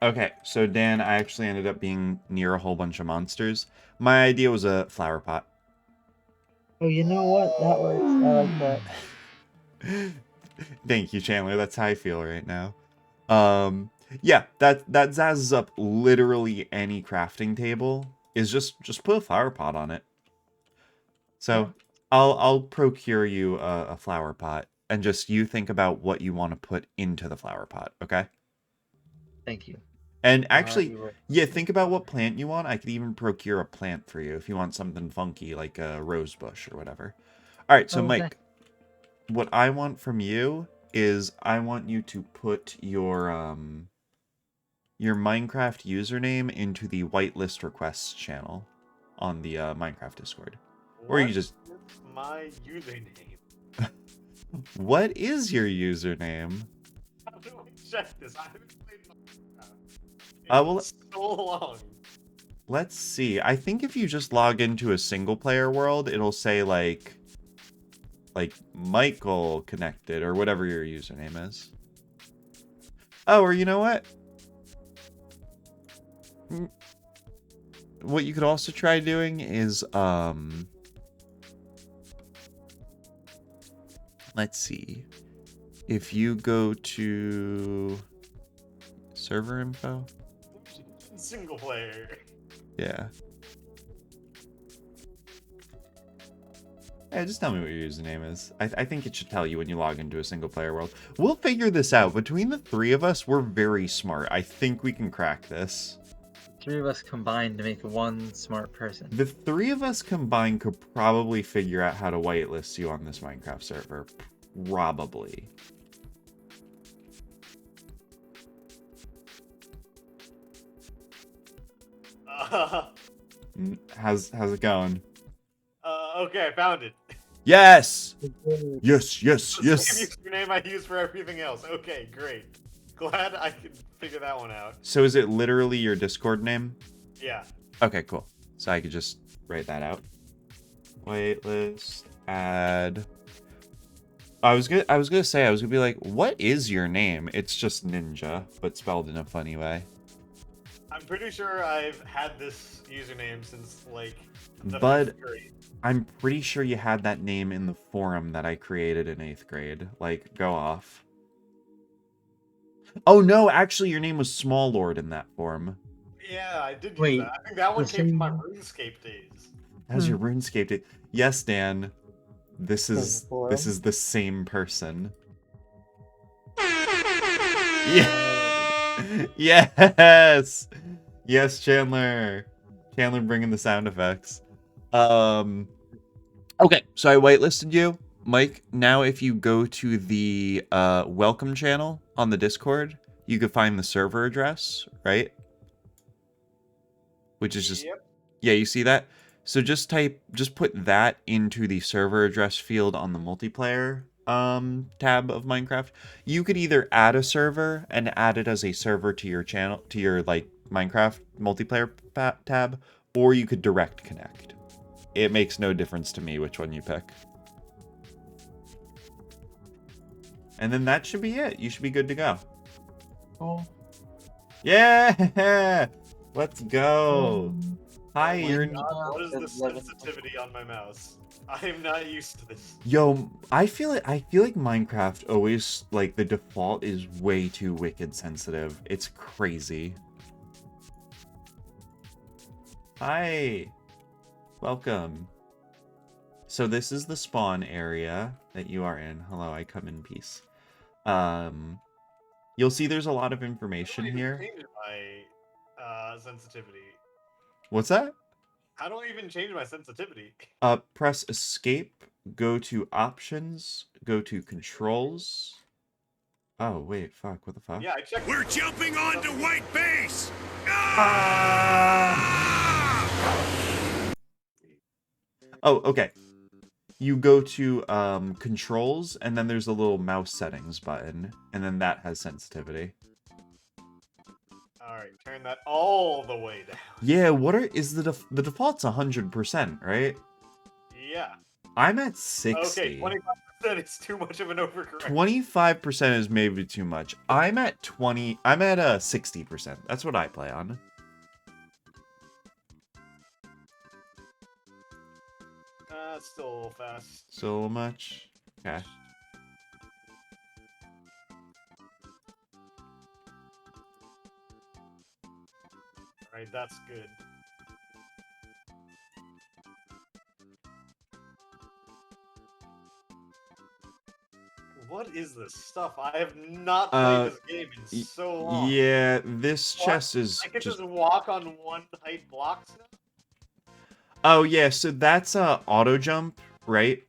A: Okay, so Dan, I actually ended up being near a whole bunch of monsters. My idea was a flower pot.
D: Oh, you know what? That works. I like that.
A: Thank you, Chandler. That's how I feel right now. Yeah, that zazzes up literally any crafting table. Is just put a flower pot on it. So I'll procure you a flower pot, and just you think about what you want to put into the flower pot, okay?
D: Thank you.
A: And actually,
D: You will.
A: yeah, think about what plant you want. I could even procure a plant for you if you want something funky like a rose bush or whatever. All right, so
D: Oh, okay.
A: Mike, what I want from you is I want you to put your Minecraft username into the whitelist requests channel on the Minecraft Discord. Or you
H: What
A: just
H: is my username?
A: What is your username?
H: How do I check this? I haven't played Minecraft
A: Well,
H: in so long.
A: let's see. I think if you just log into a single player world, it'll say like Michael connected or whatever your username is. Oh, or you know what? What you could also try doing is let's see. If you go to server info.
H: Single player.
A: Yeah. Yeah, just tell me what your username is. I think it should tell you when you log into a single player world. We'll figure this out. Between the three of us, we're very smart. I think we can crack this.
D: 3 of us combined to make one smart person.
A: The 3 of us combined could probably figure out how to whitelist you on this Minecraft server. Probably. How's it going?
H: Okay, I found it.
A: Yes! Yes,
H: The
A: yes.
H: same username I use for everything else. Okay, great. Glad I could figure that one out.
A: So is it literally your Discord name?
H: Yeah.
A: Okay, cool. So I could just write that out. Whitelist, add. I was gonna say, I was gonna be like, what is your name? It's just Ninja, but spelled in a funny way.
H: I'm pretty sure I've had this username since, like, the
A: But
H: 5th grade.
A: I'm pretty sure you had that name in the forum that I created in 8th grade. Like, go off. Oh no, actually your name was Small Lord in that forum.
H: Yeah, I did use
D: Wait,
H: that. I think that one
D: the
H: came from my
D: same-
H: RuneScape days.
A: How's your RuneScape day? Yes, Dan. This is
D: forum?
A: the same person. Yeah. Yes. Yes, Chandler. Chandler bringing the sound effects. Okay, so I whitelisted you. Mike, now if you go to the welcome channel on the Discord, you could find the server address, right? Which is just
H: Yep.
A: Yeah, you see that? So just put that into the server address field on the multiplayer tab of Minecraft. You could either add a server and add it as a server to your channel, to your like Minecraft multiplayer tab, or you could direct connect. It makes no difference to me which one you pick. And then that should be it. You should be good to go.
D: Oh.
A: Yeah! Let's go. Hi,
H: Oh my
A: you're...
H: God, what is the sensitivity on my mouse? I am not used to this.
A: Yo, I feel like Minecraft always, like, the default is way too wicked sensitive. It's crazy. Hi. Welcome. So this is the spawn area that you are in. Hello, I come in peace. You'll see there's a lot of information here.
H: Change my sensitivity.
A: What's that?
H: How do I even change my sensitivity?
A: Press escape, go to options, go to controls. Oh, wait, fuck, what the fuck?
H: Yeah, I checked.
M: We're jumping onto white base!
A: Oh, okay. You go to controls, and then there's a little mouse settings button, and then that has sensitivity.
H: Alright, turn that all the way down.
A: Yeah, the default's 100%, right?
H: Yeah.
A: I'm at 60.
H: Okay, 25%. That is too much of an overcorrection.
A: 25% is maybe too much. I'm at 60%. That's what I play on.
H: It's still a little fast.
A: Still a little much? Okay.
H: Alright, that's good. What is this stuff? I have not played this game in so long.
A: Yeah, this chest is
H: I can just walk on one height blocks now?
A: Oh yeah, so that's auto jump, right?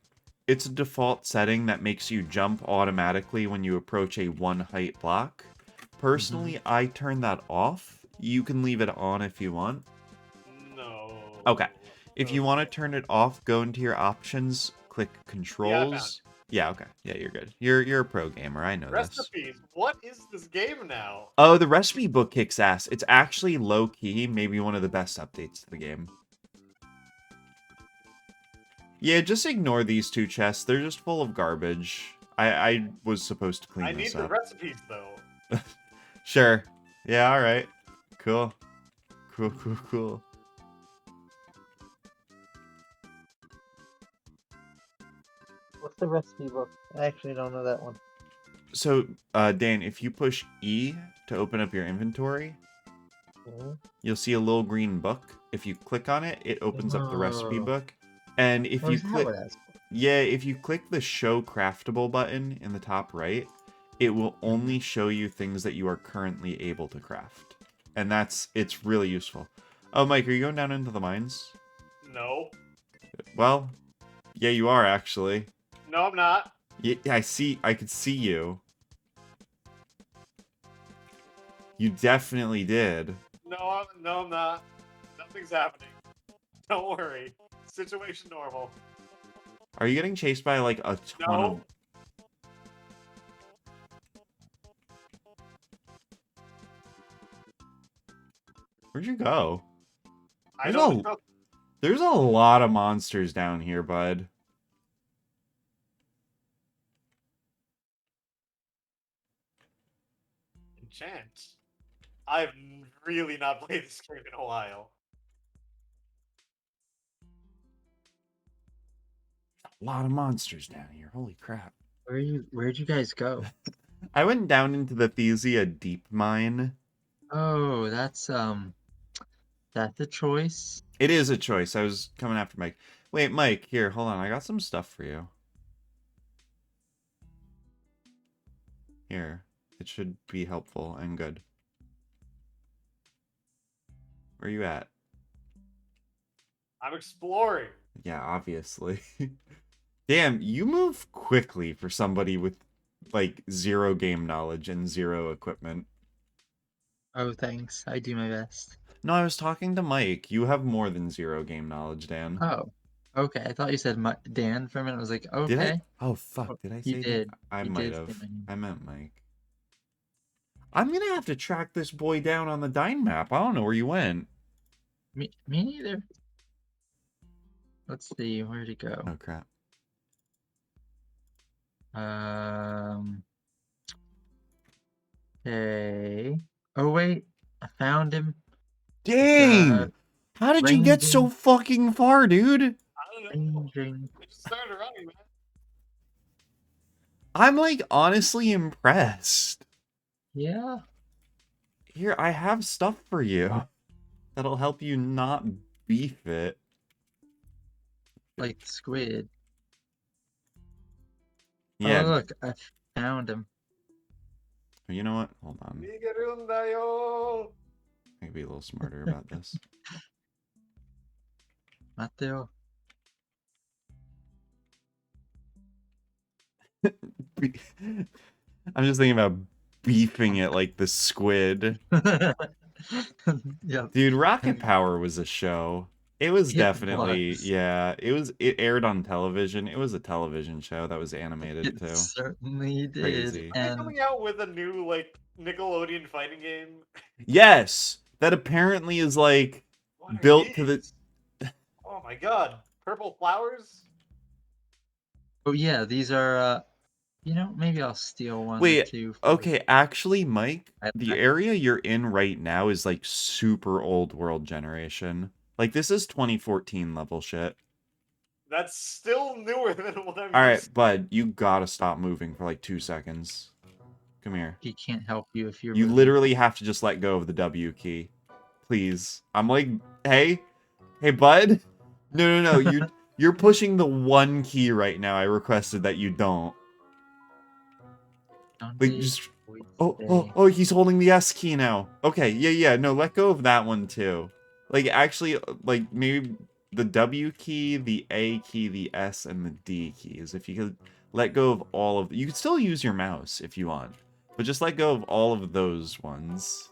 A: It's a default setting that makes you jump automatically when you approach a one height block. Personally, I turn that off. You can leave it on if you want.
H: No.
A: Okay. If you want to turn it off, go into your options, click controls. Yeah, okay. Yeah, you're good. You're a pro gamer. I know this.
H: Recipes. What is this game now?
A: Oh, the recipe book kicks ass. It's actually low key, maybe one of the best updates to the game. Yeah, just ignore these two chests. They're just full of garbage. I was supposed to clean this up.
H: I need the recipes though.
A: Sure. Yeah, alright. Cool. Cool.
D: What's the recipe book? I actually don't know that one.
A: So, Dan, if you push E to open up your inventory, you'll see a little green book. If you click on it, it opens up the recipe book. And if you click... Yeah, if you click the Show Craftable button in the top right, it will only show you things that you are currently able to craft. And it's really useful. Oh, Mike, are you going down into the mines?
H: No.
A: Well, yeah, you are, actually.
H: No, I'm not.
A: Yeah, I could see you. You definitely did.
H: No, I'm not. Nothing's happening. Don't worry. Situation normal.
A: Are you getting chased by, like, a ton of... Where'd you go?
H: I don't know.
A: There's a lot of monsters down here, bud.
H: Enchant. I've really not played this game in a while.
A: A lot of monsters down here. Holy crap.
D: Where'd you guys go?
A: I went down into the Thesia deep mine.
D: Oh, that's a choice.
A: It is a choice. I was coming after Mike. Wait, Mike, here, hold on. I got some stuff for you. Here. It should be helpful and good. Where are you at?
H: I'm exploring.
A: Yeah, obviously. Damn, you move quickly for somebody with, like, 0 game knowledge and 0 equipment.
D: Oh, thanks. I do my best.
A: No, I was talking to Mike. You have more than 0 game knowledge, Dan.
D: Oh, okay. I thought you said Dan for a minute. I was like, okay.
A: Did I? Oh, fuck. Did I say
D: You did.
A: Dan? I
D: You
A: might
D: did
A: have.
D: say my name.
A: I meant Mike. I'm gonna have to track this boy down on the Dine map. I don't know where you went.
D: Me neither. Let's see. Where'd he go?
A: Oh, crap.
D: Okay. Oh, wait. I found him.
A: Dang! How did you get so fucking far, dude?
H: I don't know. I just started running, man.
A: I'm, like, honestly impressed.
D: Yeah.
A: Here, I have stuff for you that'll help you not beef it.
D: Like squid.
A: Yeah.
D: Oh, look. I found him.
A: You know what? Hold on. I can be a little smarter about this.
D: Mateo.
A: I'm just thinking about beefing it like the squid.
D: Yeah.
A: Dude, Rocket Power was a show. It was definitely, yeah. It aired on television. It was a television show that was animated too.
D: It certainly did.
A: Crazy.
H: Are they coming out with a new, like, Nickelodeon fighting game?
A: Yes! That apparently is, like,
H: What are
A: built to
H: these?
A: the...
H: Oh my god. Purple flowers?
D: Oh yeah, these are. Maybe I'll steal one or
A: Wait,
D: two.
A: okay, actually, Mike,
D: I-
A: the
D: I-
A: area you're in right now is like super old world generation. Like this is 2014 level shit.
H: That's still newer than what I'm
A: All
H: used
A: right, bud, you gotta stop moving for like 2 seconds. Come here.
D: He can't help you if you're
A: You
D: moving.
A: literally have to just let go of the W key. Please. I'm like, hey, bud. No. You're pushing the one key right now. I requested that you don't. Like just. Oh, he's holding the S key now. Okay, yeah. No, let go of that one too. Like actually, like maybe the W key, the A key, the S, and the D keys. If you could let go of all of, you could still use your mouse if you want, but just let go of all of those ones.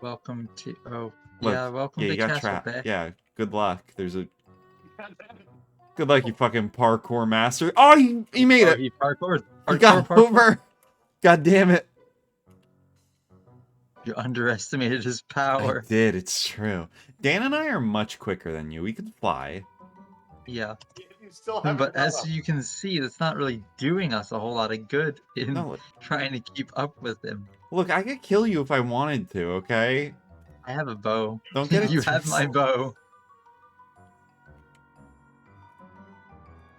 D: Welcome to. Oh,
A: Look,
D: yeah. Welcome
A: you
D: to
A: got
D: Castle
A: trapped.
D: Bay.
A: Yeah, good luck. There's a. Good luck, you fucking parkour master. Oh, he made it.
D: He parkoured.
A: He got over. God damn it.
D: You underestimated his
A: I
D: power.
A: did, it's true. Dan and I are much quicker than you. We could fly.
D: Yeah.
H: You still haven't
D: But
H: caught
D: as
H: up.
D: you can see, that's not really doing us a whole lot of good in
A: No,
D: trying to keep up with him.
A: look, I could kill you if I wanted to, okay?
D: I have a bow.
A: Don't get it
D: You have my
A: twisted.
D: bow.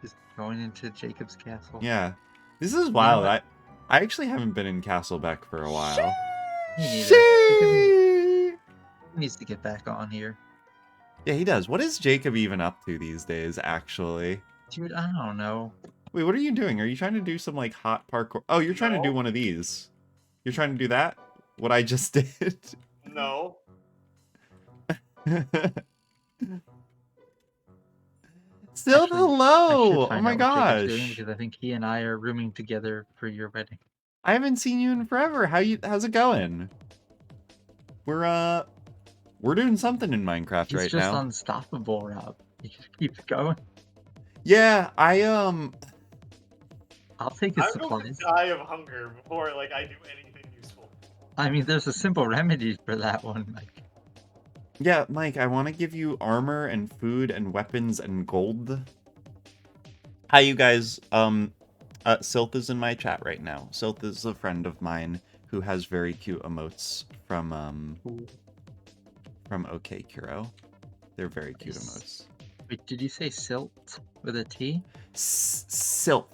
D: Just going into Jacob's castle.
A: Yeah. This is
D: know
A: wild.
D: what?
A: I actually haven't been in Castlebeck for a while.
D: Me neither. He needs to get back on here.
A: Yeah, he does. What is Jacob even up to these days, actually?
D: Dude, I don't know.
A: Wait, what are you doing? Are you trying to do some, like, hot parkour? Oh, you're trying to do one of these. You're trying to do that? What I just did?
H: No.
A: Still
D: Actually,
A: hello!
D: I should find
A: Oh my
D: out what Jacob's doing
A: gosh.
D: because I think he and I are rooming together for your wedding.
A: I haven't seen you in forever. How's it going? We're doing something in Minecraft
D: He's
A: right
D: just
A: now.
D: unstoppable, Rob. He just keeps going.
A: Yeah,
D: I'll take his
H: I'm going to
D: supplies.
H: die of hunger before like I do anything useful.
D: I mean, there's a simple remedy for that one, Mike.
A: Yeah, Mike, I want to give you armor and food and weapons and gold. Hi, you guys. Silth is in my chat right now. Silth is a friend of mine who has very cute emotes from OK Kuro. They're very cute emotes.
D: Wait, did you say silt with a T?
A: Silth.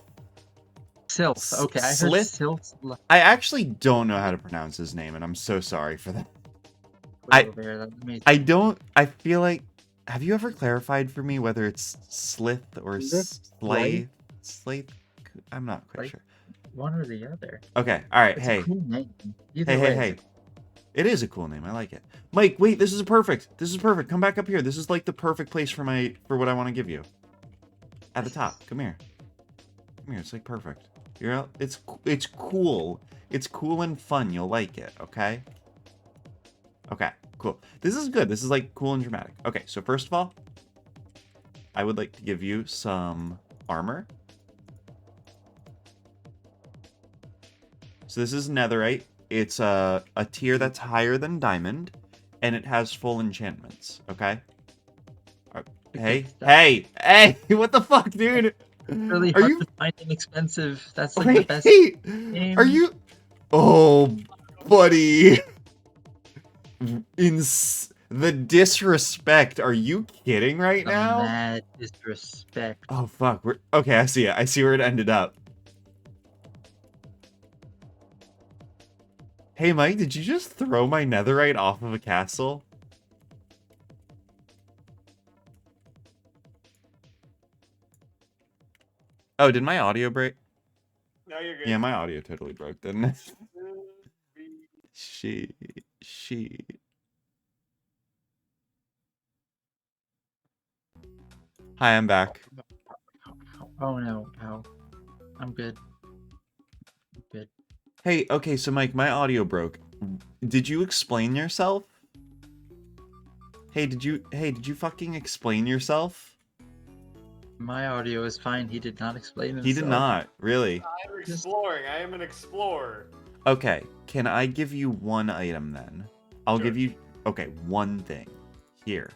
D: Silth. Okay, I heard
A: Slith?
D: silt.
A: I actually don't know how to pronounce his name, and I'm so sorry for that. I don't. I feel like. Have you ever clarified for me whether it's slith or slay? Slith? I'm not quite sure.
D: One or the other.
A: Okay. All right.
D: It's
A: Hey.
D: a cool name. Either way,
A: Hey. It is a cool name. I like it. Mike, wait. This is perfect. Come back up here. This is like the perfect place for what I want to give you. At the top. Come here. It's like perfect. It's cool. It's cool and fun. You'll like it. Okay. Okay, cool. This is good. This is like cool and dramatic. Okay, so first of all, I would like to give you some armor. So this is netherite. It's a tier that's higher than diamond, and it has full enchantments. Okay. Hey, what the fuck, dude?
D: Really
A: Are
D: hard
A: you
D: to find inexpensive. That's like the best. Game.
A: Are you? Oh, buddy. The disrespect. Are you kidding right now?
D: Mad disrespect.
A: Oh fuck. Okay, I see it. I see where it ended up. Hey Mike, did you just throw my netherite off of a castle? Oh, did my audio break?
H: No, you're good.
A: Yeah, my audio totally broke, didn't it? She. Hi, I'm back.
D: Oh no, ow. I'm good. Good.
A: Hey, okay, so Mike, my audio broke. Did you explain yourself? Hey, did you fucking explain yourself?
D: My audio is fine. He did not explain himself.
A: He did not, really.
H: I'm exploring. I am an explorer.
A: Okay, can I give you one item then? I'll give you, okay, one thing. Here.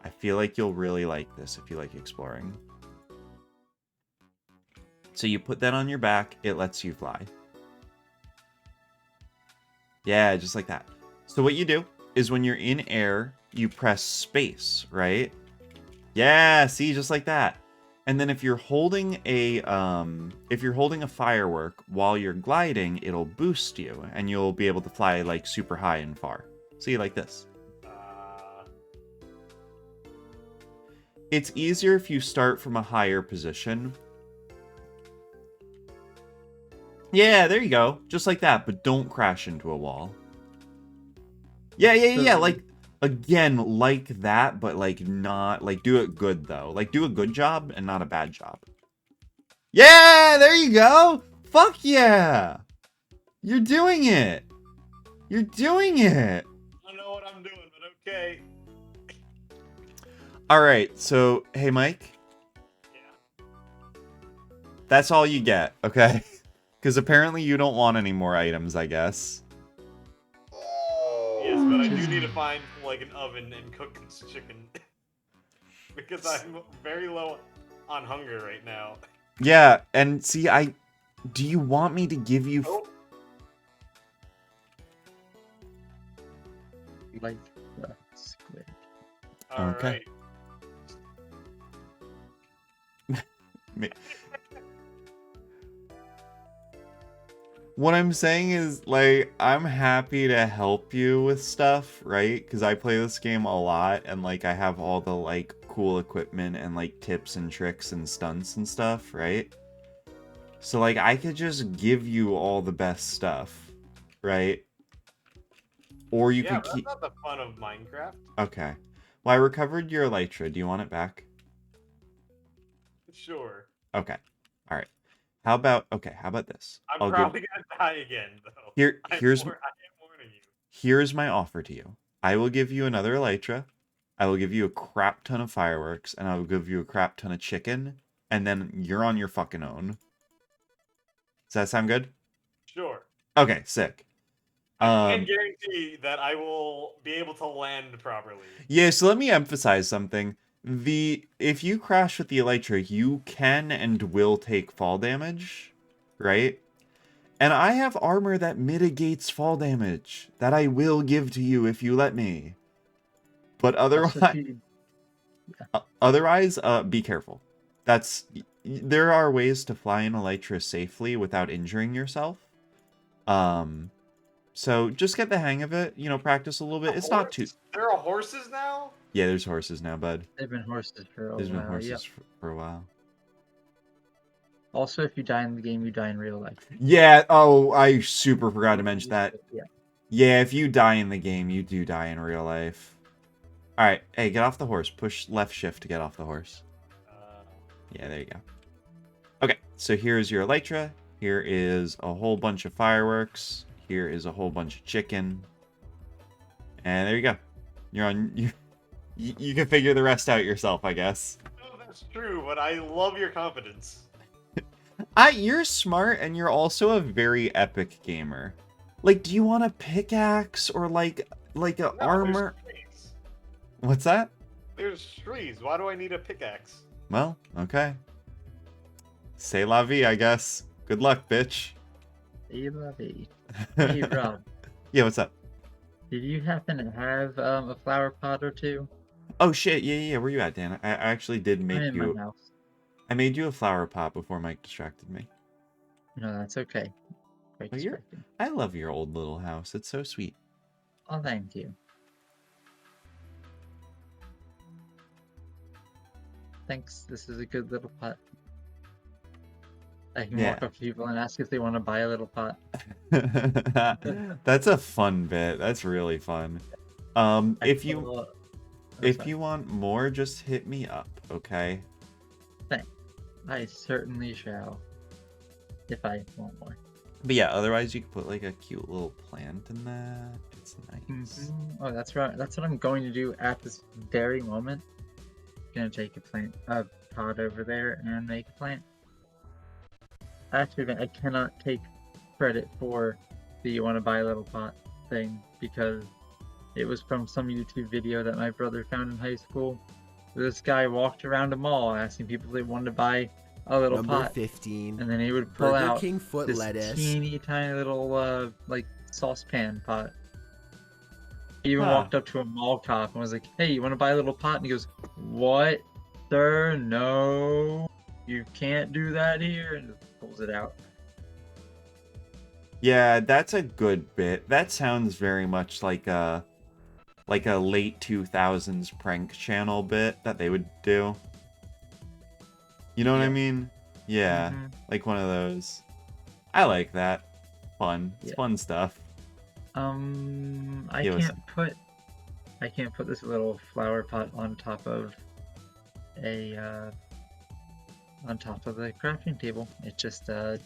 A: I feel like you'll really like this if you like exploring. So you put that on your back, it lets you fly. Yeah, just like that. So what you do is when you're in air, you press space, right? Yeah, see, just like that. And then if you're holding a firework while you're gliding, it'll boost you and you'll be able to fly like super high and far. See, like this. It's easier if you start from a higher position. Yeah, there you go. Just like that, but don't crash into a wall. Yeah, like, again, like that, but, like, not, like, do it good, though. Like, do a good job and not a bad job. Yeah, there you go! Fuck yeah! You're doing it! You're doing it!
H: I don't know what I'm doing, but okay.
A: Alright, so, hey, Mike?
H: Yeah.
A: That's all you get, okay? Because apparently you don't want any more items, I guess.
H: Yes, but I do need to find, like, an oven and cook this chicken. Because I'm very low on hunger right now.
A: Yeah, and see, do you want me to give you...
D: Like the squid.
A: Okay. What I'm saying is, like, I'm happy to help you with stuff, right? Because I play this game a lot, and, like, I have all the, like, cool equipment and, like, tips and tricks and stunts and stuff, right? So, like, I could just give you all the best stuff, right? Or you could keep...
H: Yeah, that's not the fun of Minecraft.
A: Okay. Well, I recovered your elytra. Do you want it back?
H: Sure.
A: Okay. All right. How about this?
H: I'm probably gonna die again, though.
A: Here's
H: I am warning you.
A: Here's my offer to you. I will give you another elytra. I will give you a crap ton of fireworks, and I will give you a crap ton of chicken, and then you're on your fucking own. Does that sound good?
H: Sure.
A: Okay, sick.
H: I can't guarantee that I will be able to land properly.
A: Yeah, so let me emphasize something. If you crash with the elytra, you can and will take fall damage, right? And I have armor that mitigates fall damage that I will give to you if you let me. But otherwise, be careful. There are ways to fly an elytra safely without injuring yourself. So just get the hang of it. You know, practice a little bit. It's not too.
H: There are horses now?
A: Yeah, there's horses now, bud.
D: They've been horses for a while.
A: There's been horses for a while.
D: Also, if you die in the game, you die in real life.
A: Yeah, oh, I super forgot to mention that.
D: Yeah.
A: Yeah, if you die in the game, you do die in real life. Alright, hey, get off the horse. Push left shift to get off the horse. Yeah, there you go. Okay, so here's your elytra. Here is a whole bunch of fireworks. Here is a whole bunch of chicken. And there you go. You're on... You can figure the rest out yourself, I guess.
H: No, that's true, but I love your confidence.
A: You're smart, and you're also a very epic gamer. Like, do you want a pickaxe or like a armor? What's that?
H: There's trees. Why do I need a pickaxe?
A: Well, okay. C'est la vie, I guess. Good luck, bitch.
D: C'est la vie. Hey, Rob.
A: Yeah, what's up?
D: Did you happen to have a flower pot or two?
A: Oh shit, yeah. Where you at, Dan? I actually did make
D: I'm in my house.
A: I made you a flower pot before Mike distracted me.
D: No, that's okay. Quite distracting.
A: I love your old little house. It's so sweet.
D: Oh, thank you. Thanks. This is a good little pot. I can walk up to people and ask if they want to buy a little pot.
A: That's a fun bit. That's really fun. If you want more, just hit me up, okay?
D: Thanks. I certainly shall. If I want more.
A: But yeah, otherwise you could put like a cute little plant in that. It's nice.
D: Oh, that's right. That's what I'm going to do at this very moment. I'm gonna take a pot over there and make a plant. Actually, I cannot take credit for the "you want to buy a little pot" thing because it was from some YouTube video that my brother found in high school. This guy walked around a mall asking people if they wanted to buy a little
N: Number
D: pot.
N: 15.
D: And then he would pull
N: Burger
D: out
N: King foot
D: this
N: lettuce.
D: teeny tiny little like saucepan pot. He even
A: Huh.
D: walked up to a mall cop and was like, "Hey, you want to buy a little pot?" And he goes, "What, sir? No, you can't do that here." And just pulls it out.
A: Yeah, that's a good bit. That sounds very much like a late 2000s prank channel bit that they would do. You know what I mean? Yeah, like one of those. I like that. Fun. It's fun stuff.
D: I
A: Give us-
D: can't put this little flower pot on top of the crafting table. It just
A: You gotta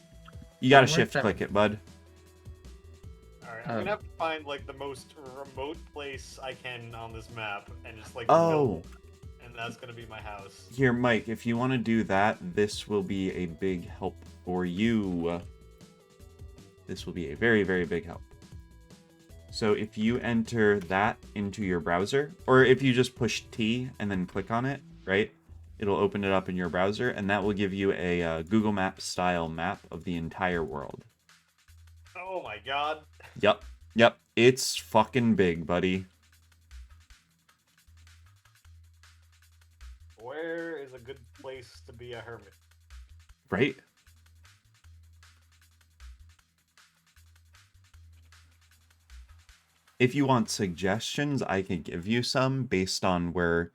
D: doesn't work
A: shift
D: that
A: click
D: way.
A: it, bud.
H: Alright, I'm gonna have to find like the most remote place I can on this map and just like
A: Oh.
H: build, and that's gonna be my house.
A: Here, Mike, if you want to do that, this will be a big help for you. This will be a very, very big help. So if you enter that into your browser, or if you just push T and then click on it, right? It'll open it up in your browser, and that will give you a Google Maps style map of the entire world.
H: Oh my god.
A: Yep. It's fucking big, buddy.
H: Where is a good place to be a hermit?
A: Right? If you want suggestions, I can give you some based on where...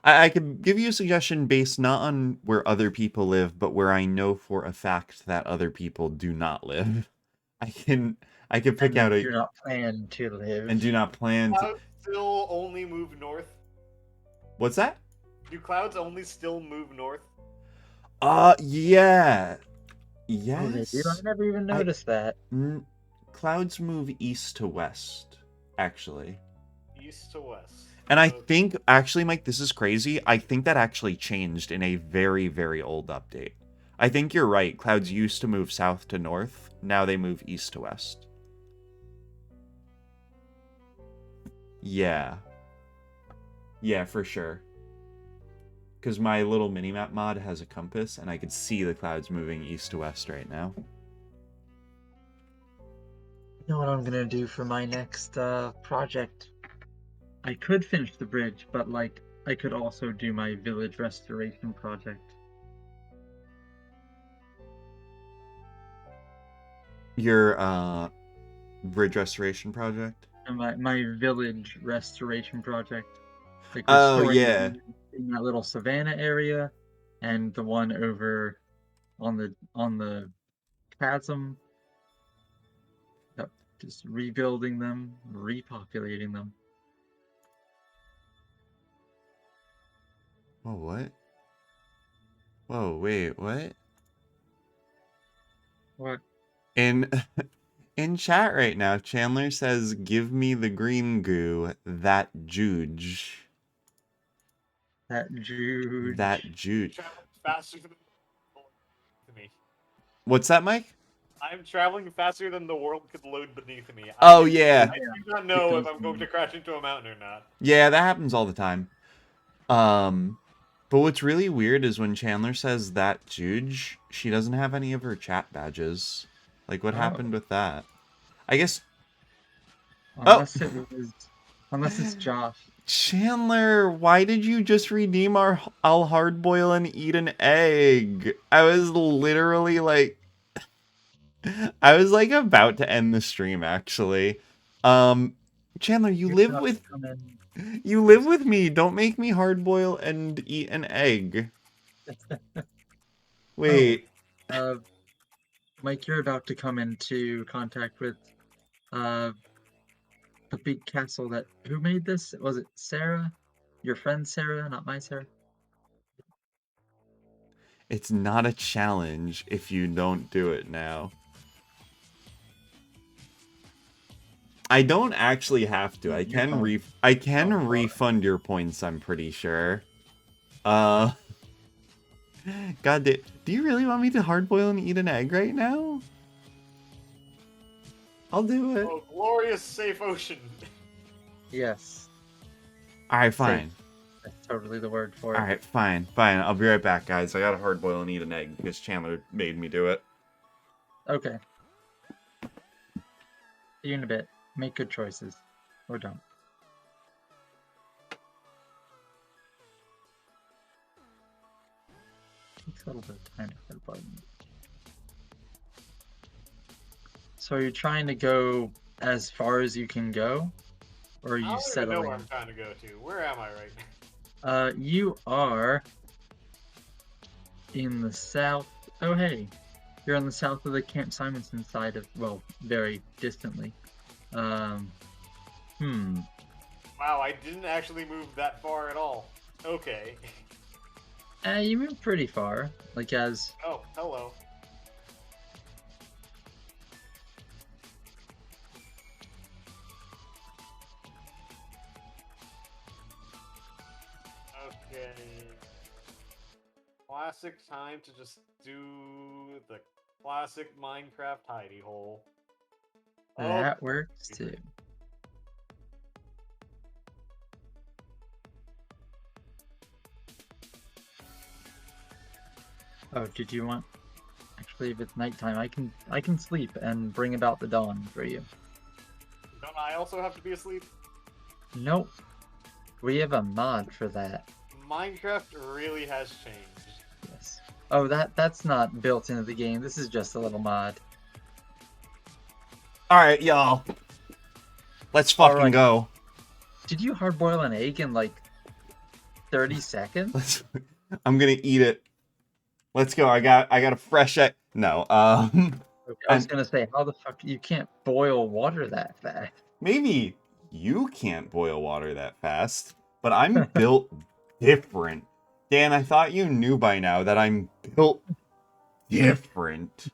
A: I could give you a suggestion based not on where other people live, but where I know for a fact that other people do not live. I can pick out a...
D: do not plan to live.
A: And do not plan to...
H: Clouds still only move north?
A: What's that?
H: Do clouds only still move north?
A: Yeah.
D: Oh, they
A: Yes.
D: do? I never even noticed that.
A: Clouds move east to west, actually.
H: East to west.
A: And I think, actually, Mike, this is crazy. I think that actually changed in a very, very old update. I think you're right. Clouds used to move south to north. Now they move east to west. Yeah. Yeah, for sure. Because my little minimap mod has a compass, and I could see the clouds moving east to west right now.
D: You know what I'm gonna do for my next project? I could finish the bridge, but like I could also do my village restoration project.
A: Your bridge restoration project?
D: And my village restoration project. Like
A: Oh,
D: restoring
A: yeah.
D: in that little savannah area, and the one over on the chasm. Yep, just rebuilding them, repopulating them.
A: Whoa, what? Whoa, wait, what?
D: What?
A: In chat right now, Chandler says, "Give me the green goo, that juge."
D: That juge.
A: That juge.
H: Traveling faster than me.
A: What's that, Mike?
H: I'm traveling faster than the world could load beneath me.
A: Oh, yeah.
H: I do not know if I'm going to crash into a mountain or not.
A: Yeah, that happens all the time. But what's really weird is when Chandler says that juge, she doesn't have any of her chat badges. Like, what happened with that? I guess...
D: Unless it's Josh.
A: Chandler, why did you just redeem I'll hardboil and eat an egg? I was literally like... I was like about to end the stream, actually. Chandler, you live with me. Don't make me hardboil and eat an egg. Wait.
D: Mike, you're about to come into contact with the big castle that... Who made this? Was it Sarah? Your friend Sarah, not my Sarah?
A: It's not a challenge if you don't do it now. I don't actually have to. I can refund your points, I'm pretty sure. God, do you really want me to hardboil and eat an egg right now? I'll do it.
H: Oh, glorious safe ocean.
D: Yes.
A: Alright, fine.
D: totally the word for it.
A: All right, fine. I'll be right back, guys. I gotta hard boil and eat an egg because Chandler made me do it.
D: Okay. See you in a bit. Make good choices. Or don't. Takes a little bit of time to hard boil. So you're trying to go as far as you can go? Or are
H: I
D: you
H: don't even know
D: settling?
H: where I'm trying to go to. Where am I right now?
D: You are in the south. Oh, hey. You're on the south of the Camp Simonson side of, well, very distantly.
H: Wow, I didn't actually move that far at all. Okay.
D: You moved pretty far. Like, as...
H: Oh, hello. Okay. Classic time to just do the classic Minecraft hidey hole.
D: That works, too. Oh, did you want... Actually, if it's nighttime, I can sleep and bring about the dawn for you.
H: Don't I also have to be asleep?
D: Nope. We have a mod for that.
H: Minecraft really has changed.
D: Yes. Oh, that's not built into the game. This is just a little mod.
A: Alright, y'all. Let's fucking go.
D: Did you hard boil an egg in like 30 seconds?
A: I'm gonna eat it. Let's go. I got a fresh egg. No,
D: Okay, I was gonna say, how the fuck you can't boil water that fast?
A: Maybe you can't boil water that fast, but I'm built different. Dan, I thought you knew by now that I'm built different.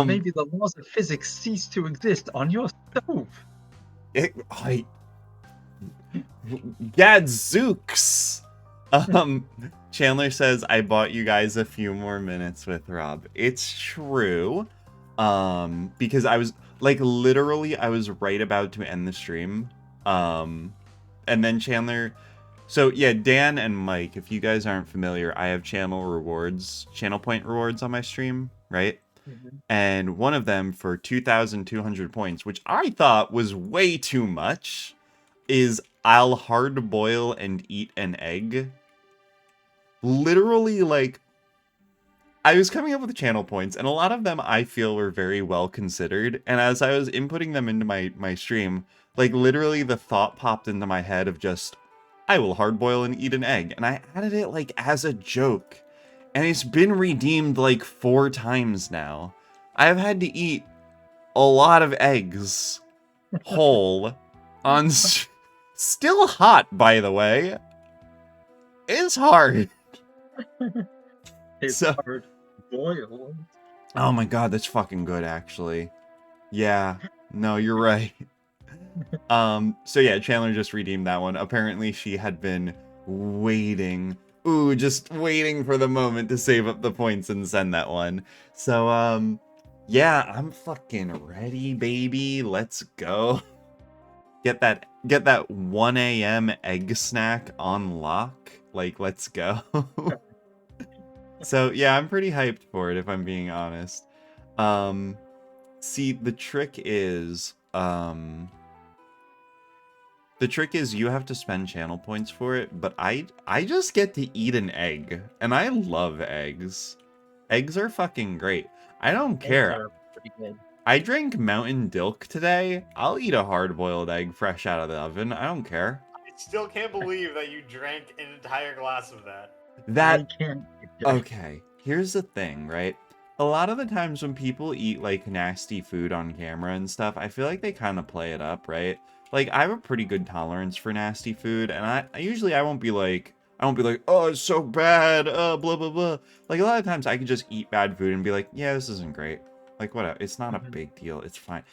D: Maybe the laws of physics cease to exist on your stove.
A: Gadzooks! Chandler says, I bought you guys a few more minutes with Rob. It's true. Because I was, like, literally, I was right about to end the stream. And then Chandler... So, yeah, Dan and Mike, if you guys aren't familiar, I have channel point rewards on my stream, right? And one of them for 2,200 points, which I thought was way too much, is I'll hard boil and eat an egg. Literally, like, I was coming up with channel points, and a lot of them I feel were very well considered. And as I was inputting them into my stream, like, literally the thought popped into my head of just, I will hard boil and eat an egg. And I added it, like, as a joke. And it's been redeemed, like, 4 times now. I have had to eat a lot of eggs whole on... Still hot, by the way. It's hard.
D: It's hard boiled.
A: Oh my god, that's fucking good, actually. Yeah, no, you're right. So yeah, Chandler just redeemed that one. Apparently she had been waiting. Ooh, just waiting for the moment to save up the points and send that one. So, yeah, I'm fucking ready, baby. Let's go. Get that 1 a.m. egg snack on lock. Like, let's go. So, yeah, I'm pretty hyped for it, if I'm being honest. See, the trick is you have to spend channel points for it, but I just get to eat an egg, and I love eggs. Eggs are fucking great. I don't care.
D: Eggs are pretty good.
A: I drank Mountain Dilk today. I'll eat a hard-boiled egg fresh out of the oven. I don't care.
H: I still can't believe that you drank an entire glass of that.
A: That okay, here's the thing, right? A lot of the times when people eat like nasty food on camera and stuff, I feel like they kind of play it up, right? Like, I have a pretty good tolerance for nasty food, and I usually won't be like, oh, it's so bad, blah blah blah. Like, a lot of times I could just eat bad food and be like, yeah, this isn't great. Like, whatever, it's not a big deal, it's fine.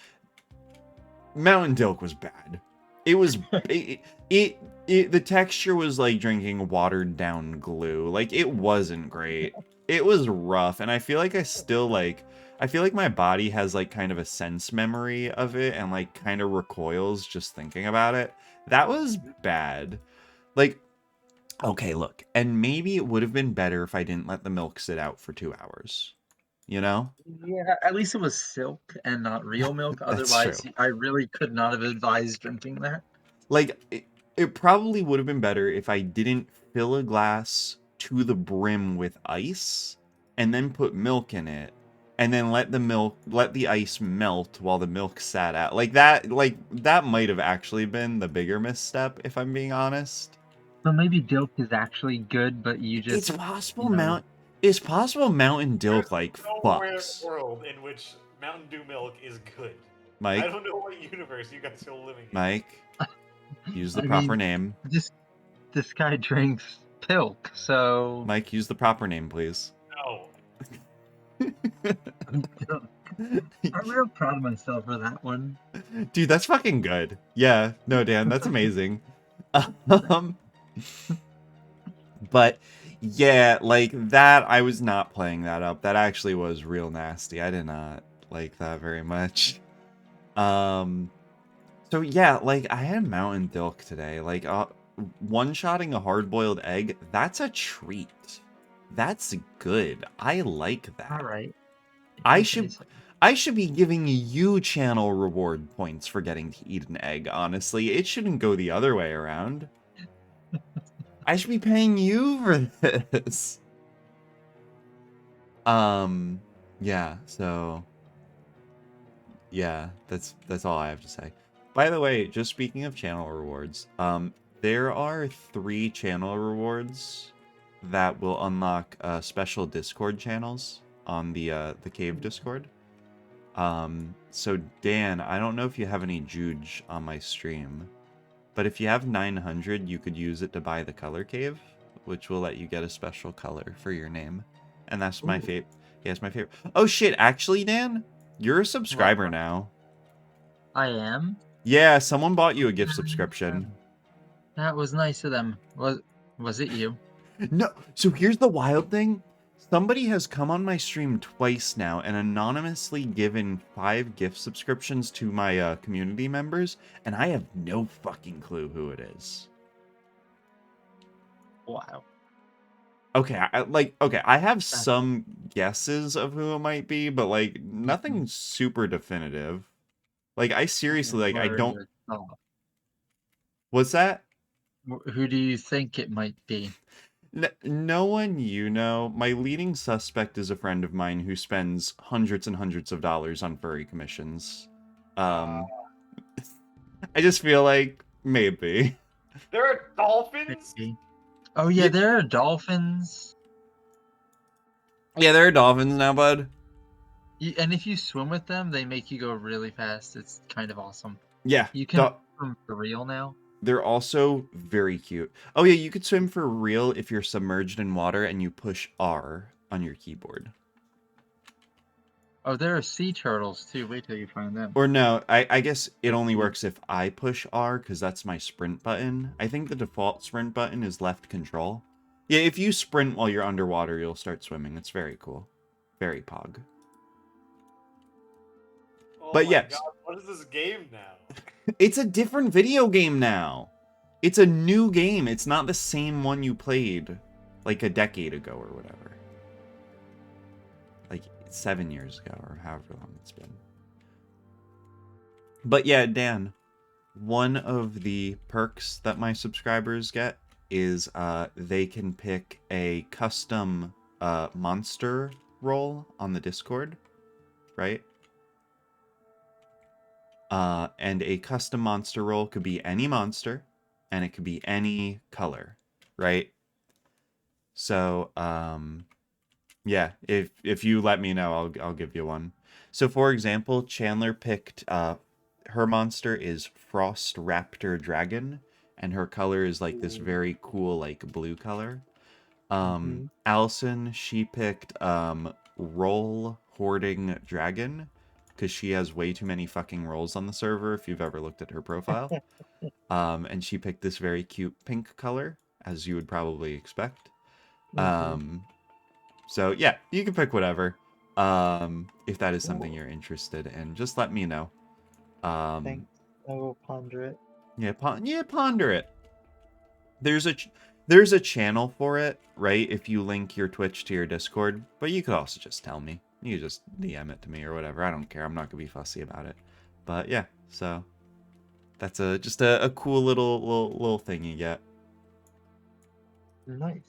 A: Mountain Dilk was bad. It was the texture was like drinking watered down glue. Like, it wasn't great. It was rough, and I feel like I feel like my body has like kind of a sense memory of it and like kind of recoils just thinking about it. That was bad. Like, Okay, look, and maybe it would have been better if I didn't let the milk sit out for 2 hours. You know?
D: Yeah, at least it was silk and not real milk.
A: That's true.
D: Otherwise, I really could not have advised drinking that.
A: Like, it probably would have been better if I didn't fill a glass to the brim with ice and then put milk in it and then let the ice melt while the milk sat out. Like that might have actually been the bigger misstep, if I'm being honest.
D: So maybe Dilk is actually good, but you just...
A: It's possible Mountain Dilk like
H: Nowhere in
A: fucks.
H: the world in which Mountain Dew milk is good.
A: Mike?
H: I don't know what universe you guys are living in.
A: Mike, use the
D: I
A: proper
D: mean,
A: name.
D: This guy drinks Pilk, so...
A: Mike, use the proper name, please.
H: No.
D: I'm real proud of myself for that one.
A: Dude, that's fucking good. Yeah, no, Dan, that's amazing. But yeah, like that, I was not playing that up. That actually was real nasty. I did not like that very much. So yeah, like I had Mountain Dilk today. Like one-shotting a hard-boiled egg, that's a treat. That's good. I like that.
D: All right.
A: I should be giving you channel reward points for getting to eat an egg, honestly. It shouldn't go the other way around. I should be paying you for this. Yeah, so yeah, that's all I have to say. By the way, just speaking of channel rewards, there are 3 channel rewards that will unlock special Discord channels on the Cave Discord. So Dan, I don't know if you have any Juge on my stream, but if you have 900, you could use it to buy the color cave, which will let you get a special color for your name. And that's my favorite. Yeah, it's my favorite. Oh shit, actually, Dan, you're a subscriber now.
D: I am?
A: Yeah, someone bought you a gift subscription.
D: That was nice of them. Was it you?
A: No, so here's the wild thing. Somebody has come on my stream twice now and anonymously given 5 gift subscriptions to my community members, and I have no fucking clue who it is.
D: Wow.
A: Okay, I have some guesses of who it might be, but like nothing super definitive. Like I seriously, like I don't. What's that?
D: Who do you think it might be?
A: No one you know. My leading suspect is a friend of mine who spends hundreds and hundreds of dollars on furry commissions. I just feel like maybe.
H: There are dolphins?
D: Oh yeah, there are dolphins.
A: Yeah, there are dolphins now, bud.
D: And if you swim with them, they make you go really fast. It's kind of awesome.
A: Yeah.
D: You can swim for real now.
A: They're also very cute. Oh yeah, you could swim for real if you're submerged in water and you push R on your keyboard.
D: Oh, there are sea turtles too. Wait till you find them.
A: Or no, I guess it only works if I push R because that's my sprint button. I think the default sprint button is left control. Yeah, if you sprint while you're underwater, you'll start swimming. It's very cool. Very pog.
H: Oh
A: but
H: my
A: yes.
H: God, what is this game now?
A: It's a different video game now. It's a new game. It's not the same one you played like a decade ago or whatever. Like 7 years ago or however long it's been. But yeah, Dan, one of the perks that my subscribers get is they can pick a custom monster role on the Discord, right? And a custom monster role could be any monster, and it could be any color, right? So, yeah, if you let me know, I'll give you one. So, for example, Chandler picked her monster is Frost Raptor Dragon, and her color is like this very cool like blue color. Allison, she picked Roll Hoarding Dragon, because she has way too many fucking roles on the server if you've ever looked at her profile. And she picked this very cute pink color, as you would probably expect. So yeah, you can pick whatever. If that is something you're interested in, just let me know. Thanks.
N: I will ponder it.
A: Yeah, ponder it. There's there's a channel for it, right? If you link your Twitch to your Discord, but you could also just tell me. You just DM it to me or whatever. I don't care. I'm not gonna be fussy about it. But yeah, so that's just a cool little thing you get.
D: Nice.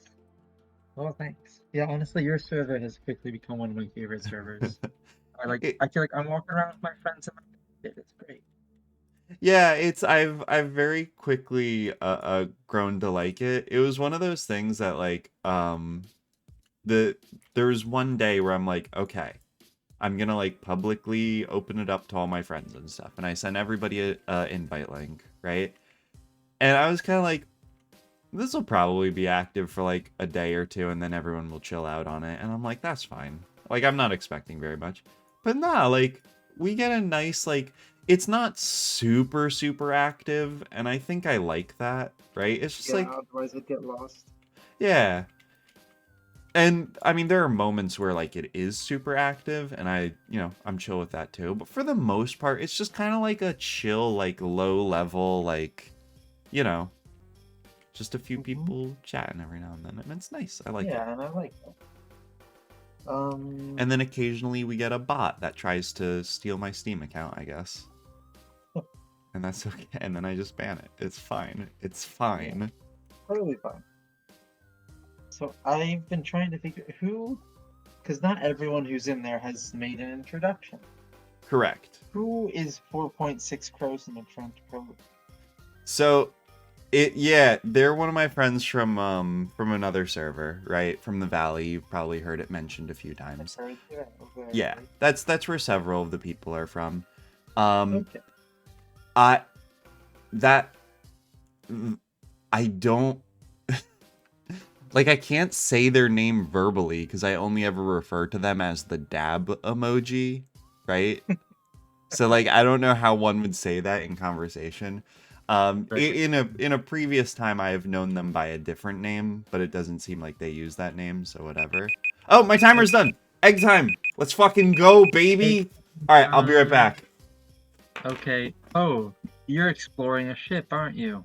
D: Well, thanks. Yeah, honestly, your server has quickly become one of my favorite servers. I feel like I'm walking around with my friends and it's great.
A: Yeah, I've very quickly grown to like it. It was one of those things that like there was one day where I'm like, okay, I'm gonna like publicly open it up to all my friends and stuff, and I sent everybody a invite link, right? And I was kind of like, this will probably be active for like a day or two, and then everyone will chill out on it, and I'm like, that's fine. Like, I'm not expecting very much, but nah, like we get a nice like. It's not super active, and I think I like that, right? It's just like
D: otherwise it'd get lost.
A: yeah. And I mean, there are moments where like it is super active, and I'm chill with that too. But for the most part, it's just kind of like a chill, like low level, like, just a few people chatting every now and then, and it's nice. I like it.
D: Yeah, and I like that.
A: And then occasionally we get a bot that tries to steal my Steam account, I guess. And that's okay. And then I just ban it. It's fine. It's fine.
D: Totally fine. So I've been trying to figure who, because not everyone who's in there has made an introduction.
A: Correct.
D: Who is 4.6 Crows in the front row?
A: So, they're one of my friends from another server, right? From the Valley. You've probably heard it mentioned a few times. Yeah, that's where several of the people are from.
D: Okay.
A: I don't like, I can't say their name verbally because I only ever refer to them as the dab emoji, right? So like, I don't know how one would say that in conversation. In a previous time, I have known them by a different name, but it doesn't seem like they use that name, so whatever. Oh, my timer's done. Egg time. Let's fucking go, baby. All right, I'll be right back.
D: Okay. Oh, you're exploring a ship, aren't you?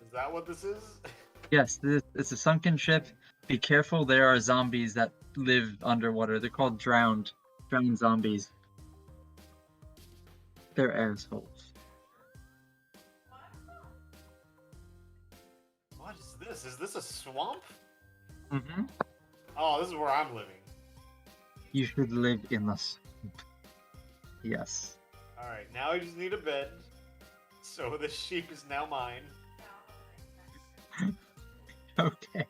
H: Is that what this is?
D: Yes, it's a sunken ship. Be careful, there are zombies that live underwater. They're called drowned zombies. They're assholes.
H: What is this? Is this a swamp?
D: Mm-hmm.
H: Oh, this is where I'm living.
D: You should live in the swamp. Yes.
H: Alright, now I just need a bed. So the sheep is now mine.
D: Okay.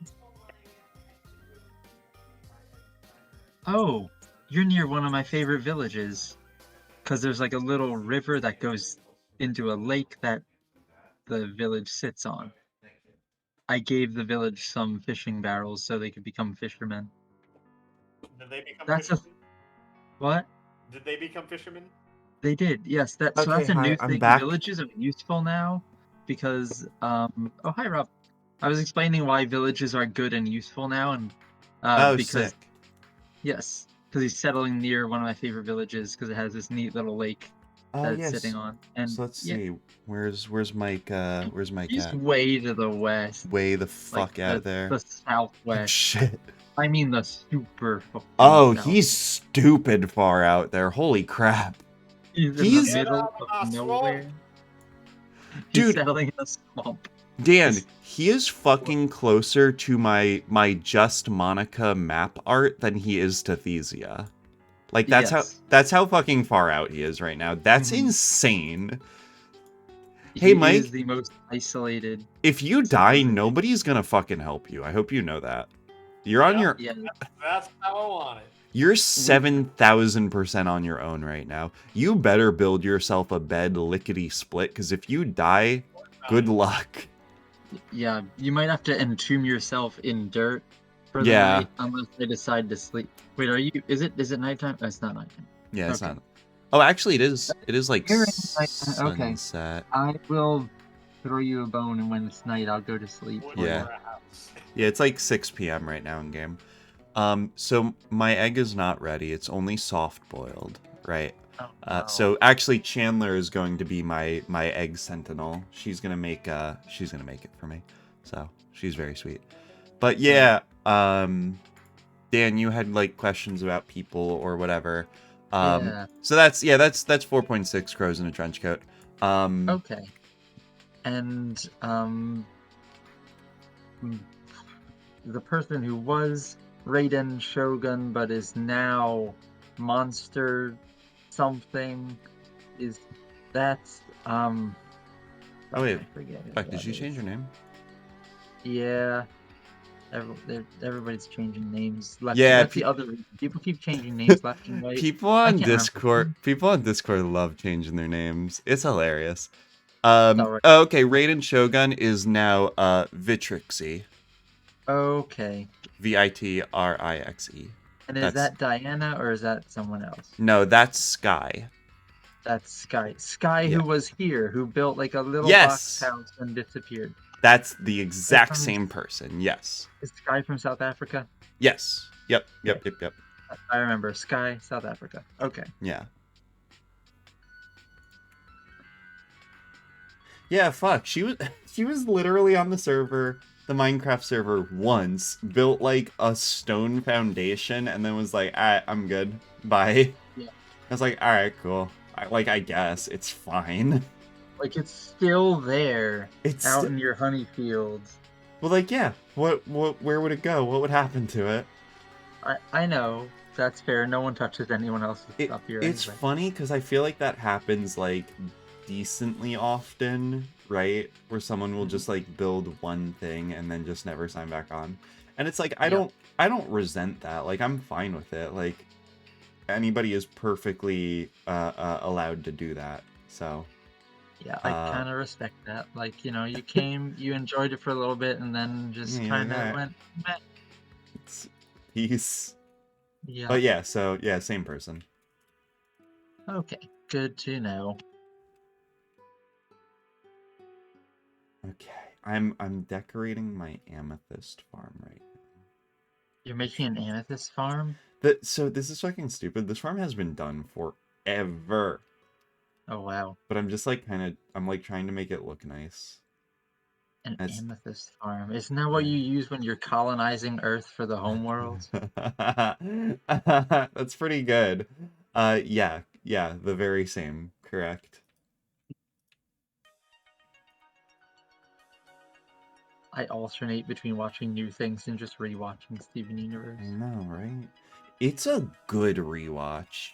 D: Oh, you're near one of my favorite villages. Because there's like a little river that goes into a lake that the village sits on. I gave the village some fishing barrels so they could become fishermen.
H: Did they become
D: fishermen? What?
H: Did they become fishermen?
D: They did, yes. So
A: Okay,
D: that's a
A: hi,
D: new
A: I'm
D: thing.
A: back.
D: Villages are useful now because oh hi Rob. I was explaining why villages are good and useful now, and because
A: sick.
D: yes, because he's settling near one of my favorite villages because it has this neat little lake that it's sitting on. And
A: so let's see. Where's Mike? Where's Mike
D: he's
A: at?
D: way to the west.
A: Way the fuck out there.
D: The southwest.
A: Shit.
D: I mean the super.
A: Oh,
D: south.
A: he's stupid far out there. Holy crap.
D: He's in the middle of nowhere. He's settling in a swamp.
A: Dan, he is fucking closer to my Just Monica map art than he is to Thesia. Like that's how fucking far out he is right now. That's insane. Hey Mike,
D: he is the most isolated.
A: If you die, nobody's gonna fucking help you. I hope you know that. You're on your.
D: Yeah.
H: That's how I want it.
A: You're 7,000% on your own right now. You better build yourself a bed lickety split, because if you die, good luck.
D: Yeah, you might have to entomb yourself in dirt for the night unless they decide to sleep. Wait, are you? Is it nighttime? Oh, it's not nighttime.
A: Yeah, it's not. Oh, actually, it is. It is like sunset.
D: Okay. I will throw you a bone, and when it's night, I'll go to sleep.
A: Yeah. Yeah, it's like 6 p.m. right now in game. So my egg is not ready. It's only soft boiled, right?
D: Oh, no.
A: So actually Chandler is going to be my egg sentinel. She's gonna make it for me. So she's very sweet. But yeah, Dan, you had like questions about people or whatever.
D: Yeah.
A: So that's 4.6 crows in a trench coat.
D: Okay. And the person who was Raiden Shogun but is now Monster something is that's
A: Oh wait,
D: I forget who
A: fuck, did
D: that
A: she change
D: is.
A: her name?
D: Yeah. Everybody's changing names left.
A: Yeah,
D: That's the other reason. People keep changing names left and right.
A: people
D: I
A: on
D: can't remember.
A: Discord love changing their names. It's hilarious.
D: Alright.
A: Okay, Raiden Shogun is now Vitrixe.
D: Okay.
A: Vitrixe.
D: And is that Diana or is that someone else?
A: No, that's Sky.
D: That's Sky. Sky,
A: Yeah.
D: who was here, who built like a little box
A: Yes.
D: house and disappeared.
A: That's the exact same person. Yes.
D: Is Sky from South Africa?
A: Yes. Yep.
D: I remember. Sky, South Africa. Okay.
A: Yeah. Yeah, fuck. She was literally on the server, the Minecraft server once, built like a stone foundation, and then was like, alright, I'm good. Bye.
D: Yeah.
A: I was like, alright, cool. I guess it's fine.
D: Like it's still there.
A: It's
D: out in your honey fields.
A: Well, like, yeah. Where would it go? What would happen to it?
D: I know. That's fair. No one touches anyone else's stuff here.
A: It's
D: anyway.
A: funny because I feel like that happens like decently often, right? Where someone will just like build one thing and then just never sign back on. And it's like I don't resent that. Like I'm fine with it. Like anybody is perfectly allowed to do that. So
D: yeah, I kind of respect that. Like, you know, you came, you enjoyed it for a little bit, and then just kind of went, meh.
A: It's peace.
D: Yeah.
A: But yeah, so yeah, same person.
D: Okay, good to know.
A: Okay, I'm decorating my amethyst farm right now.
D: You're making an amethyst farm?
A: So this is fucking stupid. This farm has been done forever.
D: Oh wow.
A: But I'm just like I'm like trying to make it look nice.
D: An amethyst farm. Isn't that what you use when you're colonizing Earth for the homeworld?
A: That's pretty good. Yeah, the very same. Correct.
D: I alternate between watching new things and just rewatching Steven Universe.
A: I know, right? It's a good rewatch.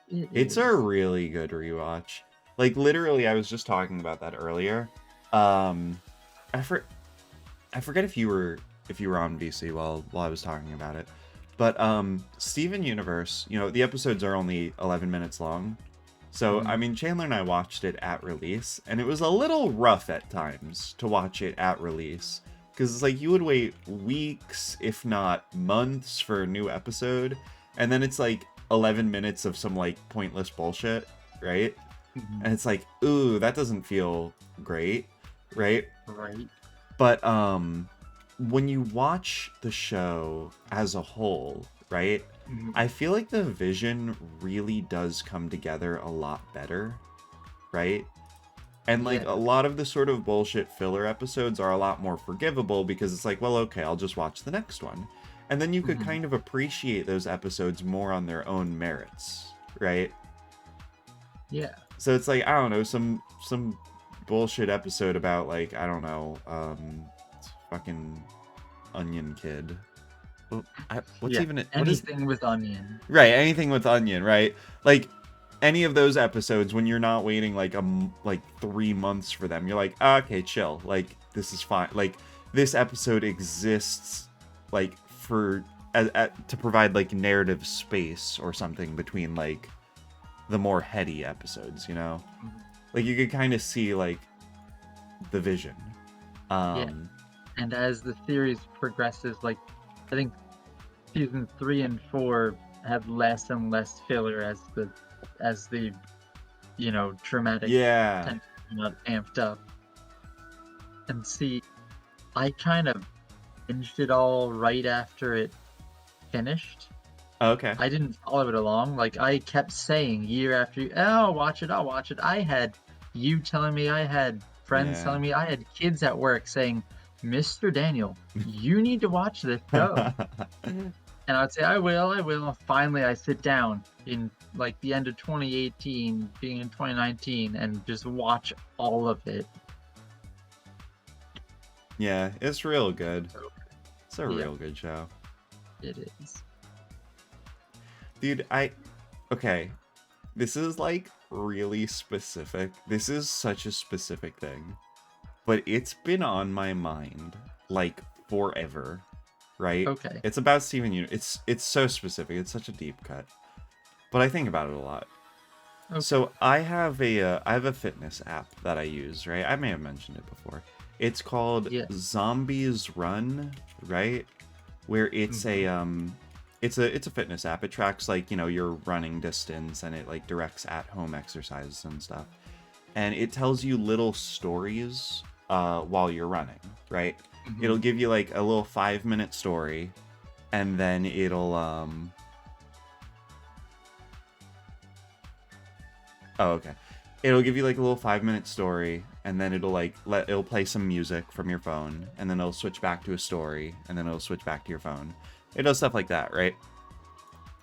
A: It's
D: is.
A: a really good rewatch. Like literally, I was just talking about that earlier. I forget if you were on VC while I was talking about it, but Steven Universe, you know, the episodes are only 11 minutes long. So, I mean, Chandler and I watched it at release, and it was a little rough at times to watch it at release. Because it's like you would wait weeks, if not months, for a new episode, and then it's like 11 minutes of some like pointless bullshit, right? And it's like, ooh, that doesn't feel great, right?
D: Right.
A: But when you watch the show as a whole, right? I feel like the vision really does come together a lot better, right? And like a lot of the sort of bullshit filler episodes are a lot more forgivable because it's like, well, okay, I'll just watch the next one. And then you could kind of appreciate those episodes more on their own merits, right?
D: Yeah.
A: So it's like, I don't know, some bullshit episode about like, I don't know, fucking Onion Kid. What's even it?
D: Anything with Onion.
A: Right, anything with Onion, right? Like any of those episodes when you're not waiting like 3 months for them, you're like, okay, chill. Like this is fine. Like this episode exists like for to provide like narrative space or something between like the more heady episodes, you know? Like you could kind of see like the vision.
D: Yeah. And as the series progresses, like I think season 3 and 4 have less and less filler as the you know dramatic tension amped up. And see, I kind of binged it all right after it finished.
A: Okay.
D: I didn't follow it along. Like I kept saying year after year, oh, I'll watch it. I had you telling me, I had friends telling me, I had kids at work saying, Mr. Daniel, you need to watch this show. And I'd say, I will. Finally, I sit down in like the end of 2018, being in 2019, and just watch all of it.
A: Yeah, it's real good. It's a
D: Yeah.
A: real good show.
D: It is.
A: Dude, okay. This is like really specific. This is such a specific thing. But it's been on my mind like forever, right?
D: Okay.
A: It's about Steven Universe. It's so specific. It's such a deep cut. But I think about it a lot.
D: Okay.
A: So I have a fitness app that I use, right? I may have mentioned it before. It's called Zombies Run, right? Where it's it's a fitness app. It tracks like, you know, your running distance, and it like directs at-home exercises and stuff. And it tells you little stories while you're running, right? It'll give you like a little 5-minute story, and then it'll it'll give you like a little 5-minute story, and then it'll like it'll play some music from your phone, and then it'll switch back to a story, and then it'll switch back to your phone. It does stuff like that, right?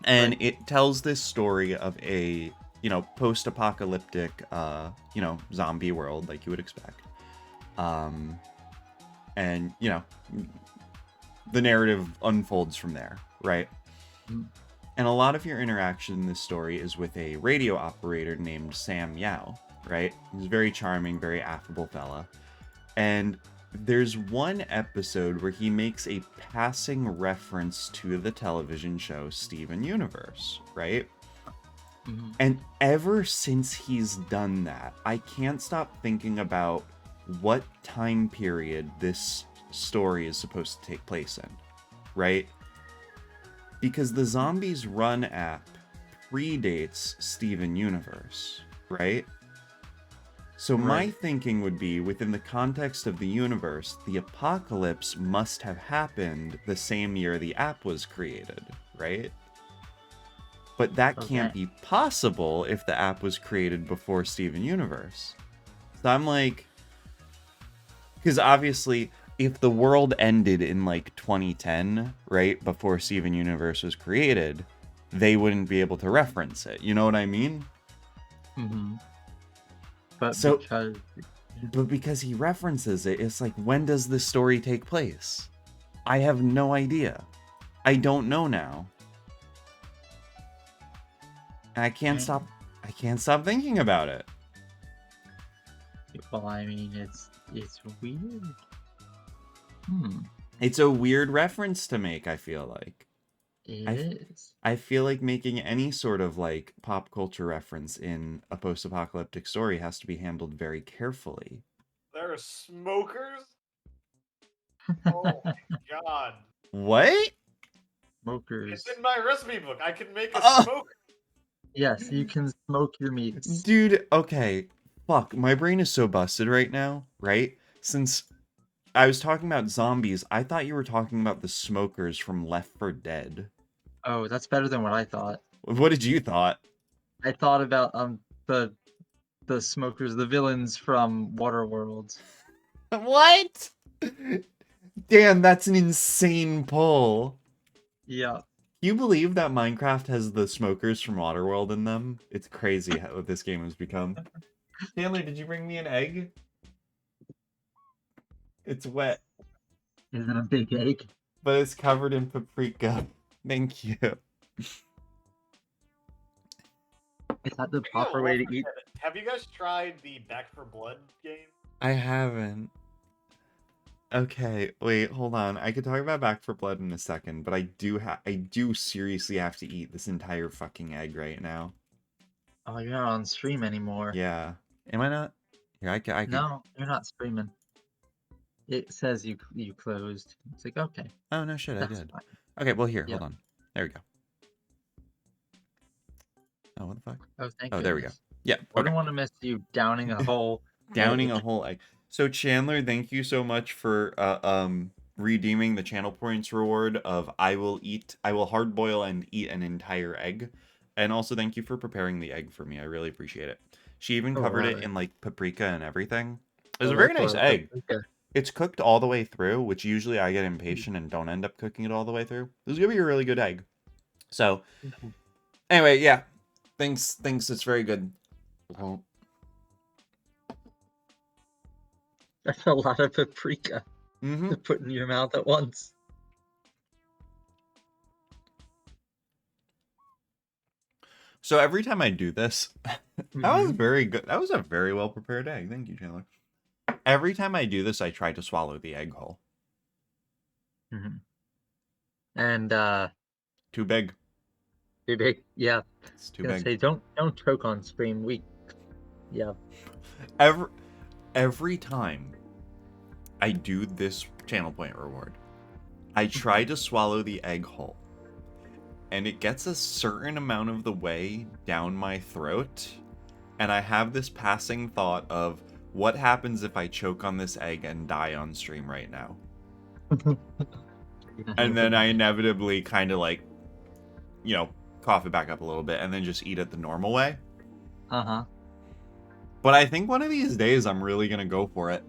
A: And it tells this story of a, you know, post-apocalyptic, you know, zombie world, like you would expect. And, you know, the narrative unfolds from there, right? And a lot of your interaction in this story is with a radio operator named Sam Yao, right? He's a very charming, very affable fella. And there's one episode where he makes a passing reference to the television show Steven Universe, right? And ever since he's done that, I can't stop thinking about what time period this story is supposed to take place in, right? Because the Zombies Run app predates Steven Universe, right? So my thinking would be, within the context of the universe, the apocalypse must have happened the same year the app was created, right? But that can't be possible if the app was created before Steven Universe. So I'm like, because obviously, if the world ended in like 2010, right, before Steven Universe was created, they wouldn't be able to reference it. You know what I mean?
D: But
A: so, because he references it, it's like, when does this story take place? I have no idea. I don't know now. And I can't stop thinking about it.
D: Well, I mean, it's weird.
A: It's a weird reference to make, I feel like.
D: It is.
A: I feel like making any sort of like pop culture reference in a post-apocalyptic story has to be handled very carefully.
H: There are smokers? Oh my god.
A: What?
D: Smokers.
H: It's in my recipe book. I can make a smoker.
D: Yes, you can smoke your meats.
A: Dude, okay. Fuck, my brain is so busted right now, right? Since I was talking about zombies, I thought you were talking about the smokers from Left 4 Dead.
D: Oh, that's better than what I thought.
A: What did you thought?
D: I thought about the smokers, the villains from Waterworld.
A: What? Dan, that's an insane pull.
D: Yeah.
A: You believe that Minecraft has the smokers from Waterworld in them? It's crazy how this game has become. Chandler, did you bring me an egg? It's wet.
D: Is it a big egg?
A: But it's covered in paprika. Thank you.
D: Is that the proper way to eat?
H: Have you guys tried the Back 4 Blood game?
A: I haven't. Okay, wait, hold on. I could talk about Back 4 Blood in a second, but I do seriously have to eat this entire fucking egg right now.
D: Oh, you're not on stream anymore.
A: Yeah. Am I not? Here, I can.
D: No, you're not streaming. It says you closed. It's like, okay.
A: Oh, no shit, I
D: That's
A: did.
D: fine.
A: Okay, well, here, hold on. There we go. Oh, what the fuck?
D: Oh, thank
A: there we go.
D: goodness.
A: Yeah,
D: I don't want to miss you downing a whole
A: downing a whole egg. So Chandler, thank you so much for redeeming the channel points reward of I will hard boil and eat an entire egg. And also thank you for preparing the egg for me. I really appreciate it. She even covered it in like paprika and everything. It was a very nice egg. It's cooked all the way through, which usually I get impatient and don't end up cooking it all the way through. This is gonna be a really good egg. So, anyway, yeah, thinks it's very good. Well,
D: That's a lot of paprika to put in your mouth at once.
A: So every time I do this, that was very good. That was a very well prepared egg. Thank you, Chandler. Every time I do this, I try to swallow the egg whole.
D: And
A: too big.
D: Too big. Yeah.
A: It's too big.
D: Say don't choke on stream. Yeah.
A: Every time I do this channel point reward, I try to swallow the egg whole. And it gets a certain amount of the way down my throat, and I have this passing thought of, what happens if I choke on this egg and die on stream right now? And then I inevitably kind of like, cough it back up a little bit and then just eat it the normal way. But I think one of these days I'm really going to go for it.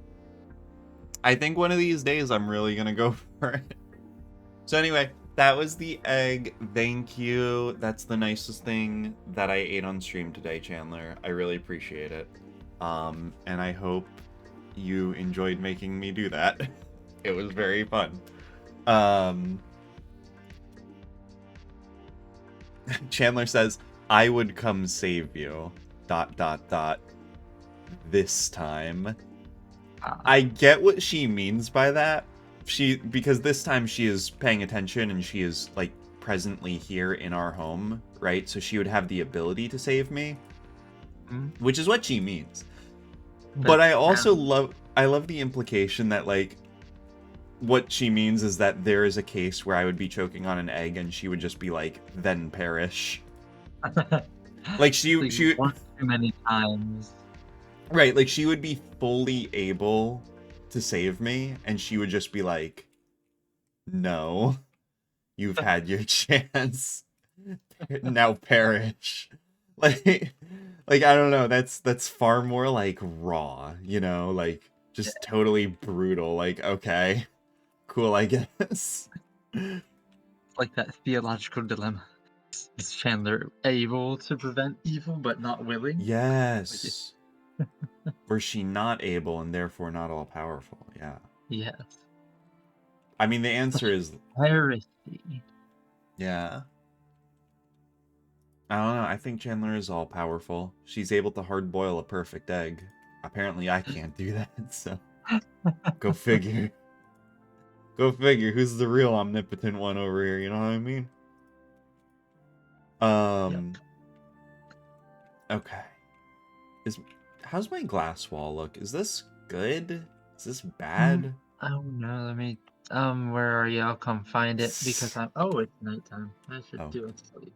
A: So anyway, that was the egg. Thank you. That's the nicest thing that I ate on stream today, Chandler. I really appreciate it. And I hope you enjoyed making me do that. It was very fun. Chandler says, I would come save you. ... This time. I get what she means by that. Because this time she is paying attention and she is like presently here in our home, right? So she would have the ability to save me, which is what she means. But I also love the implication that like what she means is that there is a case where I would be choking on an egg and she would just be like, then perish. Like she
D: once too many times.
A: Right, like she would be fully able to save me, and she would just be like, no, you've had your chance. Now perish. Like I don't know, that's far more like raw, like just totally brutal. Like, okay, cool, I guess.
D: Like that theological dilemma. Is Chandler able to prevent evil but not willing?
A: Yes. Or is she not able and therefore not all powerful? Yeah.
D: Yes.
A: I mean, the answer is
D: heresy.
A: Yeah. I don't know. I think Chandler is all powerful. She's able to hard boil a perfect egg. Apparently, I can't do that. So, go figure. Go figure. Who's the real omnipotent one over here? You know what I mean? Okay. How's my glass wall look? Is this good? Is this bad?
D: I don't know. Let me. Where are you? I'll come find it because I'm. Oh, it's nighttime. I should do it sleep.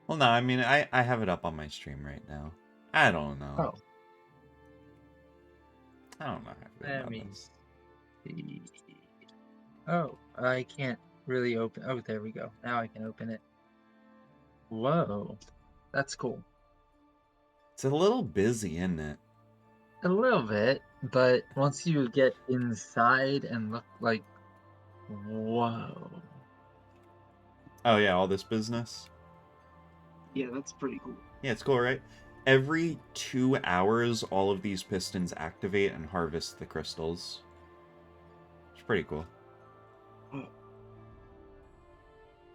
A: Well, no. I mean, I have it up on my stream right now. I don't know.
D: Oh.
A: I don't know how to feel about this.
D: Oh, I can't really open. Oh, there we go. Now I can open it. Whoa, that's cool.
A: It's a little busy, isn't it?
D: A little bit, but once you get inside and look like, whoa.
A: Oh yeah, all this business?
D: Yeah, that's pretty cool.
A: Yeah, it's cool, right? Every 2 hours, all of these pistons activate and harvest the crystals. It's pretty cool.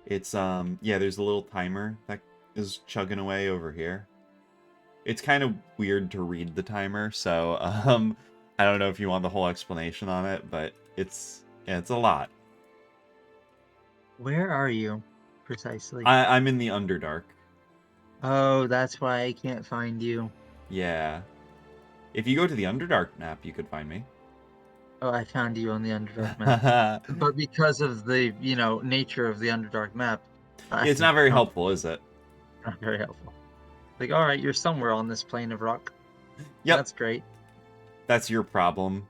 A: It's, yeah, there's a little timer that is chugging away over here. It's kind of weird to read the timer, so, I don't know if you want the whole explanation on it, but it's a lot.
D: Where are you, precisely?
A: I'm in the Underdark.
D: Oh, that's why I can't find you.
A: Yeah. If you go to the Underdark map, you could find me.
D: Oh, I found you on the Underdark map. But because of the, nature of the Underdark map...
A: It's not very helpful, is it?
D: Not very helpful. Like, alright, you're somewhere on this plane of rock.
A: Yep.
D: That's great.
A: That's your problem.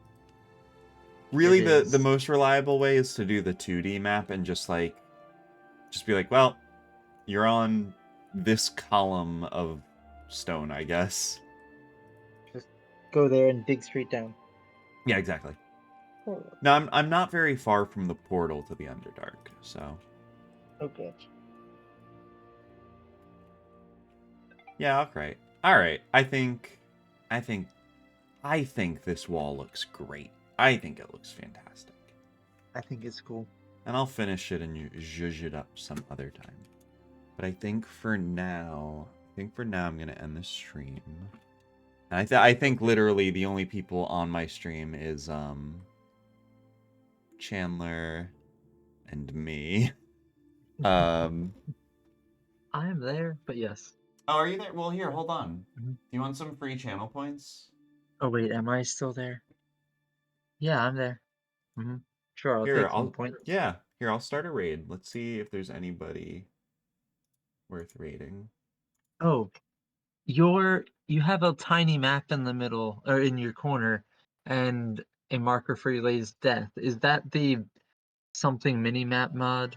A: Really, the most reliable way is to do the 2D map and just be like, well, you're on this column of stone, I guess.
D: Just go there and dig straight down.
A: Yeah, exactly.
D: Oh,
A: No, I'm not very far from the portal to the Underdark, so.
D: okay.
A: Yeah, okay. Alright. I think this wall looks great. I think it looks fantastic.
D: I think it's cool.
A: And I'll finish it and zhuzh it up some other time. But I think for now I'm gonna end the stream. And I think literally the only people on my stream is Chandler and me.
D: I am there, but yes.
A: Oh, are you there? Well, here, hold on.
D: Mm-hmm.
A: Do you want some free channel points?
D: Oh wait, am I still there? Yeah, I'm there. Mm-hmm. Sure, I'll
A: Here,
D: take some points.
A: Here, I'll start a raid. Let's see if there's anybody worth raiding.
D: Oh, you have a tiny map in the middle or in your corner, and a marker for Relay's death. Is that the something mini map mod?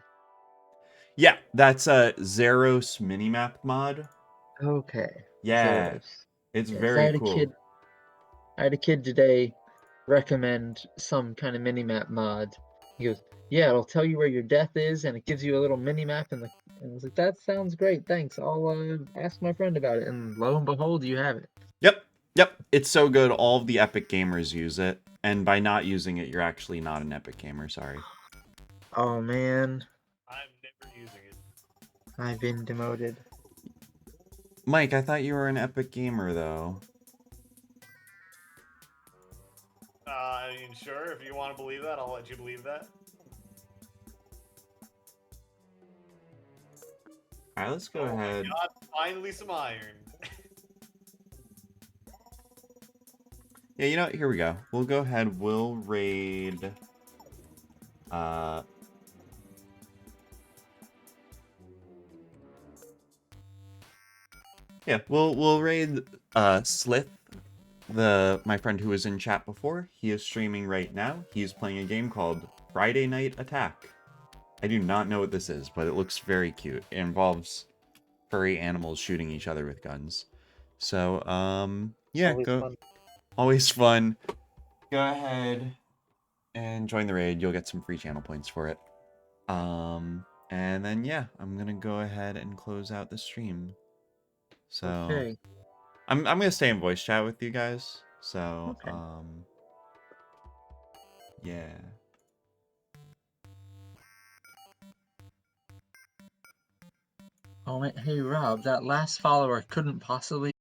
A: Yeah, that's a Zeros minimap mod.
D: Okay.
A: Yeah,
D: Zeros.
A: it's
D: Yes,
A: very cool.
D: I had a kid today recommend some kind of mini map mod. He goes, "Yeah, it'll tell you where your death is, and it gives you a little mini map." And I was like, "That sounds great. Thanks. I'll ask my friend about it." And lo and behold, you have it.
A: Yep, it's so good. All of the epic gamers use it, and by not using it, you're actually not an epic gamer. Sorry.
D: Oh man,
H: I'm never using it.
D: I've been demoted.
A: Mike, I thought you were an epic gamer, though.
H: I mean, sure, if you want to believe that, I'll let you believe that.
A: Alright, let's go ahead.
H: My God, finally some iron.
A: Yeah, you know what? Here we go. We'll go ahead. We'll raid... Yeah, we'll raid Slith, my friend who was in chat before. He is streaming right now. He's playing a game called Friday Night Attack. I do not know what this is, but it looks very cute. It involves furry animals shooting each other with guns. So, yeah, always fun. Go ahead and join the raid. You'll get some free channel points for it. And then yeah, I'm gonna go ahead and close out the stream. So
D: Okay.
A: I'm gonna stay in voice chat with you guys. So
D: Okay.
A: yeah.
D: Oh, hey Rob, that last follower couldn't possibly